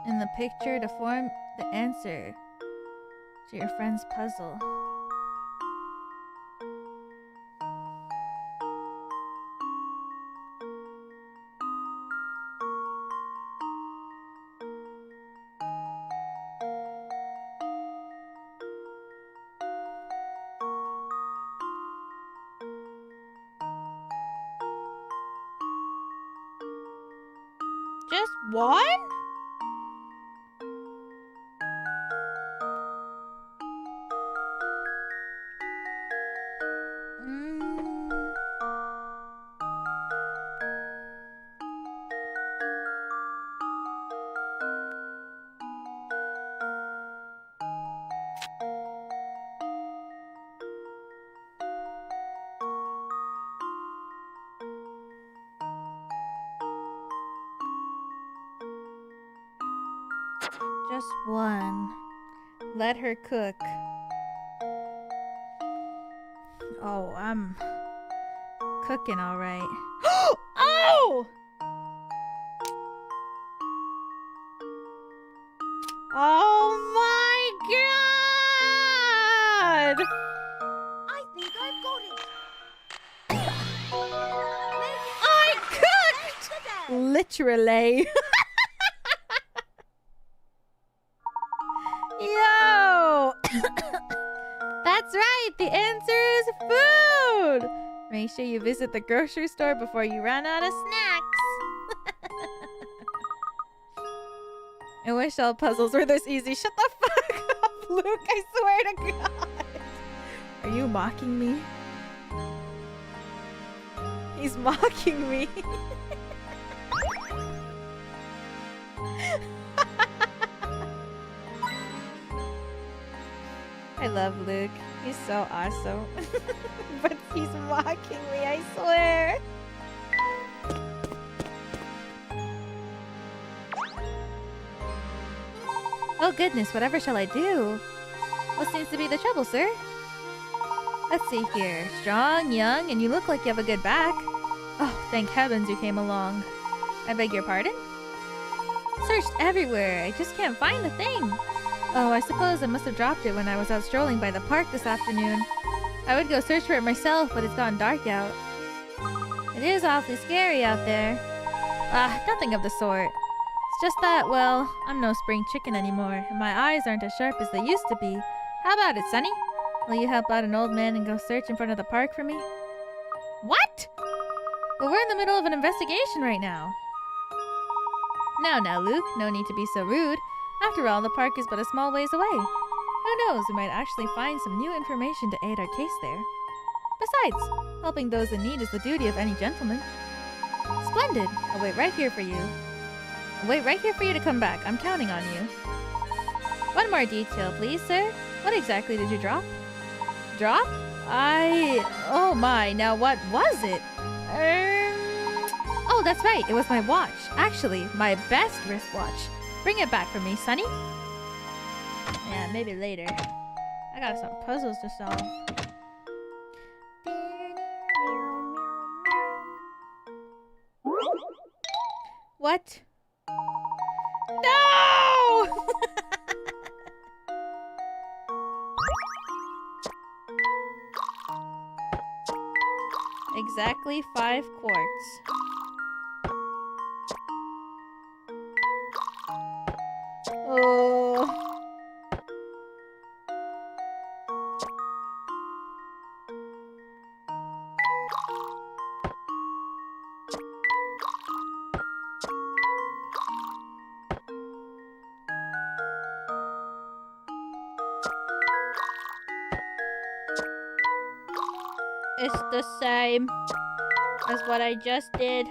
in the picture to form the answer to your friend's puzzle. Just one? Just one. Let her cook. Oh, I'm cooking all right. Oh! Oh my god! I think I've got it. I cooked! Literally. Yo! That's right, the answer is food! Make sure you visit the grocery store before you run out of snacks. I wish all puzzles were this easy. Shut the fuck up, Luke, I swear to God. Are you mocking me? He's mocking me. I love Luke. He's so awesome. But he's mocking me, I swear. Oh goodness, whatever shall I do? What seems to be the trouble, sir? Let's see here. Strong, young, and you look like you have a good back. Oh, thank heavens you came along. I beg your pardon? Searched everywhere. I just can't find the thing. Oh, I suppose I must have dropped it when I was out strolling by the park this afternoon. I would go search for it myself, but it's gotten dark out. It is awfully scary out there. Ah, nothing of the sort. It's just that, well, I'm no spring chicken anymore, and my eyes aren't as sharp as they used to be. How about it, Sonny? Will you help out an old man and go search in front of the park for me? What? But we're in the middle of an investigation right now. Now, Luke, no need to be so rude. After all, the park is but a small ways away. Who knows, we might actually find some new information to aid our case there. Besides, helping those in need is the duty of any gentleman. Splendid. I'll wait right here for you. I'll wait right here for you to come back. I'm counting on you. One more detail, please, sir. What exactly did you drop? Drop? Oh my, now what was it? Oh, that's right. It was my watch. Actually, my best wristwatch. Bring it back for me, Sonny. Yeah, maybe later. I got some puzzles to solve. What? No! Exactly 5 quarts. Oh. It's the same as what I just did.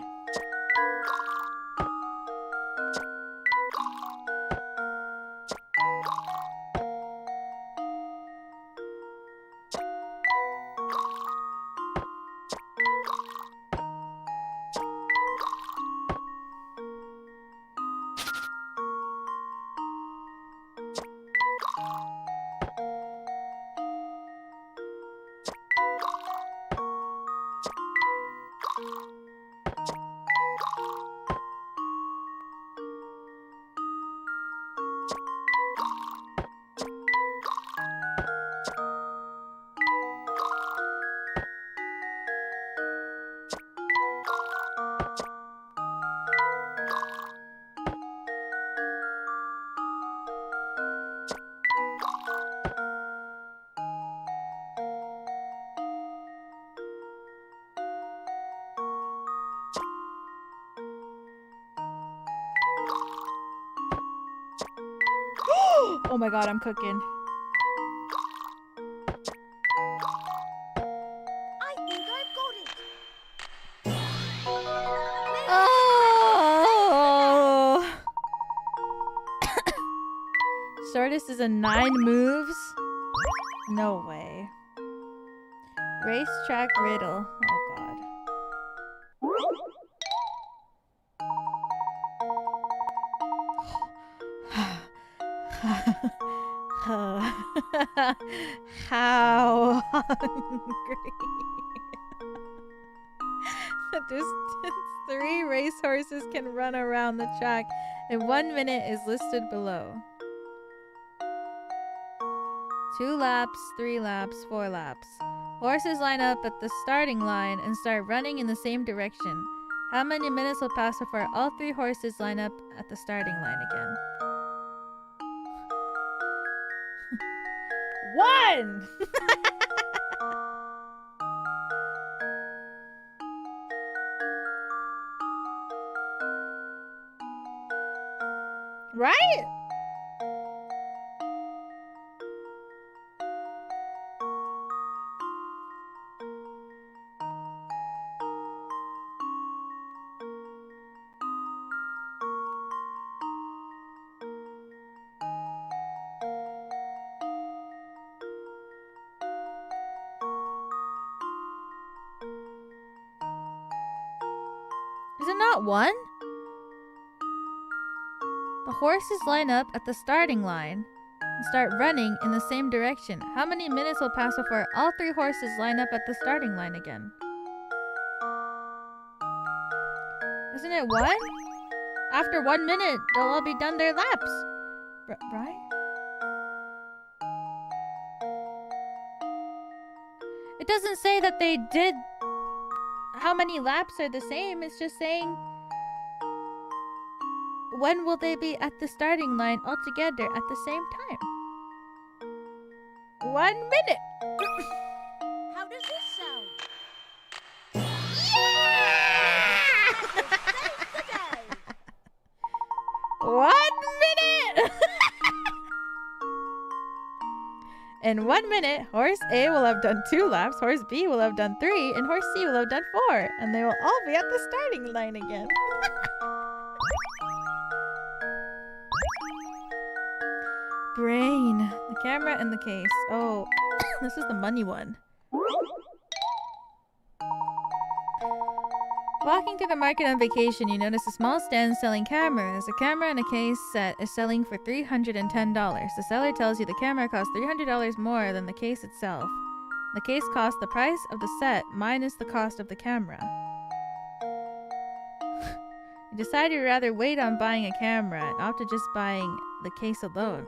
Oh my god, I'm cooking. I think I've got it. Oh! Shortest is a 9 moves? No way. Racetrack riddle. Oh god. How hungry. The distance 3 racehorses can run around the track in 1 minute is listed below. 2 laps, 3 laps, 4 laps. Horses line up at the starting line and start running in the same direction. How many minutes will pass before all 3 horses line up at the starting line again? 1! Right? Is it not 1? The horses line up at the starting line and start running in the same direction. How many minutes will pass before all 3 horses line up at the starting line again? Isn't it 1? After 1 minute, they'll all be done their laps. Right? It doesn't say that they did how many laps are the same. It's just saying when will they be at the starting line all together at the same time? 1 minute! How does this sound? Yeah! 1 minute! In 1 minute, horse A will have done 2 laps, horse B will have done 3, and horse C will have done 4, and they will all be at the starting line again. Brain. The camera and the case. Oh, this is the money one. Walking through the market on vacation, you notice a small stand selling cameras. A camera and a case set is selling for $310. The seller tells you the camera costs $300 more than the case itself. The case costs the price of the set minus the cost of the camera. You decide you'd rather wait on buying a camera and opt to just buying the case alone.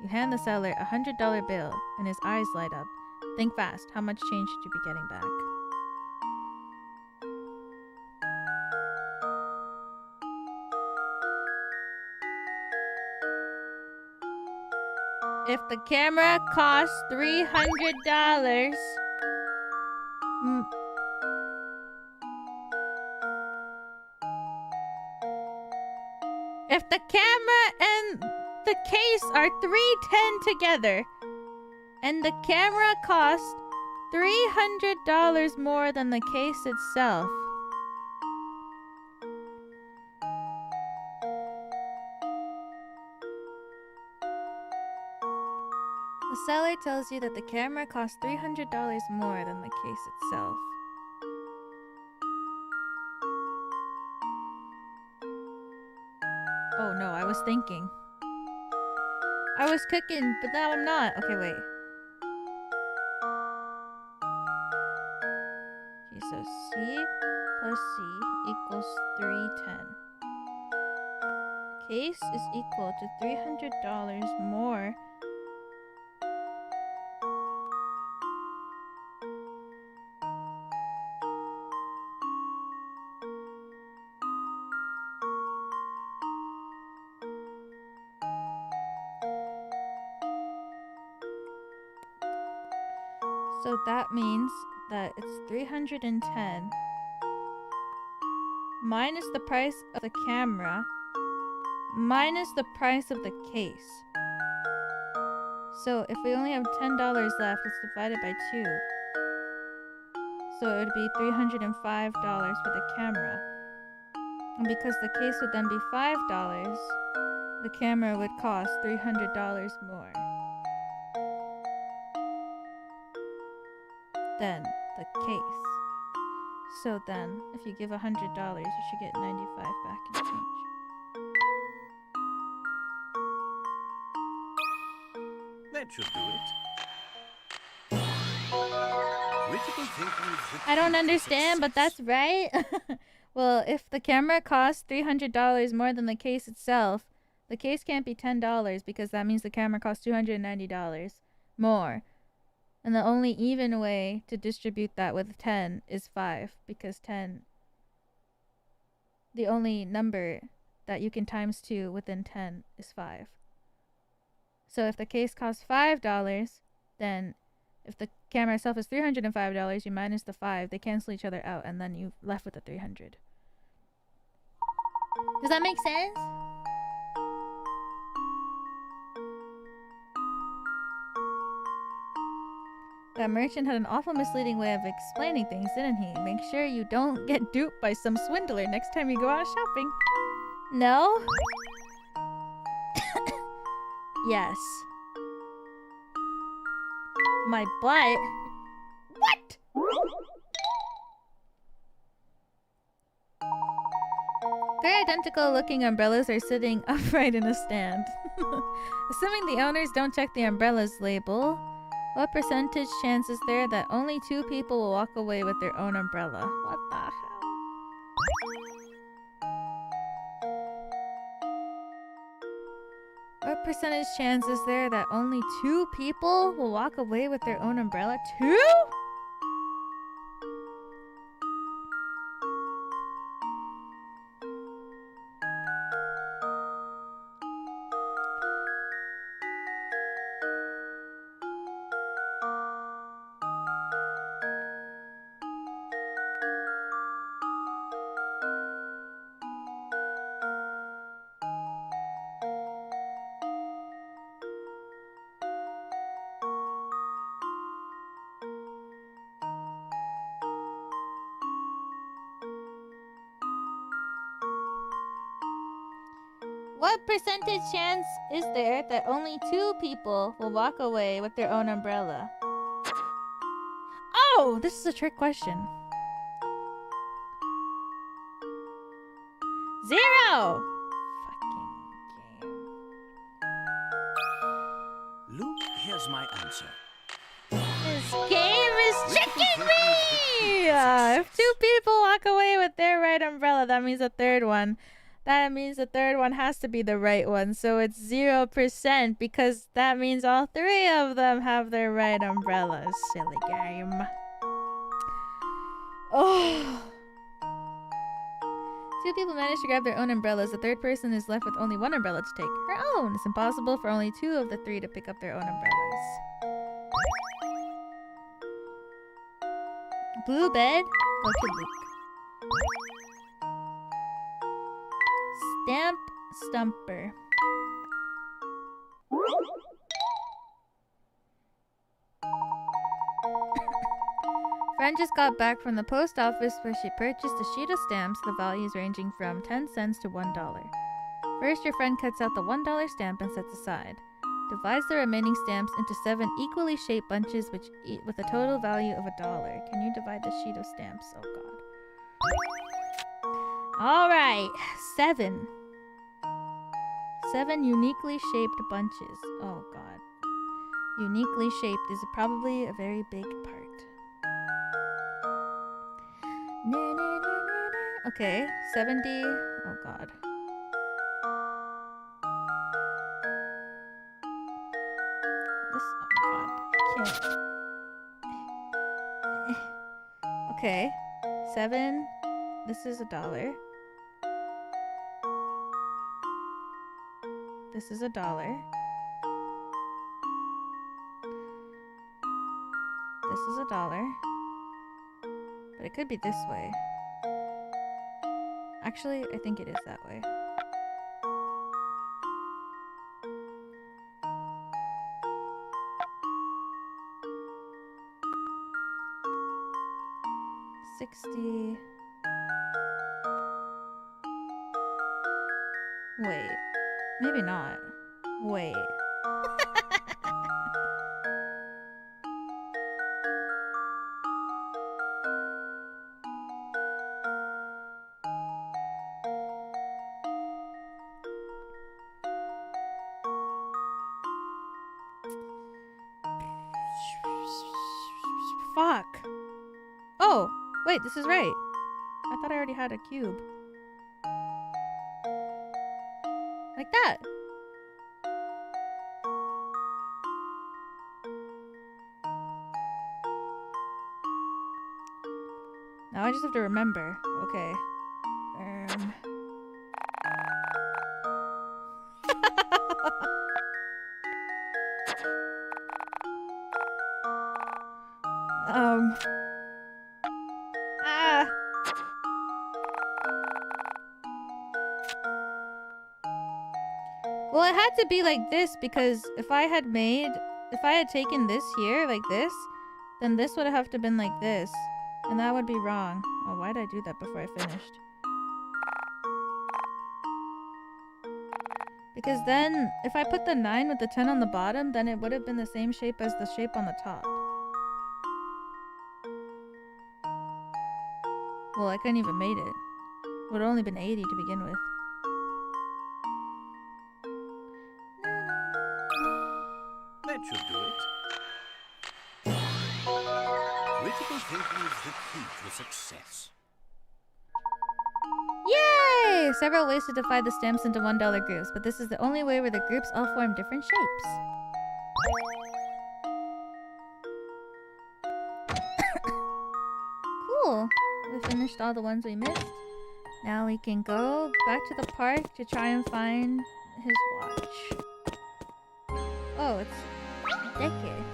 You hand the seller a $100 bill and his eyes light up. Think fast. How much change should you be getting back? If the camera costs $300, if the camera and the case are $310 together, and the camera costs $300 more than the case itself, the seller tells you that the camera costs $300 more than the case itself. Oh no, I was thinking. I was cooking, but now I'm not. Okay, wait. Okay, so C plus C equals 310. Case is equal to $300 more. So that means that it's 310 minus the price of the camera minus the price of the case. So if we only have $10 left, let's divide it by 2. So it would be $305 for the camera. And because the case would then be $5, the camera would cost $300 more than the case. So then, if you give $100, you should get 95 back in change. That should do it. Critical thinking is the I don't key to understand, but success. that's right. Well, if the camera costs $300 more than the case itself, the case can't be $10 because that means the camera costs $290 more. And the only even way to distribute that with 10 is 5, because 10, the only number that you can times 2 within 10 is 5. So if the case costs $5, then if the camera itself is $305, you minus the 5, they cancel each other out, and then you're left with the 300. Does that make sense? That merchant had an awful misleading way of explaining things, didn't he? Make sure you don't get duped by some swindler next time you go out shopping. No? Yes. My butt? What? 3 identical looking umbrellas are sitting upright in a stand. Assuming the owners don't check the umbrella's label, what percentage chance is there that only 2 people will walk away with their own umbrella? What the hell? What percentage chance is there that only 2 people will walk away with their own umbrella? 2? What percentage chance is there that only 2 people will walk away with their own umbrella? Oh, this is a trick question. 0! Fucking game. Luke, here's my answer. This game is tricking me! If 2 people walk away with their right umbrella, that means the third one. That means the third one has to be the right one. So it's 0% because that means all 3 of them have their right umbrellas. Silly game. Oh. 2 people manage to grab their own umbrellas. The third person is left with only 1 umbrella to take. Her own. It's impossible for only 2 of the 3 to pick up their own umbrellas. Blue bed. Go to Luke. Stamp Stumper. Friend just got back from the post office where she purchased a sheet of stamps, the values ranging from 10 cents to $1. First, your friend cuts out the $1 stamp and sets aside. Divides the remaining stamps into 7 equally shaped bunches with a total value of $1. Can you divide the sheet of stamps? Oh god. Alright, 7. 7 uniquely shaped bunches. Oh god. Uniquely shaped is probably a very big part. Okay, 70. Oh god. This, oh god, I can't. Okay, 7. This is $1. This is $1. This is $1. But it could be this way. Actually, I think it is that way. $60. Wait. Maybe not. Wait. Fuck. Oh, wait, this is right. I thought I already had a cube. Like that. Now I just have to remember. Okay. Well, it had to be like this because if I had taken this here like this, then this would have to been like this. And that would be wrong. Oh, why did I do that before I finished? Because then, if I put the 9 with the 10 on the bottom, then it would have been the same shape as the shape on the top. Well, I couldn't even made it. It would have only been 80 to begin with. That should do it. Critical thinking is the key to success. Yay! Several ways to divide the stamps into $1 groups, but this is the only way where the groups all form different shapes. Cool. We finished all the ones we missed. Now we can go back to the park to try and find his watch. Oh, it's a decade.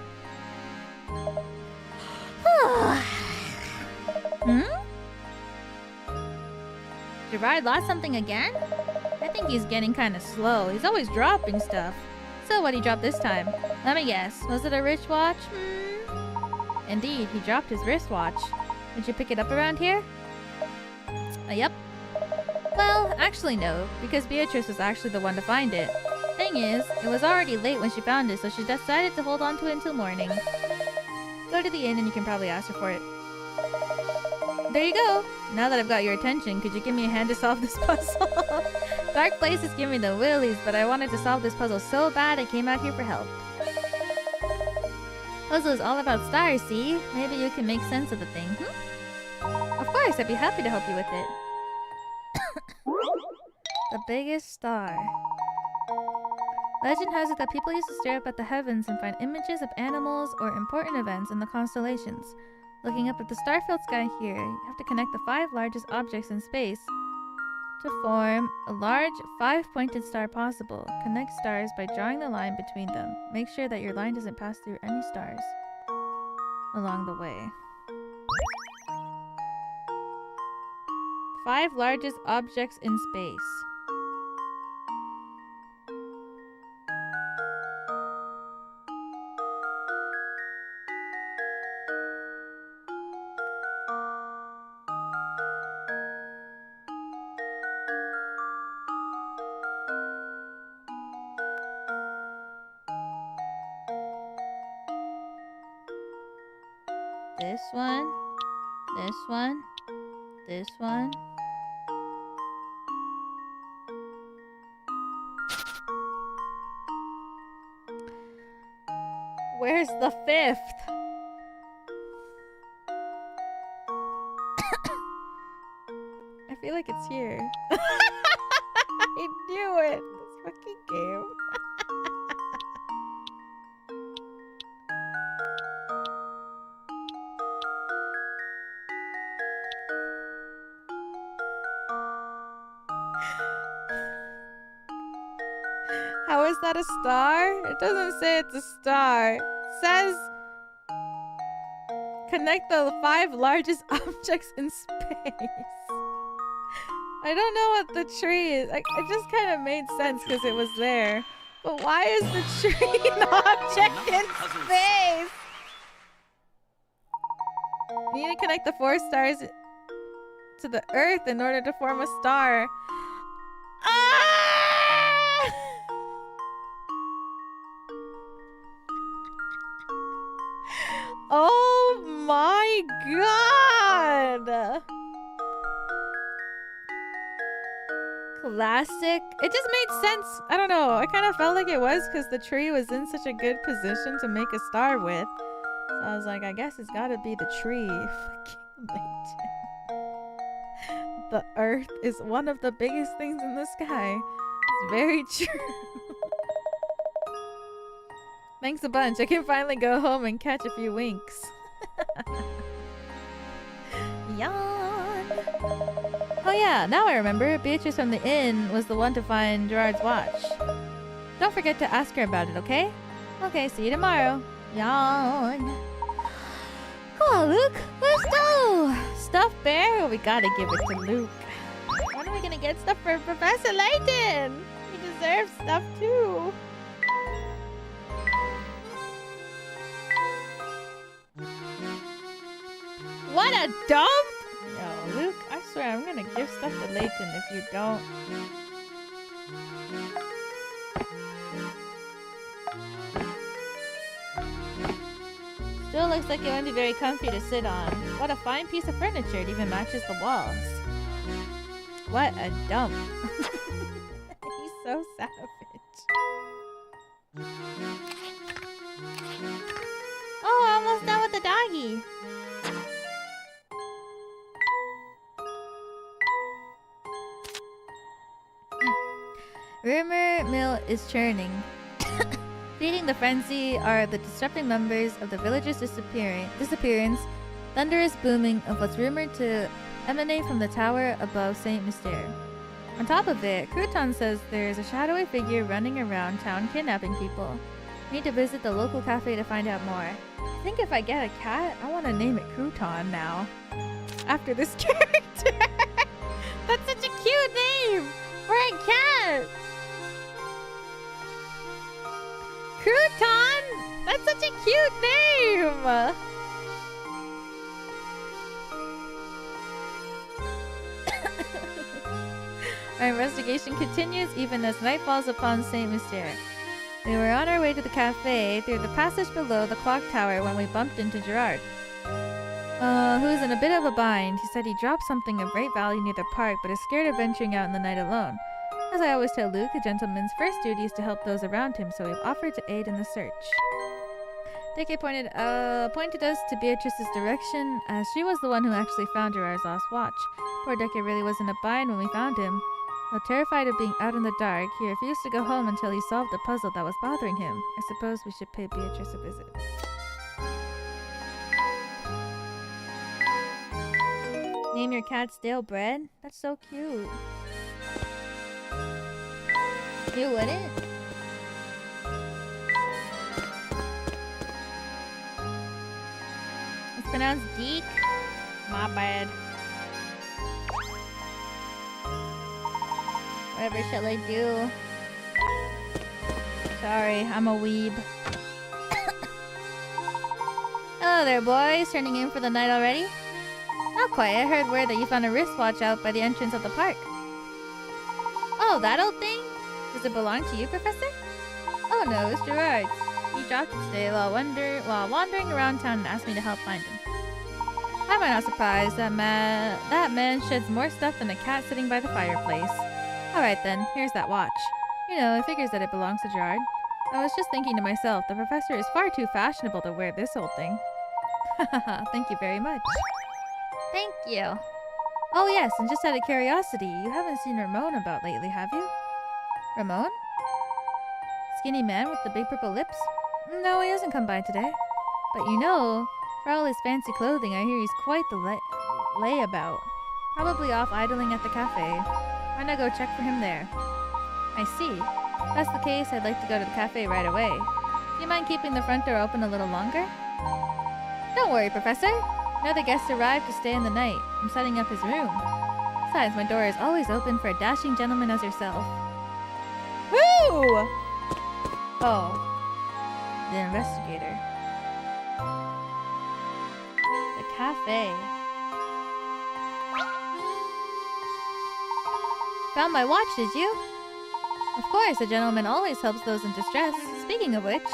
Gerard lost something again? I think he's getting kind of slow. He's always dropping stuff. So what'd he drop this time? Let me guess. Was it a wristwatch? Indeed, he dropped his wristwatch. Did you pick it up around here? Yep. Well, actually no, because Beatrice was actually the one to find it. Thing is, it was already late when she found it, so she decided to hold on to it until morning. Go to the inn and you can probably ask her for it. There you go! Now that I've got your attention, could you give me a hand to solve this puzzle? Dark places give me the willies, but I wanted to solve this puzzle so bad I came out here for help. Puzzle is all about stars, see? Maybe you can make sense of the thing, Of course, I'd be happy to help you with it. The biggest star. Legend has it that people used to stare up at the heavens and find images of animals or important events in the constellations. Looking up at the star-filled sky here, you have to connect the 5 largest objects in space to form a large 5-pointed star possible. Connect stars by drawing the line between them. Make sure that your line doesn't pass through any stars along the way. 5 largest objects in space. This one, this one, this one. Where's the 5th? I feel like it's here. I knew it! This fucking game. How is that a star? It doesn't say it's a star. It says connect the 5 largest objects in space. I don't know what the tree is. It just kind of made sense because it was there. But why is the tree an object in space? You need to connect the 4 stars to the Earth in order to form a star. Ah! Oh my god! Classic. It just made sense. I don't know. I kind of felt like it was because the tree was in such a good position to make a star with. So I was like, I guess it's gotta be the tree. Fucking Layton. The Earth is one of the biggest things in the sky. It's very true. Thanks a bunch. I can finally go home and catch a few winks. Yawn. Oh yeah, now I remember. Beatrice from the inn was the one to find Gerard's watch. Don't forget to ask her about it, okay? Okay, see you tomorrow. Yawn. Come on, Luke. Let's go. Stuffed bear? We gotta give it to Luke. When are we gonna get stuff for Professor Layton? He deserves stuff too. What a dump! Yo, Luke, I swear I'm gonna give stuff to Layton if you don't. Still looks like it won't be very comfy to sit on. What a fine piece of furniture, it even matches the walls. What a dump. He's so savage. Oh, almost done with the doggy. Rumor mill is churning. Feeding the frenzy are the disrupting members of the villagers' disappearance, thunderous booming of what's rumored to emanate from the tower above Saint Mystere. On top of it, Crouton says there's a shadowy figure running around town kidnapping people. We need to visit the local cafe to find out more. I think if I get a cat, I want to name it Crouton now. After this character. That's such a cute name for a cat. Crouton! That's such a cute name! Our investigation continues even as night falls upon Saint Mystere. We were on our way to the cafe through the passage below the clock tower when we bumped into Gerard. Who's in a bit of a bind. He said he dropped something of great value near the park, but is scared of venturing out in the night alone. As I always tell Luke, a gentleman's first duty is to help those around him, so we've offered to aid in the search. Deke pointed us to Beatrice's direction, as she was the one who actually found Gerard's lost watch. Poor Deke really was in a bind when we found him. Though terrified of being out in the dark, he refused to go home until he solved the puzzle that was bothering him. I suppose we should pay Beatrice a visit. Name your cat Stale Bread? That's so cute. You wouldn't? It's pronounced Deek? My bad. Whatever shall I do? Sorry, I'm a weeb. Hello there, boys. Turning in for the night already? Not quite. I heard word that you found a wristwatch out by the entrance of the park. Oh, that old thing? Does it belong to you, Professor? Oh no, it's Gerard's. He dropped it today while wandering around town and asked me to help find him. Am I not surprised? That man sheds more stuff than a cat sitting by the fireplace. Alright then, here's that watch. You know, it figures that it belongs to Gerard. I was just thinking to myself, the professor is far too fashionable to wear this old thing. Hahaha, thank you very much. Thank you. Oh yes, and just out of curiosity, you haven't seen Ramon about lately, have you? Ramon? Skinny man with the big purple lips? No, he hasn't come by today. But you know, for all his fancy clothing, I hear he's quite the layabout. Probably off idling at the cafe. Why not go check for him there? I see. If that's the case, I'd like to go to the cafe right away. Do you mind keeping the front door open a little longer? Don't worry, Professor. Another guest arrived to stay in the night. I'm setting up his room. Besides, my door is always open for a dashing gentleman as yourself. Who? Oh. The investigator. The cafe. Found my watch, did you? Of course, a gentleman always helps those in distress. Speaking of which,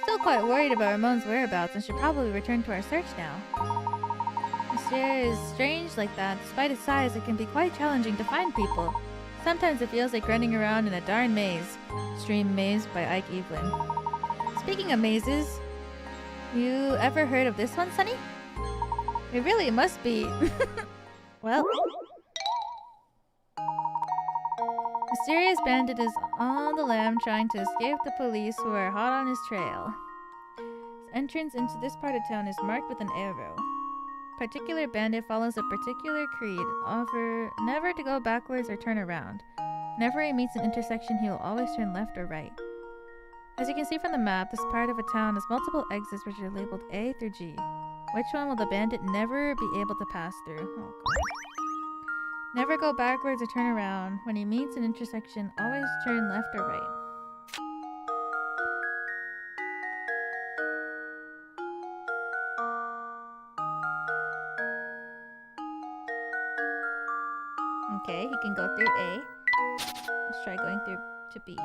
still quite worried about Ramon's whereabouts and should probably return to our search now. Mystere is strange like that. Despite its size, it can be quite challenging to find people. Sometimes it feels like running around in a darn maze. Stream Maze by Ike Evelyn. Speaking of mazes, you ever heard of this one, Sonny? It really must be. Well. Mysterious bandit is on the lam trying to escape the police who are hot on his trail. His entrance into this part of town is marked with an arrow. Particular bandit follows a particular creed. Offer never to go backwards or turn around. Whenever he meets an intersection, he will always turn left or right. As you can see from the map, this part of a town has multiple exits which are labeled A through G. Which one will the bandit never be able to pass through? Oh, God. Never go backwards or turn around. When he meets an intersection, always turn left or right. Okay, he can go through A. Let's try going through to B.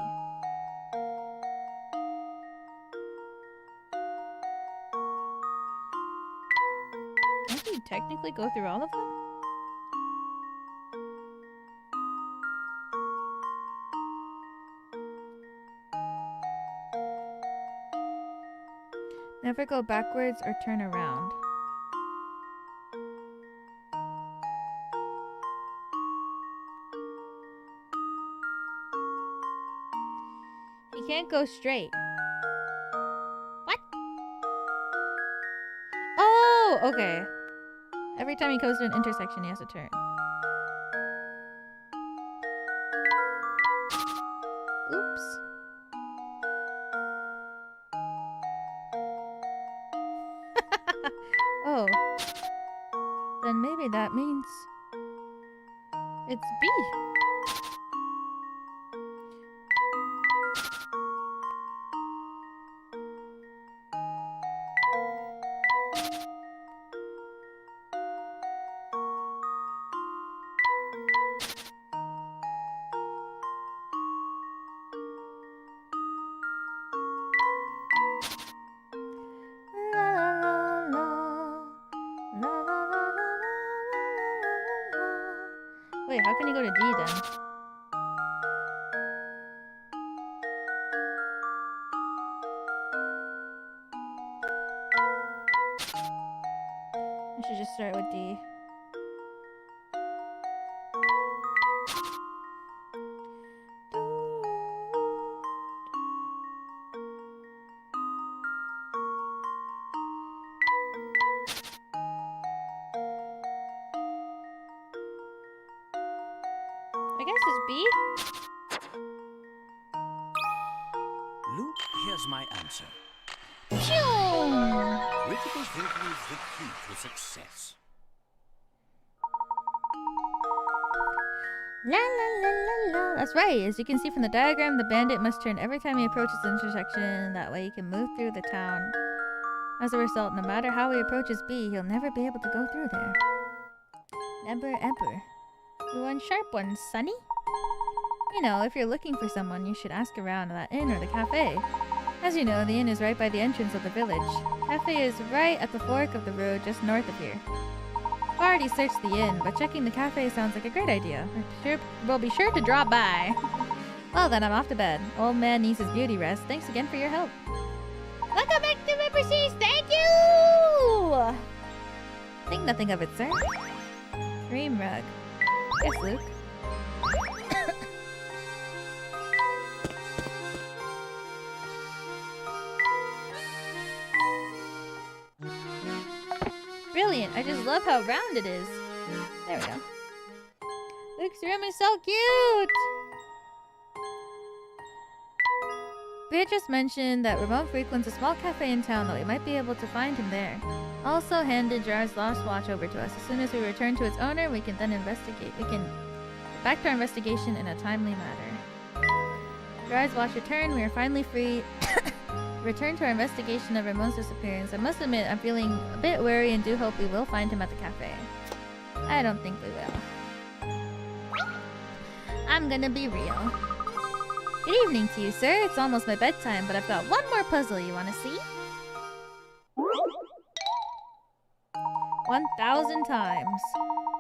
Can't you technically go through all of them? Never go backwards or turn around. He can't go straight. What? Oh, okay. Every time he goes to an intersection, he has to turn. Oops. Oh. Then maybe that means it's B. Wait, how can you go to D then? I should just start with D. I guess it's B? Luke, here's my answer. Phew! Critical thinking is the key to success. La la la la la. That's right. As you can see from the diagram, the bandit must turn every time he approaches the intersection. That way he can move through the town. As a result, no matter how he approaches B, he'll never be able to go through there. Never ever. One sharp one, Sonny? You know, if you're looking for someone, you should ask around at that inn or the cafe. As you know, the inn is right by the entrance of the village. Cafe is right at the fork of the road just north of here. I've already searched the inn, but checking the cafe sounds like a great idea. We'll be sure to drop by. Well then, I'm off to bed. Old man needs his beauty rest. Thanks again for your help. Welcome back to River Seas. Thank you! Think nothing of it, sir. Dream rug. Yes, Luke. Brilliant. I just love how round it is. There we go. Luke's room is so cute! Beatrice mentioned that Ramon frequents a small cafe in town, that we might be able to find him there. Also handed Gerard's lost watch over to us. As soon as we return to its owner, we can then investigate. We can get back to our investigation in a timely manner. Gerard's watch returned. We are finally free. Return to our investigation of Ramon's disappearance. I must admit, I'm feeling a bit wary and do hope we will find him at the cafe. I don't think we will. I'm gonna be real. Good evening to you, sir. It's almost my bedtime, but I've got one more puzzle you want to see. 1,000 times.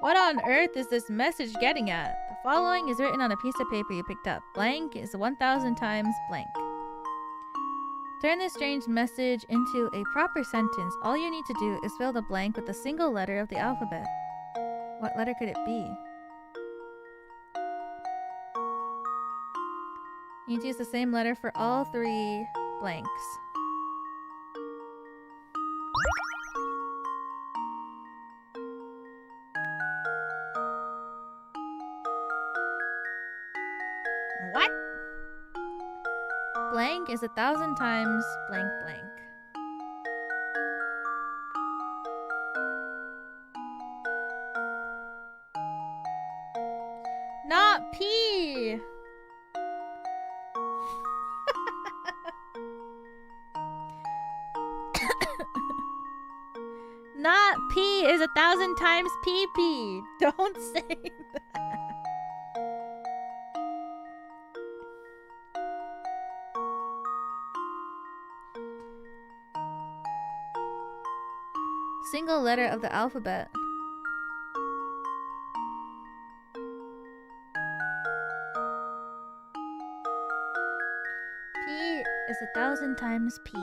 What on earth is this message getting at? The following is written on a piece of paper you picked up. Blank is 1,000 times blank. Turn this strange message into a proper sentence. All you need to do is fill the blank with a single letter of the alphabet. What letter could it be? You need to use the same letter for all 3 blanks. What? Blank is 1,000 times blank blank. Not P! Not P is 1,000 times PP. Don't say that. Single letter of the alphabet. P is 1,000 times P.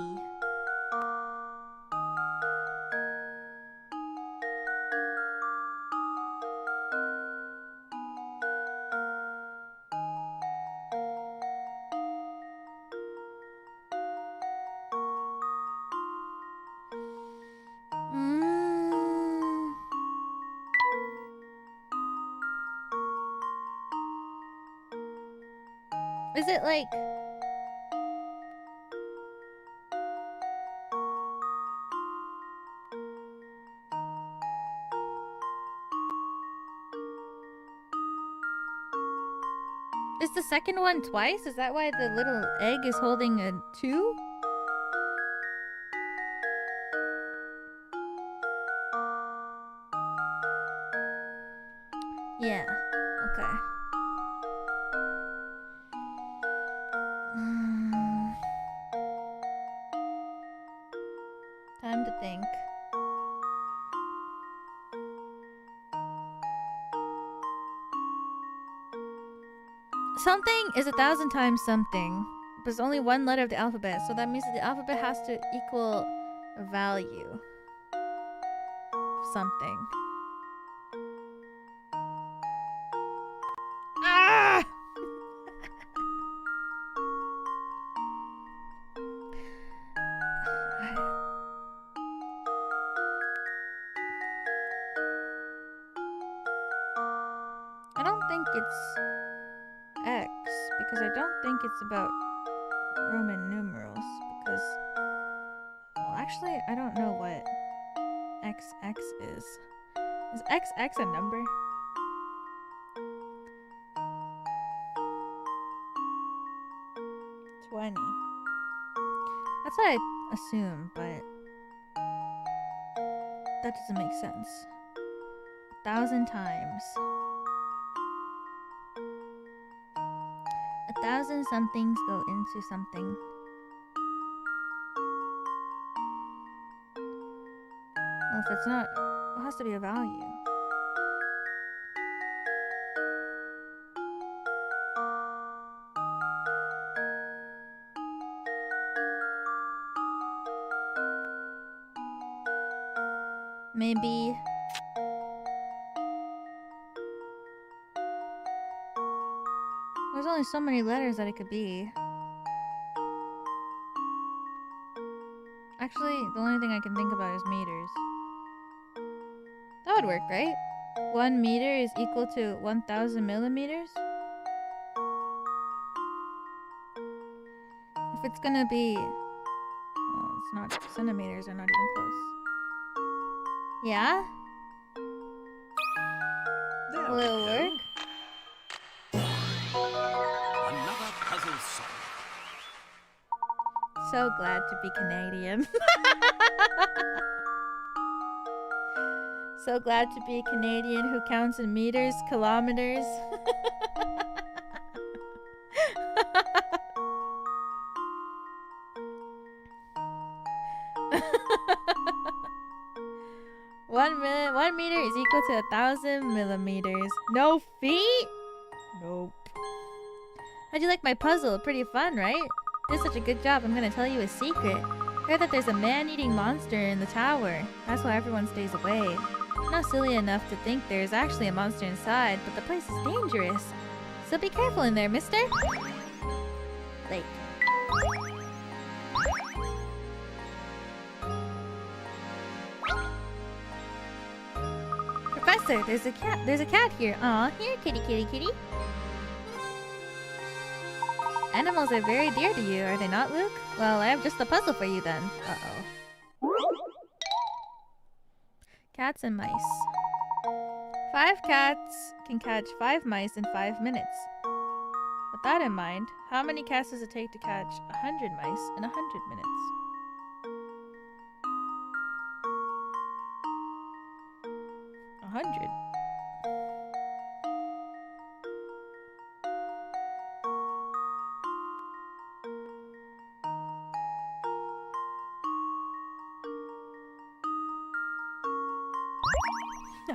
Is it like... Is the second one twice? Is that why the little egg is holding a 2? Yeah, okay. Time to think. something is 1,000 times something, but it's only one letter of the alphabet, so that means that the alphabet has to equal a value of something. Ah! I don't think it's X, because I don't think it's about Roman numerals, because, well, actually, I don't know what XX is. Is XX a number? That's what I assume, but that doesn't make sense. 1,000 times. 1,000 somethings go into something. Well, if it's not, it has to be a value. Maybe there's only so many letters that it could be. Actually, the only thing I can think about is meters. That would work, right? 1 meter is equal to 1,000 millimeters? If it's gonna be... well, it's not. Centimeters are not even close. Yeah? There Will it we work? go. Another puzzle solved. So glad to be Canadian. So glad to be a Canadian who counts in meters, kilometers. One meter is equal to 1,000 millimeters. No feet? Nope. How'd you like my puzzle? Pretty fun, right? Did such a good job, I'm gonna tell you a secret. Heard that there's a man-eating monster in the tower. That's why everyone stays away. Not silly enough to think there's actually a monster inside, but the place is dangerous. So be careful in there, mister. Like. Professor, there's a cat here. Aw, here, kitty, kitty, kitty. Animals are very dear to you, are they not, Luke? Well, I have just a puzzle for you then. Uh-oh. Cats and mice. 5 cats can catch 5 mice in 5 minutes. With that in mind, how many cats does it take to catch 100 mice in 100 minutes? A 100.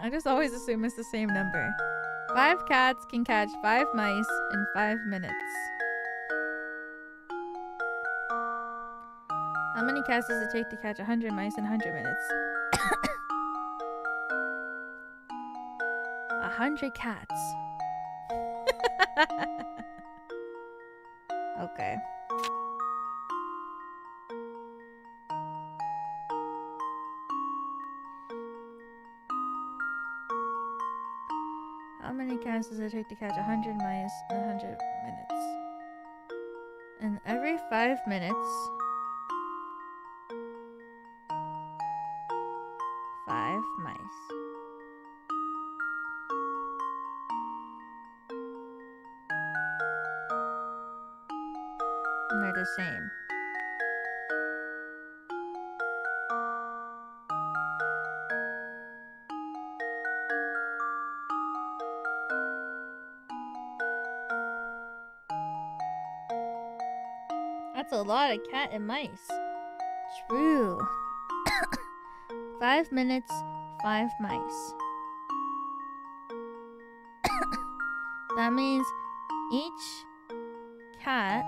I just always assume it's the same number. 5 cats can catch 5 mice in 5 minutes. How many cats does it take to catch 100 mice in 100 minutes? 100 cats. Okay. How many cats does it take to catch 100 mice in 100 minutes? And every 5 minutes, 5 mice. And they're the same. That's a lot of cat and mice. True. 5 minutes, 5 mice. That means Each cat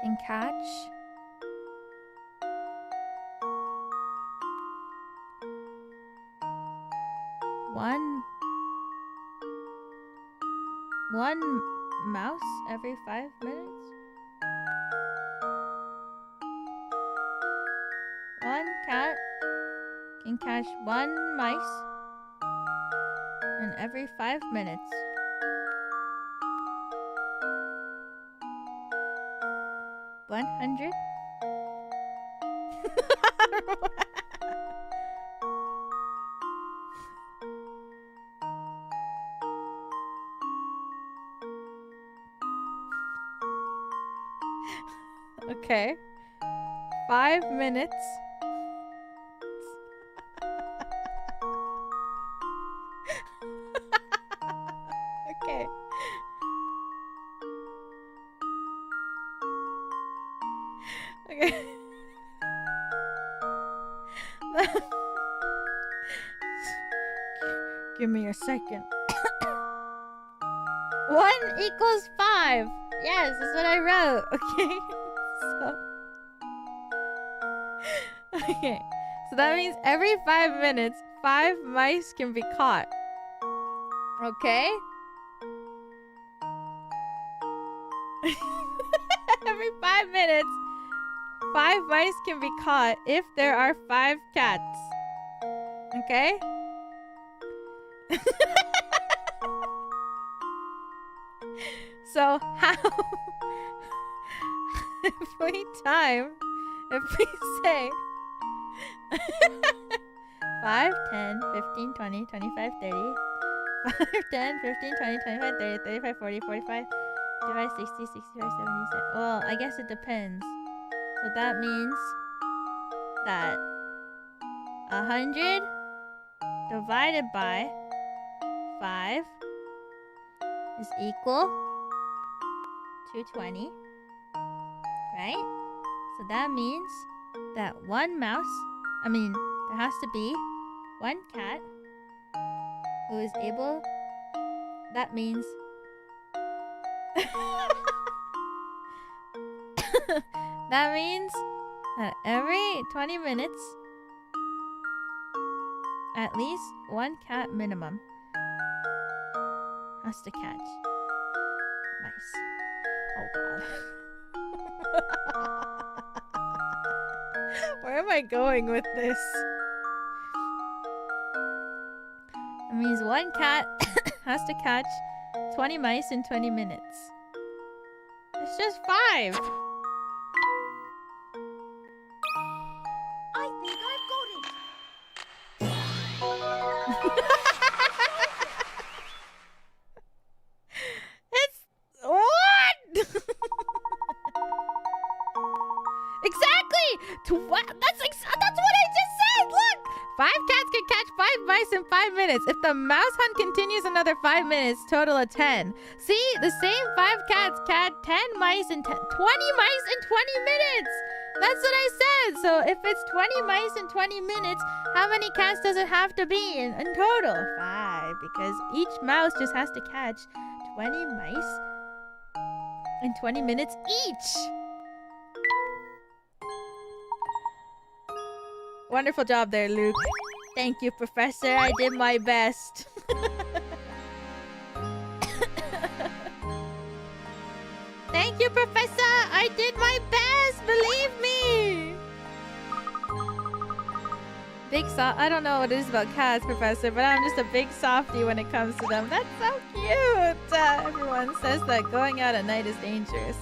can catch one mouse every 5 minutes? One cat can catch one mice in every 5 minutes. $100? Okay. 5 minutes. Okay. Okay. Give me a second. 1 equals 5. Yes, that's what I wrote. Okay. Okay. So that means every 5 minutes, 5 mice can be caught. Okay? Every 5 minutes, 5 mice can be caught if there are 5 cats. Okay? So how if we say 5, 10, 15, 20, 25, 30 5, 10, 15, 20, 25, 30, 35, 40, 45 divide 60, 65, 70. Well, I guess it depends. So that means that 100 divided by 5 is equal to 20. Right? So that means that there has to be 1 cat who is able. That means that every 20 minutes, at least 1 cat minimum has to catch mice. Oh god. Where am I going with this? That means 1 cat has to catch 20 mice in 20 minutes. It's just 5. I think I've got it. It's what? Exactly. That's what I just said. Look, 5 cats can catch 5 mice in 5 minutes. If the mouse hunt continues another 5 minutes, total of 10. See, the same 5 cats catch 10 mice and 20 mice in 20 minutes. That's what I said. So if it's 20 mice in 20 minutes, how many cats does it have to be in total? 5, because each mouse just has to catch 20 mice in 20 minutes each. Wonderful job there, Luke. Thank you, Professor. I did my best. Thank you, Professor. I did my best. Believe me. Big soft. I don't know what it is about cats, Professor, but I'm just a big softie when it comes to them. That's so cute. Everyone says that going out at night is dangerous.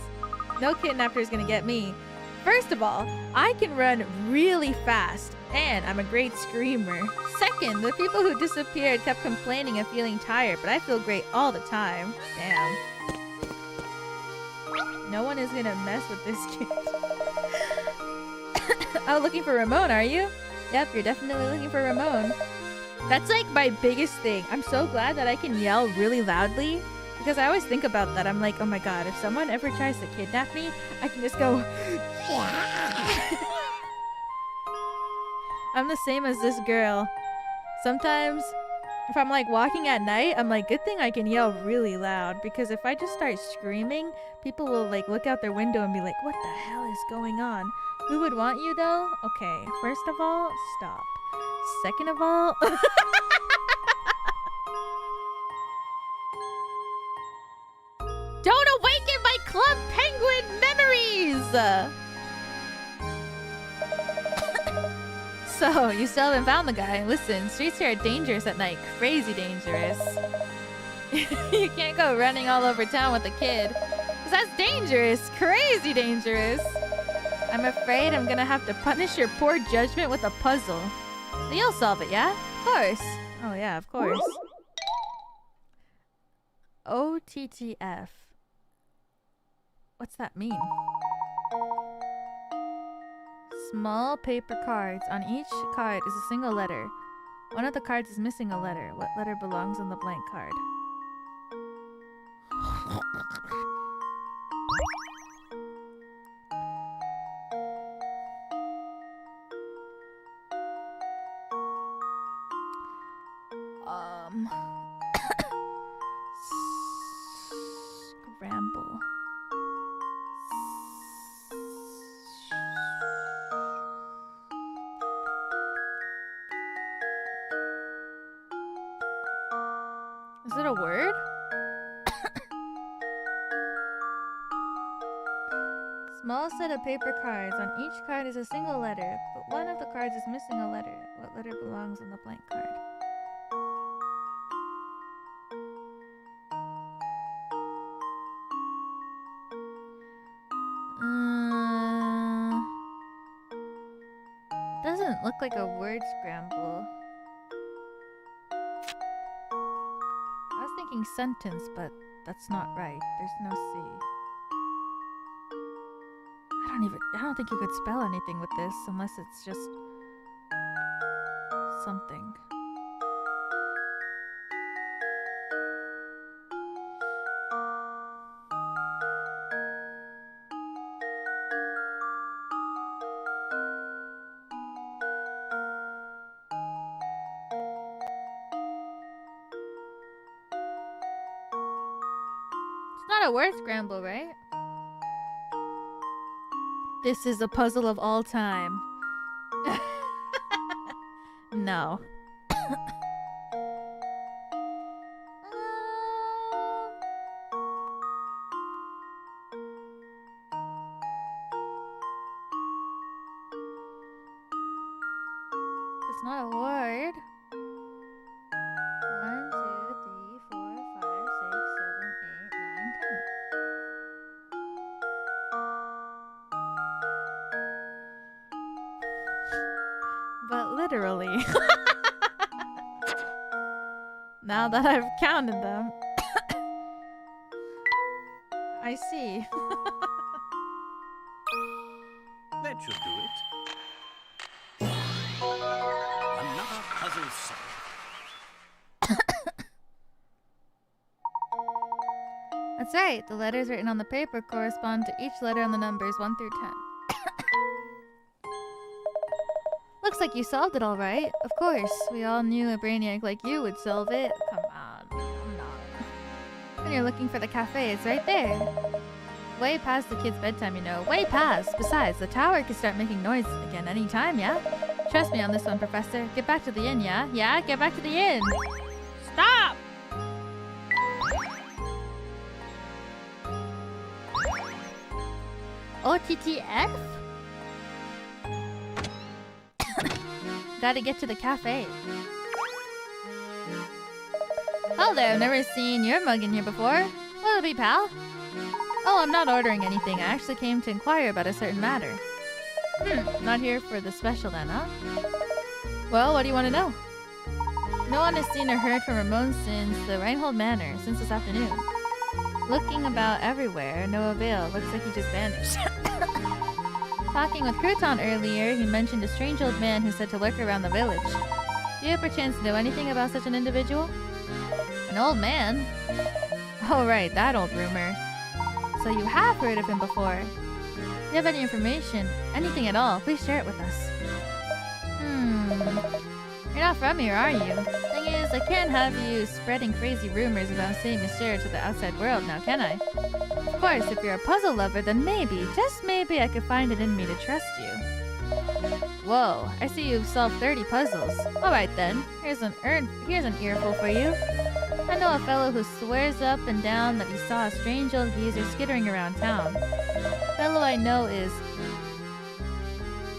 No kidnapper is gonna get me. First of all, I can run really fast, and I'm a great screamer. Second, the people who disappeared kept complaining of feeling tired, but I feel great all the time. Damn. No one is gonna mess with this kid. Oh, looking for Ramon, are you? Yep, you're definitely looking for Ramon. That's like my biggest thing. I'm so glad that I can yell really loudly. Because I always think about that. I'm like, oh my god, if someone ever tries to kidnap me, I can just go... I'm the same as this girl. Sometimes If I'm like walking at night, I'm like, good thing I can yell really loud, because if I just start screaming, people will like look out their window and be like, what the hell is going on? Who would want you though? Okay, first of all, stop. Second of all, don't awaken my Club Penguin memories! So, you still haven't found the guy. Listen, streets here are dangerous at night. Crazy dangerous. You can't go running all over town with a kid. 'Cause that's dangerous. Crazy dangerous. I'm afraid I'm gonna have to punish your poor judgment with a puzzle. But you'll solve it, yeah? Of course. Oh, yeah, of course. OTTF. What's that mean? Small paper cards. On each card is a single letter. One of the cards is missing a letter. What letter belongs on the blank card? Scramble. Is it a word? Small set of paper cards. On each card is a single letter, but one of the cards is missing a letter. What letter belongs on the blank card? Doesn't look like a word scramble. I was thinking sentence, but that's not right. There's no C. I don't think you could spell anything with this unless it's just something. It's not a word scramble, right? This is a puzzle of all time. No. It's not a word. 1, 2, 3, 4, 5, 6, 7, 8, 9, 10. But literally. Now that I've counted them, I see. That should do it. Another puzzle solved. That's right. The letters written on the paper correspond to each letter on the numbers 1 through 10. Looks like you solved it all right. Of course, we all knew a brainiac like you would solve it. Come on, I'm not. When you're looking for the cafe, it's right there. Way past the kids' bedtime, you know. Way past. Besides, the tower could start making noise again anytime, yeah? Trust me on this one, Professor. Get back to the inn, yeah? Yeah, get back to the inn. Stop! OTTF? Gotta get to the cafe. Hello there, I've never seen your mug in here before. What'll it be, pal? Oh, I'm not ordering anything. I actually came to inquire about a certain matter. Not here for the special then, huh? Well, what do you want to know? No one has seen or heard from Ramon since the Reinhold Manor, since this afternoon. Looking about everywhere, no avail. Looks like he just vanished. Talking with Crouton earlier, he mentioned a strange old man who's said to lurk around the village. Do you perchance know anything about such an individual? An old man? Oh right, that old rumor. So you have heard of him before. If you have any information, anything at all, please share it with us. You're not from here, are you? Dang is, I can't have you spreading crazy rumors about Saint Mystere to the outside world now, can I? Of course, if you're a puzzle lover, then maybe, just maybe, I could find it in me to trust you. Whoa, I see you've solved 30 puzzles. Alright then, here's an earful for you. I know a fellow who swears up and down that he saw a strange old geezer skittering around town. The fellow I know is...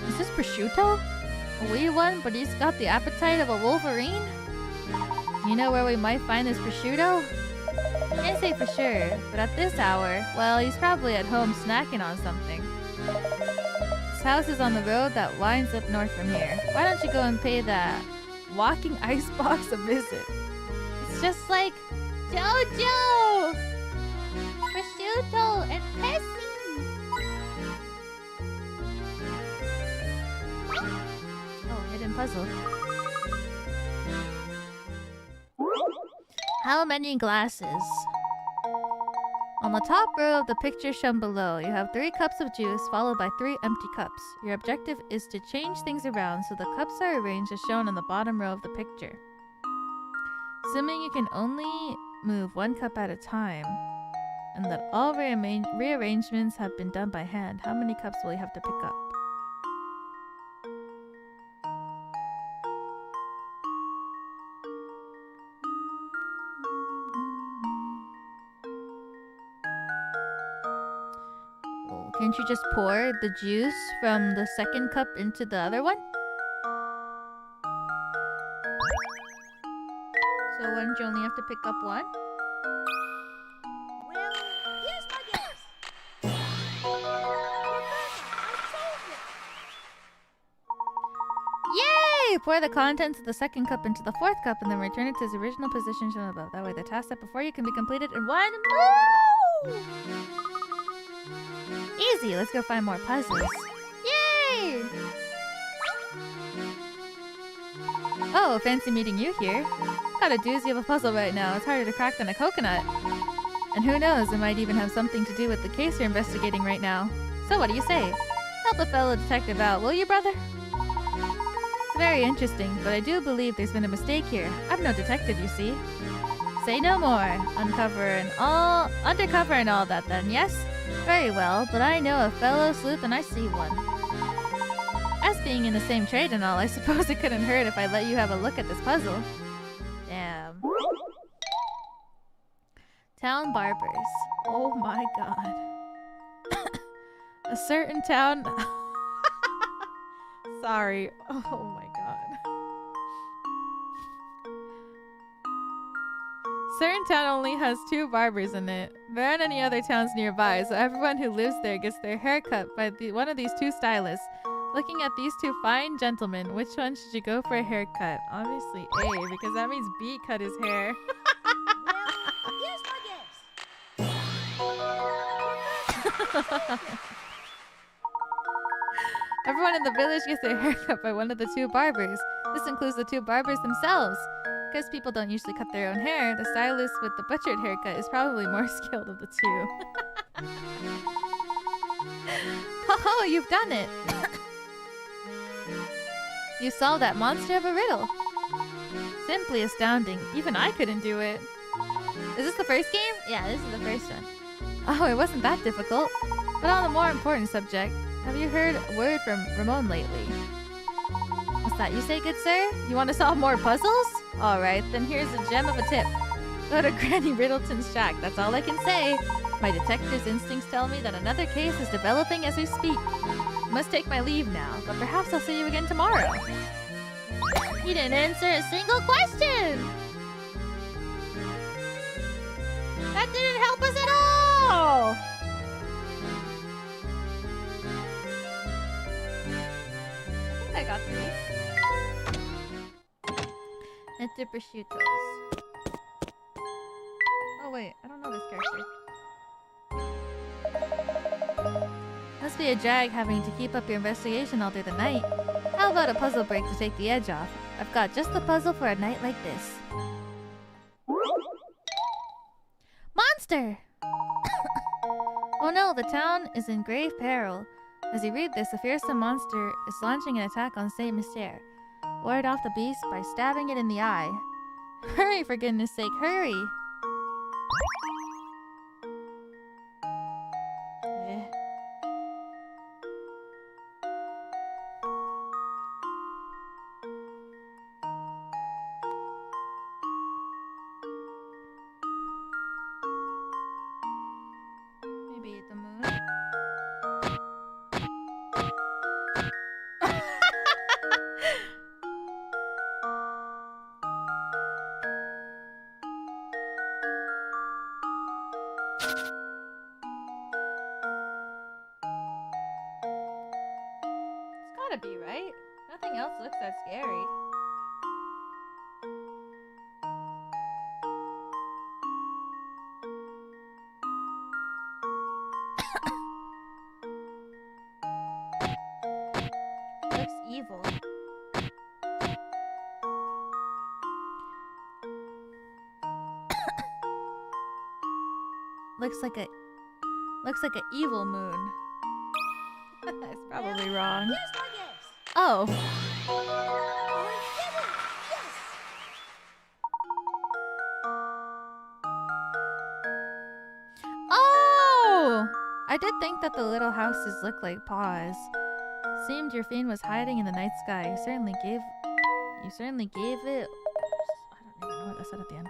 Is this Prosciutto? A wee one, but he's got the appetite of a wolverine? You know where we might find this Prosciutto? Can't say for sure, but at this hour, well, he's probably at home snacking on something. His house is on the road that winds up north from here. Why don't you go and pay that walking icebox a visit? It's just like JoJo! Prosciutto and Pessy! Oh, hidden puzzle. How many glasses? On the top row of the picture shown below, you have 3 cups of juice followed by 3 empty cups. Your objective is to change things around so the cups are arranged as shown on the bottom row of the picture. Assuming you can only move 1 cup at a time, and that all rearrangements have been done by hand, how many cups will you have to pick up? Can't you just pour the juice from the second cup into the other one? So wouldn't you only have to pick up 1? Well, here's my guess. Yay! Pour the contents of the second cup into the 4th cup and then return it to its original position shown above. That way the task set before you can be completed in 1 move! Easy, let's go find more puzzles. Yay! Oh, fancy meeting you here. Got a doozy of a puzzle right now. It's harder to crack than a coconut. And who knows, it might even have something to do with the case you're investigating right now. So what do you say? Help a fellow detective out, will you, brother? It's very interesting, but I do believe there's been a mistake here. I'm no detective, you see. Say no more. Undercover and all that then, yes? Very well, but I know a fellow sleuth and I see one. Us being in the same trade and all, I suppose it couldn't hurt if I let you have a look at this puzzle. Damn. Town barbers. Oh my god. A certain town... Sorry. Oh my god. Certain town only has 2 barbers in it. There aren't any other towns nearby, so everyone who lives there gets their hair cut by one of these 2 stylists. Looking at these 2 fine gentlemen, which one should you go for a haircut? Obviously A, because that means B cut his hair. Well, here's my guess. Everyone in the village gets their hair cut by one of the 2 barbers. This includes the 2 barbers themselves. Because people don't usually cut their own hair, the stylist with the butchered haircut is probably more skilled of the 2. Ho, you've done it! You solved that monster of a riddle. Simply astounding. Even I couldn't do it. Is this the first game? Yeah, this is the first one. Oh, it wasn't that difficult. But on a more important subject, have you heard a word from Ramon lately? What's that you say, good sir? You want to solve more puzzles? Alright, then here's a gem of a tip. Go to Granny Riddleton's shack, that's all I can say. My detective's instincts tell me that another case is developing as we speak. I must take my leave now, but perhaps I'll see you again tomorrow. You didn't answer a single question! That didn't help us at all! I think I got 3. Enter prosciuttos. Oh wait, I don't know this character. Must be a drag having to keep up your investigation all through the night. How about a puzzle break to take the edge off? I've got just the puzzle for a night like this. Monster! Oh no, the town is in grave peril. As you read this, a fearsome monster is launching an attack on Saint Mystere. Ward off the beast by stabbing it in the eye. Hurry, for goodness sake, hurry! Eh. Maybe the moon? It's gotta be, right? Nothing else looks that scary. Looks evil. Looks like an evil moon. That's probably wrong. Here's my guess. Oh. I did it! Yes! Oh! I did think that the little houses looked like paws. Seemed your fiend was hiding in the night sky. You certainly gave it. I don't even know what I said at the end.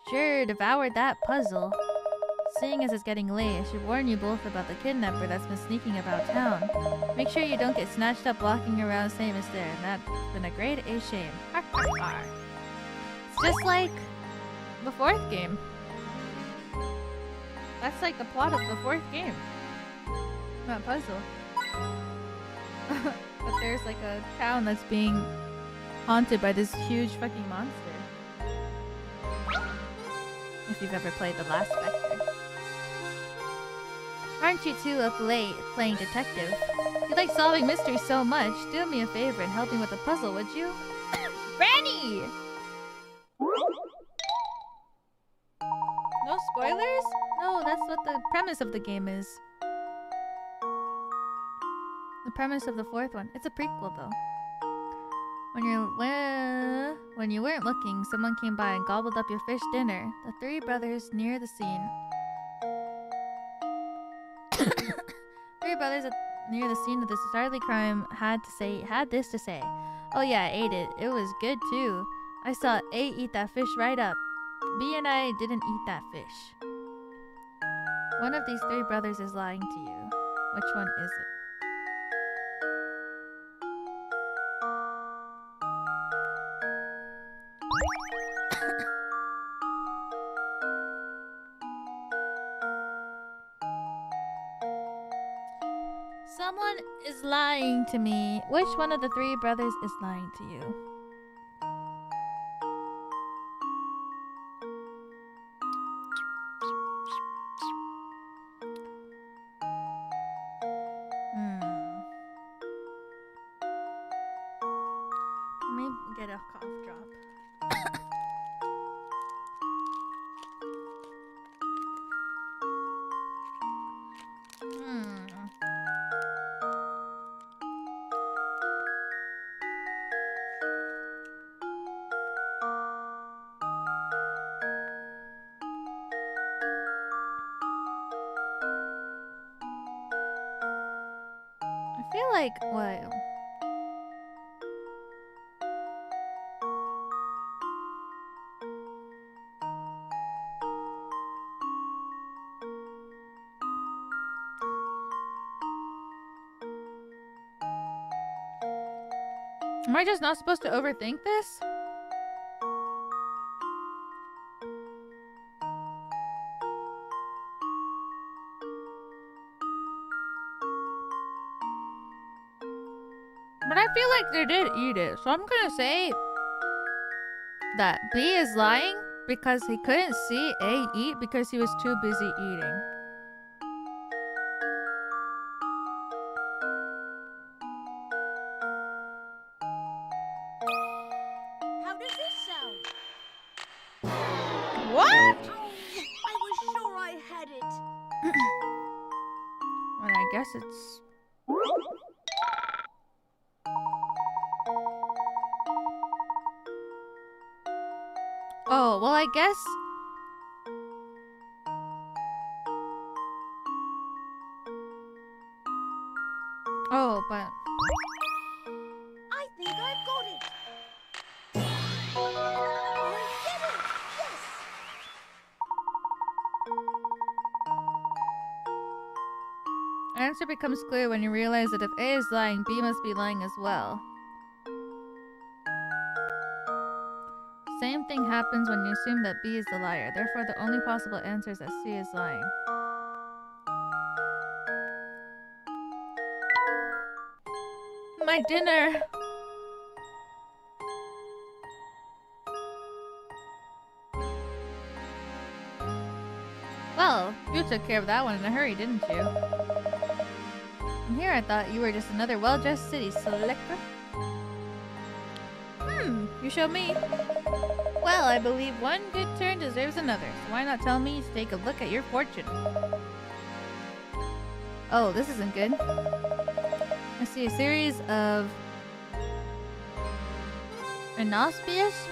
Sure, devoured that puzzle. Seeing as it's getting late, I should warn you both about the kidnapper that's been sneaking about town. Make sure you don't get snatched up walking around same as there, and that's been a great A shame. Har, har, har. It's just like the 4th game. That's like the plot of the 4th game. That puzzle. But there's like a town that's being haunted by this huge fucking monster. If you've ever played the last Spectre. Aren't you two up late playing detective? You like solving mysteries so much. Do me a favor and help me with the puzzle, would you? Granny! No spoilers? No, that's what the premise of the game is. The premise of the 4th one. It's a prequel though. When you weren't looking, someone came by and gobbled up your fish dinner. The 3 brothers near the scene. 3 brothers near the scene of this startling crime had this to say. Oh yeah, I ate it. It was good too. I saw A eat that fish right up. B and I didn't eat that fish. One of these 3 brothers is lying to you. Which one is it? Someone is lying to me. Which one of the 3 brothers is lying to you? Let me get a cough drop. I feel like what? Am I just not supposed to overthink this? But I feel like they did eat it, so I'm gonna say that B is lying because he couldn't see A eat because he was too busy eating. How does this sound? What? Oh, I was sure I had it. Well, I guess it's... Oh, well, I guess. Oh, but. I think I've got it. I did it! Yes! Answer becomes clear when you realize that if A is lying, B must be lying as well. Same thing happens when you assume that B is the liar. Therefore, the only possible answer is that C is lying. My dinner! Well, you took care of that one in a hurry, didn't you? And here I thought you were just another well-dressed city selector. You show me. Well, I believe one good turn deserves another, so why not tell me to take a look at your fortune? Oh, this isn't good. I see a series of inauspicious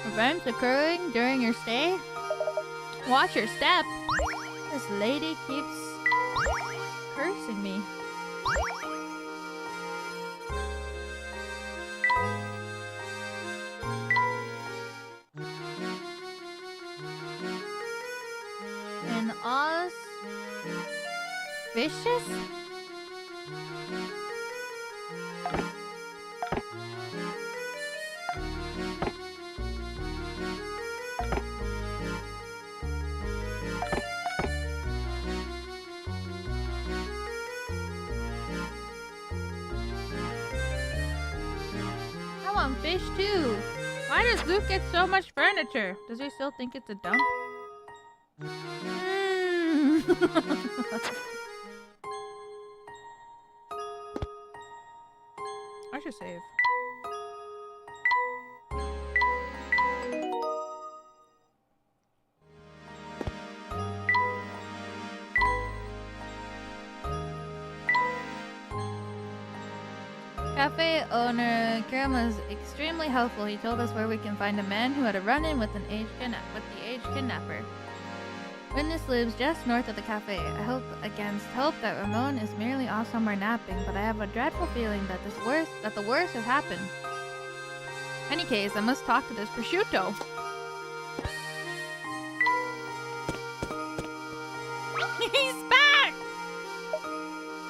events occurring during your stay. Watch your step. This lady keeps cursing me. And auspicious? I want fish too. Why does Luke get so much furniture? Does he still think it's a dump? I should save. Cafe owner Kiram was extremely helpful. He told us where we can find a man who had a run-in with the aged kidnapper. Witness lives just north of the cafe. I hope against hope that Ramon is merely off somewhere napping, but I have a dreadful feeling that the worst has happened. In any case, I must talk to this prosciutto. He's back!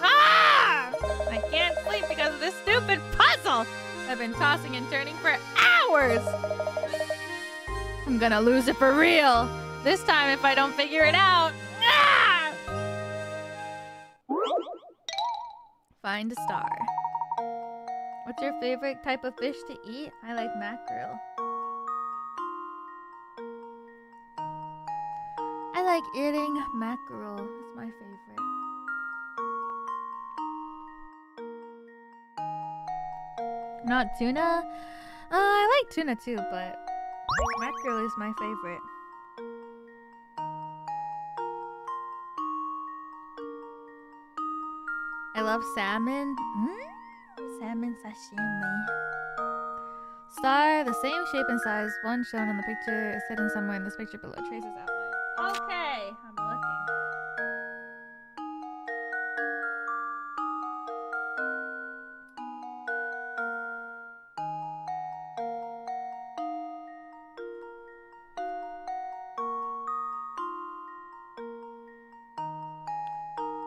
Ah! I can't sleep because of this stupid puzzle! I've been tossing and turning for hours! I'm gonna lose it for real! This time if I don't figure it out! Ah! Find a star. What's your favorite type of fish to eat? I like mackerel. I like eating mackerel. It's my favorite. Not tuna? I like tuna too, but mackerel is my favorite. I love salmon. Salmon sashimi. Star, the same shape and size. One shown on the picture is hidden somewhere in this picture below. Traces outline. Okay, I'm looking.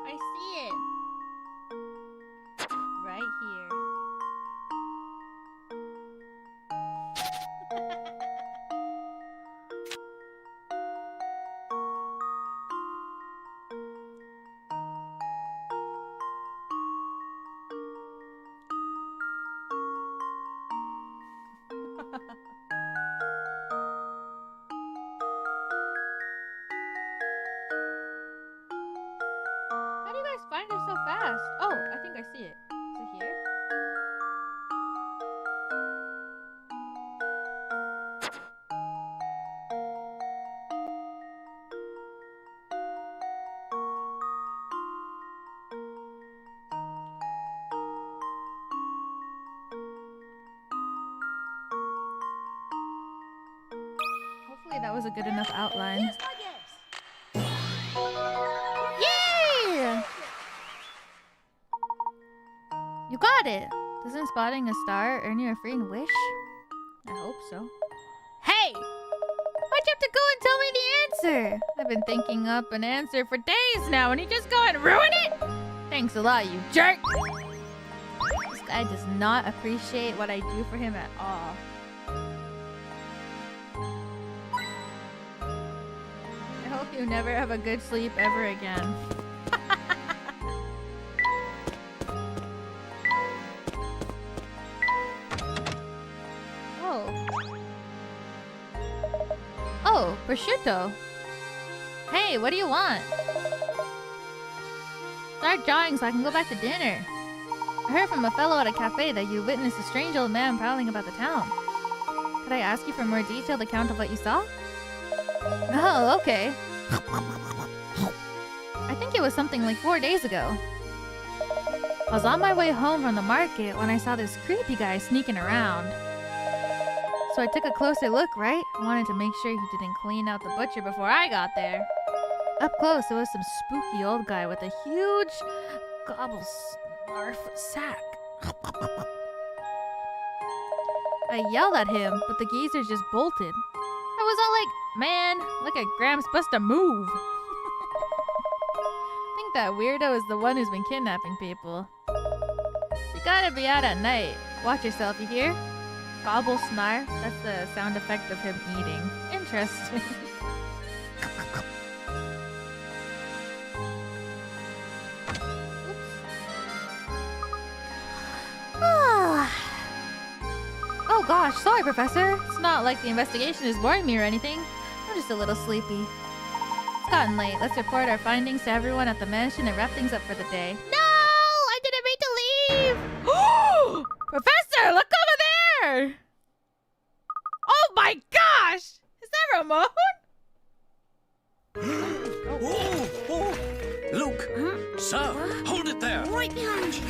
I see it. Right here. How do you guys find it so fast? Oh, I think I see it. Is it here? Hopefully that was a good enough outline. Here's my gifts. Yay! You got it! Doesn't spotting a star earn you a free wish? I hope so. Hey! Why'd you have to go and tell me the answer? I've been thinking up an answer for days now and you just go and ruin it? Thanks a lot, you jerk! This guy does not appreciate what I do for him at all. I hope you never have a good sleep ever again. Oh, prosciutto. Hey, what do you want? Start drawing so I can go back to dinner. I heard from a fellow at a cafe that you witnessed a strange old man prowling about the town. Could I ask you for a more detailed account of what you saw? Oh, okay. I think it was something like 4 days ago. I was on my way home from the market when I saw this creepy guy sneaking around. So I took a closer look, right? I wanted to make sure he didn't clean out the butcher before I got there. Up close, it was some spooky old guy with a huge gobble-snarf sack. I yelled at him, but the geezer just bolted. I was all like, man, look at Gramps supposed to move. I think that weirdo is the one who's been kidnapping people. You gotta be out at night. Watch yourself, you hear? Gobble snarf? That's the sound effect of him eating. Interesting. Oh gosh, sorry, Professor. It's not like the investigation is boring me or anything. I'm just a little sleepy. It's gotten late. Let's report our findings to everyone at the mansion and wrap things up for the day. No! I didn't mean to leave! Professor, look over there! Oh my gosh! Is that Ramon? Oh! Luke! Sir! Hold it there! Right behind you.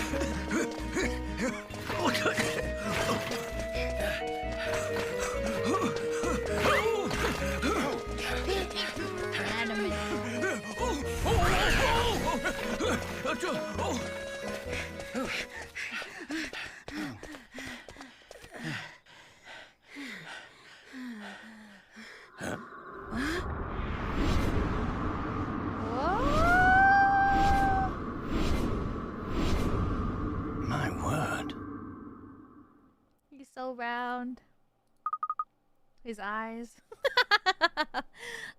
My word. He's so round. His eyes.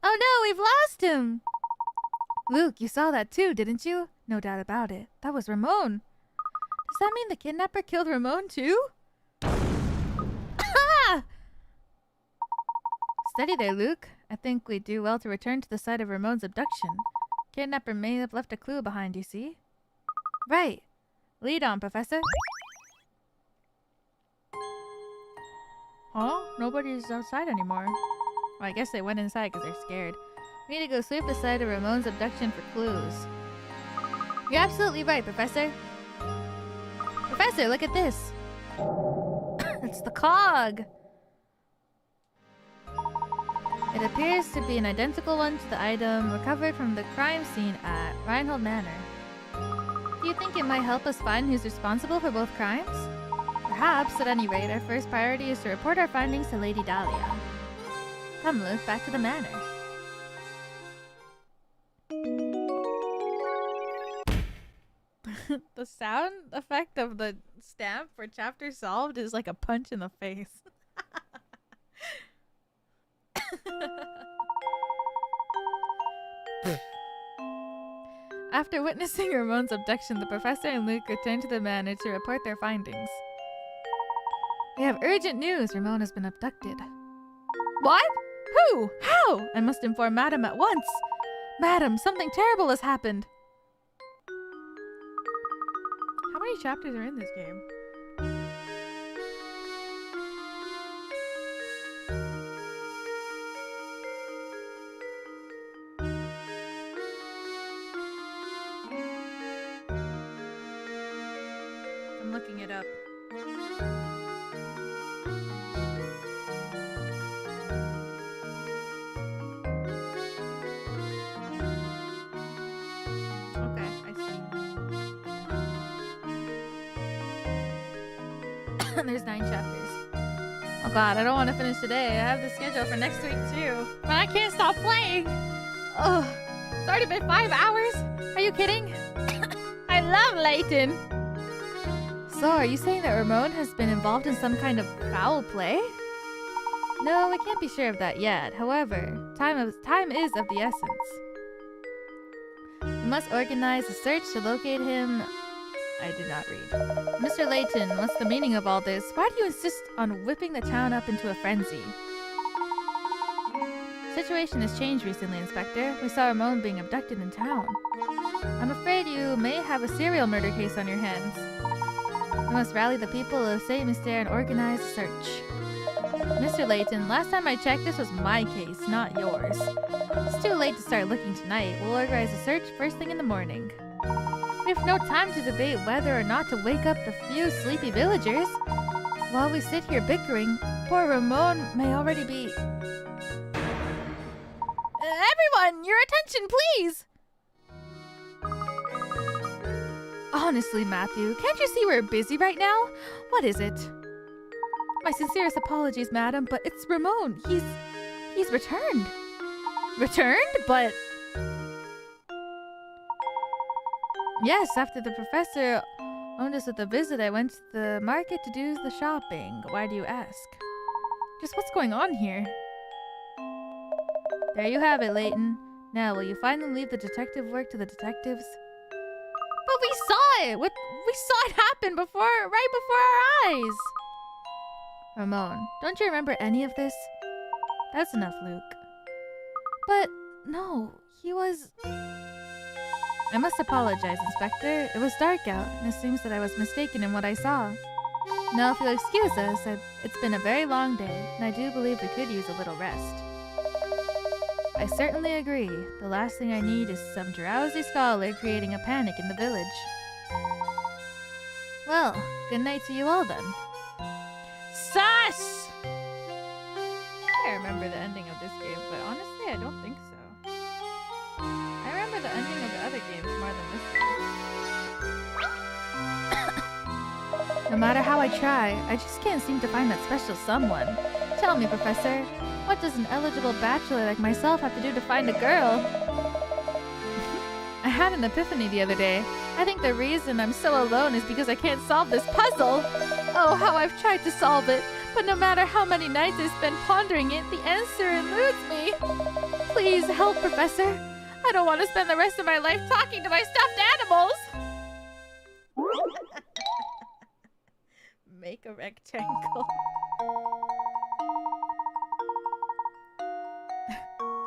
Oh no, we've lost him! Luke, you saw that too, didn't you? No doubt about it. That was Ramon. Does that mean the kidnapper killed Ramon too? Ah! Steady there, Luke. I think we'd do well to return to the site of Ramon's abduction. Kidnapper may have left a clue behind, you see? Right. Lead on, Professor. Huh? Nobody's outside anymore. Well, I guess they went inside because they're scared. We need to go sweep the site of Ramon's abduction for clues. You're absolutely right, Professor. Professor, look at this. It's the cog. It appears to be an identical one to the item recovered from the crime scene at Reinhold Manor. Do you think it might help us find who's responsible for both crimes? Perhaps, at any rate, our first priority is to report our findings to Lady Dahlia. Come, Luke, back to the manor. The sound effect of the stamp for chapter solved is like a punch in the face. After witnessing Ramon's abduction, the professor and Luke returned to the manor to report their findings. We have urgent news. Ramon has been abducted. What? Who? How? I must inform Madam at once. Madam, something terrible has happened. How many chapters are in this game? I'm looking it up. There's 9 chapters. Oh god, I don't want to finish today. I have the schedule for next week too. But I can't stop playing. Oh, it's already been 5 hours? Are you kidding? I love Layton. So, are you saying that Ramon has been involved in some kind of foul play? No, we can't be sure of that yet. However, time is of the essence. We must organize a search to locate him. I did not read. Mr. Layton, what's the meaning of all this? Why do you insist on whipping the town up into a frenzy? The situation has changed recently, Inspector. We saw Ramon being abducted in town. I'm afraid you may have a serial murder case on your hands. We must rally the people of Saint Mystère and organize a search. Mr. Layton, last time I checked, this was my case, not yours. It's too late to start looking tonight. We'll organize a search first thing in the morning. We have no time to debate whether or not to wake up the few sleepy villagers. While we sit here bickering, poor Ramon may already be... Everyone, your attention, please! Honestly, Matthew, can't you see we're busy right now? What is it? My sincerest apologies, madam, but it's Ramon. He's returned. Returned? But... Yes, after the professor owned us with a visit, I went to the market to do the shopping. Why do you ask? Just what's going on here? There you have it, Layton. Now, will you finally leave the detective work to the detectives? But we saw it! We saw it happen right before our eyes! Ramon, don't you remember any of this? That's enough, Luke. But, no, he was... I must apologize, Inspector. It was dark out, and it seems that I was mistaken in what I saw. Now, if you'll excuse us, it's been a very long day, and I do believe we could use a little rest. I certainly agree. The last thing I need is some drowsy scholar creating a panic in the village. Well, good night to you all then. Sus! I remember the ending of this game, but honestly, I don't think so. I remember the ending of the other games more than this one. No matter how I try, I just can't seem to find that special someone. Tell me, Professor, what does an eligible bachelor like myself have to do to find a girl? I had an epiphany the other day. I think the reason I'm so alone is because I can't solve this puzzle. Oh, how I've tried to solve it, but no matter how many nights I spend pondering it, the answer eludes me. Please help, Professor. I don't want to spend the rest of my life talking to my stuffed animals. Make a rectangle.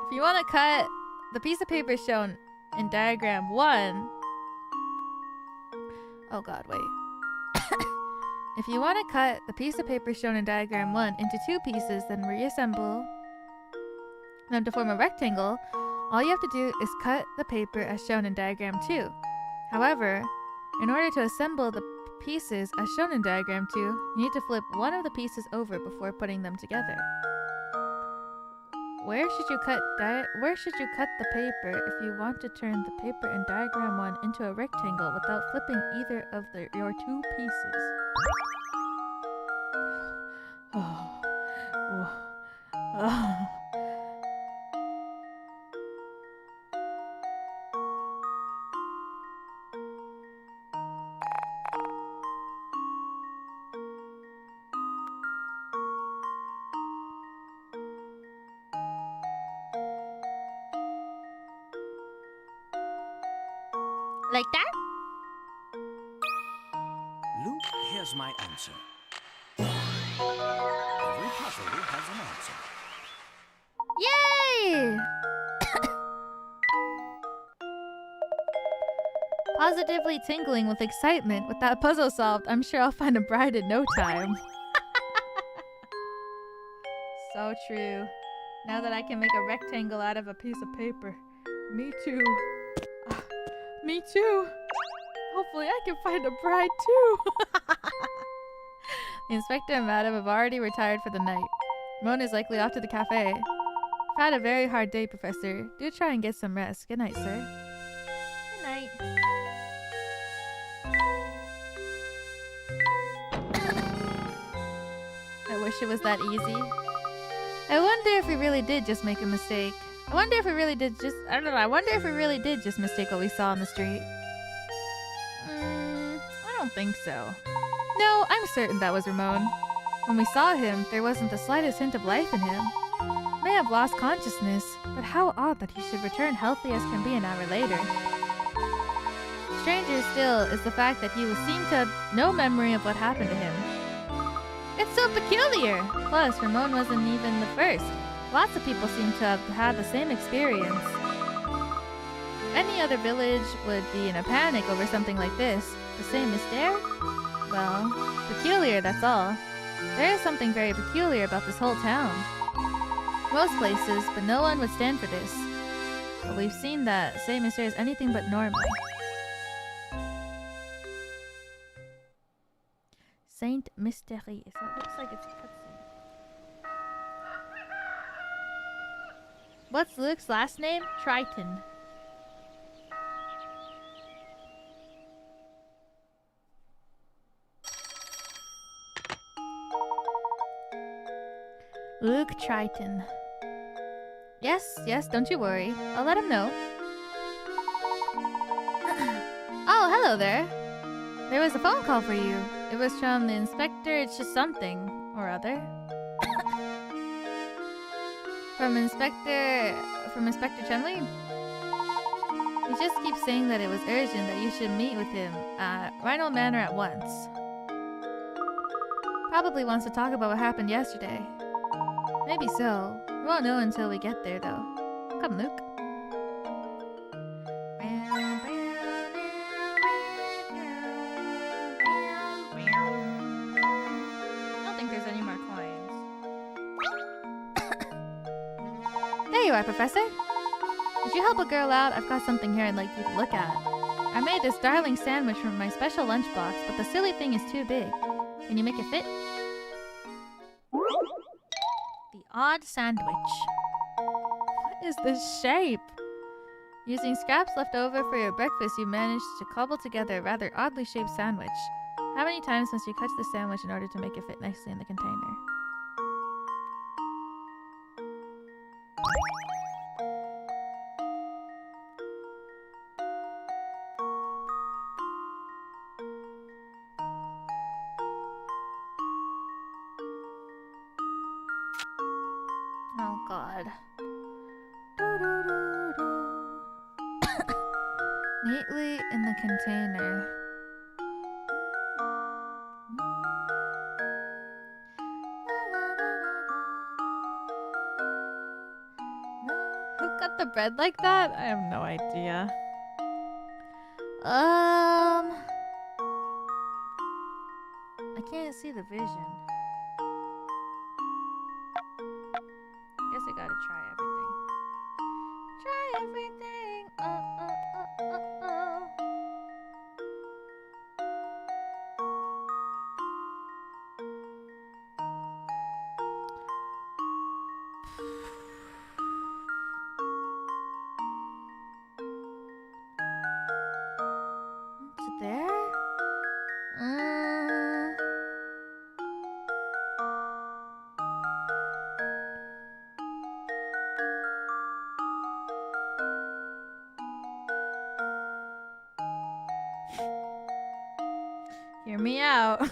If you want to cut the piece of paper shown in diagram 1... Oh god, wait. If you want to cut the piece of paper shown in diagram 1 into 2 pieces, then reassemble them to form a rectangle, all you have to do is cut the paper as shown in diagram 2. However, in order to assemble the pieces as shown in diagram 2, you need to flip one of the pieces over before putting them together. Where should you cut the paper if you want to turn the paper in diagram 1 into a rectangle without flipping either of your 2 pieces? Like that? Luke, here's my answer. Every puzzle has an answer. Yay! Positively tingling with excitement. With that puzzle solved, I'm sure I'll find a bride in no time. So true. Now that I can make a rectangle out of a piece of paper. Me too. Me too. Hopefully I can find a bride too. The inspector and madam have already retired for the night. Ramon is likely off to the cafe. I've had a very hard day, Professor. Do try and get some rest. Good night, sir. Good night. wish it was that easy. I wonder if we really did just make a mistake. I wonder if we really did just... I don't know. I wonder if we really did just mistake what we saw on the street. I don't think so. No, I'm certain that was Ramon. When we saw him, there wasn't the slightest hint of life in him. May have lost consciousness, but how odd that he should return healthy as can be an hour later. Stranger still is the fact that he would seem to have no memory of what happened to him. It's so peculiar! Plus, Ramon wasn't even the first. Lots of people seem to have had the same experience. Any other village would be in a panic over something like this. The same as there? Well, peculiar, that's all. There is something very peculiar about this whole town. Most places, but no one would stand for this. But we've seen that Saint Monsieur is anything but normal. Saint Mysterious. That looks like it's a cutscene. What's Luke's last name? Triton. Luke Triton. Yes, don't you worry. I'll let him know. Oh, hello there. There was a phone call for you. It was from the inspector. It's just something or other. From Inspector Chumley? He just keeps saying that it was urgent that you should meet with him at Rhino Manor at once. Probably wants to talk about what happened yesterday. Maybe so. We won't know until we get there, though. Come, Luke. I don't think there's any more coins. There you are, Professor. Would you help a girl out? I've got something here I'd like you to look at. I made this darling sandwich from my special lunchbox, but the silly thing is too big. Can you make it fit? Odd sandwich. What is this shape? Using scraps left over for your breakfast, you managed to cobble together a rather oddly shaped sandwich. How many times must you cut the sandwich in order to make it fit nicely in the container? Oh god. Neatly in the container. Who cut the bread like that? I have no idea. I can't see the vision. Guess I gotta try everything. Try everything. Oh. Is it there? Hear me out.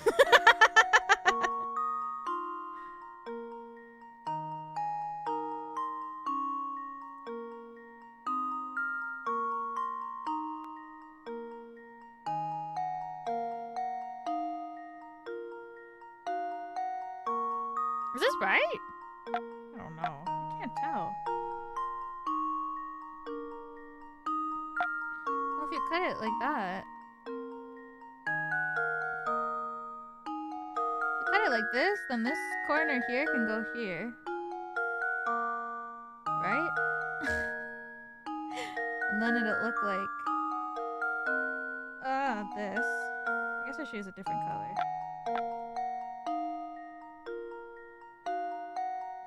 Is this right? I don't know. I can't tell. Well, if you cut it like that. If you cut it like this, then this corner here can go here. Right? And then it'll look like this. I guess I should use a different color.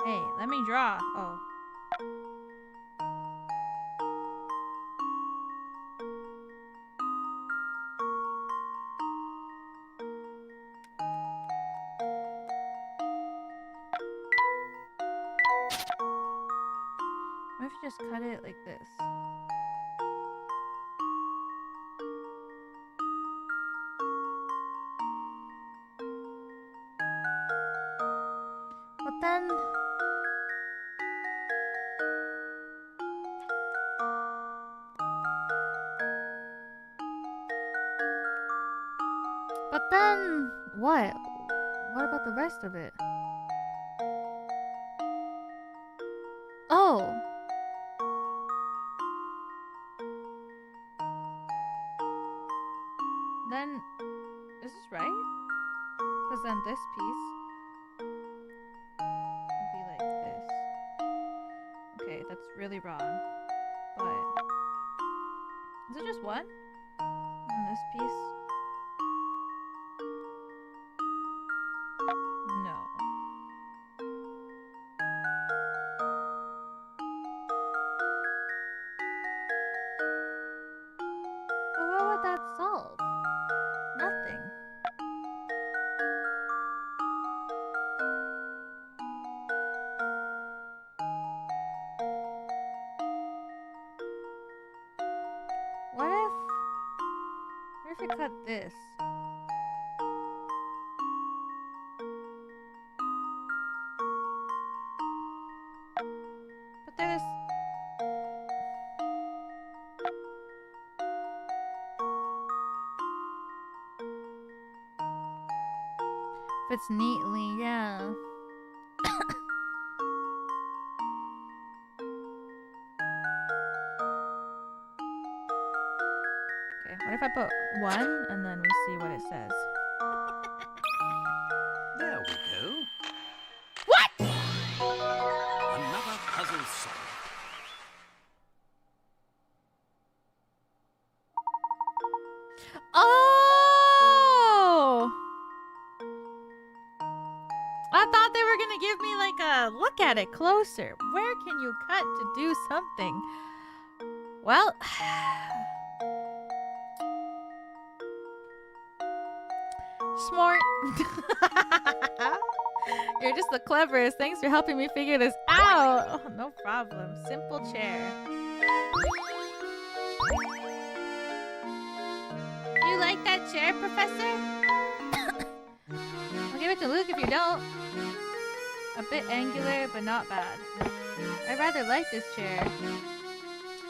Hey, let me draw. Oh. just cut it like this. But then... But then... What? What about the rest of it? Oh! Then... Is this right? Because then this piece... would be like this. Okay, that's really wrong. But... Is it just one? And this piece? No. Well, what would that solve? Nothing. What if we cut this? But there's... Fits neatly, yeah. Okay, what if I put 1 and then we see what it says? There we go. What? Another puzzle solved. Oh! I thought they were gonna give me like a look at it closer. Where can you cut to do something? Well... Smart. You're just the cleverest. Thanks for helping me figure this out. Oh, no problem. Simple chair. You like that chair, Professor? I'll give it to Luke if you don't. A bit angular, but not bad. I rather like this chair.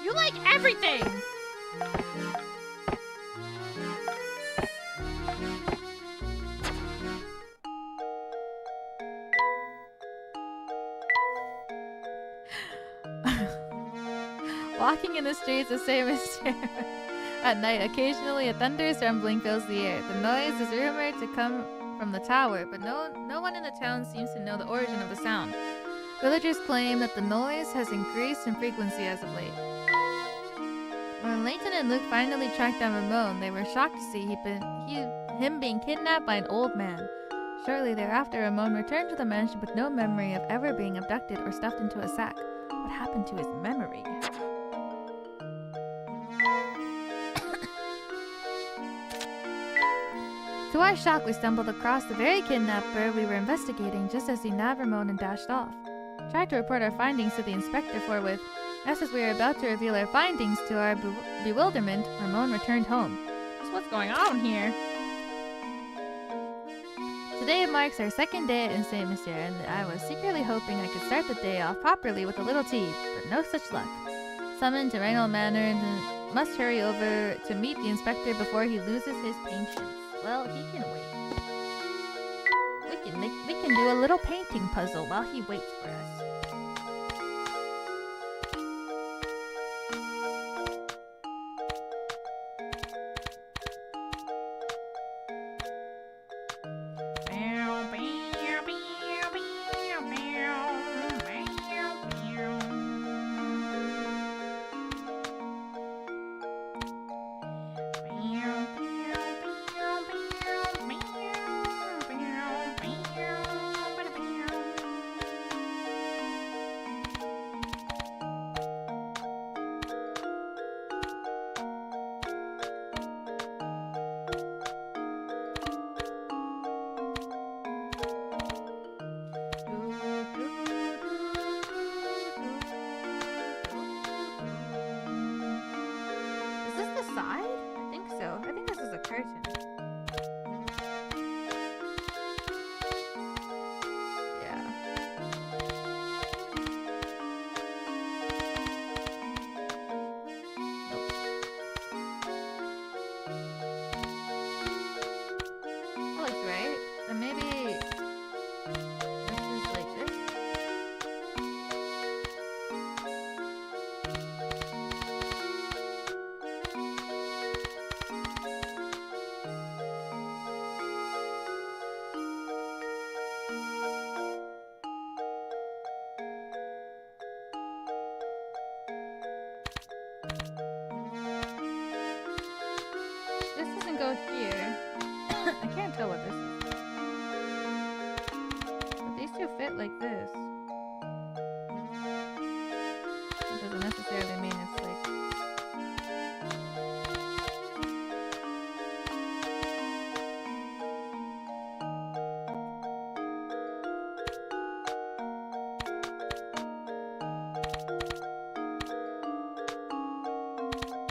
You like everything! Walking in the streets the same as chair. At night, occasionally a thunderous rumbling fills the air. The noise is rumored to come from the tower, but no one in the town seems to know the origin of the sound. Villagers claim that the noise has increased in frequency as of late. When Layton and Luke finally tracked down Ramon, they were shocked to see him being kidnapped by an old man. Shortly thereafter, Ramon returned to the mansion with no memory of ever being abducted or stuffed into a sack. What happened to his memory? To our shock, we stumbled across the very kidnapper we were investigating just as he nabbed Ramon and dashed off. Tried to report our findings to the inspector forthwith. Just as we were about to reveal our findings to our bewilderment, Ramon returned home. Just what's going on here? Today marks our second day at Saint-Monsieur, and I was secretly hoping I could start the day off properly with a little tea, but no such luck. Summoned to Reinhold Manor and must hurry over to meet the inspector before he loses his patience. Well, he can wait. We can do a little painting puzzle while he waits for us. can go here. I can't tell what this is. But these two fit like this. It doesn't necessarily mean it's like...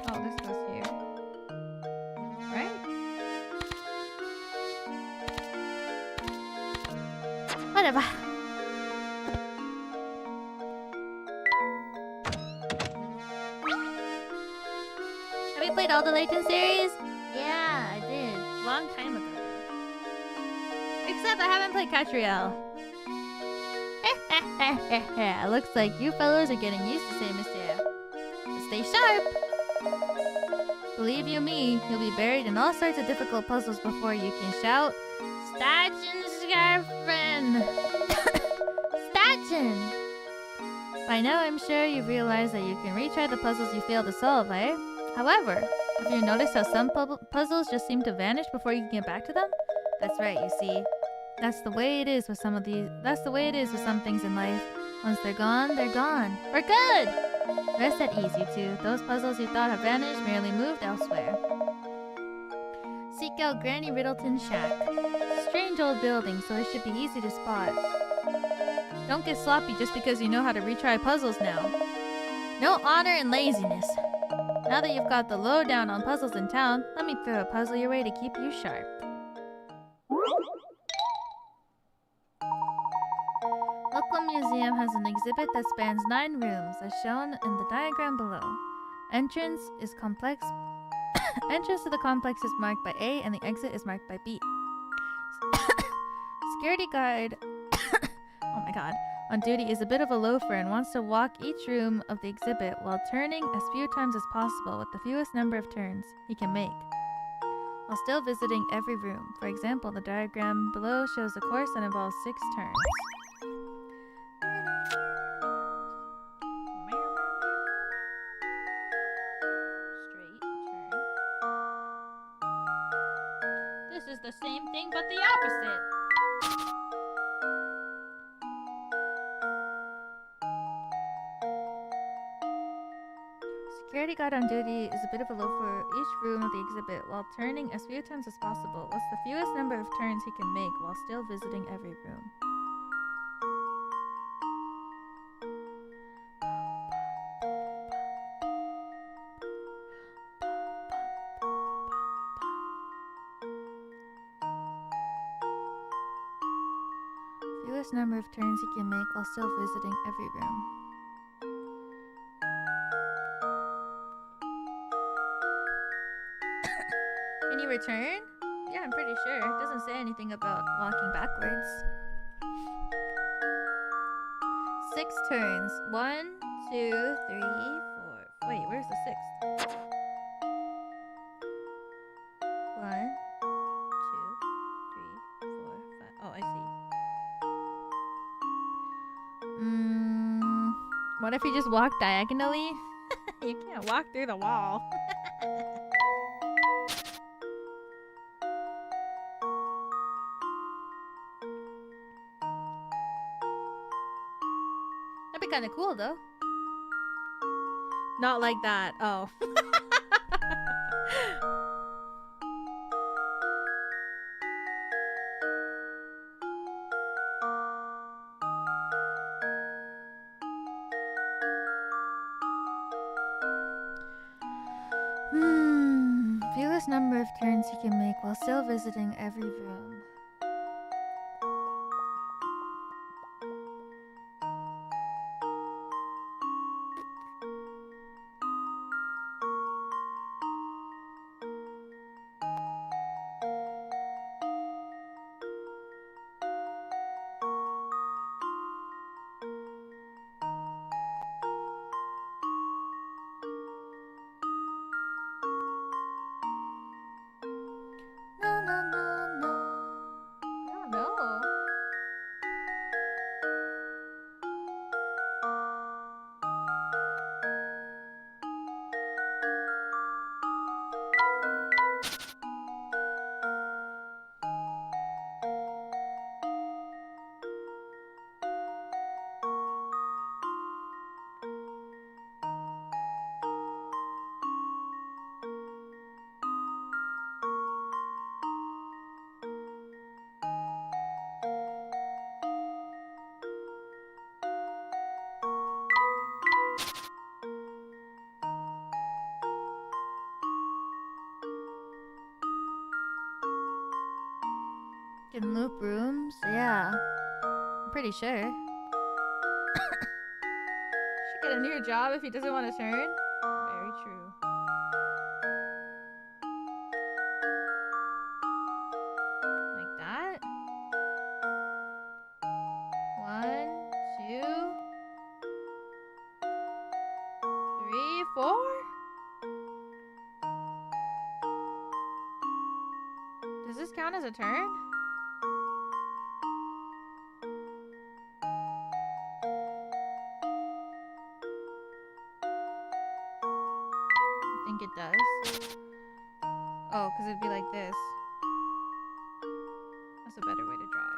Oh, this goes here. Right? Whatever. Have you played all the Layton series? Yeah, I did. Long time ago. Except I haven't played Catriel. Looks like you fellows are getting used to saying Mr. Stay sharp! Believe you me, you'll be buried in all sorts of difficult puzzles before you can shout, Stachin, Stachin! By now I'm sure you've realized that you can retry the puzzles you failed to solve, eh? However, have you noticed how some puzzles just seem to vanish before you can get back to them? That's right, you see. That's the way it is with some things in life. Once they're gone, they're gone. For good! Rest at ease, you two. Those puzzles you thought have vanished merely moved elsewhere. Seek out Granny Riddleton's shack. Strange old building, so it should be easy to spot. Don't get sloppy just because you know how to retry puzzles now. No honor in laziness. Now that you've got the lowdown on puzzles in town, let me throw a puzzle your way to keep you sharp. Local Museum has an exhibit that spans 9 rooms, as shown in the diagram below. Entrance to the complex is marked by A, and the exit is marked by B. Security guard oh my god, on duty is a bit of a loafer and wants to walk each room of the exhibit while turning as few times as possible with the fewest number of turns he can make, while still visiting every room. For example, the diagram below shows a course that involves 6 turns. Straight turn. This is the same thing but the opposite. Security guard on duty is a bit of a loafer each room of the exhibit while turning as few times as possible. What's the fewest number of turns he can make while still visiting every room? Fewest number of turns he can make while still visiting every room. Can you return? Yeah, I'm pretty sure. It doesn't say anything about walking backwards. 6 turns. 1, 2, 3, 4. Wait, where's the 6th? 1, 2, 3, 4, 5. Oh, I see. What if you just walk diagonally? You can't walk through the wall. That'd be kind of cool, though. Not like that. Oh. Fewest number of turns he can make while still visiting every room. Can loop rooms? Yeah. I'm pretty sure. Should get a new job if he doesn't want to turn. Very true. Like that? 1, 2, 3, 4? Does this count as a turn? I think it does. Oh, because it'd be like this. That's a better way to draw it.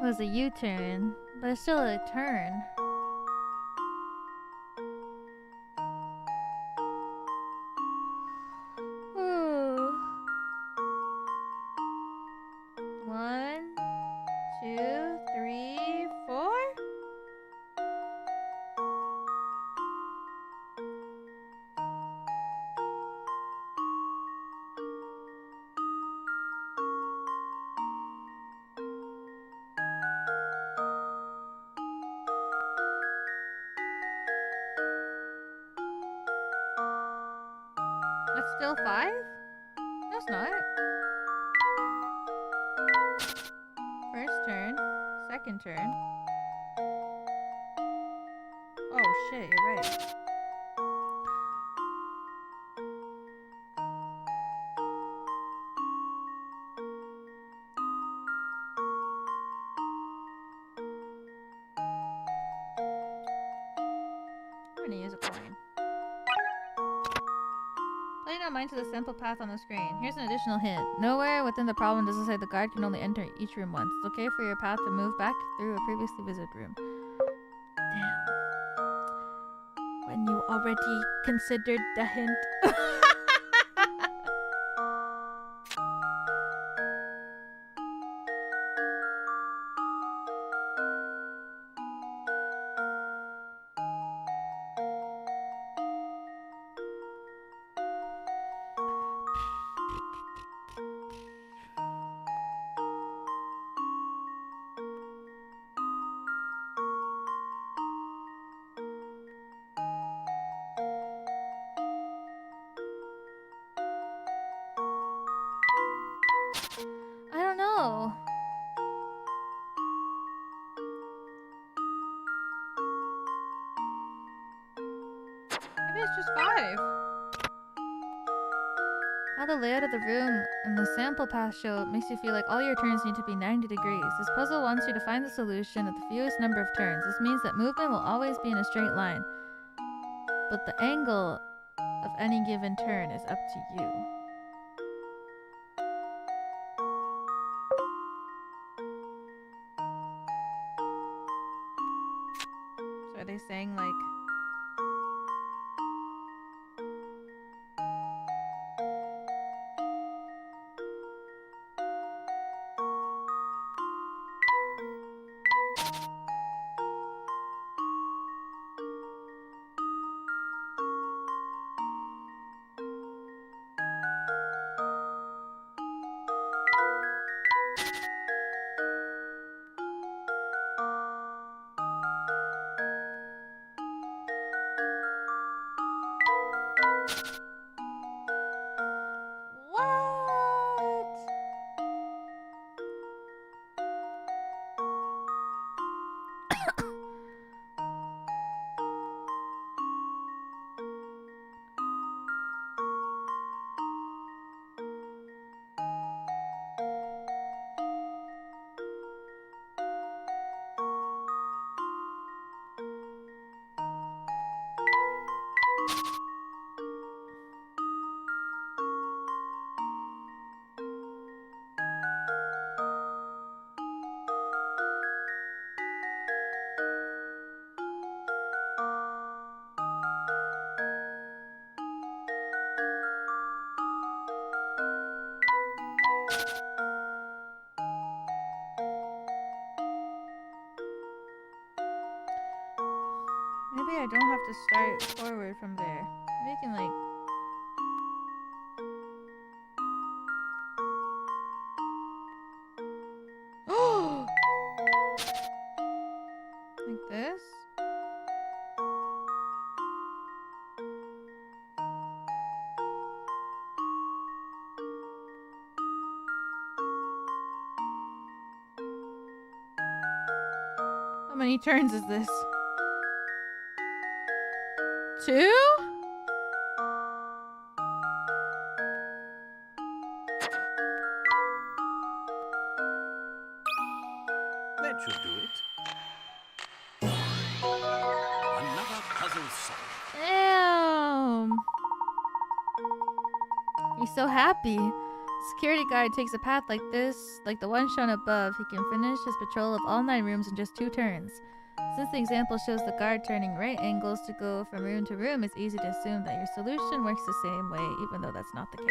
It was a U-turn, but it's still a turn. Ooh. 1, 2, 3, 4. That's still 5? That's not. First turn, second turn. Oh shit, you're right. I'm gonna use a coin. Play no mind to the sample path on the screen. Here's an additional hint. Nowhere within the problem does it say the guard can only enter each room once. It's okay for your path to move back through a previously visited room. Damn. When you already considered the hint. I don't know. Maybe it's just 5. How the layout of the room and the sample path show makes you feel like all your turns need to be 90 degrees. This puzzle wants you to find the solution at the fewest number of turns. This means that movement will always be in a straight line, but the angle of any given turn is up to you. So are they saying like... What? have to start forward from there. Maybe I can like... like this? How many turns is this? 2? That should do it. Another puzzle solved. Damn. He's so happy. Security guard takes a path like this, like the one shown above. He can finish his patrol of all 9 rooms in just 2 turns. Since the example shows the guard turning right angles to go from room to room, it's easy to assume that your solution works the same way, even though that's not the case.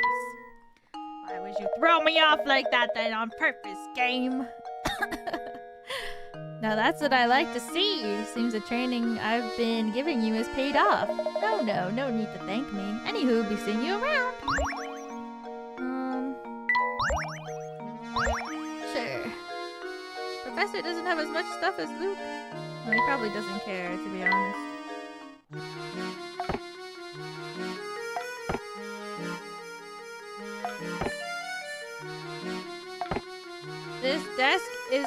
Why would you throw me off like that then on purpose, game? Now that's what I like to see. Seems the training I've been giving you has paid off. No need to thank me. Anywho, be seeing you around. Sure. Professor doesn't have as much stuff as Luke. Well, he probably doesn't care, to be honest. This desk is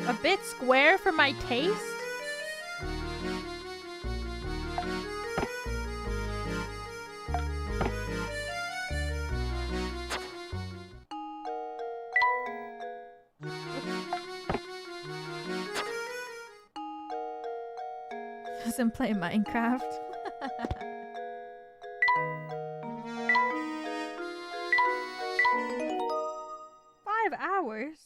a bit square for my taste. Doesn't play Minecraft. 5 hours?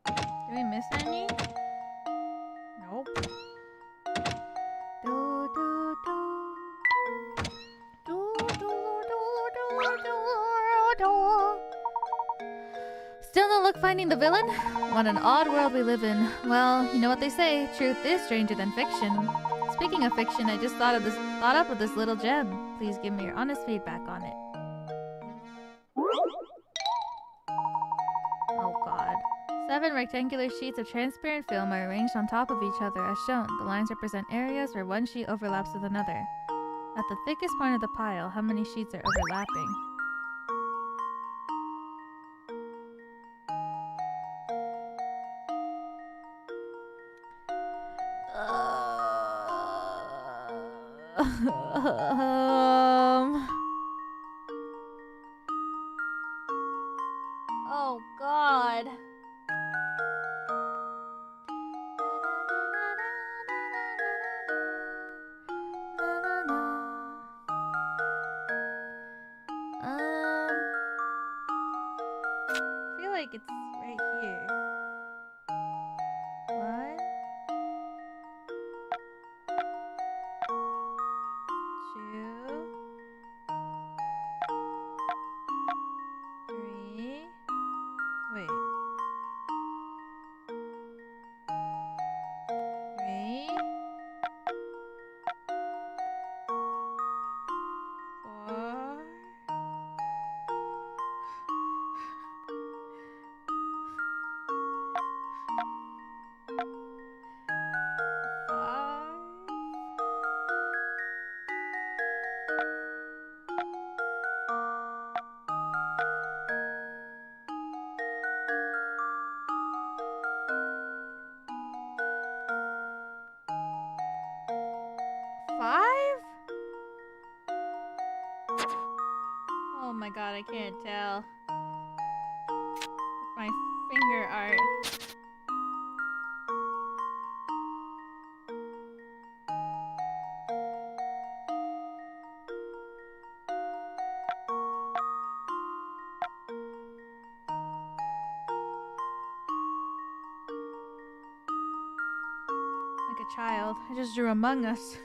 Did we miss any? Nope. Do, do, do. Do, do, do, do, do, do. Still no luck finding the villain? What an odd world we live in. Well, you know what they say, truth is stranger than fiction. Speaking of fiction, I just thought up of this little gem. Please give me your honest feedback on it. Oh god. 7 rectangular sheets of transparent film are arranged on top of each other as shown. The lines represent areas where one sheet overlaps with another. At the thickest point of the pile, how many sheets are overlapping? Oh god. I feel like it's right here. 1, 2, 3. Wait. 3, 4. Oh my god, I can't tell. My finger art. Like a child. I just drew Among Us.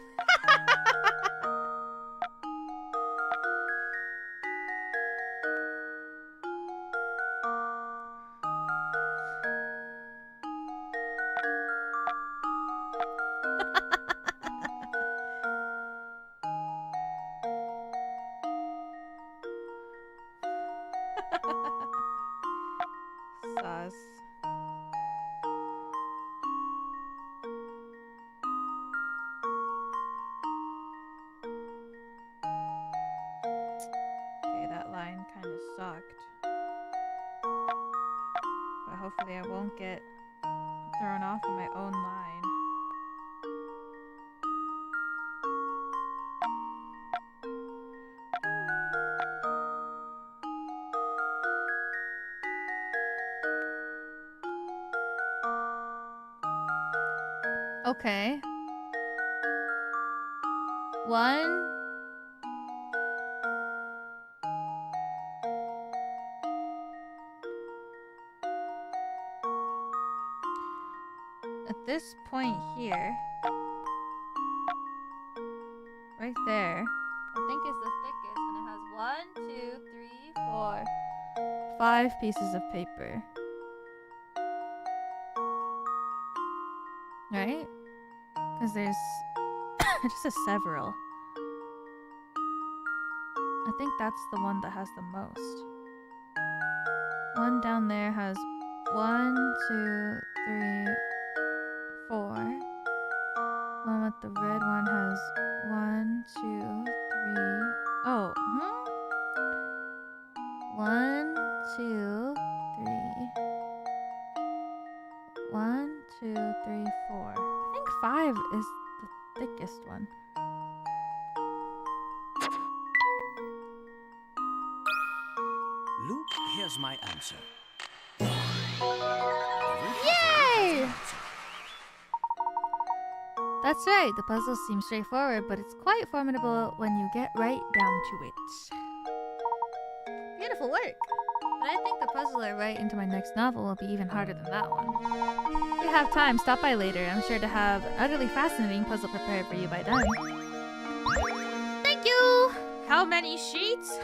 don't get thrown off on my own line. Okay. 1. At this point here, right there, I think is the thickest, and it has 1, 2, 3, 4, 5 pieces of paper. Right? Because there's just a several. I think that's the one that has the most. One down there has 1, 2, 3, 4. One with the red one has 1, 2, 3. Oh, 1, 2, 3. 1, 2, 3, 4. I think 5 is the thickest one. Luke, here's my answer. Yay! That's right, the puzzle seems straightforward, but it's quite formidable when you get right down to it. Beautiful work! But I think the puzzle I write into my next novel will be even harder than that one. If you have time, stop by later. I'm sure to have an utterly fascinating puzzle prepared for you by then. Thank you! How many sheets?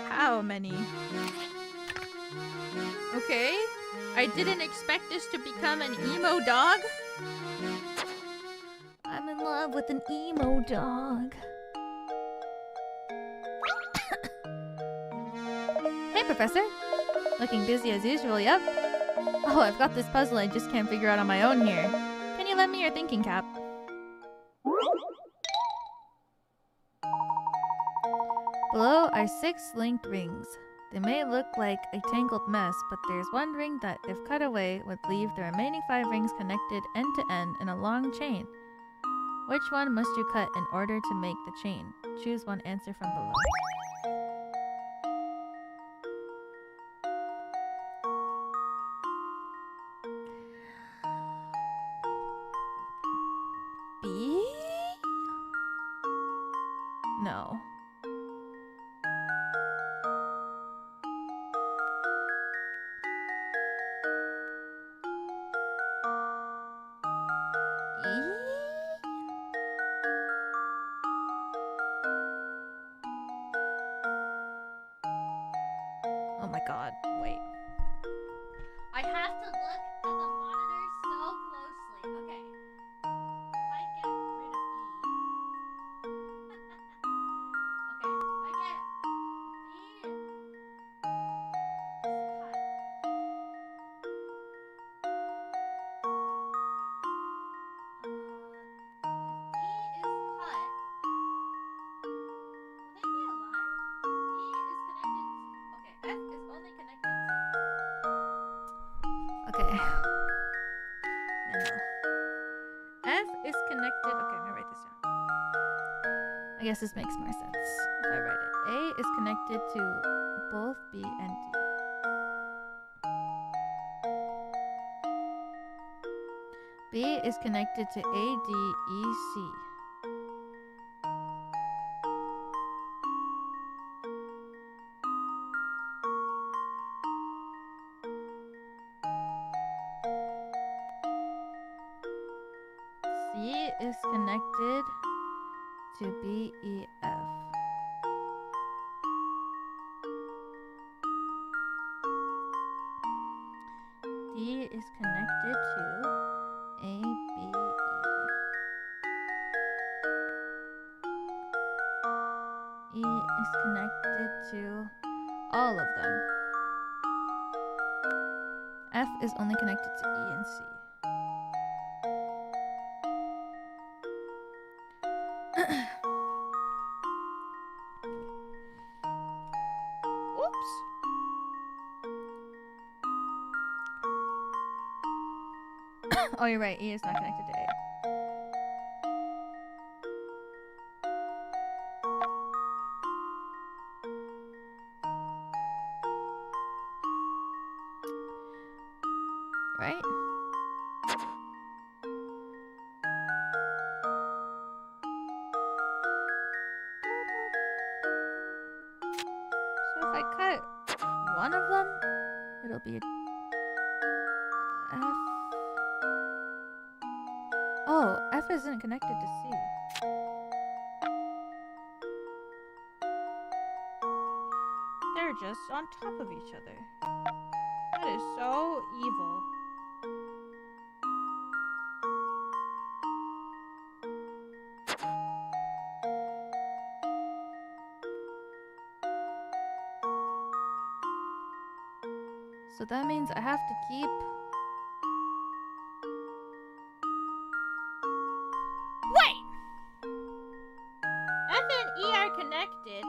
How many? Okay. I didn't expect this to become an emo dog. I'm in love with an emo dog. Hey, Professor. Looking busy as usual, yep. Oh, I've got this puzzle I just can't figure out on my own here. Can you lend me your thinking cap? Below are 6 linked rings. They may look like a tangled mess, but there's one ring that, if cut away, would leave the remaining 5 rings connected end to end in a long chain. Which one must you cut in order to make the chain? Choose one answer from below. B? No. E? Oh my god, wait. I have to look at the monitor so closely. Okay. If I get rid of E. Okay, if I get B. Cut. Okay. F is connected. Okay, I'm gonna write this down. I guess this makes more sense if I write it. A is connected to both B and D. B is connected to A, D, E, C. C is connected to B, E, F. D is connected to A, B, E. E is connected to all of them. F is only connected to E and C. Oops. Oh, you're right. E is not connected to A. Right? So if I cut one of them, it'll be F. Oh, F isn't connected to C. They're just on top of each other. That is so evil. So that means I have to keep... Wait! F and E are connected.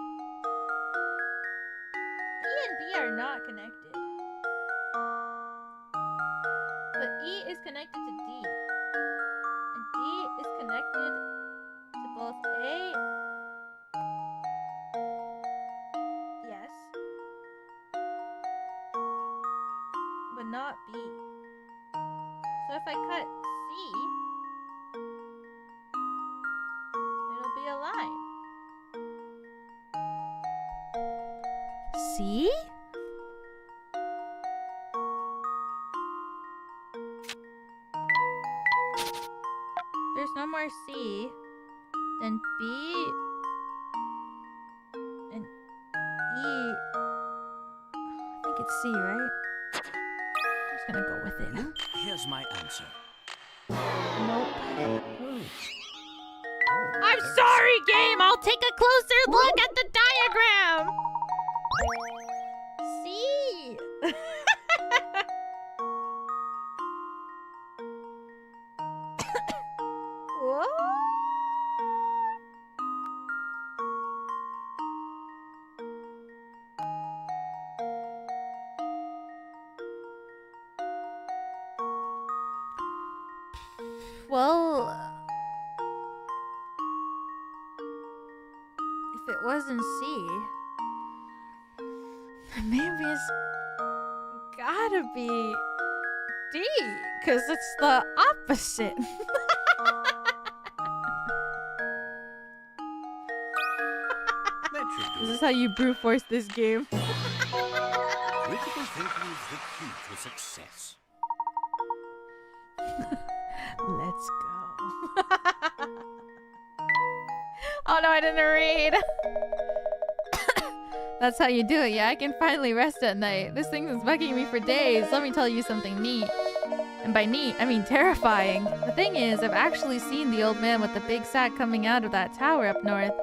E and B are not connected. But E is connected to D. And D is connected to both A... Yes. But not B. So if I cut C, it'll be a line. C? There's no more C. Then B and E. I think it's C, right? Gonna go with it. Luke, here's my answer. Nope. I'm sorry, game! I'll take a closer look at the diagram! See? What? Well, if it wasn't C, maybe it's gotta be D, because it's the opposite. This is how you brute force this game. Critical thinking is the key to success. Let's go. Oh no, I didn't read. That's how you do it. Yeah, I can finally rest at night. This thing's been bugging me for days. Let me tell you something neat. And by neat, I mean terrifying. The thing is, I've actually seen the old man with the big sack coming out of that tower up north.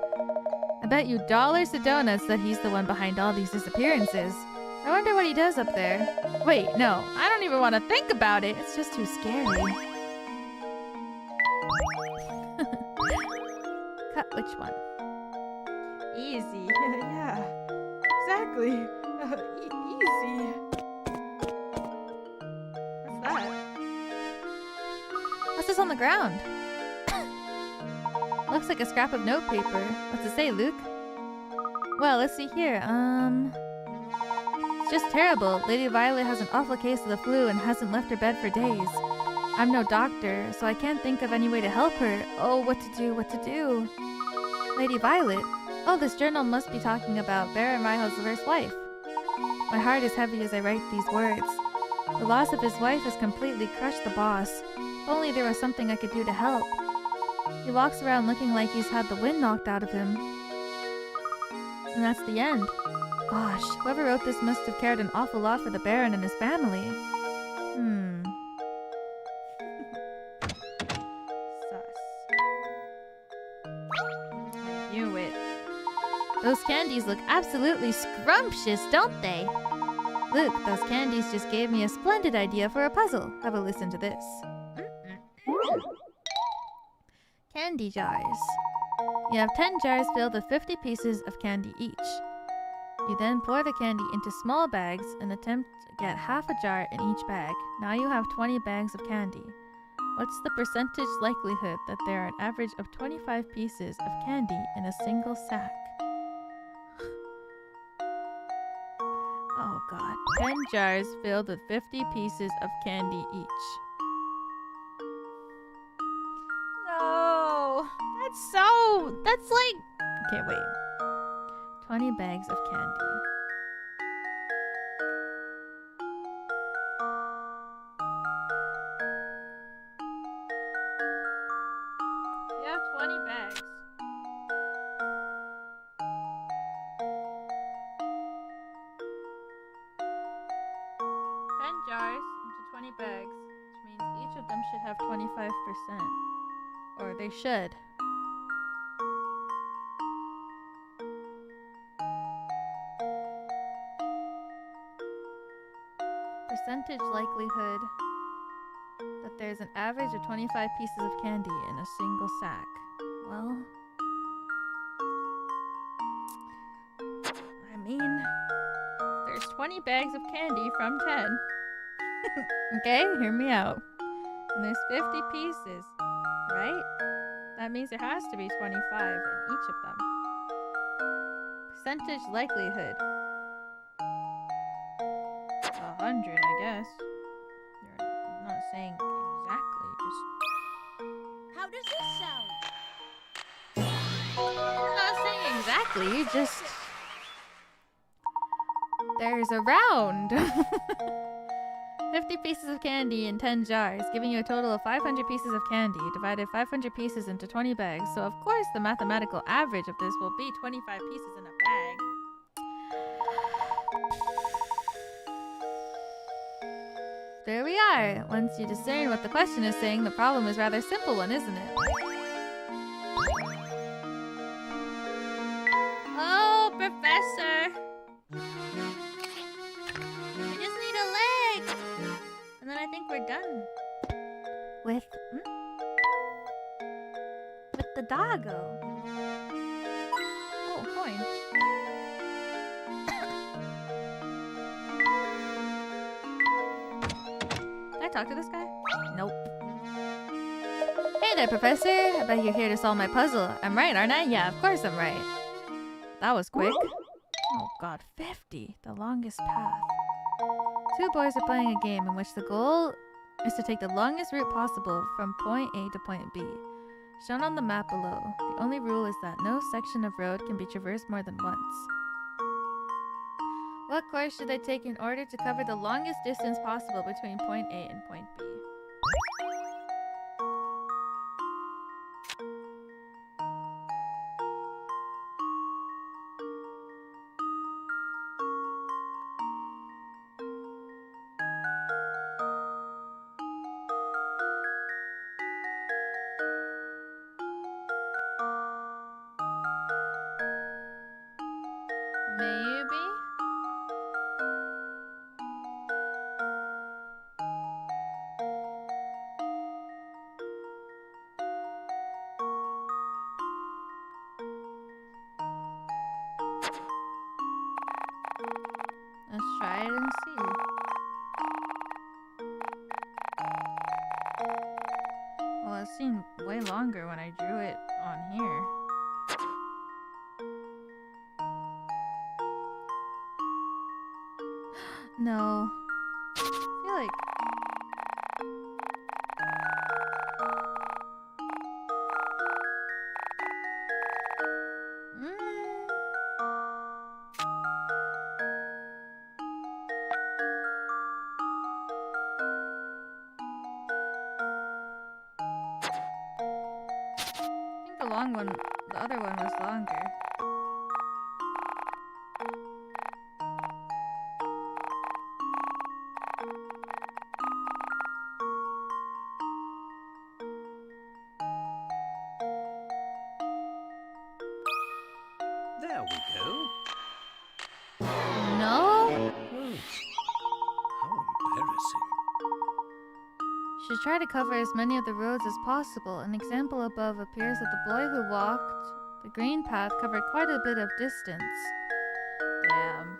I bet you dollars to donuts that he's the one behind all these disappearances. I wonder what he does up there. Wait, no, I don't even want to think about it. It's just too scary. Cut which one? Easy. Yeah, exactly. Easy. What's that? What's this on the ground? Looks like a scrap of notepaper. What's it say, Luke? Well, let's see here. It's just terrible. Lady Violet has an awful case of the flu and hasn't left her bed for days. I'm no doctor, so I can't think of any way to help her. Oh, what to do? Lady Violet? Oh, this journal must be talking about Baron Reinhold's first wife. My heart is heavy as I write these words. The loss of his wife has completely crushed the boss. If only there was something I could do to help. He walks around looking like he's had the wind knocked out of him. And that's the end. Gosh, whoever wrote this must have cared an awful lot for the Baron and his family. Sus. I knew it. Those candies look absolutely scrumptious, don't they? Luke, those candies just gave me a splendid idea for a puzzle. Have a listen to this. Candy jars. You have 10 jars filled with 50 pieces of candy each. You then pour the candy into small bags and attempt to get half a jar in each bag. Now you have 20 bags of candy. What's the percentage likelihood that there are an average of 25 pieces of candy in a single sack? Oh god. 10 jars filled with 50 pieces of candy each. No! That's like... Okay, wait. 20 bags of candy. You have 20 bags. Jars into 20 bags, which means each of them should have 25%. Or they should. Percentage likelihood that there's an average of 25 pieces of candy in a single sack. Well, I mean, there's 20 bags of candy from 10. Okay, hear me out. And there's 50 pieces, right? That means there has to be 25 in each of them. Percentage likelihood. 100, I guess. They're not saying exactly, just... How does this sound? I'm not saying exactly, just... There's a round. 50 pieces of candy in 10 jars, giving you a total of 500 pieces of candy. Divided 500 pieces into 20 bags. So of course the mathematical average of this will be 25 pieces in a bag. There we are. Once you discern what the question is saying, the problem is rather simple one, isn't it? Oh, Professor! We just need a leg! And then I think we're done. With the doggo. Oh, coin. Did I talk to this guy? Nope. Hey there, Professor. I bet you're here to solve my puzzle. I'm right, aren't I? Yeah, of course I'm right. That was quick. Oh god, 50. The longest path. Two boys are playing a game in which the goal is to take the longest route possible from point A to point B. Shown on the map below. The only rule is that no section of road can be traversed more than once. What course should they take in order to cover the longest distance possible between point A and point B? Maybe? Let's try it and see. Well, it seemed way longer when I drew it on here. No. I feel like... I think the other one was longer. There we go. No? How embarrassing. Should try to cover as many of the roads as possible. An example above appears that the boy who walked the green path covered quite a bit of distance. Damn.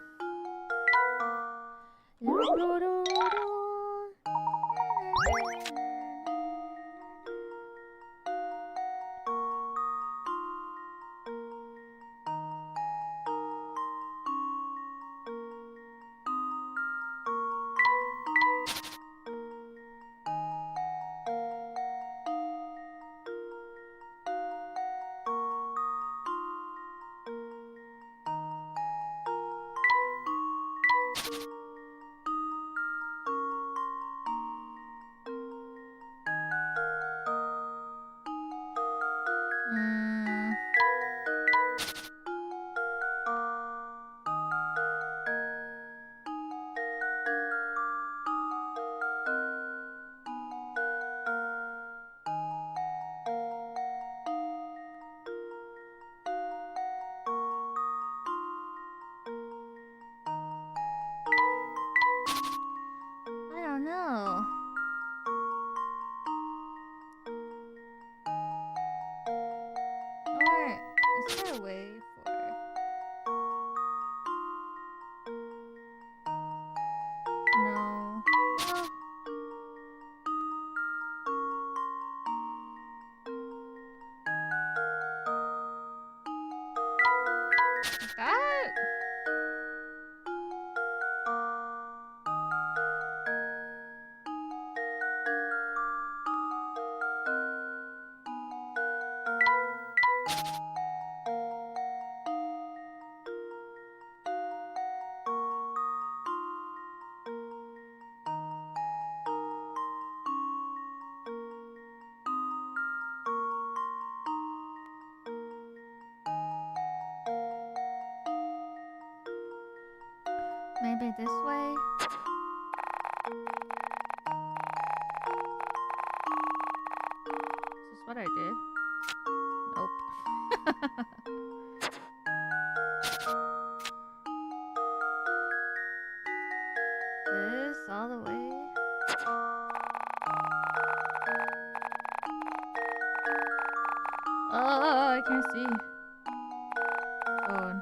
Maybe this way? Is this what I did? Nope. This all the way? Oh, I can't see. Phone.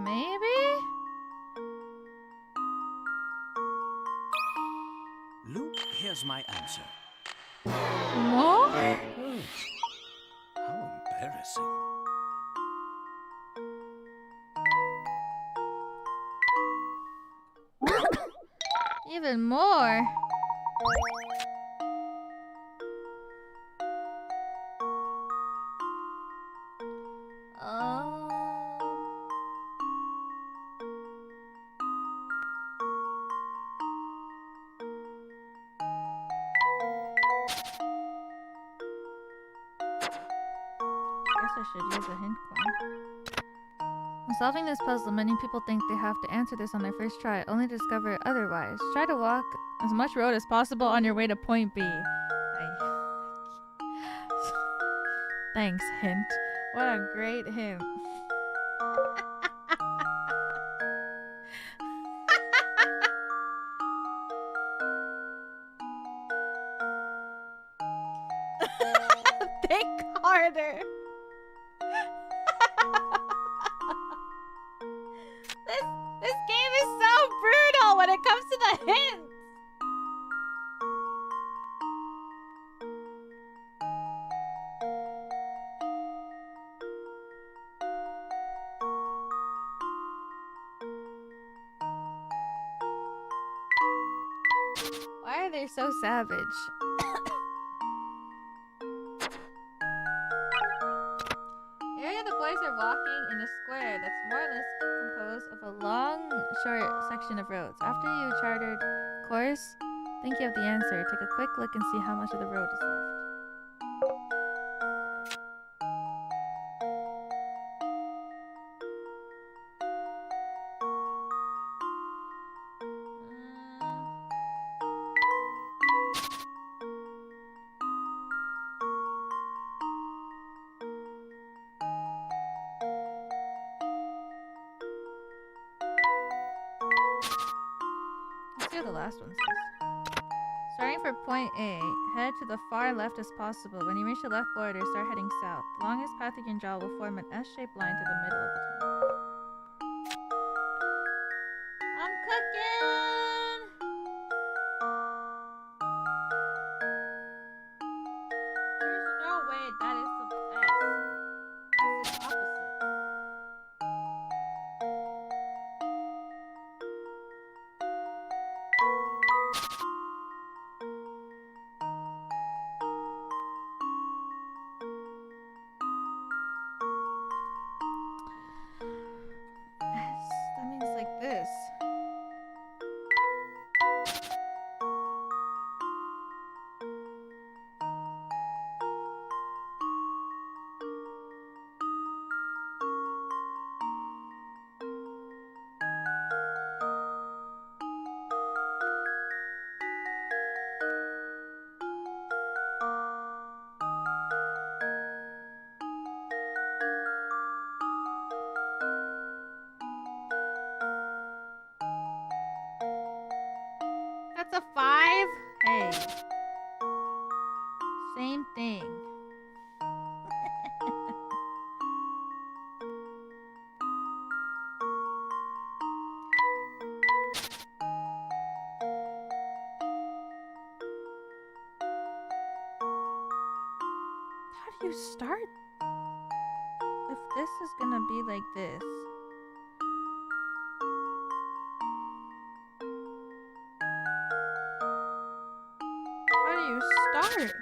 Maybe? Luke, here's my answer. More? How embarrassing. Even more. Guess I should use a hint coin. When solving this puzzle, many people think they have to answer this on their first try, only to discover otherwise. Try to walk as much road as possible on your way to point B. Thanks, hint. What a great hint. Think harder. This game is so brutal when it comes to the hints. Why are they so savage? The area the boys are walking in a square that's more or less composed of a long, short section of roads. After you charted course, think you have the answer. Take a quick look and see how much of the road is left. Let's see what the last one says. Starting for point A, head to the far left as possible. When you reach the left border, start heading south. The longest path you can draw will form an S-shaped line through the middle of the town. I'm cooking! There's no way that is the S. That's the opposite. That means like this. That's a 5? Hey. Same thing. How do you start? If this is gonna be like this. How do you start?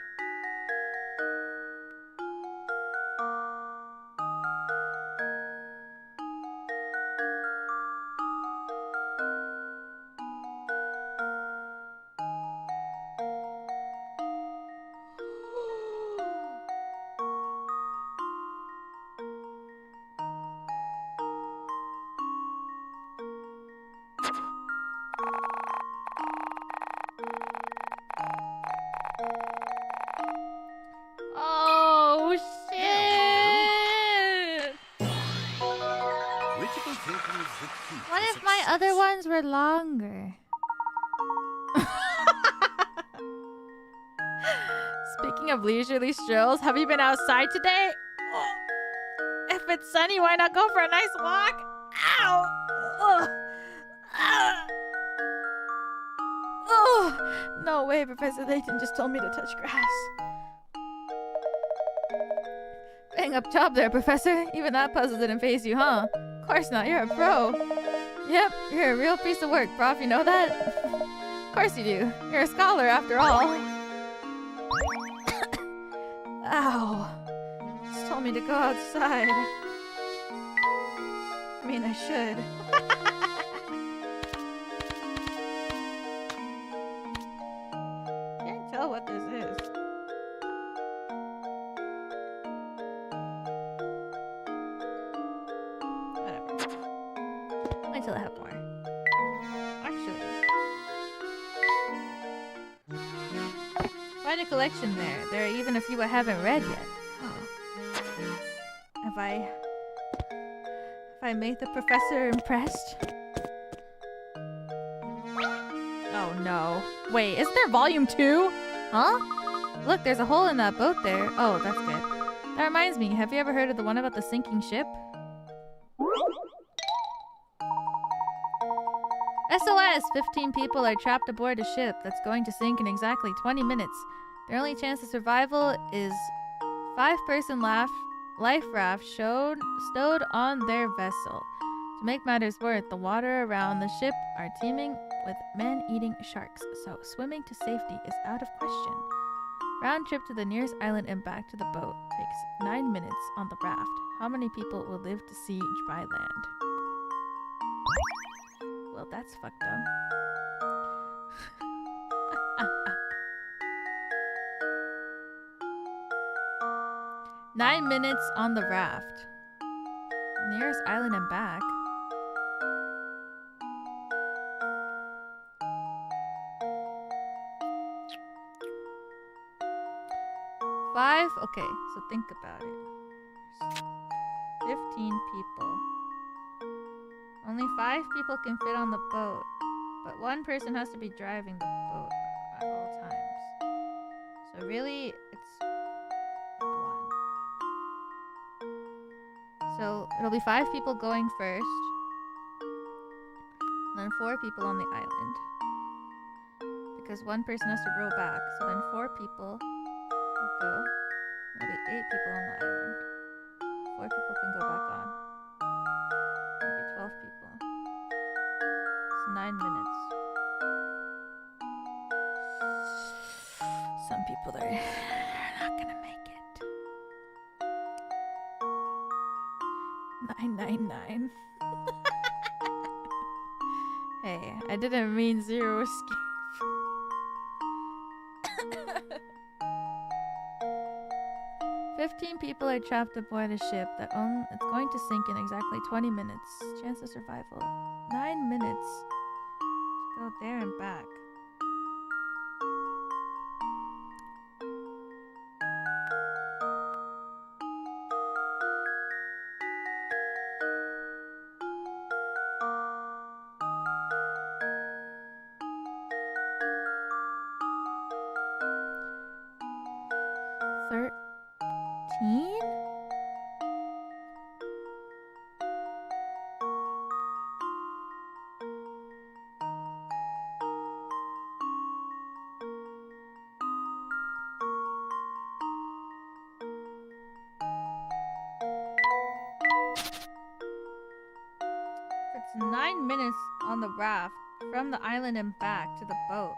Oh shit! Critical thinking is the key What to if my success. other ones were longer? Speaking of leisurely strolls, have you been outside today? Oh. If it's sunny, why not go for a nice walk? Ow! Ugh. Ah. Oh, no way, Professor Layton just told me to touch grass. Bang up job there, Professor. Even that puzzle didn't faze you, huh? Of course not, you're a pro. Yep, you're a real piece of work, Prof. You know that? Of course you do. You're a scholar after all. Ow. Just told me to go outside. I mean, I should. Can't tell what this is. Whatever. Wait till I have more. Actually. Quite a collection there. There are even a few I haven't read yet. Oh. Have I made the professor impressed? Oh no. Wait, isn't there volume 2? Huh? Look, there's a hole in that boat there. Oh, that's good. That reminds me, have you ever heard of the one about the sinking ship? SOS! 15 people are trapped aboard a ship that's going to sink in exactly 20 minutes. Their only chance of survival is 5-person life raft stowed on their vessel. To make matters worse, the water around the ship are teeming with man-eating sharks, so swimming to safety is out of question. Round trip to the nearest island and back to the boat takes 9 minutes on the raft. How many people will live to see dry land? Well, that's fucked up. 9 minutes on the raft. Nearest island and back. Five? Okay, so think about it. 15 people. Only 5 people can fit on the boat, but 1 person has to be driving the boat at all times. So really, it's 1. So it'll be 5 people going first, and then 4 people on the island. Because 1 person has to row back, so then 4 people will go. There'll be 8 people on the island. 4 people can go back on. Maybe 12 people. It's 9 minutes. Some people are not gonna make it. 999. Hey, I didn't mean zero escape. 15 people are trapped aboard a ship it's going to sink in exactly 20 minutes. Chance of survival. 9 minutes to go there and back. It's 9 minutes on the raft from the island and back to the boat.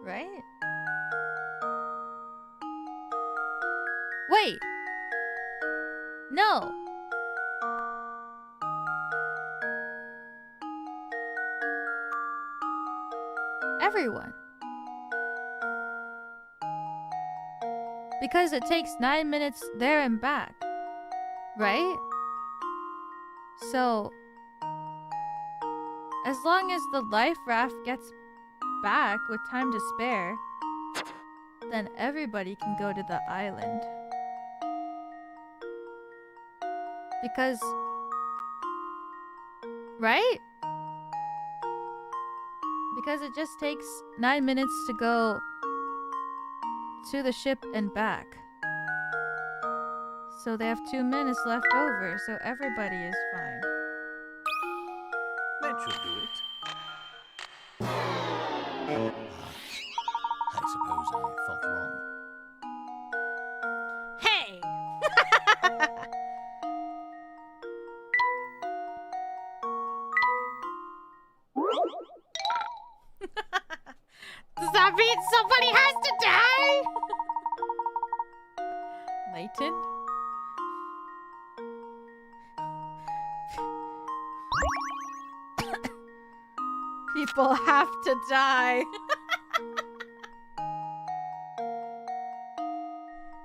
Right? Wait! No! Everyone. Because it takes 9 minutes there and back. Right? So, as long as the life raft gets back with time to spare, then everybody can go to the island. Because, right? Because it just takes 9 minutes to go to the ship and back. So they have 2 minutes left over, so everybody is fine. That should do it. I suppose I thought wrong. Hey! Does that mean somebody has to die? Layton? People have to die.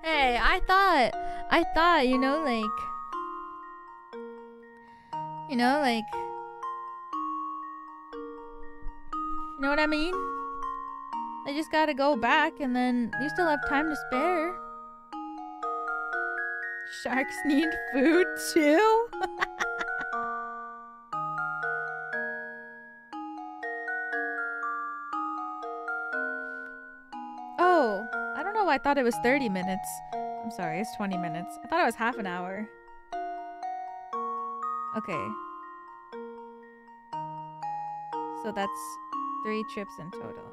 Hey, I thought, you know, you know what I mean? They just gotta go back and then you still have time to spare. Sharks need food too? Oh, I don't know why I thought it was 30 minutes. I'm sorry, it's 20 minutes. I thought it was half an hour. Okay. So that's 3 trips in total.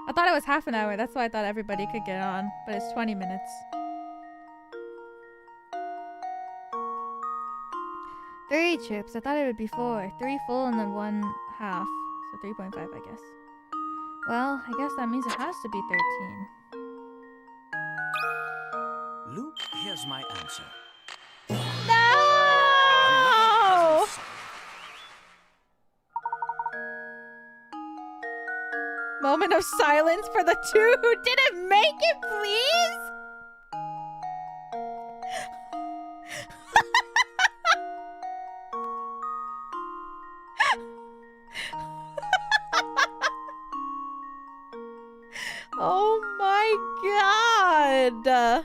I thought it was half an hour. That's why I thought everybody could get on. But it's 20 minutes. 3 trips. I thought it would be 4. 3 full and then 1 half. So 3.5, I guess. Well, I guess that means it has to be 13. Luke, here's my answer. No! Moment of silence for the 2 who didn't make it, please? Oh my god!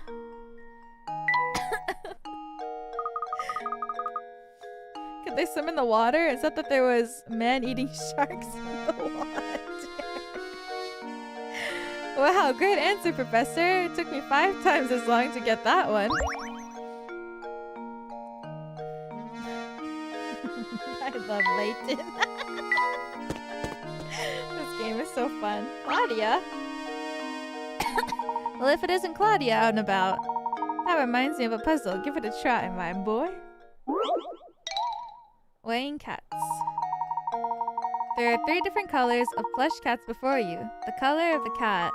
Could they swim in the water? It said that there was man eating sharks in the water. Wow, great answer, Professor. It took me 5 times as long to get that one. I love Layton. This game is so fun. Claudia? Well, if it isn't Claudia out and about, that reminds me of a puzzle. Give it a try, my boy. Weighing cats. There are 3 different colors of plush cats before you. The color of the cat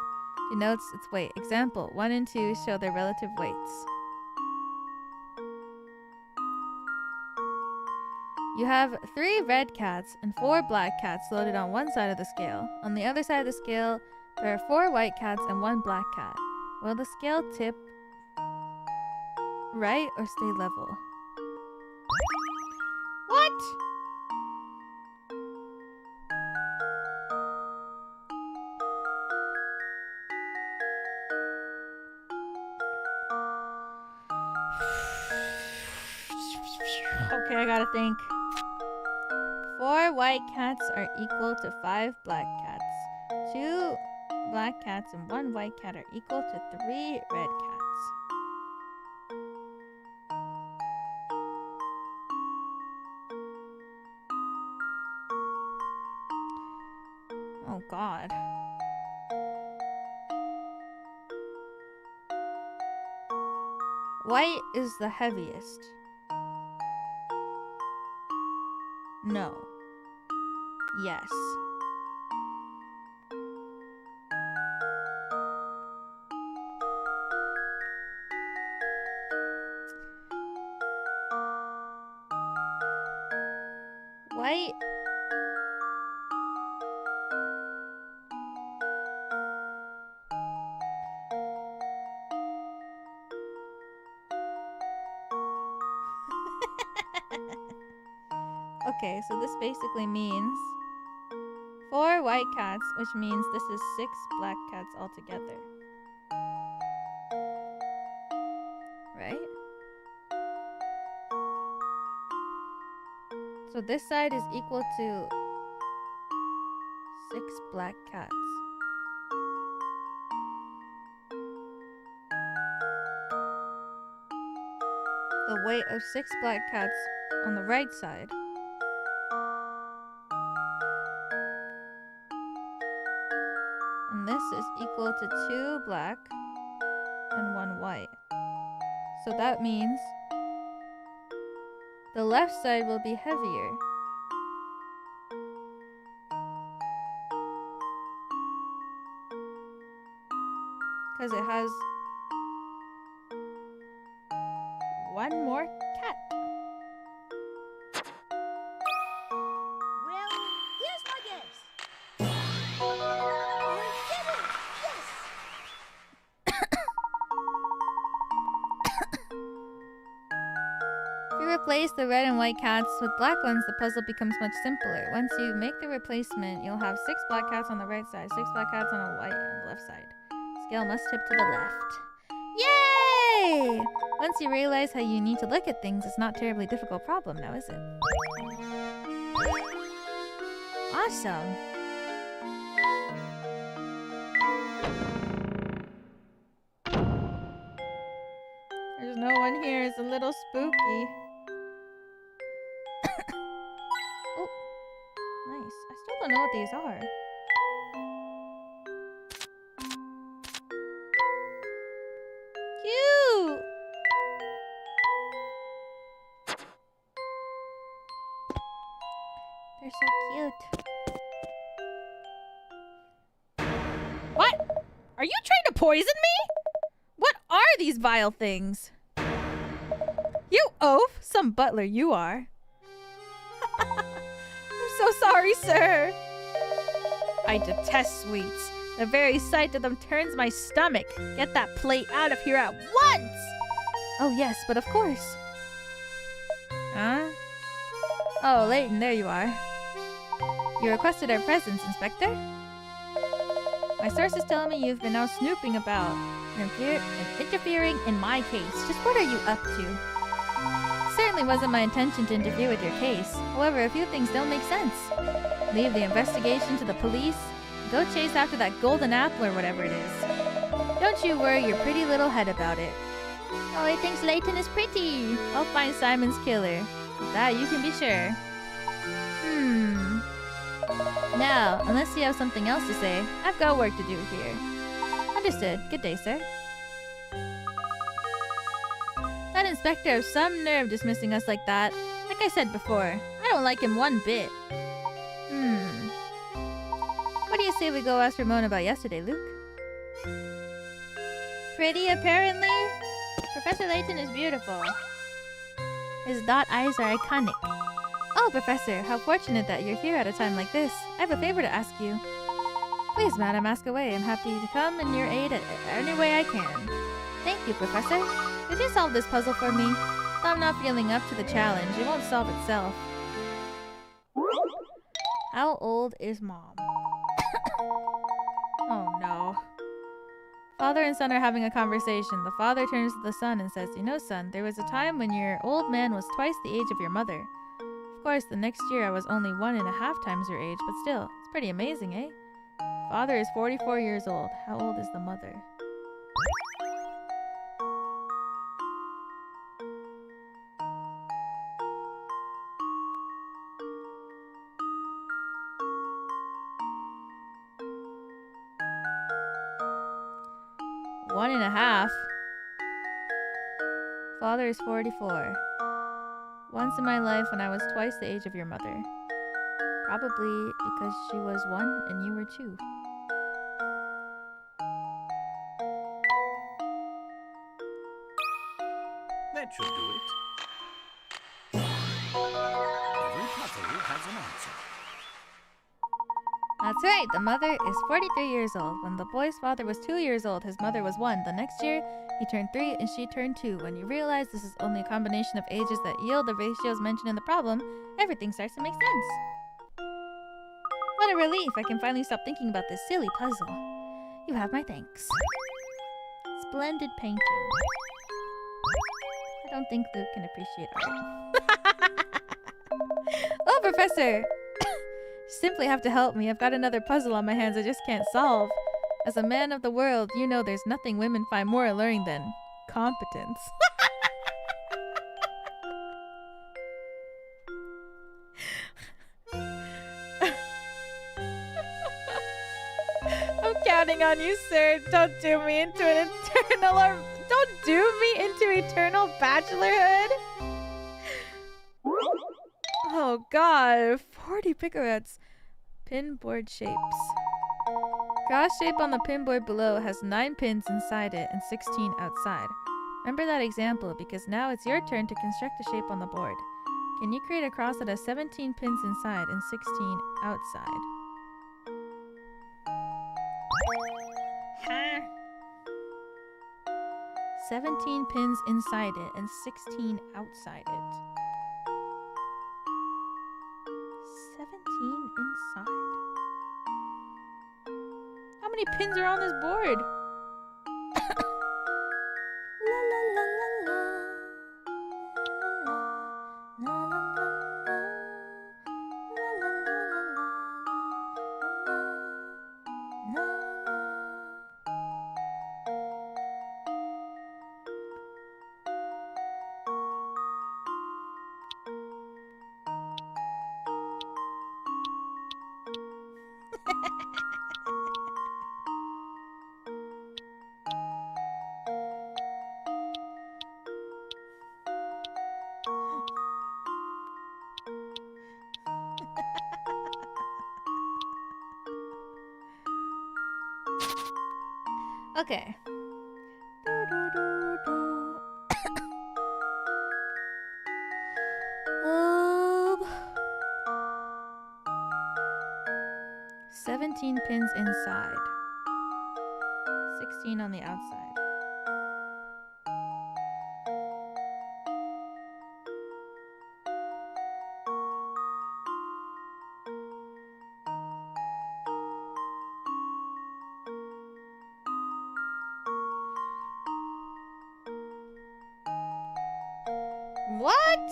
denotes its weight. Example, 1 and 2 show their relative weights. You have 3 red cats and 4 black cats loaded on one side of the scale. On the other side of the scale, there are 4 white cats and 1 black cat. Will the scale tip right or stay level? What? Okay, I gotta think. 4 white cats are equal to 5 black cats. 2 black cats and 1 white cat are equal to 3 red cats. Oh god. White is the heaviest. No. Yes. White. Okay, so this basically means 4 white cats, which means this is 6 black cats altogether. Right? So this side is equal to 6 black cats. The weight of 6 black cats on the right side. And this is equal to 2 black and 1 white. So that means the left side will be heavier. Because it has 1 more cat. Well, here's my guess. I did it! Yes! If you replace the red and white cats with black ones, the puzzle becomes much simpler. Once you make the replacement, you'll have 6 black cats on the right side, 6 black cats on a white on the left side. Scale must tip to the left. Yay! Once you realize how you need to look at things, it's not a terribly difficult problem now, is it? Awesome. There's no one here. It's a little spooky. Oh, nice. I still don't know what these are. Cute! They're so cute. What? Are you trying to poison me? What are these vile things? You oaf! Some butler you are. I'm so sorry, sir. I detest sweets. The very sight of them turns my stomach. Get that plate out of here at once! Oh yes, but of course. Huh? Oh, Layton, there you are. You requested our presence, Inspector? My sources tell me you've been out snooping about and interfering in my case. Just what are you up to? Certainly wasn't my intention to interfere with your case. However, a few things don't make sense. Leave the investigation to the police. Go chase after that golden apple or whatever it is. Don't you worry your pretty little head about it. Oh, he thinks Layton is pretty. I'll find Simon's killer. Of that you can be sure. Now, unless you have something else to say, I've got work to do here. Understood. Good day, sir. That inspector has some nerve dismissing us like that. Like I said before, I don't like him one bit. What do you say we go ask Ramon about yesterday, Luke? Pretty, apparently? Professor Layton is beautiful. His dot eyes are iconic. Oh, Professor, how fortunate that you're here at a time like this. I have a favor to ask you. Please, madam, ask away. I'm happy to come in your aid any way I can. Thank you, Professor. Could you solve this puzzle for me? If I'm not feeling up to the challenge, it won't solve itself. How old is Mom? Oh no. Father and son are having a conversation. The father turns to the son and says, "You know, son, there was a time when your old man was twice the age of your mother. Of course, the next year I was only 1.5 times your age, but still, it's pretty amazing, eh? Father is 44 years old. How old is the mother?" One and a half. Father is 44. Once in my life when I was twice the age of your mother. Probably because she was 1 and you were 2. That should do it. Every puzzle has an answer. That's right, the mother is 43 years old. When the boy's father was 2 years old, his mother was 1. The next year, he turned 3 and she turned 2. When you realize this is only a combination of ages that yield the ratios mentioned in the problem, everything starts to make sense. What a relief! I can finally stop thinking about this silly puzzle. You have my thanks. Splendid painting. I don't think Luke can appreciate art. Oh, Professor! Simply have to help me. I've got another puzzle on my hands I just can't solve. As a man of the world, you know there's nothing women find more alluring than competence. I'm counting on you, sir. Don't do me into an eternal don't do me into eternal bachelorhood. Oh god, 40 picorettes. Pinboard shapes. Cross shape on the pinboard below has 9 pins inside it and 16 outside. Remember that example because now it's your turn to construct a shape on the board. Can you create a cross that has 17 pins inside and 16 outside? Huh? 17 pins inside it and 16 outside it. 17 inside. How many pins are on this board? La la la la la. La la la la. La la la la la. La la. Okay. 17 pins inside. 16 on the outside. What?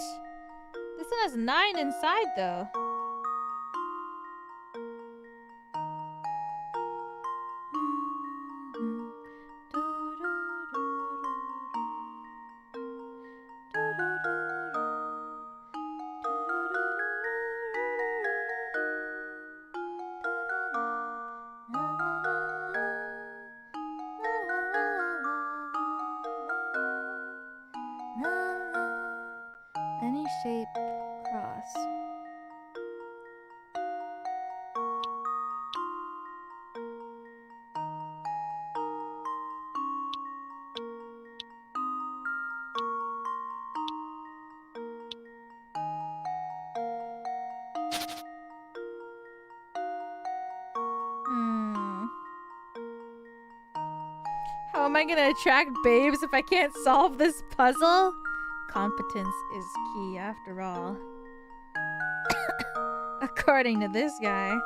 This one has 9 inside though. Any shape cross. How am I gonna attract babes if I can't solve this puzzle? Competence is key after all. According to this guy.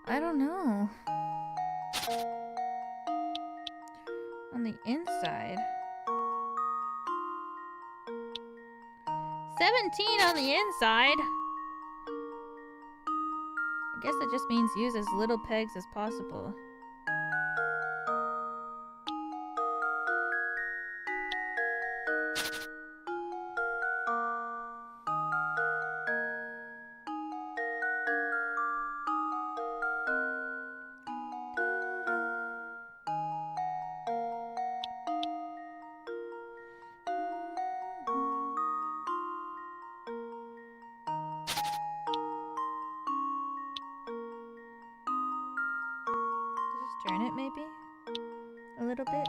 I don't know. On the inside. 17 on the inside. I guess that just means use as little pegs as possible. little bit.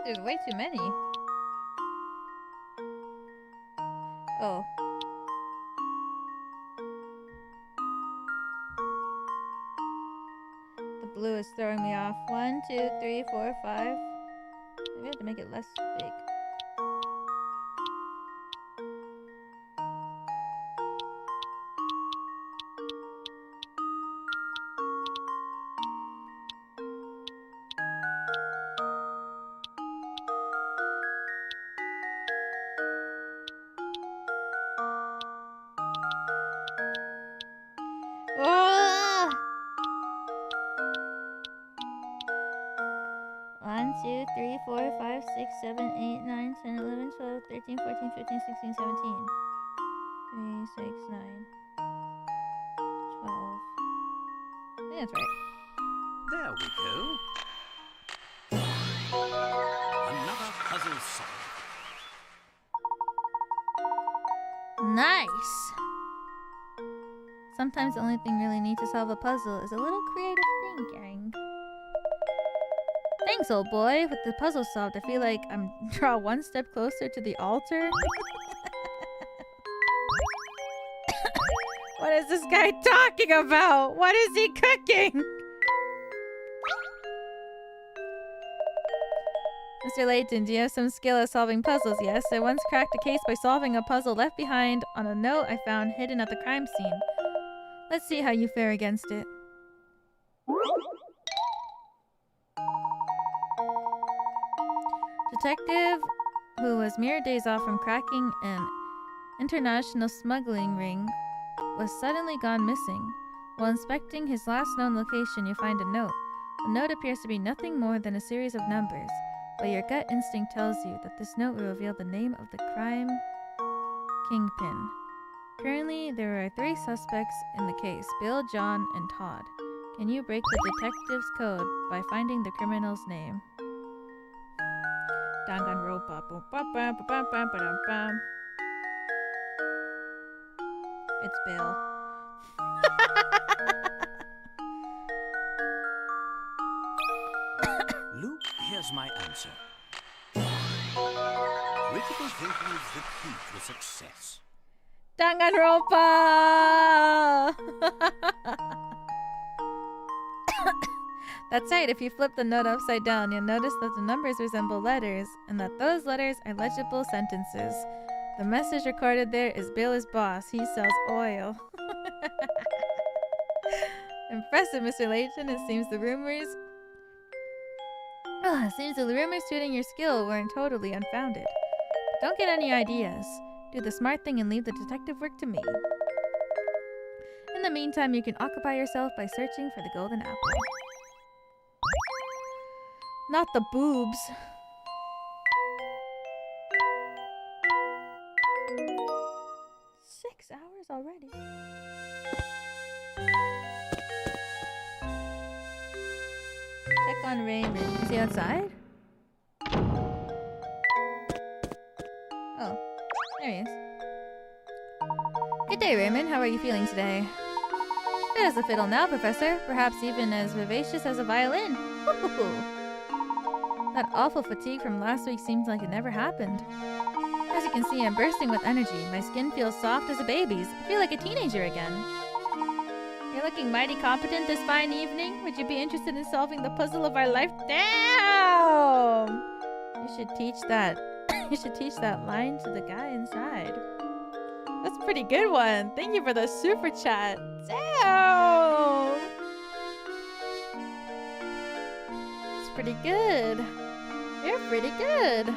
There's way too many. Oh. The blue is throwing me off. 1, 2, 3, 4, 5. Maybe I have to make it less big. Oh! 1, 2, 3, 4, 5, 6, 7, 8, 9, 10, 11, 12, 13, 14, 15, 16, 17. 3, 6, 9, 12. I think that's right. There we go. Another puzzle solved. Nice! Sometimes the only thing you really need to solve a puzzle is a little creative thinking. Thanks, old boy. With the puzzle solved, I feel like I'm draw one step closer to the altar. What is this guy talking about? What is he cooking? Mr. Layton, do you have some skill at solving puzzles? Yes, I once cracked a case by solving a puzzle left behind on a note I found hidden at the crime scene. Let's see how you fare against it. Detective, who was mere days off from cracking an international smuggling ring, was suddenly gone missing. While inspecting his last known location, you find a note. The note appears to be nothing more than a series of numbers, but your gut instinct tells you that this note will reveal the name of the crime kingpin. Currently, there are 3 suspects in the case: Bill, John, and Todd. Can you break the detective's code by finding the criminal's name? It's Bill. Luke, here's my answer. Critical thinking is the key to success. Danganronpa! That's right, if you flip the note upside down, you'll notice that the numbers resemble letters, and that those letters are legible sentences. The message recorded there is Bill is boss. He sells oil. Impressive, Mr. Layton. It seems the rumors tweeting your skill weren't totally unfounded. Don't get any ideas. Do the smart thing and leave the detective work to me. In the meantime, you can occupy yourself by searching for the golden apple. Not the boobs. Six hours already. Check on Raymond. Is he outside? Oh, there he is. Good day, Raymond. How are you feeling today? Fit as a fiddle now, Professor. Perhaps even as vivacious as a violin. Woo-hoo-hoo. That awful fatigue from last week seems like it never happened. As you can see, I'm bursting with energy. My skin feels soft as a baby's. I feel like a teenager again. You're looking mighty competent this fine evening. Would you be interested in solving the puzzle of our life? Damn! You should teach that. You should teach that line to the guy inside. That's a pretty good one. Thank you for the super chat. Damn! That's pretty good. You're pretty good.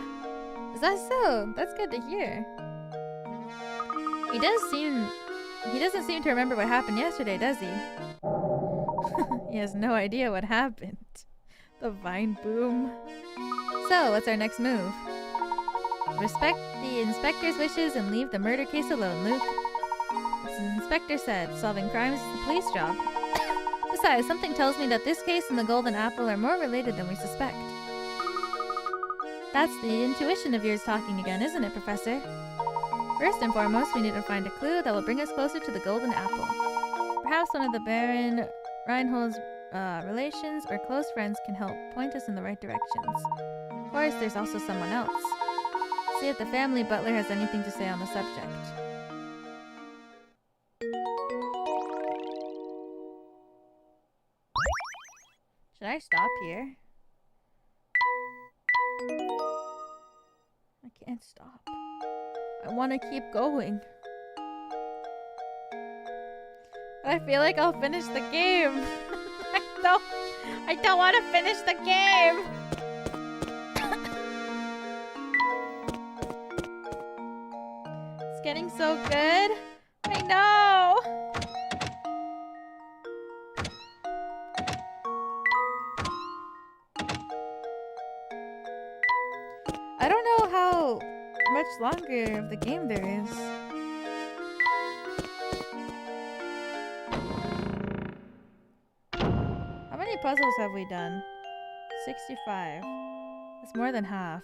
Is that so? That's good to hear. He does seem He doesn't seem to remember what happened yesterday, does he? He has no idea what happened. The vine boom. So, what's our next move? Respect the inspector's wishes and leave the murder case alone, Luke. As the inspector said, solving crimes is the police job. Besides, something tells me that this case and the golden apple are more related than we suspect. That's the intuition of yours talking again, isn't it, Professor? First and foremost, we need to find a clue that will bring us closer to the golden apple. Perhaps one of the Baron Reinhold's relations or close friends can help point us in the right directions. Of course, there's also someone else. See if the family butler has anything to say on the subject. Should I stop here? I can't stop. I want to keep going. But I feel like I'll finish the game. I don't want to finish the game. It's getting so good. I know. I don't know how much longer of the game there is. How many puzzles have we done? 65. That's more than half.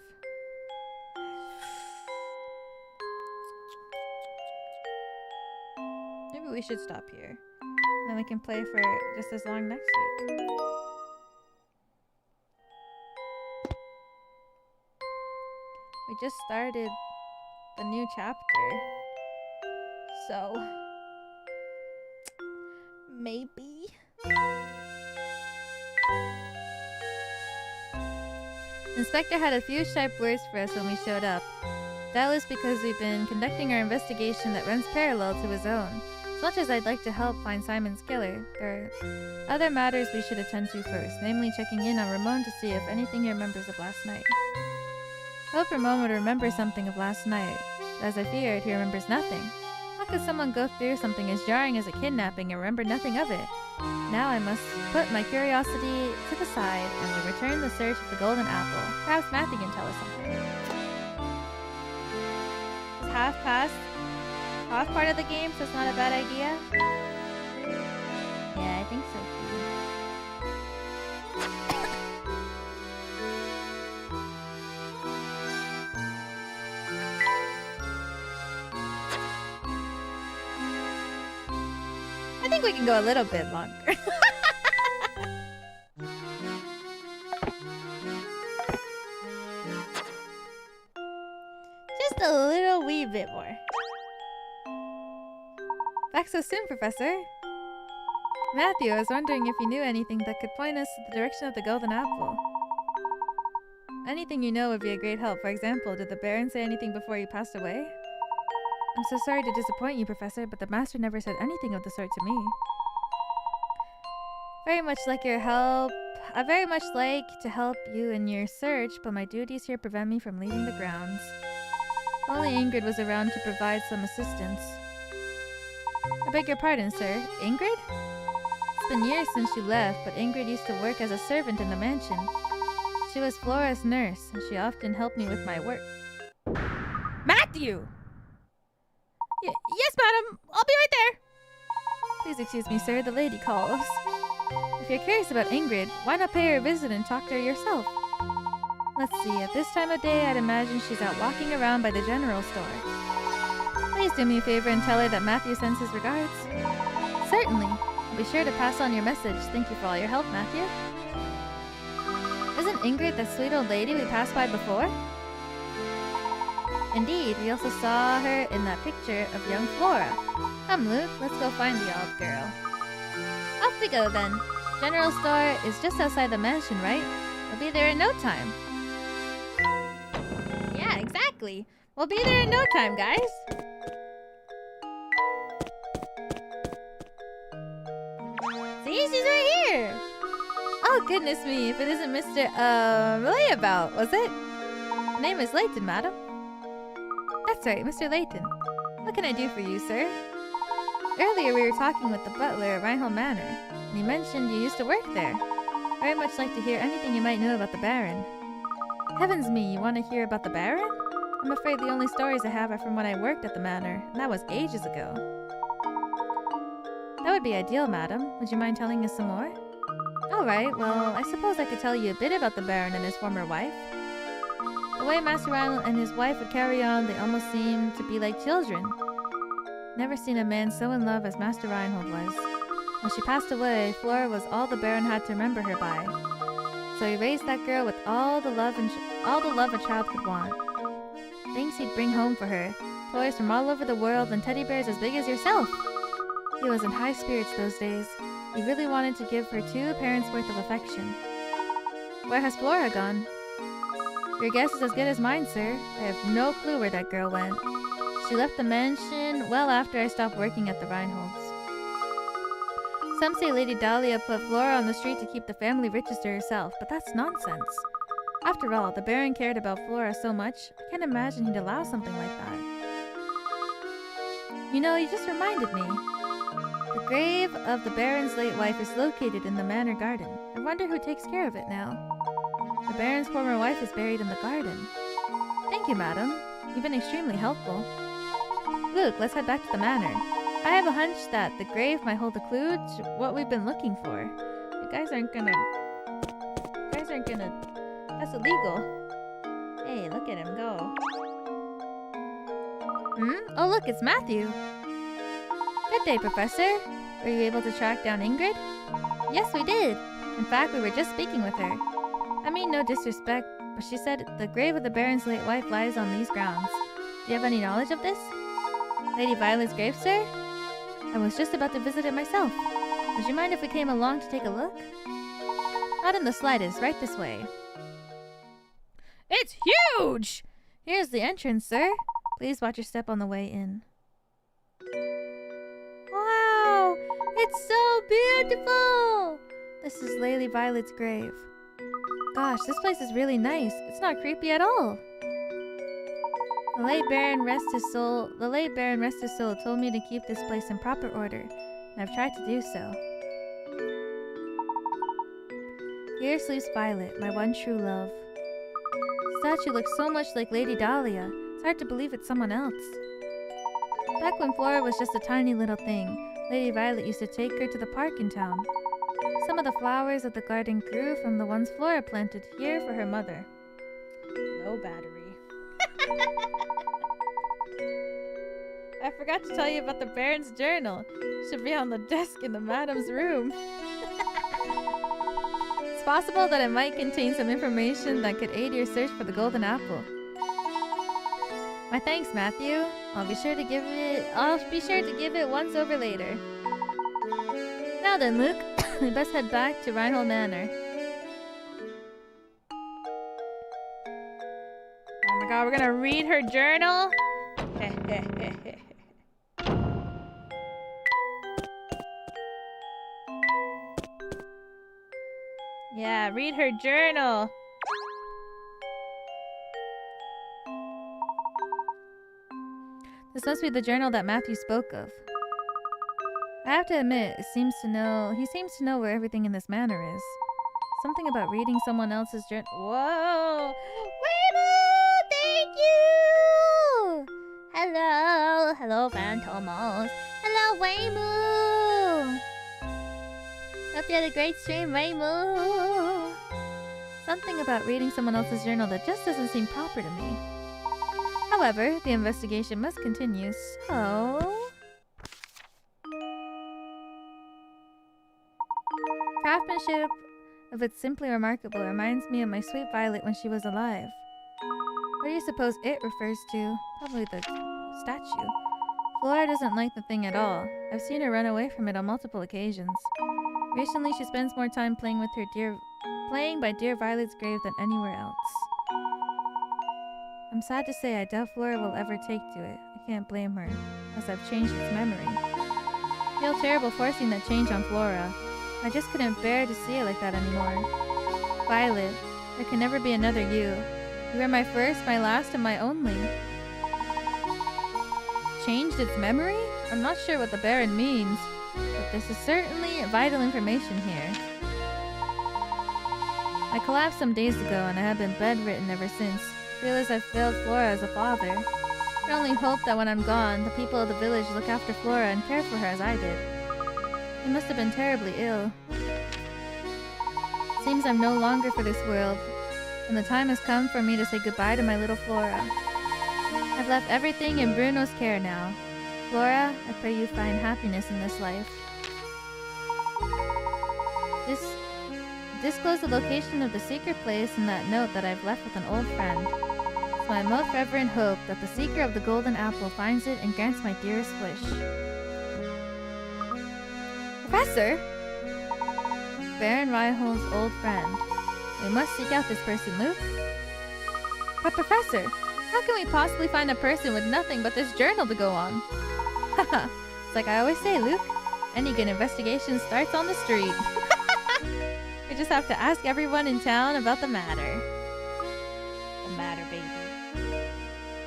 Maybe we should stop here. Then we can play for just as long next week. We just started the new chapter. So maybe. Inspector had a few sharp words for us when we showed up. That was because we've been conducting our investigation that runs parallel to his own. As much as I'd like to help find Simon's killer, there are other matters we should attend to first, namely checking in on Ramon to see if anything he remembers of last night. I hope Ramon would remember something of last night. As I feared, he remembers nothing. How could someone go through something as jarring as a kidnapping and remember nothing of it? Now I must put my curiosity to the side and we return the search of the golden apple. Perhaps Matthew can tell us something. Is half past? Half part of the game, so it's not a bad idea? Yeah, I think so too. I think we can go a little bit longer. Just a little wee bit more. Back so soon, Professor. Matthew, I was wondering if you knew anything that could point us to the direction of the golden apple. Anything you know would be a great help. For example, did the Baron say anything before he passed away? I'm so sorry to disappoint you, Professor, but the Master never said anything of the sort to me. Very much like your help. I very much like to help you in your search, but my duties here prevent me from leaving the grounds. Only Ingrid was around to provide some assistance. I beg your pardon, sir. Ingrid? It's been years since you left, but Ingrid used to work as a servant in the mansion. She was Flora's nurse, and she often helped me with my work. Matthew! Yes, madam. I'll be right there. Please excuse me, sir. The lady calls. If you're curious about Ingrid, why not pay her a visit and talk to her yourself? Let's see. At this time of day, I'd imagine she's out walking around by the general store. Please do me a favor and tell her that Matthew sends his regards. Certainly. I'll be sure to pass on your message. Thank you for all your help, Matthew. Isn't Ingrid that sweet old lady we passed by before? Indeed, we also saw her in that picture of young Flora. Come, Luke, let's go find the old girl. Off we go, then. General store is just outside the mansion, right? We'll be there in no time. Yeah, exactly. We'll be there in no time, guys. See, she's right here. Oh, goodness me, if it isn't Mr. Layabout, was it? My name is Layton, madam. That's right, Mr. Layton. What can I do for you, sir? Earlier we were talking with the butler at Reinhold Manor, and he mentioned you used to work there. Very much like to hear anything you might know about the Baron. Heavens me, you want to hear about the Baron? I'm afraid the only stories I have are from when I worked at the manor, and that was ages ago. That would be ideal, madam. Would you mind telling us some more? Alright, well, I suppose I could tell you a bit about the Baron and his former wife. The way Master Reinhold and his wife would carry on, they almost seemed to be like children. Never seen a man so in love as Master Reinhold was. When she passed away, Flora was all the Baron had to remember her by. So he raised that girl with all the love a child could want. Things he'd bring home for her, toys from all over the world and teddy bears as big as yourself. He was in high spirits those days. He really wanted to give her 2 parents' worth of affection. Where has Flora gone? Your guess is as good as mine, sir. I have no clue where that girl went. She left the mansion well after I stopped working at the Reinholds. Some say Lady Dahlia put Flora on the street to keep the family riches to herself, but that's nonsense. After all, the Baron cared about Flora so much, I can't imagine he'd allow something like that. You know, you just reminded me. The grave of the Baron's late wife is located in the manor garden. I wonder who takes care of it now. The Baron's former wife is buried in the garden. Thank you, madam. You've been extremely helpful. Luke, let's head back to the manor. I have a hunch that the grave might hold a clue to what we've been looking for. You guys aren't gonna... That's illegal. Hey, look at him go. Oh look, it's Matthew. Good day, Professor. Were you able to track down Ingrid? Yes, we did. In fact, we were just speaking with her. I mean no disrespect, but she said the grave of the Baron's late wife lies on these grounds. Do you have any knowledge of this? Lady Violet's grave, sir? I was just about to visit it myself. Would you mind if we came along to take a look? Not in the slightest. Right this way. It's huge! Here's the entrance, sir. Please watch your step on the way in. Wow! It's so beautiful! This is Lady Violet's grave. Gosh, this place is really nice. It's not creepy at all. The late Baron rest his soul told me to keep this place in proper order, and I've tried to do so. Here sleeps Violet, my one true love. The statue looks so much like Lady Dahlia. It's hard to believe it's someone else. Back when Flora was just a tiny little thing, Lady Violet used to take her to the park in town. Some of the flowers of the garden grew from the ones Flora planted here for her mother. No battery. I forgot to tell you about the Baron's journal. It should be on the desk in the madam's room. It's possible that it might contain some information that could aid your search for the golden apple. My thanks, Matthew. I'll be sure to give it once over later. Now then, Luke, we best head back to Reinhold Manor. Oh my god, we're gonna read her journal? Yeah, read her journal. This must be the journal that Matthew spoke of. I have to admit, he seems to know where everything in this manor is. Something about reading someone else's journal. Whoa! Weibo! Thank you! Hello! Hello, Phantomos. Hello, Weibo! Hope you had a great stream, Weibo! Something about reading someone else's journal that just doesn't seem proper to me. However, the investigation must continue, so... Craftsmanship of it simply remarkable reminds me of my sweet Violet when she was alive. What do you suppose it refers to? Probably the statue. Flora doesn't like the thing at all. I've seen her run away from it on multiple occasions. Recently, she spends more time playing by dear Violet's grave than anywhere else. I'm sad to say I doubt Flora will ever take to it. I can't blame her, as I've changed its memory. I feel terrible forcing that change on Flora. I just couldn't bear to see it like that anymore. Violet, there can never be another you. You were my first, my last, and my only. Changed its memory? I'm not sure what the Baron means, but this is certainly vital information here. I collapsed some days ago and I have been bedridden ever since. I feel as I've failed Flora as a father. I only hope that when I'm gone, the people of the village look after Flora and care for her as I did. He must have been terribly ill. Seems I'm no longer for this world, and the time has come for me to say goodbye to my little Flora. I've left everything in Bruno's care now. Flora, I pray you find happiness in this life. Disclose the location of the secret place in that note that I've left with an old friend. It's my most reverent hope that the seeker of the golden apple finds it and grants my dearest wish. Professor? Baron Reinhold's old friend. We must seek out this person, Luke. But Professor, how can we possibly find a person with nothing but this journal to go on? Haha, it's like I always say, Luke. Any good investigation starts on the street. We just have to ask everyone in town about the matter. The matter, baby.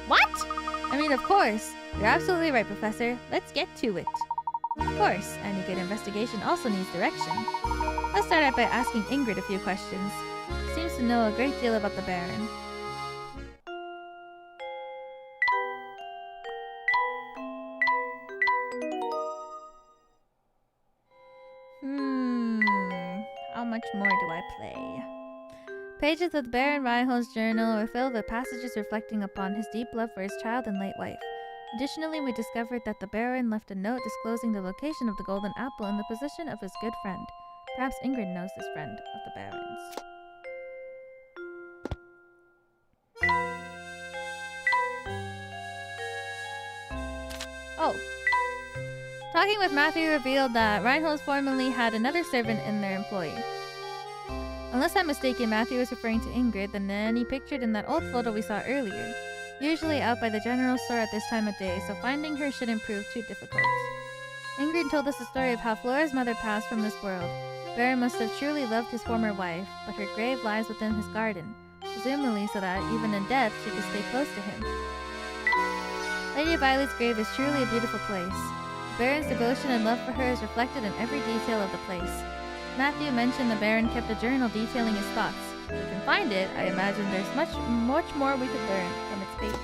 What? I mean, of course. You're absolutely right, Professor. Let's get to it. Of course, any good investigation also needs direction. Let's start out by asking Ingrid a few questions. She seems to know a great deal about the Baron. How much more do I play? Pages of Baron Reinhold's journal were filled with passages reflecting upon his deep love for his child and late wife. Additionally, we discovered that the Baron left a note disclosing the location of the golden apple in the possession of his good friend. Perhaps Ingrid knows this friend of the Baron's. Oh. Talking with Matthew revealed that Reinhold's formerly had another servant in their employ. Unless I'm mistaken, Matthew was referring to Ingrid, the nanny pictured in that old photo we saw earlier. Usually out by the general store at this time of day, so finding her shouldn't prove too difficult. Ingrid told us the story of how Flora's mother passed from this world. Baron must have truly loved his former wife, but her grave lies within his garden, presumably so that, even in death, she could stay close to him. Lady Violet's grave is truly a beautiful place. Baron's devotion and love for her is reflected in every detail of the place. Matthew mentioned the Baron kept a journal detailing his thoughts. If we can find it, I imagine there's much more we could learn from its pages.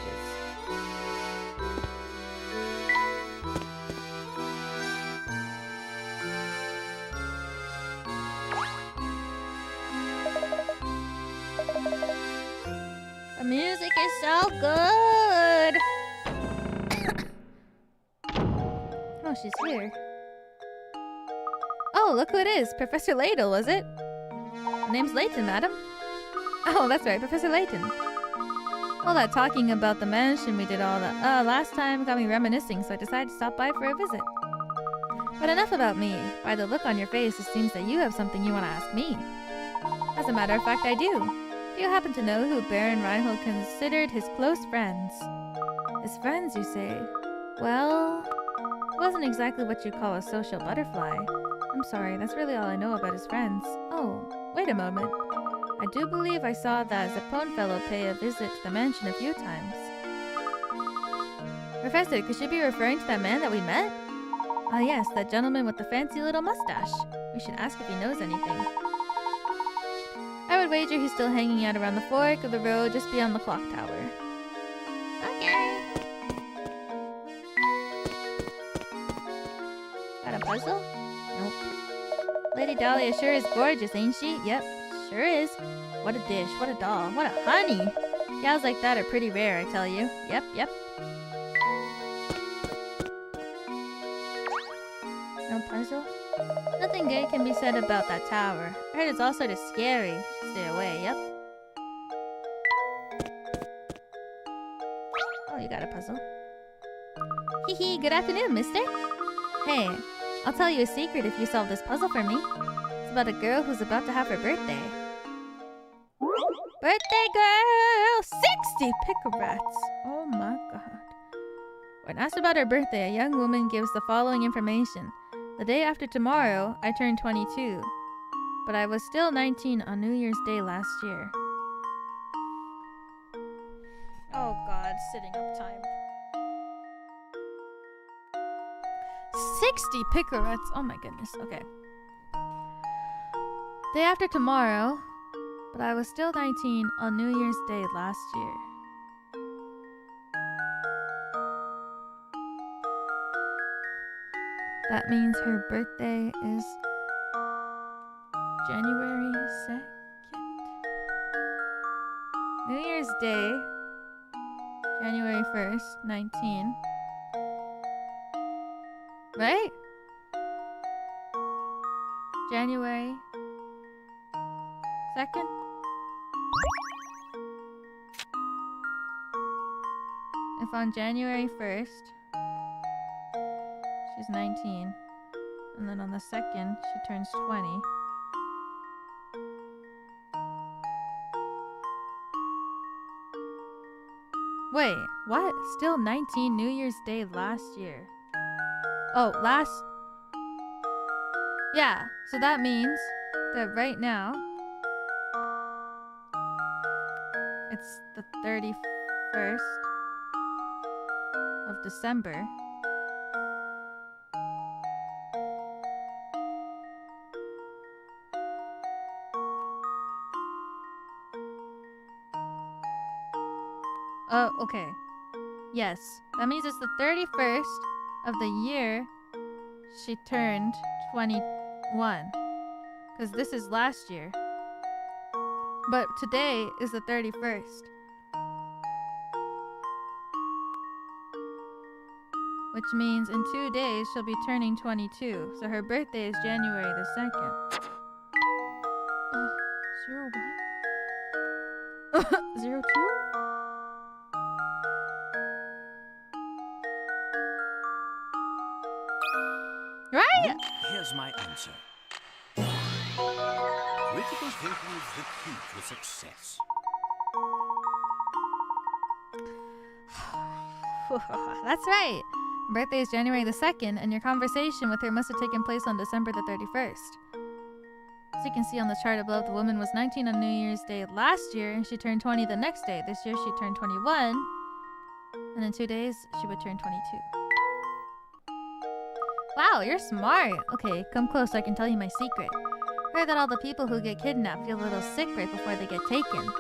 The music is so good! Oh, she's here. Oh, look who it is. Professor Layton, was it? My name's Layton, madam. Oh, that's right, Professor Layton. All that talking about the mansion we did all that last time got me reminiscing, so I decided to stop by for a visit. But enough about me. By the look on your face, it seems that you have something you want to ask me. As a matter of fact, I do. Do you happen to know who Baron Reinhold considered his close friends? His friends, you say? Well, it wasn't exactly what you'd call a social butterfly. I'm sorry, that's really all I know about his friends. Oh, wait a moment. I do believe I saw that Zappone fellow pay a visit to the mansion a few times. Professor, could she be referring to that man that we met? Ah yes, that gentleman with the fancy little mustache. We should ask if he knows anything. I would wager he's still hanging out around the fork of the road just beyond the clock tower. Okay. Got a puzzle? Nope. Lady Dahlia sure is gorgeous, ain't she? Yep, sure is. What a dish, what a doll, what a honey! Gals like that are pretty rare, I tell you. Yep. No puzzle? Nothing good can be said about that tower. I heard it's all sort of scary. Stay away, yep. Oh, you got a puzzle. Hee, good afternoon, mister. Hey, I'll tell you a secret if you solve this puzzle for me. It's about a girl who's about to have her birthday. Birthday girl! 60 pick-a-rats! Oh my god. When asked about her birthday, a young woman gives the following information. The day after tomorrow, I turned 22. But I was still 19 on New Year's Day last year. Oh god, sitting up time. 60 picarettes. Oh my goodness. Okay. Day after tomorrow, but I was still 19 on New Year's Day last year. That means her birthday is January 2nd. New Year's Day, January 1st, 19. Right? January 2nd? If on January 1st, she's 19, and then on the 2nd, she turns 20. Wait, what? Still 19 New Year's Day last year. Oh, yeah, so that means that right now, it's the 31st of December. Oh, okay. Yes, that means it's the 31st of the year she turned 21. Because this is last year. But today is the 31st. Which means in 2 days she'll be turning 22. So her birthday is January the 2nd. Oh, 01? 02? Right? Here's my answer. Critical thinking is the key to success. That's right. Her birthday is January the 2nd, and your conversation with her must have taken place on December the 31st. As you can see on the chart above, the woman was 19 on New Year's Day last year, and she turned 20 the next day. This year she turned 21, and in 2 days she would turn 22. Wow, you're smart. Okay, come close so I can tell you my secret. Heard that all the people who get kidnapped feel a little sick right before they get taken.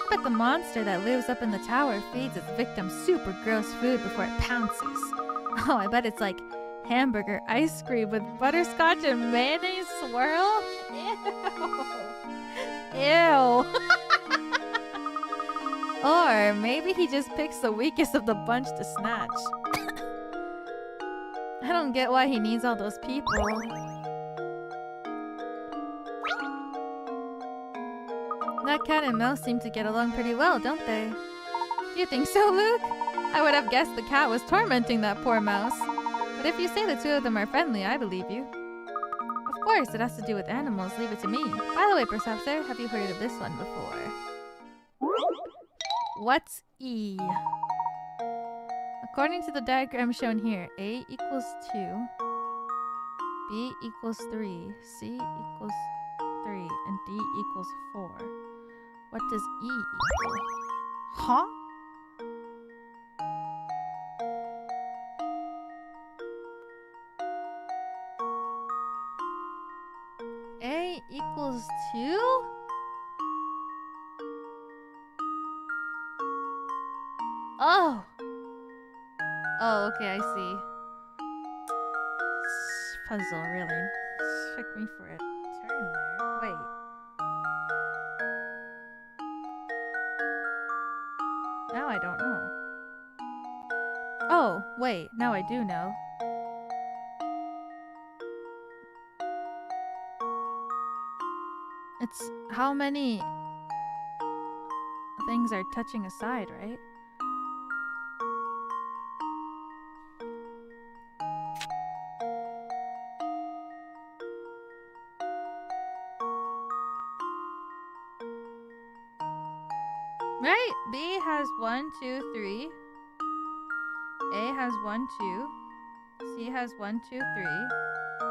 But the monster that lives up in the tower feeds its victims super gross food before it pounces. Oh, I bet it's like hamburger ice cream with butterscotch and mayonnaise swirl. Ew. Ew. Or maybe he just picks the weakest of the bunch to snatch. I don't get why he needs all those people. That cat and mouse seem to get along pretty well, don't they? Do you think so, Luke? I would have guessed the cat was tormenting that poor mouse. But if you say the two of them are friendly, I believe you. Of course, it has to do with animals. Leave it to me. By the way, Professor, have you heard of this one before? What's E? According to the diagram shown here, A equals 2, B equals 3, C equals 3, and D equals 4. What does E equal? Huh? A equals 2? Oh! Oh, okay, I see. Puzzle, really. Took me for a turn there. Wait. Now I don't know. Oh, wait. Now I do know. It's how many things are touching a side, right? Right? B has 1, 2, 3. A has 1, 2. C has 1, 2, 3.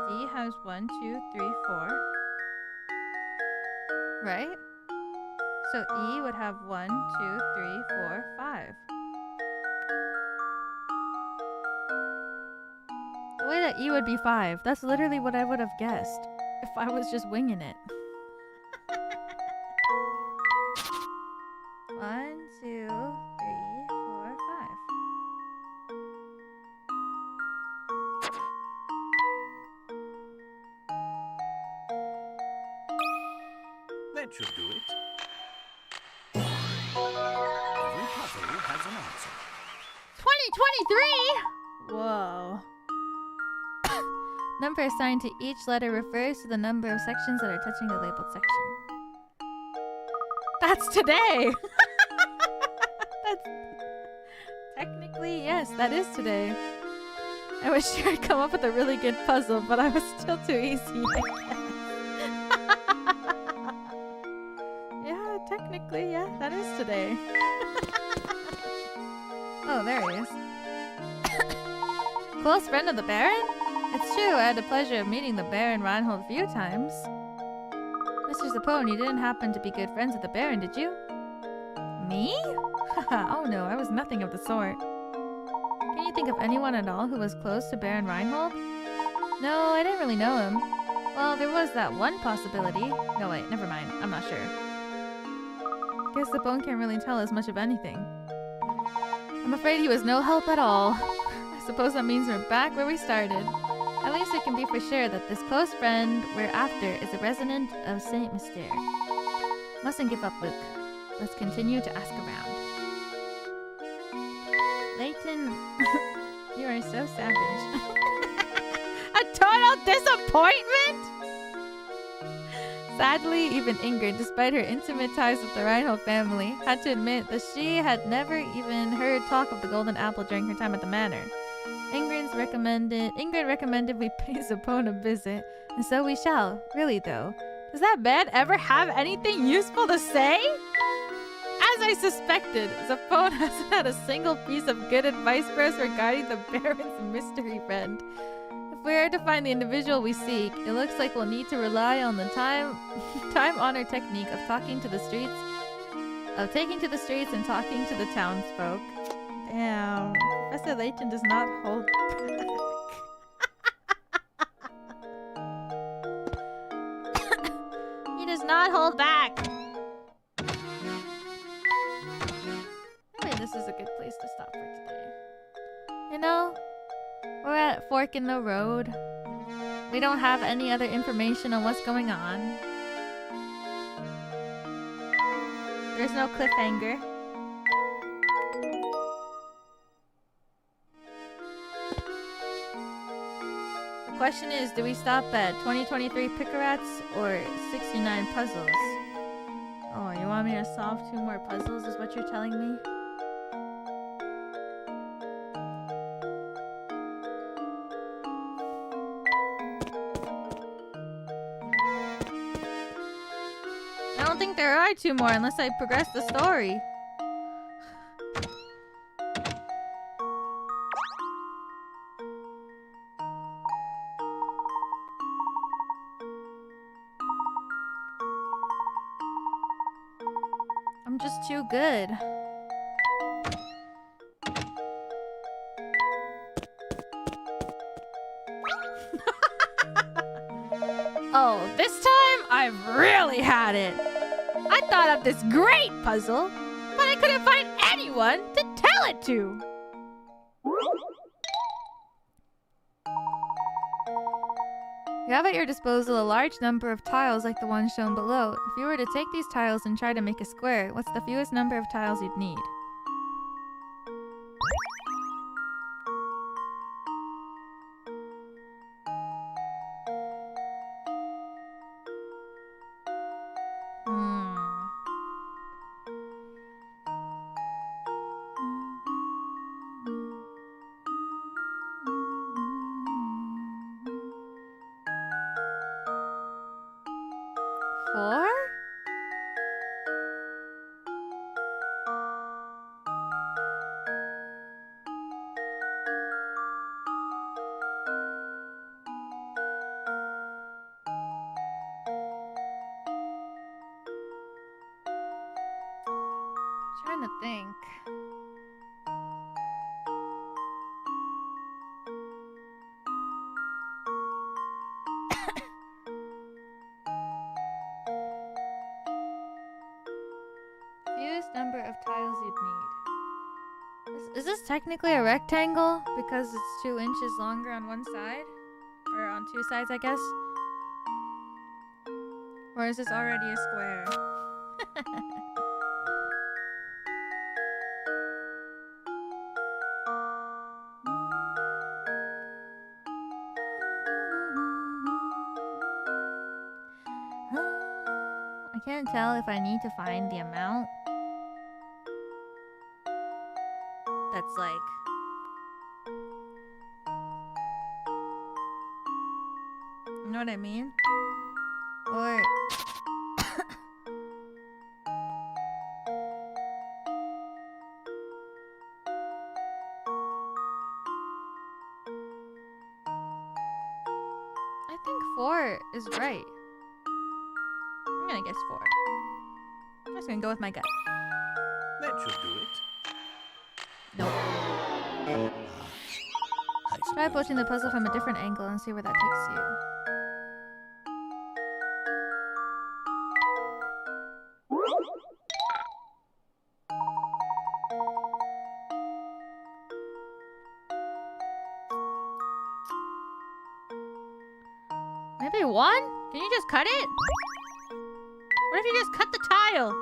D has 1, 2, 3, 4. Right? So E would have 1, 2, 3, 4, 5. way that E would be 5. That's literally what I would have guessed if I was just winging it. 1, 2, 3, 4, 5. That should do it. Every puzzle has an answer. 2023? Whoa. Number assigned to each letter refers to the number of sections that are touching the labeled section. That's today! That's... Technically, yes, that is today. I wish you had come up with a really good puzzle, but I was still too easy, I guess. Yeah, technically, yeah, that is today. Oh, there he is. Close friend of the Baron? It's true, I had the pleasure of meeting the Baron Reinhold a few times. Mr. Zapone, you didn't happen to be good friends with the Baron, did you? Me? Oh no, I was nothing of the sort. Can you think of anyone at all who was close to Baron Reinhold? No, I didn't really know him. Well, there was that one possibility. No, wait, never mind. I'm not sure. Guess Zapone can't really tell us much of anything. I'm afraid he was no help at all. I suppose that means we're back where we started. At least we can be for sure that this close friend we're after is a resident of Saint Mystere. Mustn't give up, Luke. Let's continue to ask around. Layton, you are so savage. A total disappointment? Sadly, even Ingrid, despite her intimate ties with the Reinhold family, had to admit that she had never even heard talk of the Golden Apple during her time at the manor. Ingrid recommended we pay Zapone a visit, and so we shall. Really, though. Does that man ever have anything useful to say? As I suspected, Zapone hasn't had a single piece of good advice for us regarding the Baron's mystery friend. If we are to find the individual we seek, it looks like we'll need to rely on the time-honored technique of taking to the streets and talking to the townsfolk. Damn, Professor Layton does not hold back. He does not hold back. Maybe this is a good place to stop for today. You know, we're at a fork in the road. We don't have any other information on what's going on. There's no cliffhanger. The question is, do we stop at 2023 Pickerats or 69 puzzles? Oh, you want me to solve 2 more puzzles is what you're telling me? I don't think there are 2 more unless I progress the story. I'm just too good. Oh, this time I've really had it. I thought of this great puzzle, but I couldn't find anyone to tell it to. You have at your disposal a large number of tiles like the one shown below. If you were to take these tiles and try to make a square, what's the fewest number of tiles you'd need? Trying to think. number of tiles you'd need. Is this technically a rectangle because it's 2 inches longer on one side? Or on 2 sides, I guess? Or is this already a square? I can't tell if I need to find the amount. That's like... You know what I mean? Or... I think 4 is right. I'm gonna guess 4. I'm just gonna go with my gut. That should do it. Nope. Try approaching the puzzle from a different angle and see where that takes you. Maybe 1? Can you just cut it? What if you just cut the tile?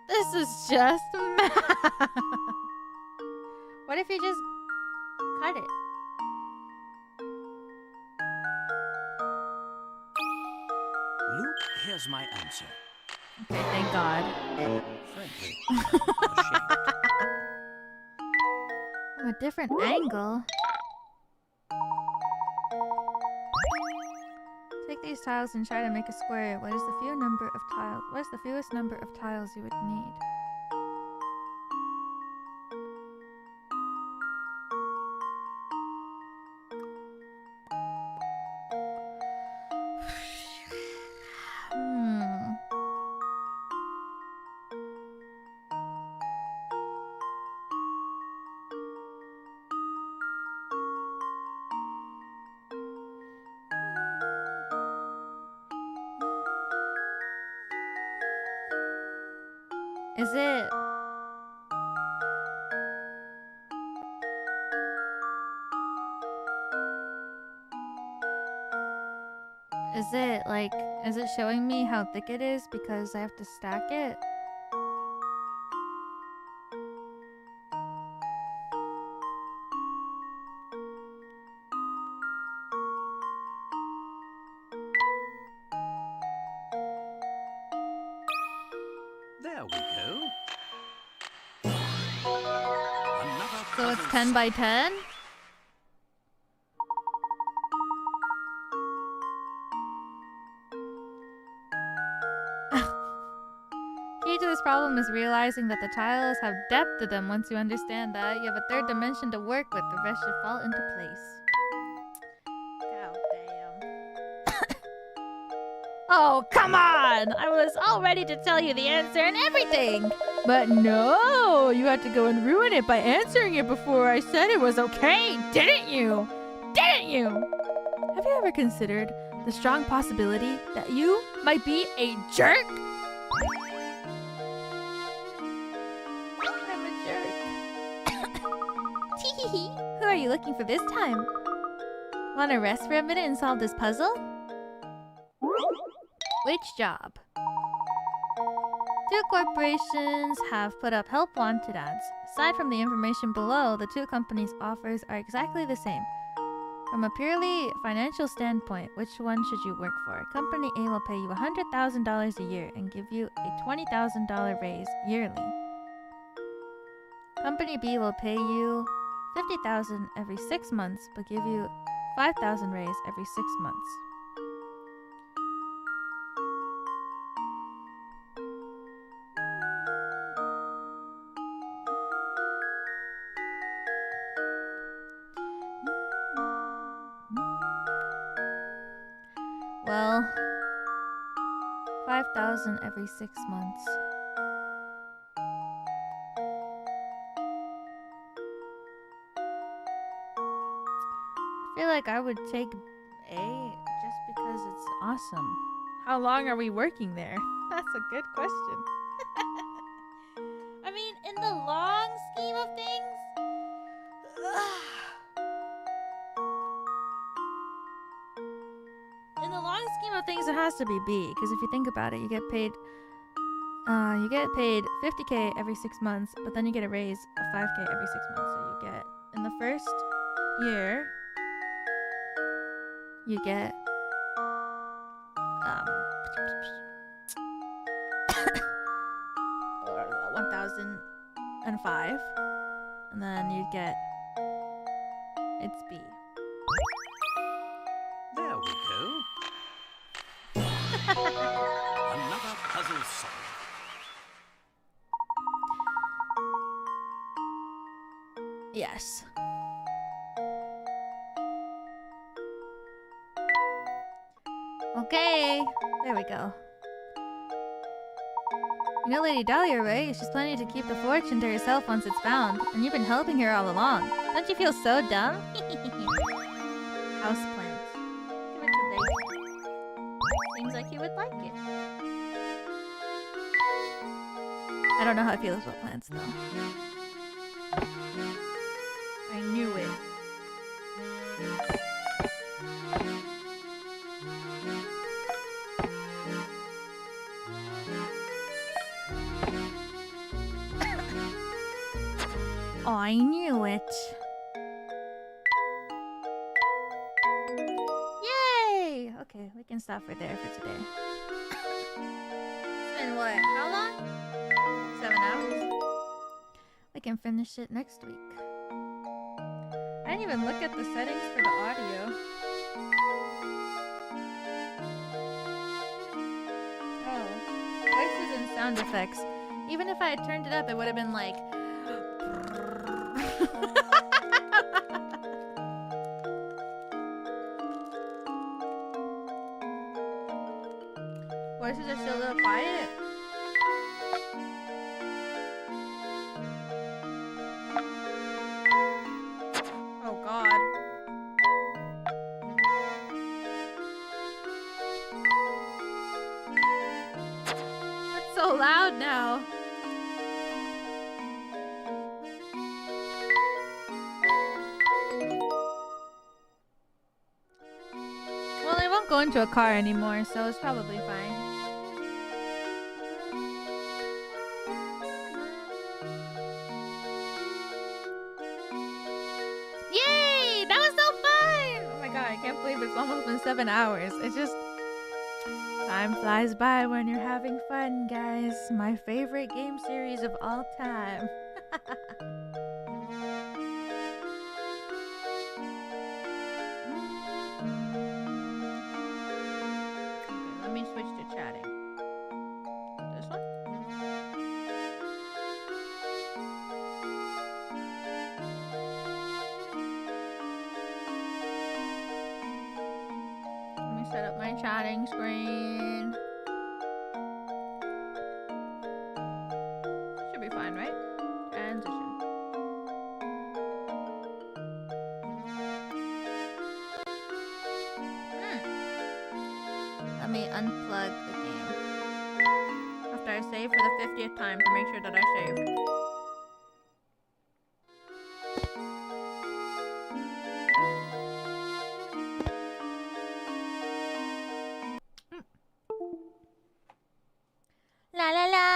This is just math. What if you just cut it? Luke, here's my answer. Okay, thank God. Frankly, I'm ashamed. From a different angle. Take these tiles and try to make a square. What is the fewest number of tiles? What is the fewest number of tiles you would need? Is it... Is it like... Is it showing me how thick it is because I have to stack it? There we go. So it's 10 by 10? Key to this problem is realizing that the tiles have depth to them. Once you understand that, you have a third dimension to work with. The rest should fall into place. God damn. Oh, come on! I was all ready to tell you the answer and everything! But no! You had to go and ruin it by answering it before I said it was okay, didn't you? Didn't you? Have you ever considered the strong possibility that you might be a jerk? I'm a jerk. Tee-hee-hee. Who are you looking for this time? Wanna rest for a minute and solve this puzzle? Which job? 2 corporations have put up help wanted ads. Aside from the information below, the 2 companies' offers are exactly the same. From a purely financial standpoint, which one should you work for? Company A will pay you $100,000 a year and give you a $20,000 raise yearly. Company B will pay you $50,000 every 6 months, but give you $5,000 raise every 6 months. Well, 5,000 every 6 months. feel like I would take A just because it's awesome. How long are we working there? That's a good question. I mean, in the long scheme of things, in the long scheme of things, it has to be B. Because if you think about it, you get paid 50K every 6 months, but then you get a raise of 5K every 6 months. So you get, in the first year, you get 1,005, and then you get, it's B. There we go. Another puzzle solved. Yes. Okay, there we go. You know Lady Dahlia, right? She's planning to keep the fortune to herself once it's found, and you've been helping her all along. Don't you feel so dumb? Houseplant. Give it to Layton. Seems like you would like it. I don't know how it feels about plants, though. I knew it. Oh, I knew it. Yay! Okay, we can stop right there for today. It's been what? How long? 7 hours? We can finish it next week. I didn't even look at the settings for the audio. Oh. Voices and sound effects. Even if I had turned it up, it would have been like... Voices are still a little quiet. Oh god. It's so loud now. Well, they won't go into a car anymore, so it's probably fine. Yay! That was so fun! Oh my god, I can't believe it's almost been 7 hours. It's just... time flies by when you're having fun, guys. My favorite game series of all time. Okay, let me switch to chatting. This one? Let me set up my chatting screen. Should be fine, right? Transition. Let me unplug the game. After I save for the 50th time to make sure that I saved. La la la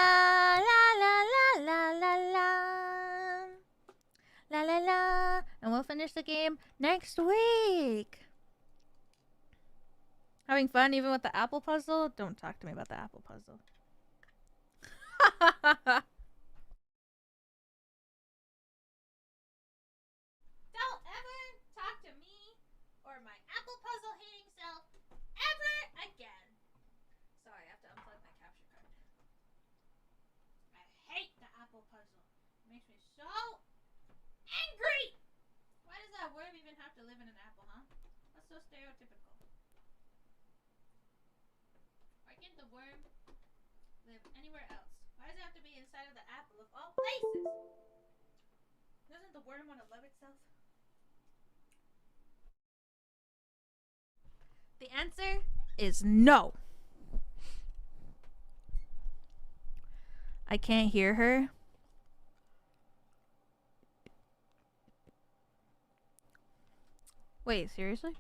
la la la la la la la la la, and we'll finish the game next week. Having fun even with the apple puzzle? Don't talk to me about the apple puzzle. Don't ever talk to me or my apple puzzle hating self ever again. Sorry, I have to unplug my capture card. I hate the apple puzzle. It makes me so angry. Why does that worm even have to live in an apple, huh? That's so stereotypical. Why can't the worm live anywhere else? Why does it have to be inside of the apple of all places? Doesn't the worm want to love itself? The answer is no. I can't hear her. Wait, seriously?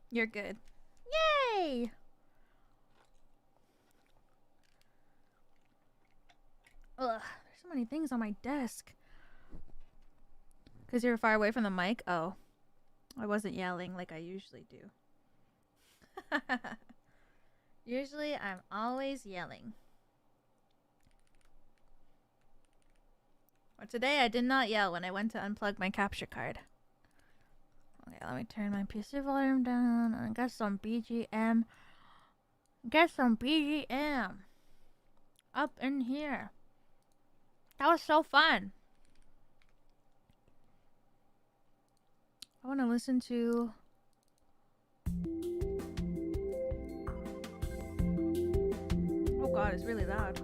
You're good. Yay! Ugh, there's so many things on my desk. Because you're far away from the mic? Oh. I wasn't yelling like I usually do. Usually, I'm always yelling. But today, I did not yell when I went to unplug my capture card. Okay, let me turn my PC volume down and get some BGM. Get some BGM up in here. That was so fun. I want to listen to... Oh god, it's really loud.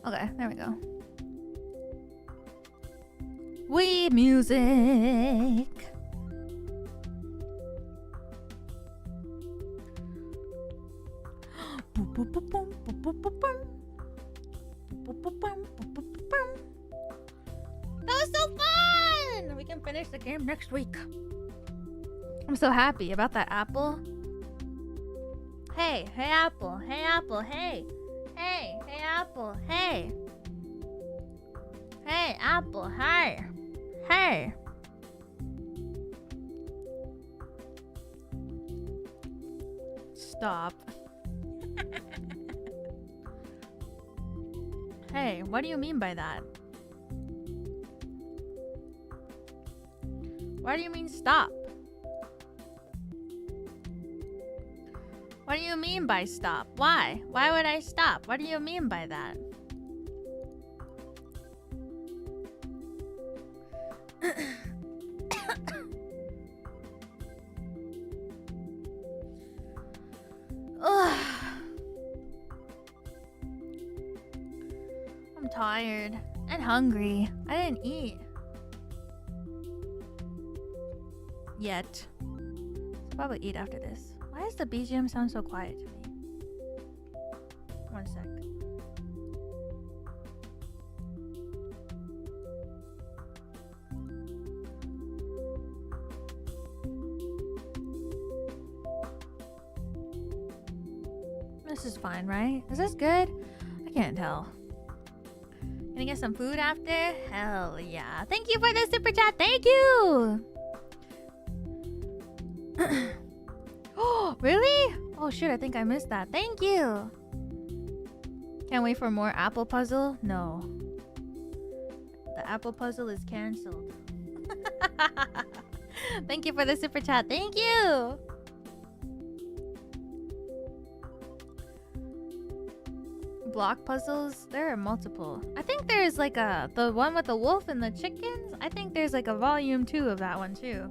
Okay, there we go. Wii music. That was so fun! We can finish the game next week. I'm so happy about that apple. Hey, hey apple, hey apple, hey. Hey, hey apple, hey. Hey apple, hey. Hey. Stop. Hey, what do you mean by that? What do you mean stop? What do you mean by stop? Why? Why would I stop? What do you mean by that? Ugh. I'm tired and hungry. I didn't eat yet. I'll probably eat after this. Why does the BGM sound so quiet to me? One sec. This is fine, right? Is this good? I can't tell. Gonna get some food after? Hell yeah. Thank you for the super chat. Thank you. Oh, really? Oh shit, I think I missed that. Thank you. Can't wait for more apple puzzle? No. The apple puzzle is cancelled. Thank you for the super chat. Thank you. Block puzzles? There are multiple. I think there's like the one with the wolf and the chickens. I think there's like a volume 2 of that one too.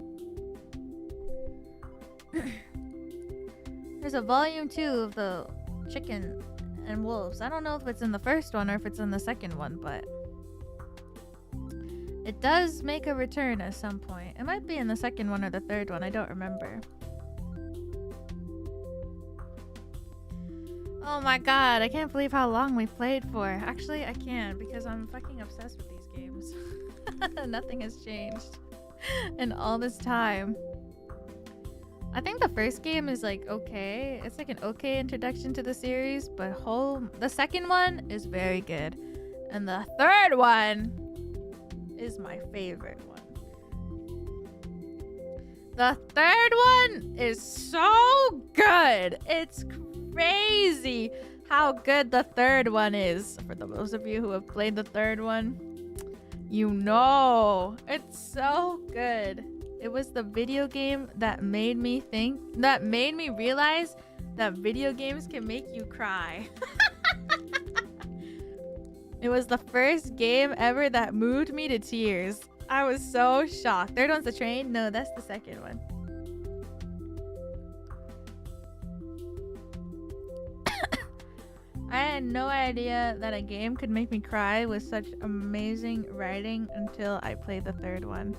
There's a volume 2 of the chicken and wolves. I don't know if it's in the first one or if it's in the second one, but it does make a return at some point. It might be in the second one or the third one. I don't remember. Oh my god, I can't believe how long we played for. Actually, I can because I'm fucking obsessed with these games. Nothing has changed in all this time. I think the first game is like okay. It's like an okay introduction to the series, but the second one is very good. And the third one is my favorite one. The third one is so good. It's crazy how good the third one is. For those of you who have played the third one, you know it's so good. It was the video game that made me realize that video games can make you cry. It was the first game ever that moved me to tears. I was so shocked. Third one's the train? No, that's the second one. I had no idea that a game could make me cry with such amazing writing until I played the third one.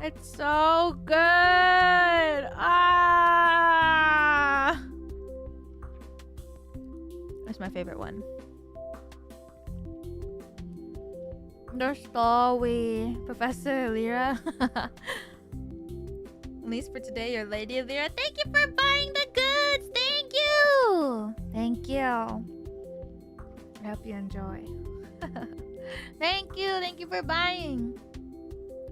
It's so good! Ah! That's my favorite one. The story, Professor Elira. At least for today, your Lady Elira. Thank you for buying the goods! Thank you! Thank you. I hope you enjoy. Thank you for buying.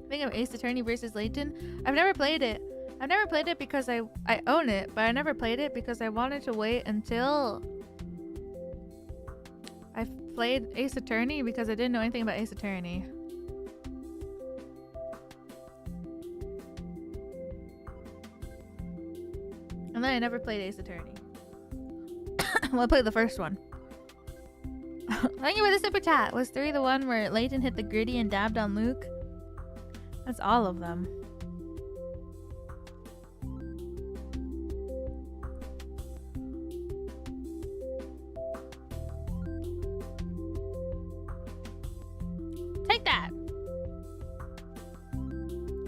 Think of Ace Attorney versus Layton. I've never played it. I've never played it because I own it, but I never played it because I wanted to wait until I played Ace Attorney because I didn't know anything about Ace Attorney. And then I never played Ace Attorney. Well, I played the first one. Thank you for the super chat. Was 3 the one where Layton hit the gritty and dabbed on Luke? That's all of them. Take that!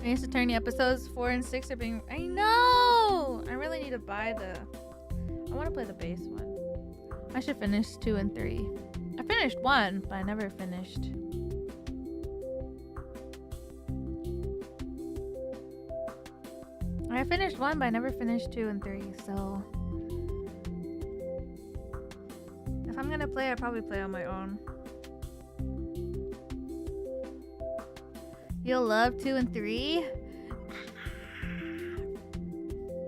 Ace Attorney episodes 4 and 6 are being... I know! I really need to buy the... I want to play the base one. I should finish 2 and 3. I finished 1, but I never finished. I finished 1, but I never finished 2 and 3, so... If I'm gonna play, I'll probably play on my own. You'll love 2 and 3?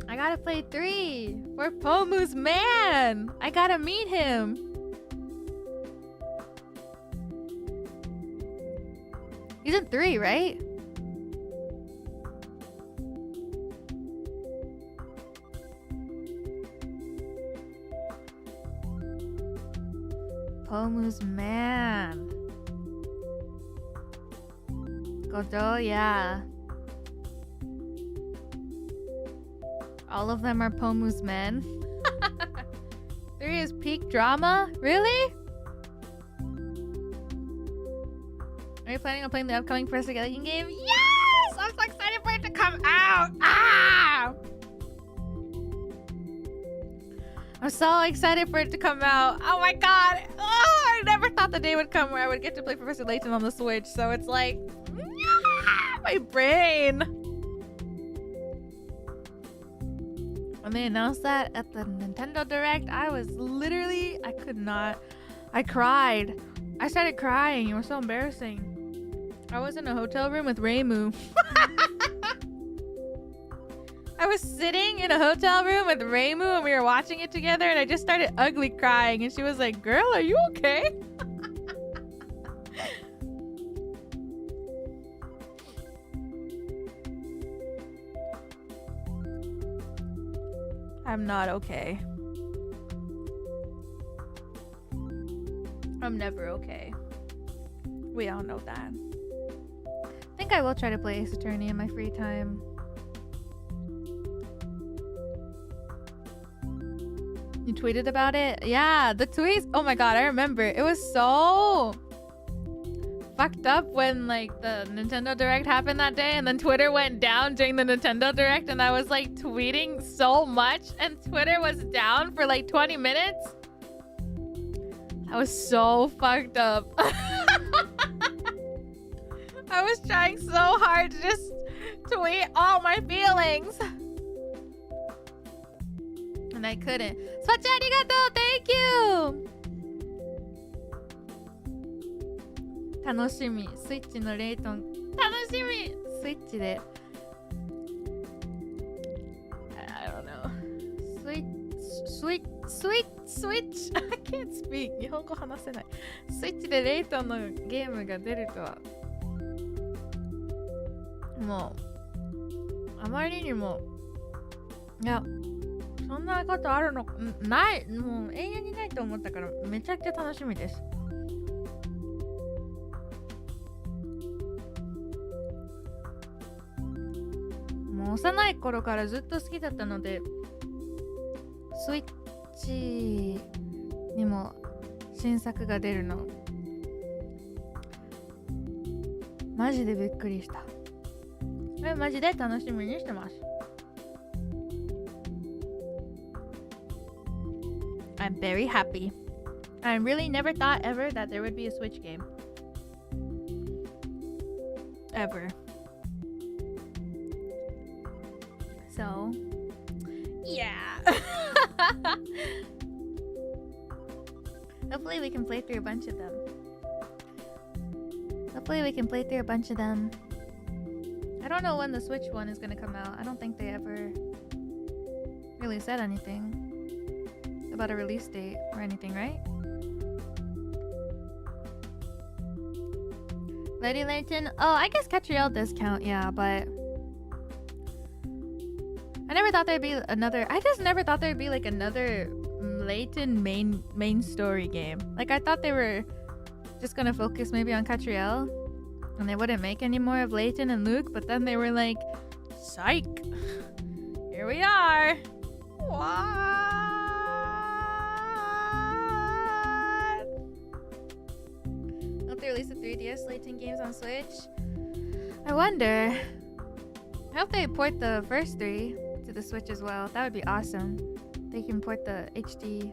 I gotta play 3 for Pomu's man. I gotta meet him. He's in 3, right? Pomu's man. Godot, yeah. All of them are Pomu's men. 3 is peak drama? Really? Are you planning on playing the upcoming First Layton game? Yes! I'm so excited for it to come out! Ah! I'm so excited for it to come out. Oh my god! Oh, I never thought the day would come where I would get to play Professor Layton on the Switch. So it's like... my brain! When they announced that at the Nintendo Direct, I was literally... I could not... I cried. I started crying. It was so embarrassing. I was in a hotel room with Reimu. I was sitting in a hotel room with Reimu and we were watching it together and I just started ugly crying and she was like, "Girl, are you okay?" I'm not okay. I'm never okay. We all know that. I think I will try to play Ace Attorney in my free time. You tweeted about it? Yeah, the tweets. Oh my god, I remember. It was so fucked up when like the Nintendo Direct happened that day and then Twitter went down during the Nintendo Direct and I was like tweeting so much and Twitter was down for like 20 minutes. I was so fucked up. I was trying so hard to just tweet all my feelings. And I couldn't. Swachi arigatou! Thank you! 楽しみ。スイッチのレイトン。楽しみ！スイッチで。I don't know. Switch. I can't speak. 日本語話せない。スイッチでレイトンのゲームが出るとは。もう、あまりにも、いや、そんなことあるのない、もう永遠にないと思ったからめちゃくちゃ楽しみです。もう幼い頃からずっと好きだったので、スイッチにも新作が出るのマジでびっくりした。これマジで楽しみにしてます。I'm very happy. I really never thought ever that there would be a Switch game. Ever. So, yeah. Hopefully we can play through a bunch of them. I don't know when the Switch one is gonna come out. I don't think they ever really said anything about a release date or anything, right? Lady Layton? Oh, I guess Catriel does count, yeah, but I never thought there'd be another. I just never thought there'd be like another Layton main story game. Like I thought they were just gonna focus maybe on Catriel and they wouldn't make any more of Layton and Luke, but then they were like, psych, here we are. What? Hope they release the 3DS Layton games on Switch. I wonder. I hope they port the first 3 to the Switch as well. That would be awesome. They can port the HD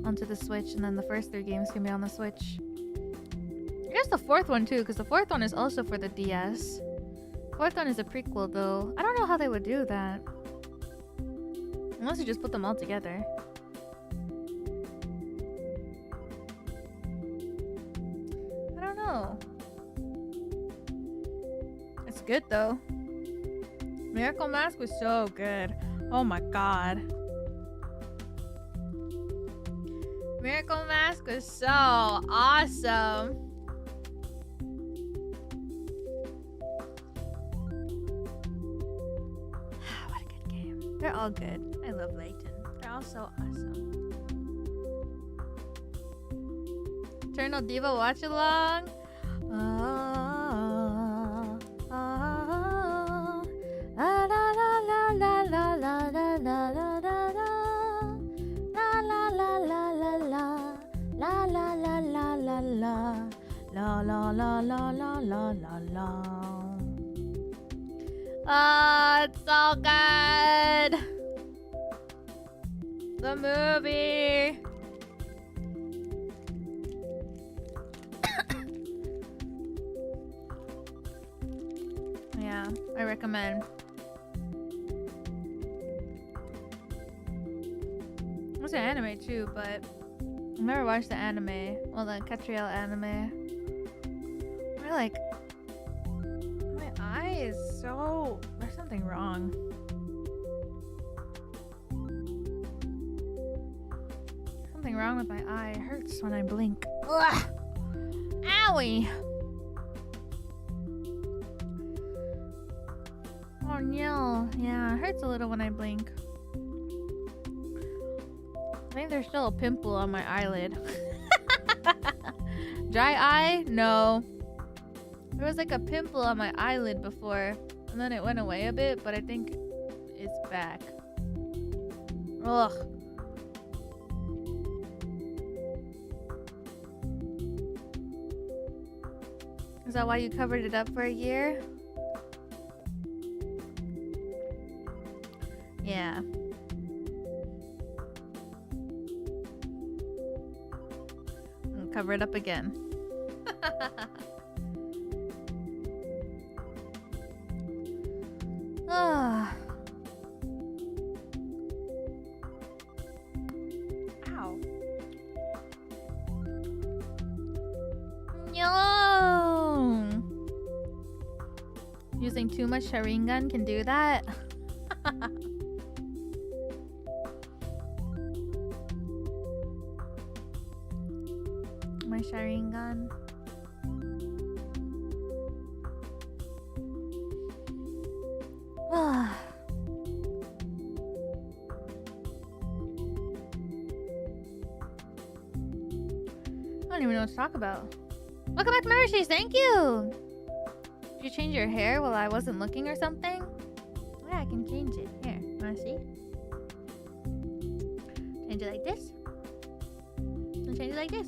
onto the Switch and then the first 3 games can be on the Switch. I guess the 4th one too, because the 4th one is also for the DS. 4th one is a prequel though. I don't know how they would do that. Unless you just put them all together. I don't know. It's good though. Miracle Mask was so good. Oh my god. Miracle Mask was so awesome. What a good game. They're all good. I love Layton. They're all so awesome. Eternal Diva watch along. It's so good. The movie. Yeah, I recommend. There's an anime too, but I've never watched the anime. Well, the Catriel anime. We're like, my eye is so. There's something wrong. Something wrong with my eye. It hurts when I blink. Ugh! Owie! Oh no. Yeah, it hurts a little when I blink. I think there's still a pimple on my eyelid. Dry eye? No. There was like a pimple on my eyelid before, and then it went away a bit, but I think it's back. Ugh. Is that why you covered it up for a year? Yeah. I'll cover it up again. Ah. Ow. No. Using too much Sharingan can do that. My Sharingan. I don't even know what to talk about. Welcome back to Marishes, thank you! Did you change your hair while I wasn't looking or something? Yeah, I can change it. Here, wanna see? Change it like this. change it like this.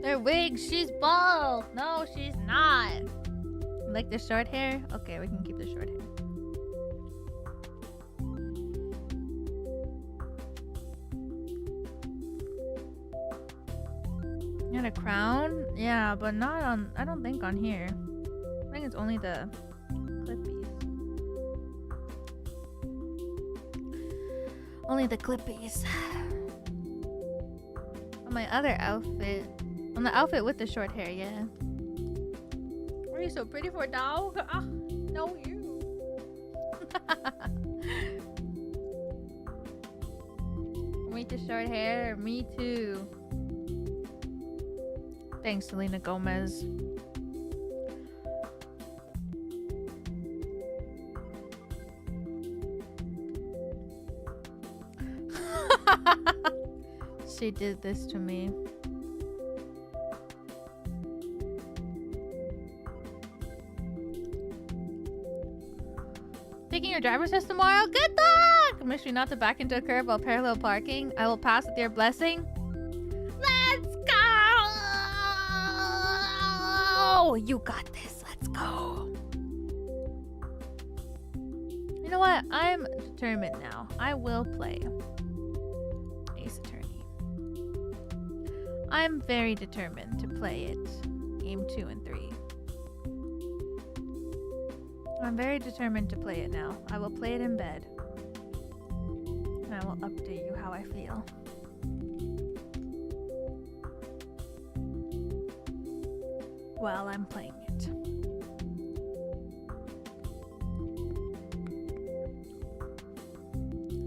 They're wigs. She's bald. No, she's not. You like the short hair? Okay, we can keep the short hair. You had a crown? Yeah, but not on... I don't think on here. I think it's only the clippies. Only the clippies. On my other outfit... On the outfit with the short hair, yeah. Are you so pretty for a dog? Ah, no, you. Me the short hair. Me too. Thanks, Selena Gomez. She did this to me. Taking your driver's test tomorrow? Good luck! Make sure not to back into a curb while parallel parking. I will pass with your blessing. Let's go! You got this. Let's go. You know what? I'm determined now. I will play Ace Attorney. I'm very determined to play it. Game 2 and 3. I'm very determined to play it now. I will play it in bed. And I will update you how I feel. While I'm playing it.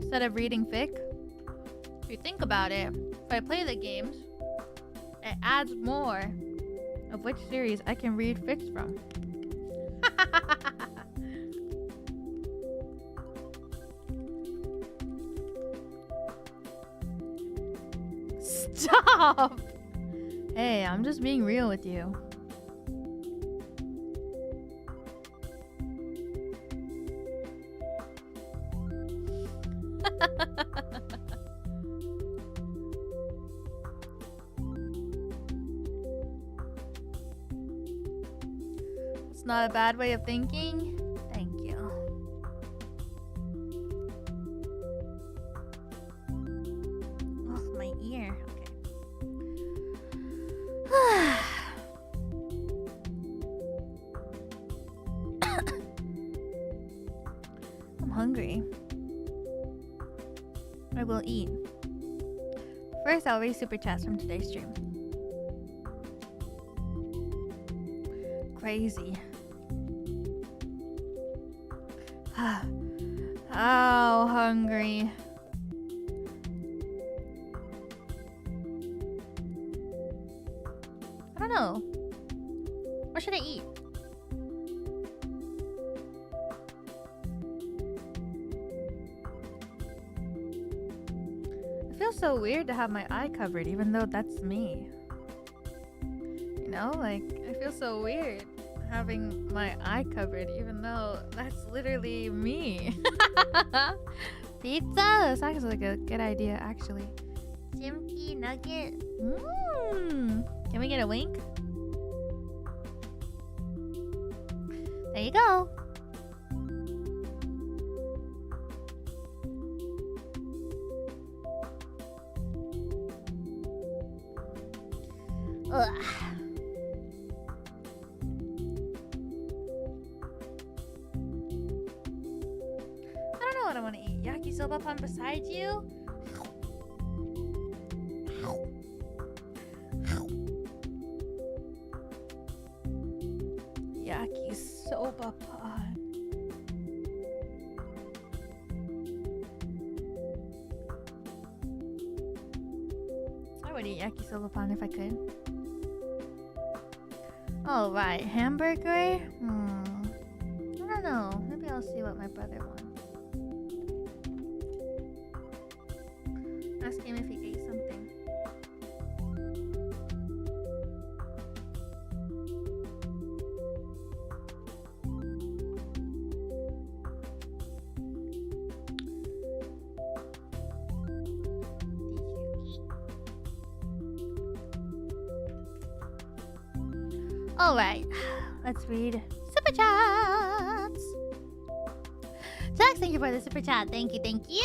Instead of reading fic, if you think about it, if I play the games, it adds more of which series I can read fics from. Stop! Hey, I'm just being real with you. It's not a bad way of thinking. Thank you. Oh, my ear. I'm hungry. I will eat. First, I'll read super chats from today's stream. Crazy. Oh, hungry. I don't know. What should I eat? It feels so weird to have my eye covered, even though that's me. You know, like, I feel so weird having my eye covered, even though that's literally me. Pizza? That sounds like a good idea, actually. Chimkey nugget. Can we get a wink? There you go. Ugh. I want to eat yakisoba pan beside you. Yakisoba pan. I would eat yakisoba pan if I could. All right, hamburger. I don't know. Maybe I'll see what my brother wants. Ask him if he ate something. Alright, let's read Super Chats! Jax, thank you for the Super Chat. Thank you, thank you!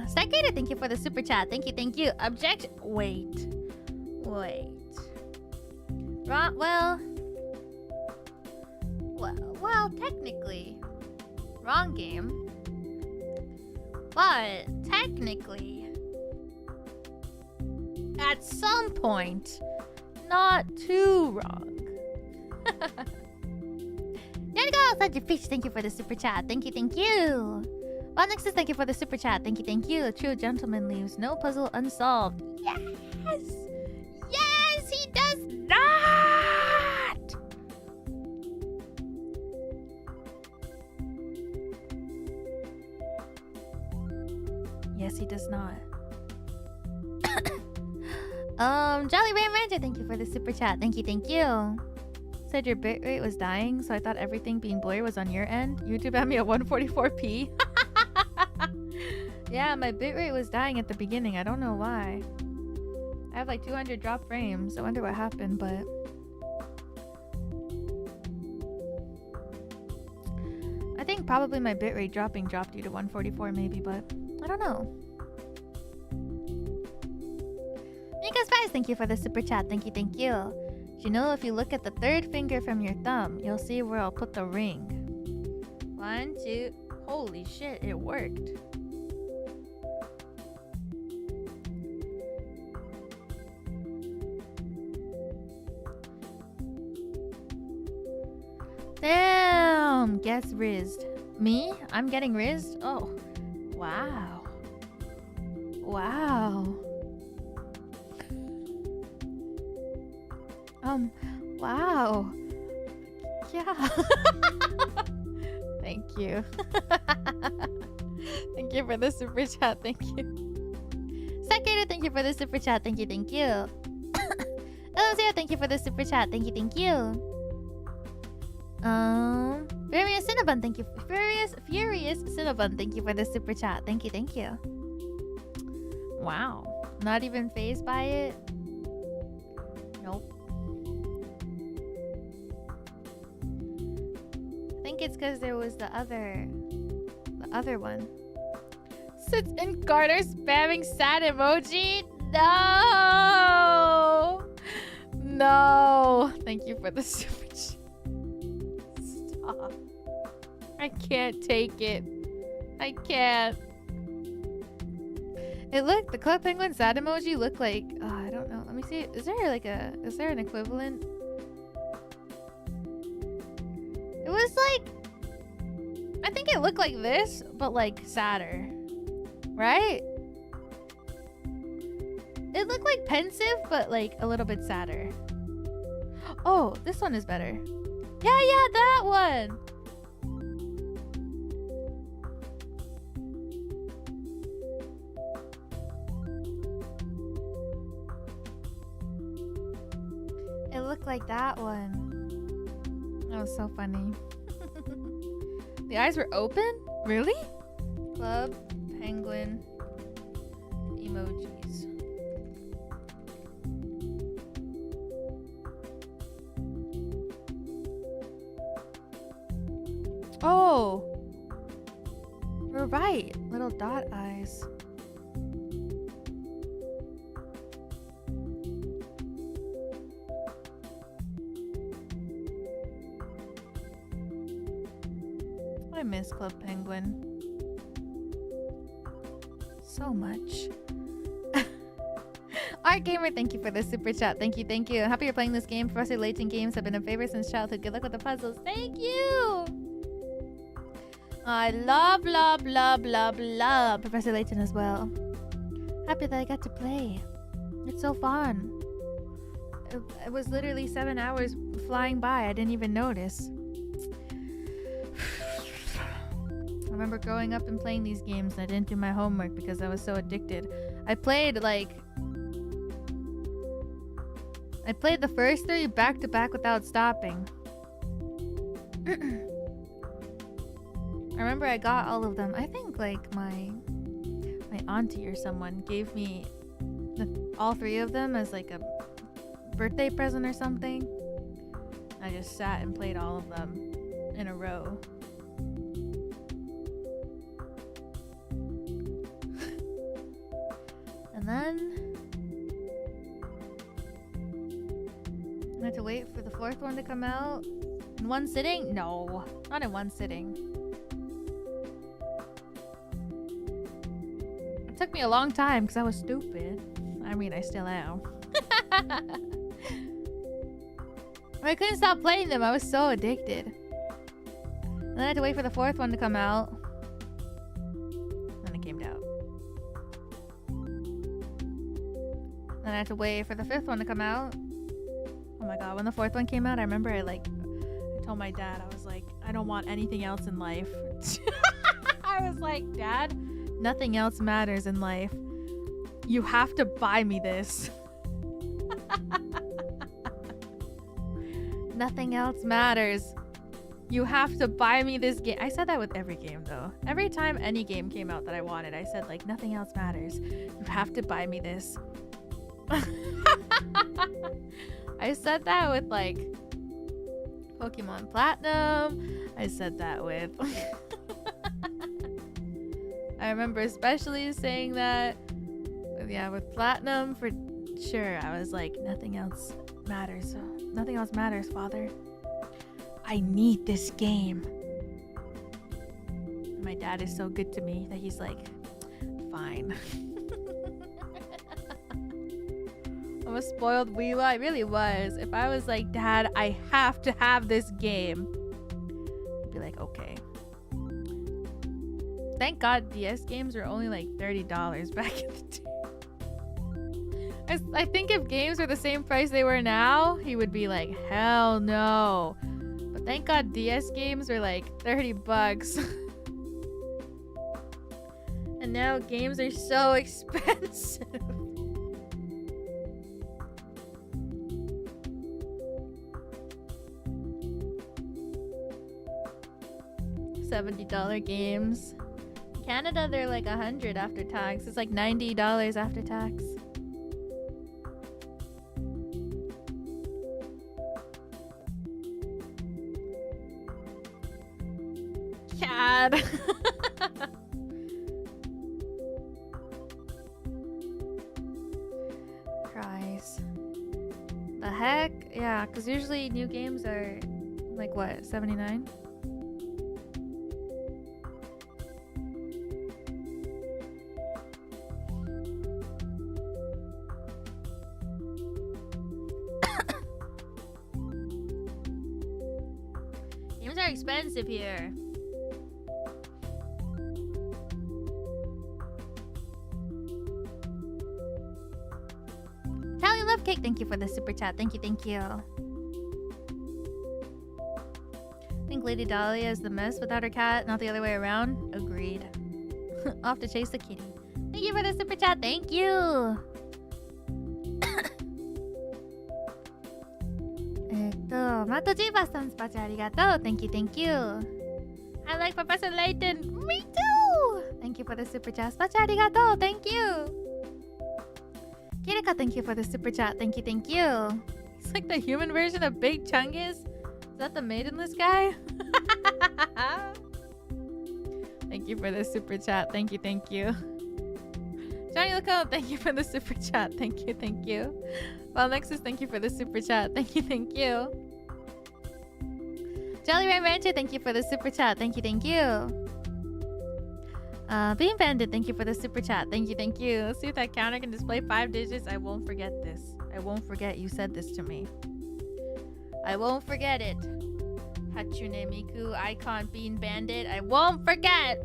Psychator, thank you for the Super Chat. Thank you, thank you. Objection. Wait. Well, technically. Wrong game. But, technically. At some point. Not too wrong. Yanigo, thank you, Fish. Thank you for the Super Chat. Thank you, thank you. Nexus, thank you for the Super Chat. Thank you, thank you. A true gentleman leaves no puzzle unsolved. Yes! Yes, he does not! Yes, he does not. Jolly Ram Ranger, thank you for the Super Chat. Thank you, thank you. Said your bitrate was dying, so I thought everything being blurry was on your end. YouTube had me at 144p. Yeah, my bitrate was dying at the beginning. I don't know why. I have like 200 drop frames. I wonder what happened, but... I think probably my bitrate dropped due to 144 maybe, but I don't know. Mika Spice, thank you for the Super Chat. Thank you, thank you. You know, if you look at the third finger from your thumb, you'll see where I'll put the ring. 1, 2... Holy shit, it worked. Damn! Guess rizzed. Me? I'm getting rizzed? Oh. Wow. Wow. Wow. Yeah. Thank you. Thank you for the Super Chat. Thank you. Psychator, thank you for the Super Chat. Thank you, thank you. Elira, thank you for the Super Chat. Thank you, thank you. Furious Cinnabon, thank you. Furious Cinnabon, thank you for the Super Chat. Thank you, thank you. Wow. Not even fazed by it? Nope. I think it's because there was the other one. Sits in Carter spamming sad emoji? No! Thank you for the Super Chat. Stop. I can't take it. I can't. The Club Penguin sad emoji looked like... I don't know. Let me see. Is there an equivalent? It was like... I think it looked like this, but like sadder. Right? It looked like pensive, but like a little bit sadder. Oh, this one is better. Yeah, that one! It looked like that one. That was so funny. The eyes were open? Really? Club Penguin emojis. Oh! We're right. Little dot eyes. I miss Club Penguin so much. Art Gamer, thank you for the Super Chat. Thank you, thank you. I'm happy you're playing this game. Professor Layton games have been a favorite since childhood. Good luck with the puzzles. Thank you! I love Professor Layton as well. Happy that I got to play. It's so fun. It was literally 7 hours flying by. I didn't even notice. remember growing up and playing these games and I didn't do my homework because I was so addicted. I played the first 3 back to back without stopping. I remember I got all of them. I think like my auntie or someone gave me all 3 of them as like a birthday present or something. I just sat and played all of them in a row. And then I had to wait for the 4th one to come out in one sitting? No, not in one sitting. It took me a long time because I was stupid. I mean, I still am. I couldn't stop playing them. I was so addicted. And then I had to wait for the 4th one to come out. Then it came out. Then I had to wait for the 5th one to come out. Oh my god, when the 4th one came out, I remember I told my dad, I was like, I don't want anything else in life. I was like, Dad, nothing else matters in life. You have to buy me this. Nothing else matters. You have to buy me this game. I said that with every game though. Every time any game came out that I wanted, I said like, nothing else matters. You have to buy me this. I said that with like Pokemon Platinum. I said that with I remember especially saying that with Platinum for sure. I was like, nothing else matters. Nothing else matters, Father. I need this game. My dad is so good to me that he's like, fine. I'm a spoiled weeblo. I really was. If I was like, Dad, I have to have this game, he'd be like, okay. Thank God DS games were only like $30 back in the day. I think if games were the same price they were now, he would be like, hell no. But thank God DS games are like $30. And now games are so expensive. $70 games. Canada, they're like $100 after tax. It's like $90 after tax. Cad. Christ. The heck? Yeah, because usually new games are like what, $79? Games are expensive here. Italian Love Cake, thank you for the super chat. Thank you, thank you. I think Lady Dahlia is the mess without her cat, not the other way around. Agreed. I'll have to chase the kitty. Thank you for the super chat. Thank you. Mato Jiba-san, spacha arigato. Thank you, thank you. I like Professor Layton. Me too. Thank you for the super chat. Spacha arigato. Thank you. Kirika, thank you for the super chat. Thank you, thank you. He's like the human version of Big Chungus. Is that the maidenless guy? Thank you for the super chat. Thank you, thank you. Johnny Lacombe, thank you for the super chat. Thank you, thank you. Well, Nexus, thank you for the super chat. Thank you, thank you. Jelly Rain Rancher, thank you for the super chat. Thank you, thank you. Bean Bandit, thank you for the super chat. Thank you, thank you. Let's see if that counter can display 5 digits. I won't forget this. I won't forget you said this to me. I won't forget it. Hatsune Miku icon Bean Bandit. I won't forget.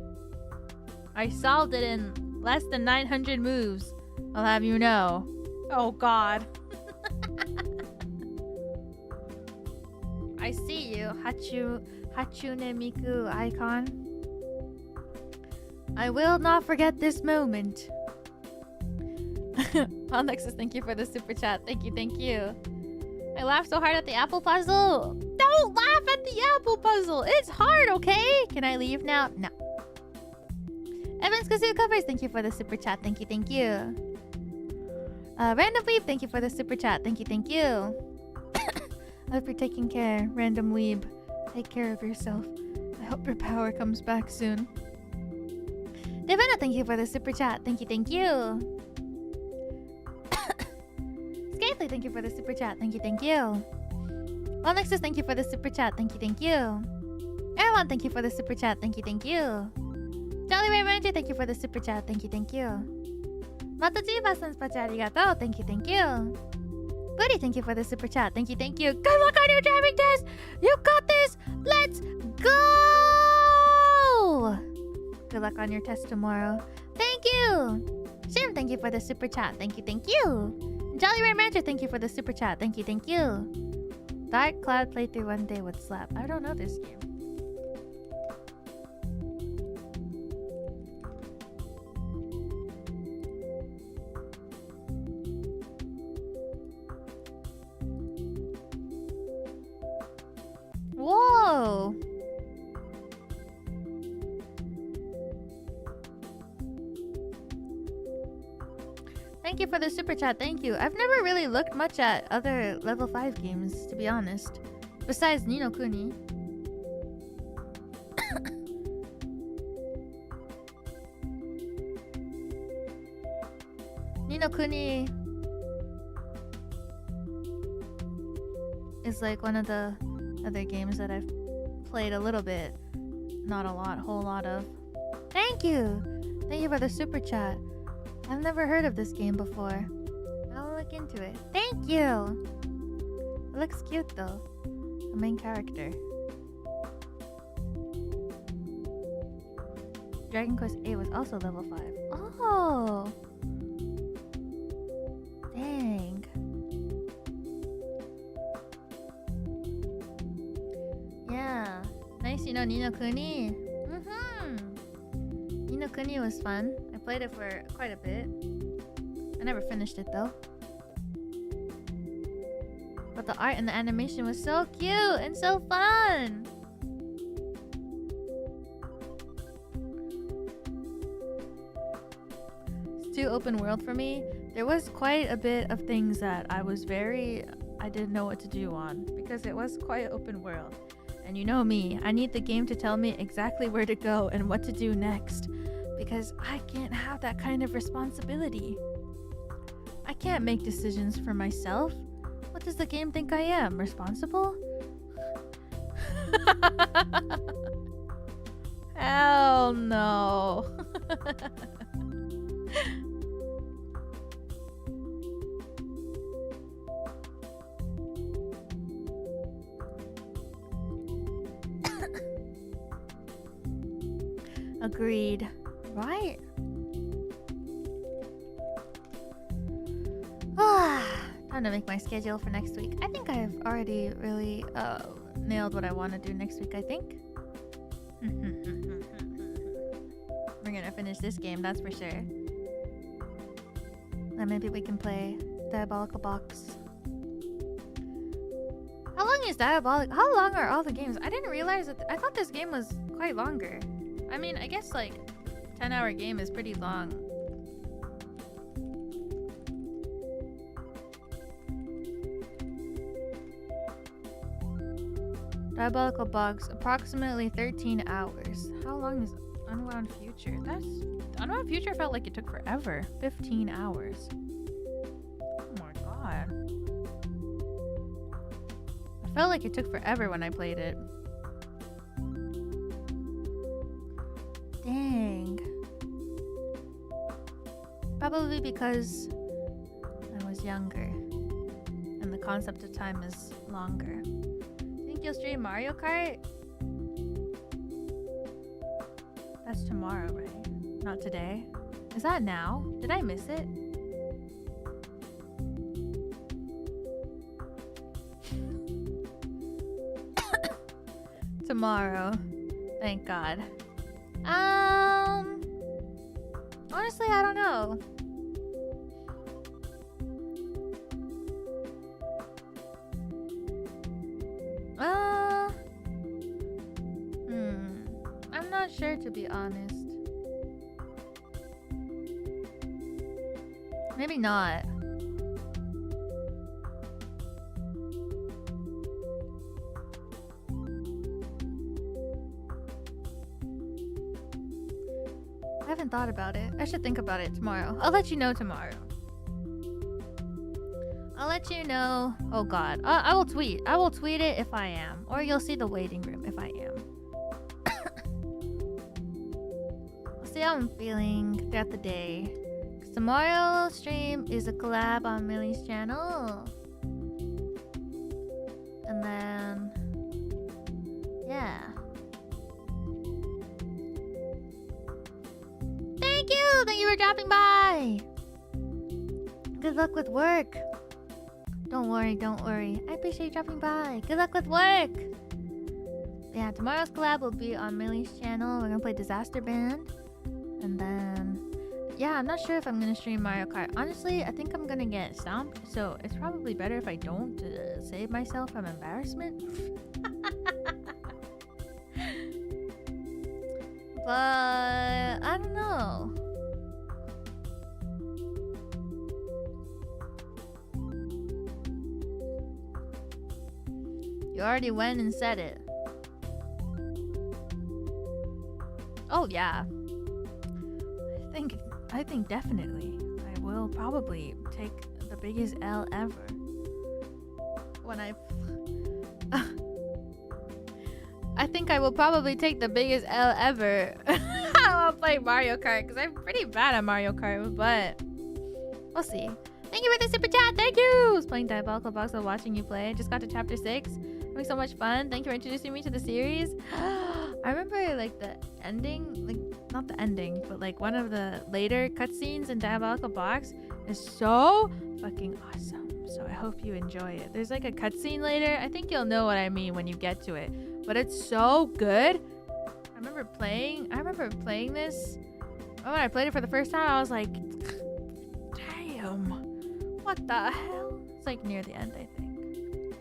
I solved it in less than 900 moves. I'll have you know. Oh God. I see you, Hatsune Miku icon. I will not forget this moment. Alexis, thank you for the super chat. Thank you, thank you. I laughed so hard at the apple puzzle. Don't laugh at the apple puzzle. It's hard, okay? Can I leave now? No. Evans Kazoo Covers, thank you for the super chat. Thank you, thank you. Random Weeb, thank you for the super chat. Thank you, thank you. I hope you're taking care, Random Weeb. Take care of yourself. I hope your power comes back soon. Devana, thank you for the super chat. Thank you, thank you. Skately, thank you for the super chat. Thank you, thank you. Well, Nexus, thank you for the super chat. Thank you, thank you. Erwan, thank you for the super chat. Thank you, thank you. Jolly Ray Manager, thank you for the super chat. Thank you, thank you. Matajiba-san, spacha arigato. Thank you, thank you. Buddy, thank you for the super chat. Thank you, thank you. Good luck on your driving test. You got this. Let's go. Good luck on your test tomorrow. Thank you. Shim, thank you for the super chat. Thank you, thank you. Jolly Ray Manager, thank you for the super chat. Thank you, thank you. Dark Cloud playthrough one day would slap. I don't know this game. Whoa! Thank you for the super chat, thank you. I've never really looked much at other level 5 games, to be honest. Besides Ni no Kuni. Ni no Kuni is like one of the other games that I've played a little bit. Not a lot, whole lot of. Thank you! Thank you for the super chat. I've never heard of this game before. I'll look into it. Thank you! It looks cute though. The main character. Dragon Quest 8 was also level 5. Oh! Dang. Yeah. Nice, you know Ni no Kuni. Ni no Kuni was fun. I played it for quite a bit. I never finished it though. But the art and the animation was so cute and so fun! It's too open world for me. There was quite a bit of things that I didn't know what to do on. Because it was quite open world. And you know me, I need the game to tell me exactly where to go and what to do next. Because I can't have that kind of responsibility. I can't make decisions for myself. What does the game think I am? Responsible? Hell no. Agreed. Right? Time to make my schedule for next week. I think I've already really nailed what I want to do next week, I think. We're gonna finish this game, that's for sure. And maybe we can play Diabolical Box. How long is Diabolic? How long are all the games? I didn't realize that. I thought this game was quite longer. I mean, I guess like 10-hour game is pretty long. Diabolical Box, approximately 13 hours. How long is Unwound Future? Unwound Future felt like it took forever. 15 hours. Oh my god. I felt like it took forever when I played it. Dang. Probably because I was younger. And the concept of time is longer. Think you'll stream Mario Kart? That's tomorrow, right? Not today? Is that now? Did I miss it? Tomorrow. Thank God. Honestly, I don't know. I'm not sure, to be honest. Maybe not. I haven't thought about it. I should think about it tomorrow. I'll let you know tomorrow. I'll let you know. Oh god. I will tweet. I will tweet it if I am. Or you'll see the waiting room if I am. I'll see how I'm feeling throughout the day. 'Cause tomorrow's stream is a collab on Millie's channel. And then... yeah. Thank you! Thank you for dropping by! Good luck with work. Don't worry, don't worry. I appreciate you dropping by. Good luck with work! Yeah, tomorrow's collab will be on Millie's channel. We're gonna play Disaster Band. And then... yeah, I'm not sure if I'm gonna stream Mario Kart. Honestly, I think I'm gonna get stomped. So it's probably better if I don't to save myself from embarrassment. But... I don't know. You already went and said it. Oh yeah. I think definitely I will probably take the biggest L ever when I think I will probably take the biggest L ever I'll play Mario Kart because I'm pretty bad at Mario Kart, but we'll see. Thank you for the super chat. Thank you. I was playing Diabolical Box while watching you play. Just got to chapter 6. Having so much fun. Thank you for introducing me to the series. I remember like the ending, like not the ending, but like one of the later cutscenes in Diabolical Box is so fucking awesome. So I hope you enjoy it. There's like a cutscene later. I think you'll know what I mean when you get to it. But it's so good. I remember playing this. When I played it for the first time, I was like, damn, what the hell? It's like near the end, I think.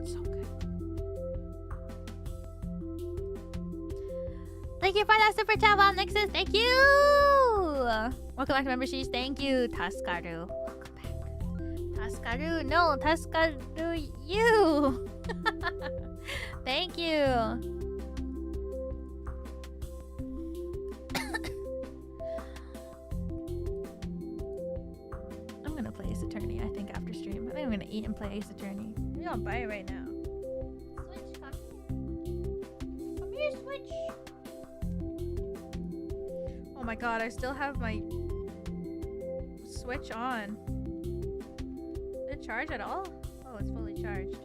So good. Thank you for that super chat, Wild Nexus. Thank you. Welcome back to memberships. Thank you, Taskaru. Welcome back. Taskaru, no, Taskaru, you. Thank you. I'm gonna play Ace Attorney, I think, after stream. I think I'm gonna eat and play Ace Attorney. Maybe I'll buy it right now. Switch, come here. Come here, Switch. Oh my god, I still have my Switch on. Did it charge at all? Oh, it's fully charged.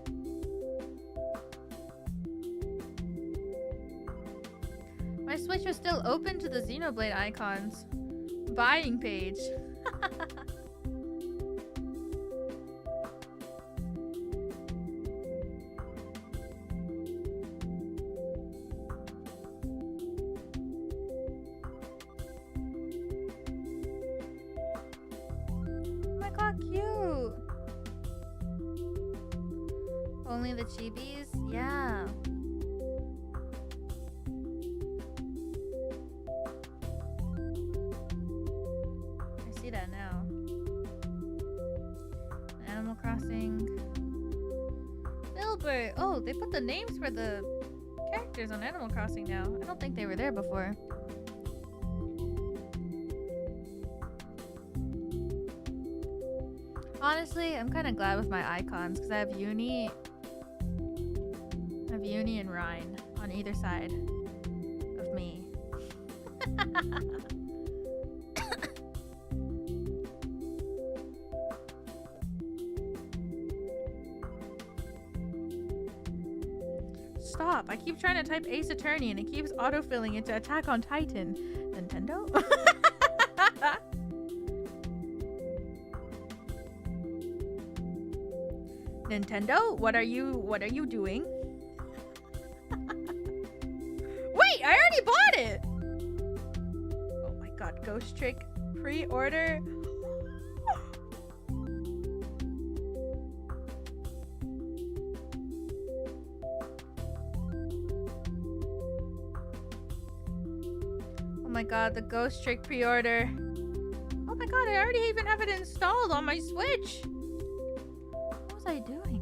My Switch was still open to the Xenoblade icons. Buying page. Oh my god, cute. Only the chibis? Yeah. That now. Animal Crossing. Filbert! Oh, they put the names for the characters on Animal Crossing now. I don't think they were there before. Honestly, I'm kind of glad with my icons because I have Uni and Ryan on either side of me. Stop. I keep trying to type Ace Attorney and it keeps autofilling it to Attack on Titan. Nintendo? Nintendo? What are you doing? Wait, I already bought it! Ghost Trick pre-order. Oh my god, the Ghost Trick pre-order. Oh my god, I already even have it installed on my Switch. What was I doing?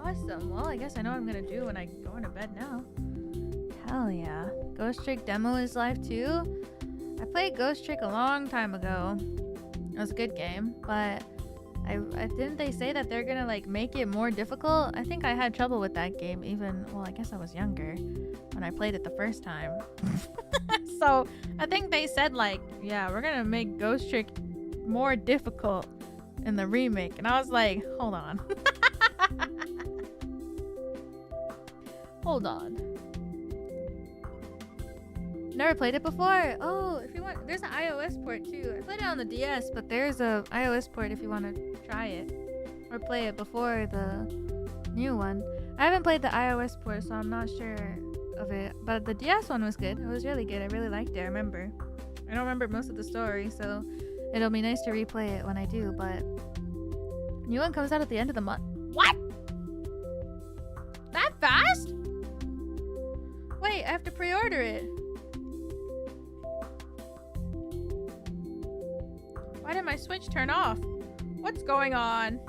Awesome. Well, I guess I know what I'm gonna do when I go into bed now. Hell yeah. Ghost Trick demo is live too. I played Ghost Trick a long time ago. It was a good game, but I didn't they say that they're gonna like make it more difficult? I think I had trouble with that game even, well, I guess I was younger when I played it the first time. So I think they said like, yeah, we're gonna make Ghost Trick more difficult in the remake. And I was like, hold on. Hold on. Never played it before? Oh, if you want, there's an iOS port too. I played it on the DS, but there's a iOS port if you want to try it or play it before the new one. I haven't played the iOS port, so I'm not sure of it, but the DS one was good. It was really good. I really liked it. I remember. I don't remember most of the story, so it'll be nice to replay it when I do, but new one comes out at the end of the month. What? That fast? Wait, I have to pre-order it. Why did my Switch turn off? What's going on?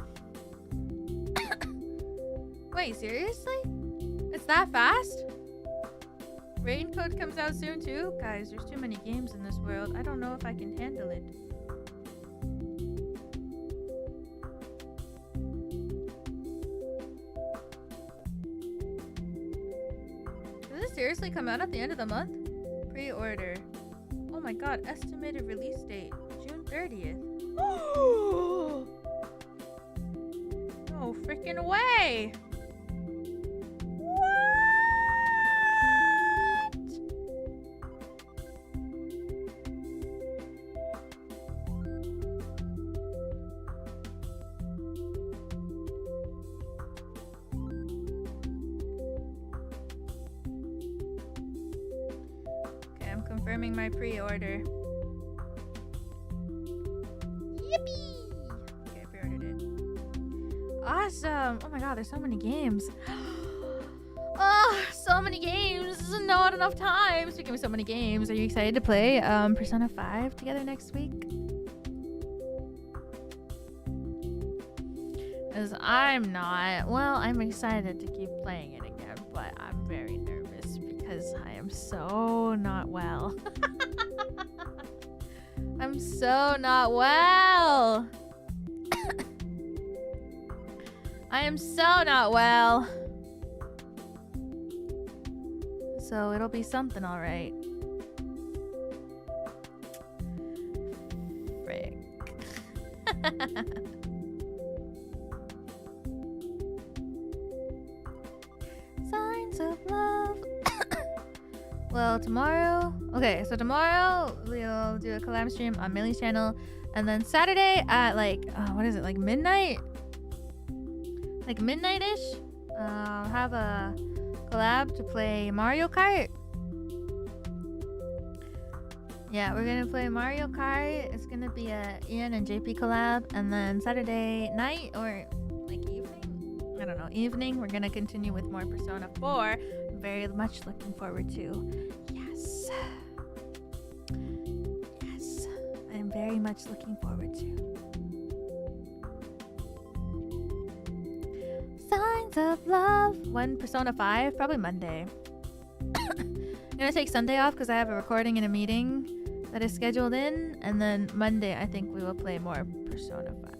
Wait, seriously? It's that fast? Raincoat comes out soon too? Guys, there's too many games in this world. I don't know if I can handle it. Does this seriously come out at the end of the month? Pre-order. Oh my god, estimated release date, June 30th. No freaking way! Confirming my pre-order. Yippee! Okay, I pre-ordered it. Awesome! Oh my god, there's so many games. Oh, so many games! Not enough time! Speaking of so many games, are you excited to play Persona 5 together next week? Because I'm not. Well, I'm excited to keep playing it again, but I'm very nervous because I am so not well. I'm so not well. I am so not well. So it'll be something, all right. Frick. Signs of love. Well, tomorrow. Okay, so tomorrow we'll do a collab stream on Millie's channel, and then Saturday at like what is it, like midnight? Like midnight-ish. I'll have a collab to play Mario Kart. Yeah, we're gonna play Mario Kart. It's gonna be a Ian and JP collab, and then Saturday night or like evening, I don't know, evening, we're gonna continue with more Persona 4. Very much looking forward to. Yes. Yes. I'm very much looking forward to. Signs of love. When Persona 5? Probably Monday. I'm gonna take Sunday off because I have a recording and a meeting that is scheduled in, and then Monday I think we will play more Persona 5.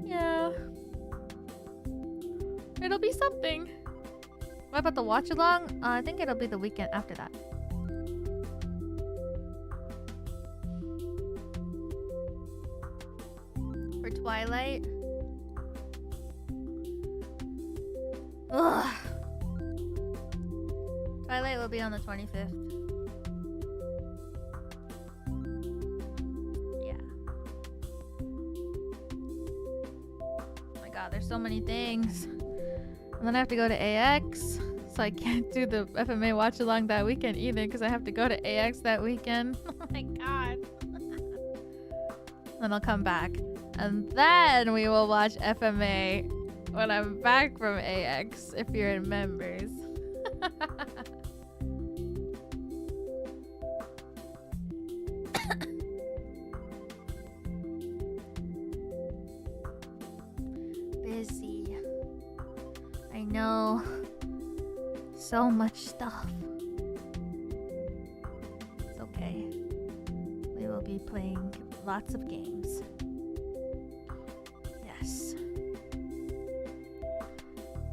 Yeah. It'll be something. What about the watch along? I think it'll be the weekend after that. For Twilight. Ugh. Twilight will be on the 25th. Yeah. god, there's so many things. And then I have to go to AX, so I can't do the FMA watch along that weekend either because I have to go to AX that weekend. Oh my god. Then I'll come back. And then we will watch FMA when I'm back from AX if you're in members. Busy. I know. So much stuff. It's okay. We will be playing lots of games. Yes.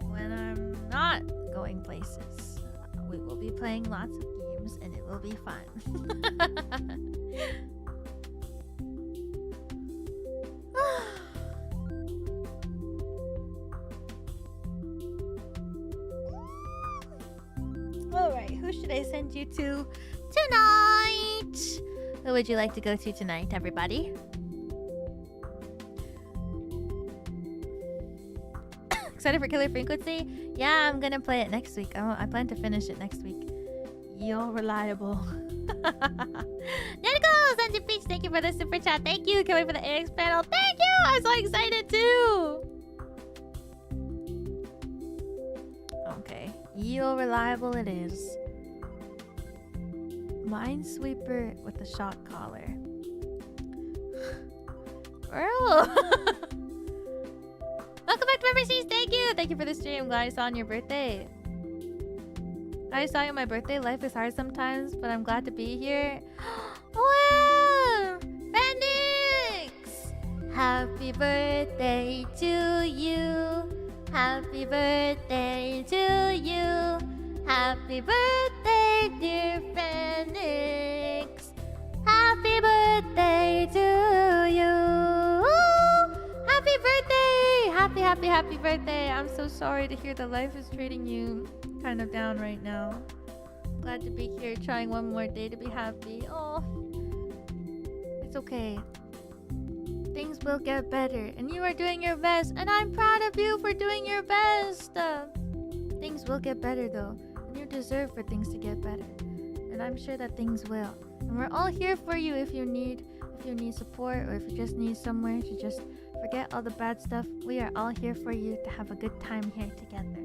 When I'm not going places, we will be playing lots of games and it will be fun. Alright, who should I send you to tonight? Who would you like to go to tonight, everybody? Excited for Killer Frequency? Yeah, I'm gonna play it next week. I plan to finish it next week. You're reliable. Nanico, Sanji Peach, thank you for the super chat. Thank you, can't wait for the AX panel. Thank you! I'm so excited too! Okay, you're reliable it is. Minesweeper with the shock collar. Girl! Welcome back to Memberseas, thank you! Thank you for the stream. Glad I saw on your birthday. Glad I saw you on my birthday. Life is hard sometimes, but I'm glad to be here. Wow! Fendix! Happy birthday to you. Happy birthday to you. Happy birthday, dear Phoenix. Happy birthday to you. Happy birthday! Happy birthday. I'm so sorry to hear that life is treating you kind of down right now. Glad to be here trying one more day to be happy. Oh, it's okay. Things will get better and you are doing your best and I'm proud of you for doing your best. Things will get better though. You deserve for things to get better, and I'm sure that things will. And we're all here for you if you need support or if you just need somewhere to just forget all the bad stuff. We are all here for you to have a good time here together.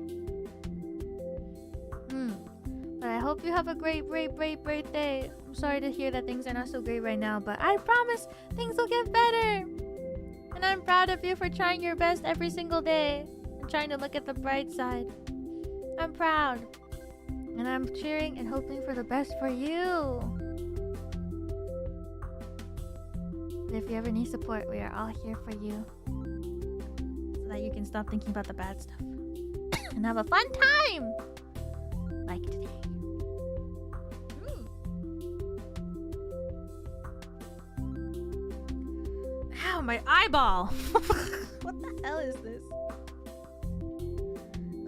But I hope you have a great birthday. I'm sorry to hear that things are not so great right now, but I promise things will get better. And I'm proud of you for trying your best every single day and trying to look at the bright side. I'm proud. And I'm cheering and hoping for the best for you. And if you ever need support, we are all here for you. So that you can stop thinking about the bad stuff. And have a fun time! Like today. Ow, my eyeball! What the hell is this?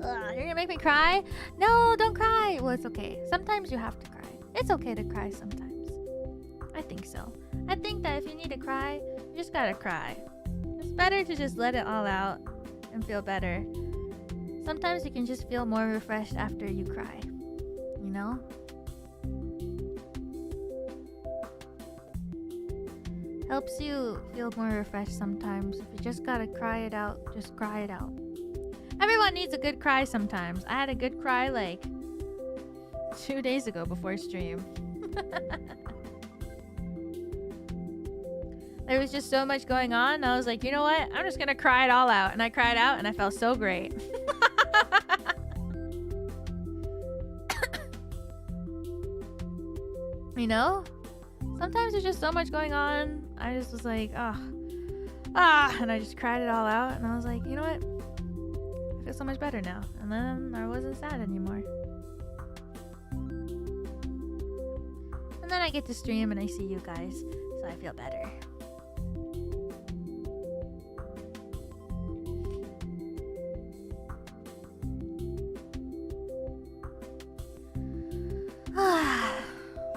Ugh, you're gonna make me cry? No, don't cry. Well, it's okay. Sometimes you have to cry. It's okay to cry sometimes. I think so. I think that if you need to cry, you just gotta cry. It's better to just let it all out and feel better. Sometimes you can just feel more refreshed after you cry. You know? Helps you feel more refreshed sometimes. If you just gotta cry it out, just cry it out. Everyone needs a good cry sometimes. I had a good cry like 2 days ago before stream. There was just so much going on. I was like, you know what? I'm just gonna cry it all out. And I cried out and I felt so great. You know? Sometimes there's just so much going on. I just was like, and I just cried it all out. And I was like, you know what? I feel so much better now. And then I wasn't sad anymore. And then I get to stream and I see you guys. So I feel better.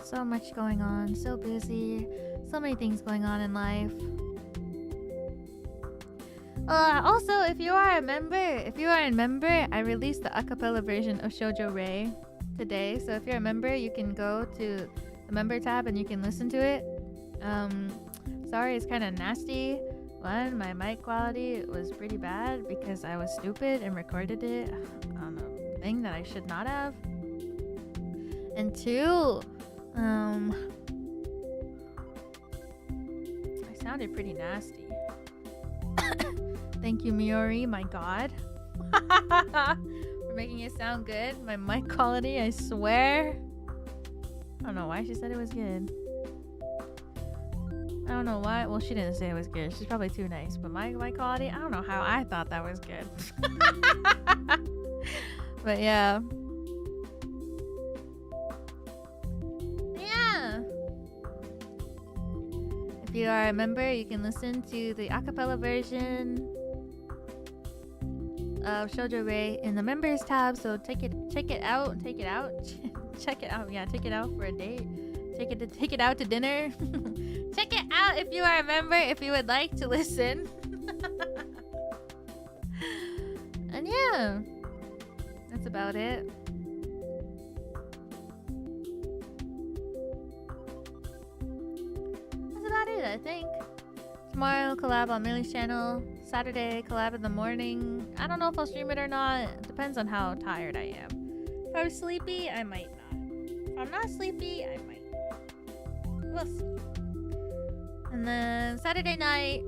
So much going on. So busy. So many things going on in life. Also, if you are a member, I released the acapella version of Shoujo Rei today. So if you're a member, you can go to the member tab and you can listen to it. Sorry, it's kind of nasty. One, my mic quality was pretty bad because I was stupid and recorded it on a thing that I should not have. And two, I sounded pretty nasty. Thank you, Miori, my god. For making it sound good. My mic quality, I swear. I don't know why she said it was good. I don't know why. Well, she didn't say it was good. She's probably too nice. But my quality, I don't know how I thought that was good. But yeah. Yeah. If you are a member, you can listen to the acapella version of Shoujo Rei in the members tab. So check it out. Check it out. Yeah, take it out for a date. Take it out to dinner. Check it out if you are a member, if you would like to listen. And yeah, that's about it. That's about it, I think. Tomorrow, collab on Millie's channel. Saturday, collab in the morning. I don't know if I'll stream it or not. It depends on how tired I am. If I'm sleepy, I might not. If I'm not sleepy, I might. We'll see. And then Saturday night,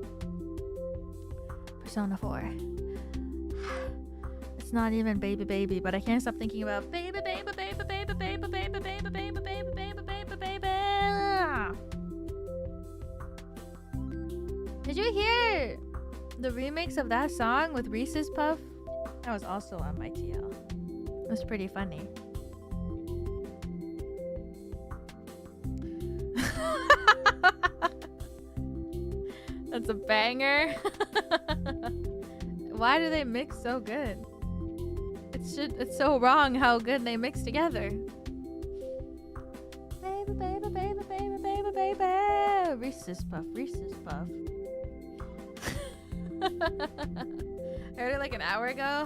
Persona 4. It's not even baby, but I can't stop thinking about baby. Did you hear the remix of that song with Reese's Puff? That was also on my TL. It was pretty funny. That's a banger. Why do they mix so good? It's so wrong how good they mix together. Baby. Reese's Puff. I heard it like an hour ago.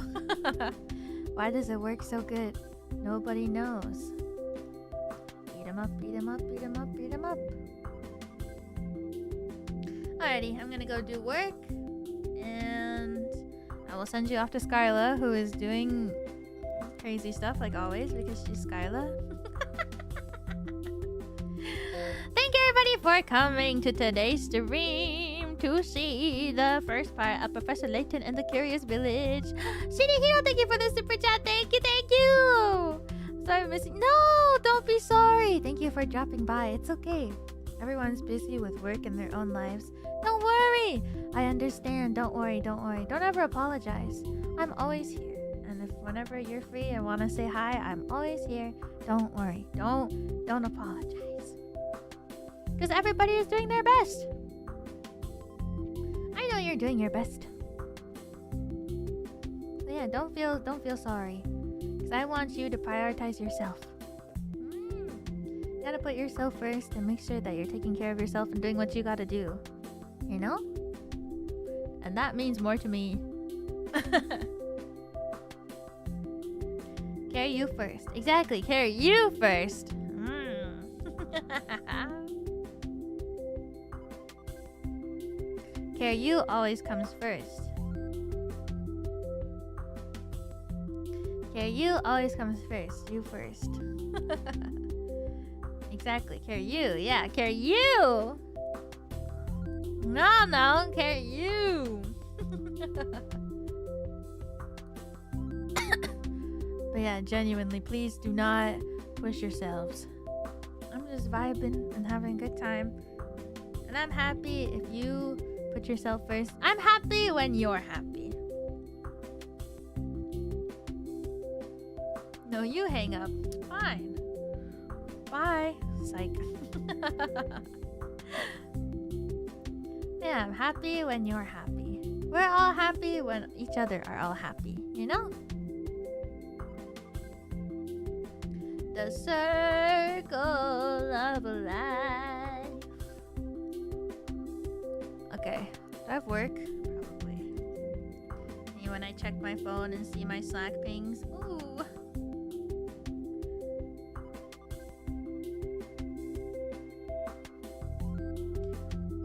Why does it work so good? Nobody knows. Beat 'em up. Alrighty, I'm gonna go do work, and I will send you off to Skyla, who is doing crazy stuff like always because she's Skyla. Thank you everybody for coming to today's stream to see the first part of Professor Layton and the Curious Village. Shitty Hero, thank you for the super chat. Thank you. Sorry I'm missing. No, don't be sorry. Thank you for dropping by. It's okay. Everyone's busy with work and their own lives. Don't worry. I understand. Don't worry. Don't ever apologize. I'm always here. And if whenever you're free and want to say hi, I'm always here. Don't worry. Don't apologize. Because everybody is doing their best. I know you're doing your best. So yeah, don't feel sorry. Because I want you to prioritize yourself. You gotta put yourself first and make sure that you're taking care of yourself and doing what you gotta do. You know? And that means more to me. Carry you first. Exactly, carry you first. Carry you always comes first. Carry you always comes first. You first. Exactly, carry you. Yeah, carry you. No, carry you. But yeah, genuinely, please do not push yourselves. I'm just vibing and having a good time. And I'm happy if you put yourself first. I'm happy when you're happy. No, you hang up. Fine. Bye. Psych. Yeah, I'm happy when you're happy. We're all happy when each other are all happy, you know? The circle of life. Okay. Do I have work? Probably. when I check my phone and see my Slack pings. Ooh.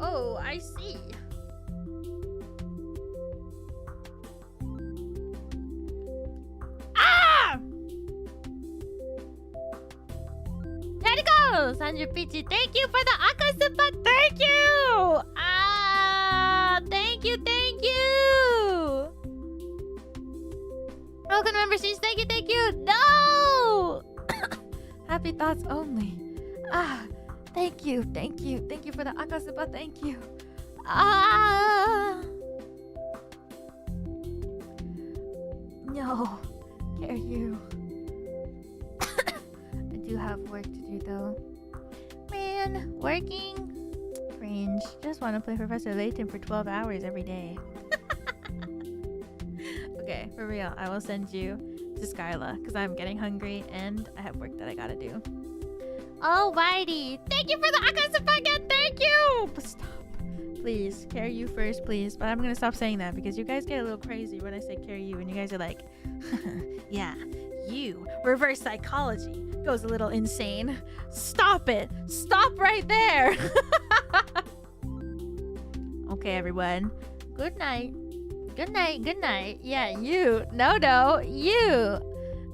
Oh, I see. Ah! Tarico! Sanju Pichi, thank you for the Akasupa! Thank you! Ah! Thank you, thank you! Welcome to memberships, thank you, thank you! No! Happy thoughts only. Ah! Thank you, thank you, thank you for the Akasupa, thank you. Ah! No, care you. I do have work to do though. Man, working? Cringe. Just want to play Professor Layton for 12 hours every day. Okay, for real, I will send you to Skyla because I'm getting hungry and I have work that I gotta do. Alrighty. Thank you for the Akasupa again. Thank you. But stop. Please. Carry you first, please. But I'm going to stop saying that because you guys get a little crazy when I say carry you. And you guys are like, yeah, you. Reverse psychology. Goes a little insane. Stop it. Stop right there. Okay, everyone. Good night. Good night. Good night. Yeah, you. No, you.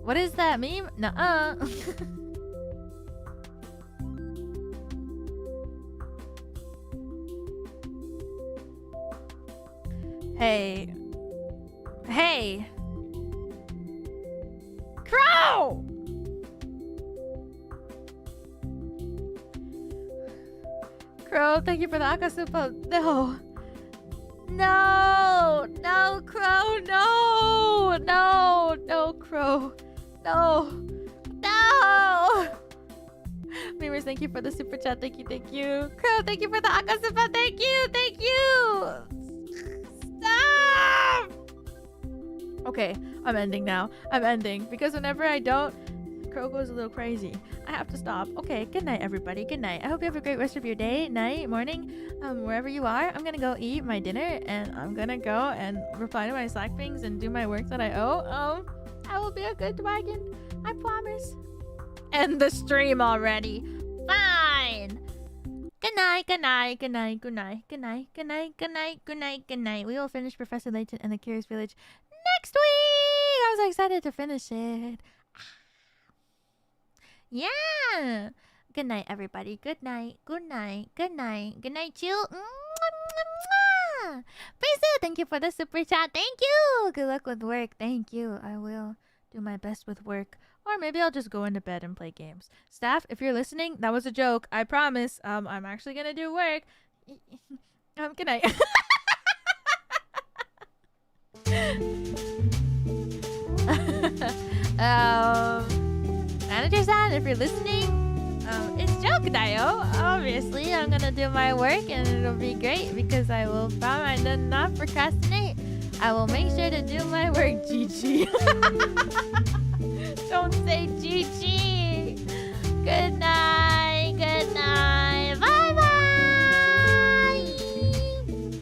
What is that meme? Nuh-uh. Hey. Hey. Crow! Crow, thank you for the Akasupa. No. No. No, Crow. No. No. No, Crow. No. No. Memers, thank you for the super chat. Thank you. Thank you. Crow, thank you for the Akasupa. Thank you. Thank you. Stop! Okay, I'm ending now. I'm ending because whenever I don't, Crow goes a little crazy. I have to stop. Okay, good night, everybody. Good night. I hope you have a great rest of your day, night, morning, wherever you are. I'm gonna go eat my dinner and I'm gonna go and reply to my Slack pings and do my work that I owe. I will be a good dragon. I promise. End the stream already. Fine. Good night, good night, good night, good night, good night, good night, good night, good night, good night. We will finish Professor Layton and the Curious Village next week. I'm so excited to finish it. Yeah. Good night, everybody. Good night, good night, good night, good night, chill. Please do. Thank you for the super chat. Thank you. Good luck with work. Thank you. I will do my best with work. Or maybe I'll just go into bed and play games. Staff, if you're listening, that was a joke. I promise. I'm actually gonna do work. Good night. Manager-san, if you're listening, it's joke dayo. Obviously, I'm gonna do my work and it'll be great because I will promise I not procrastinate. I will make sure to do my work, GG.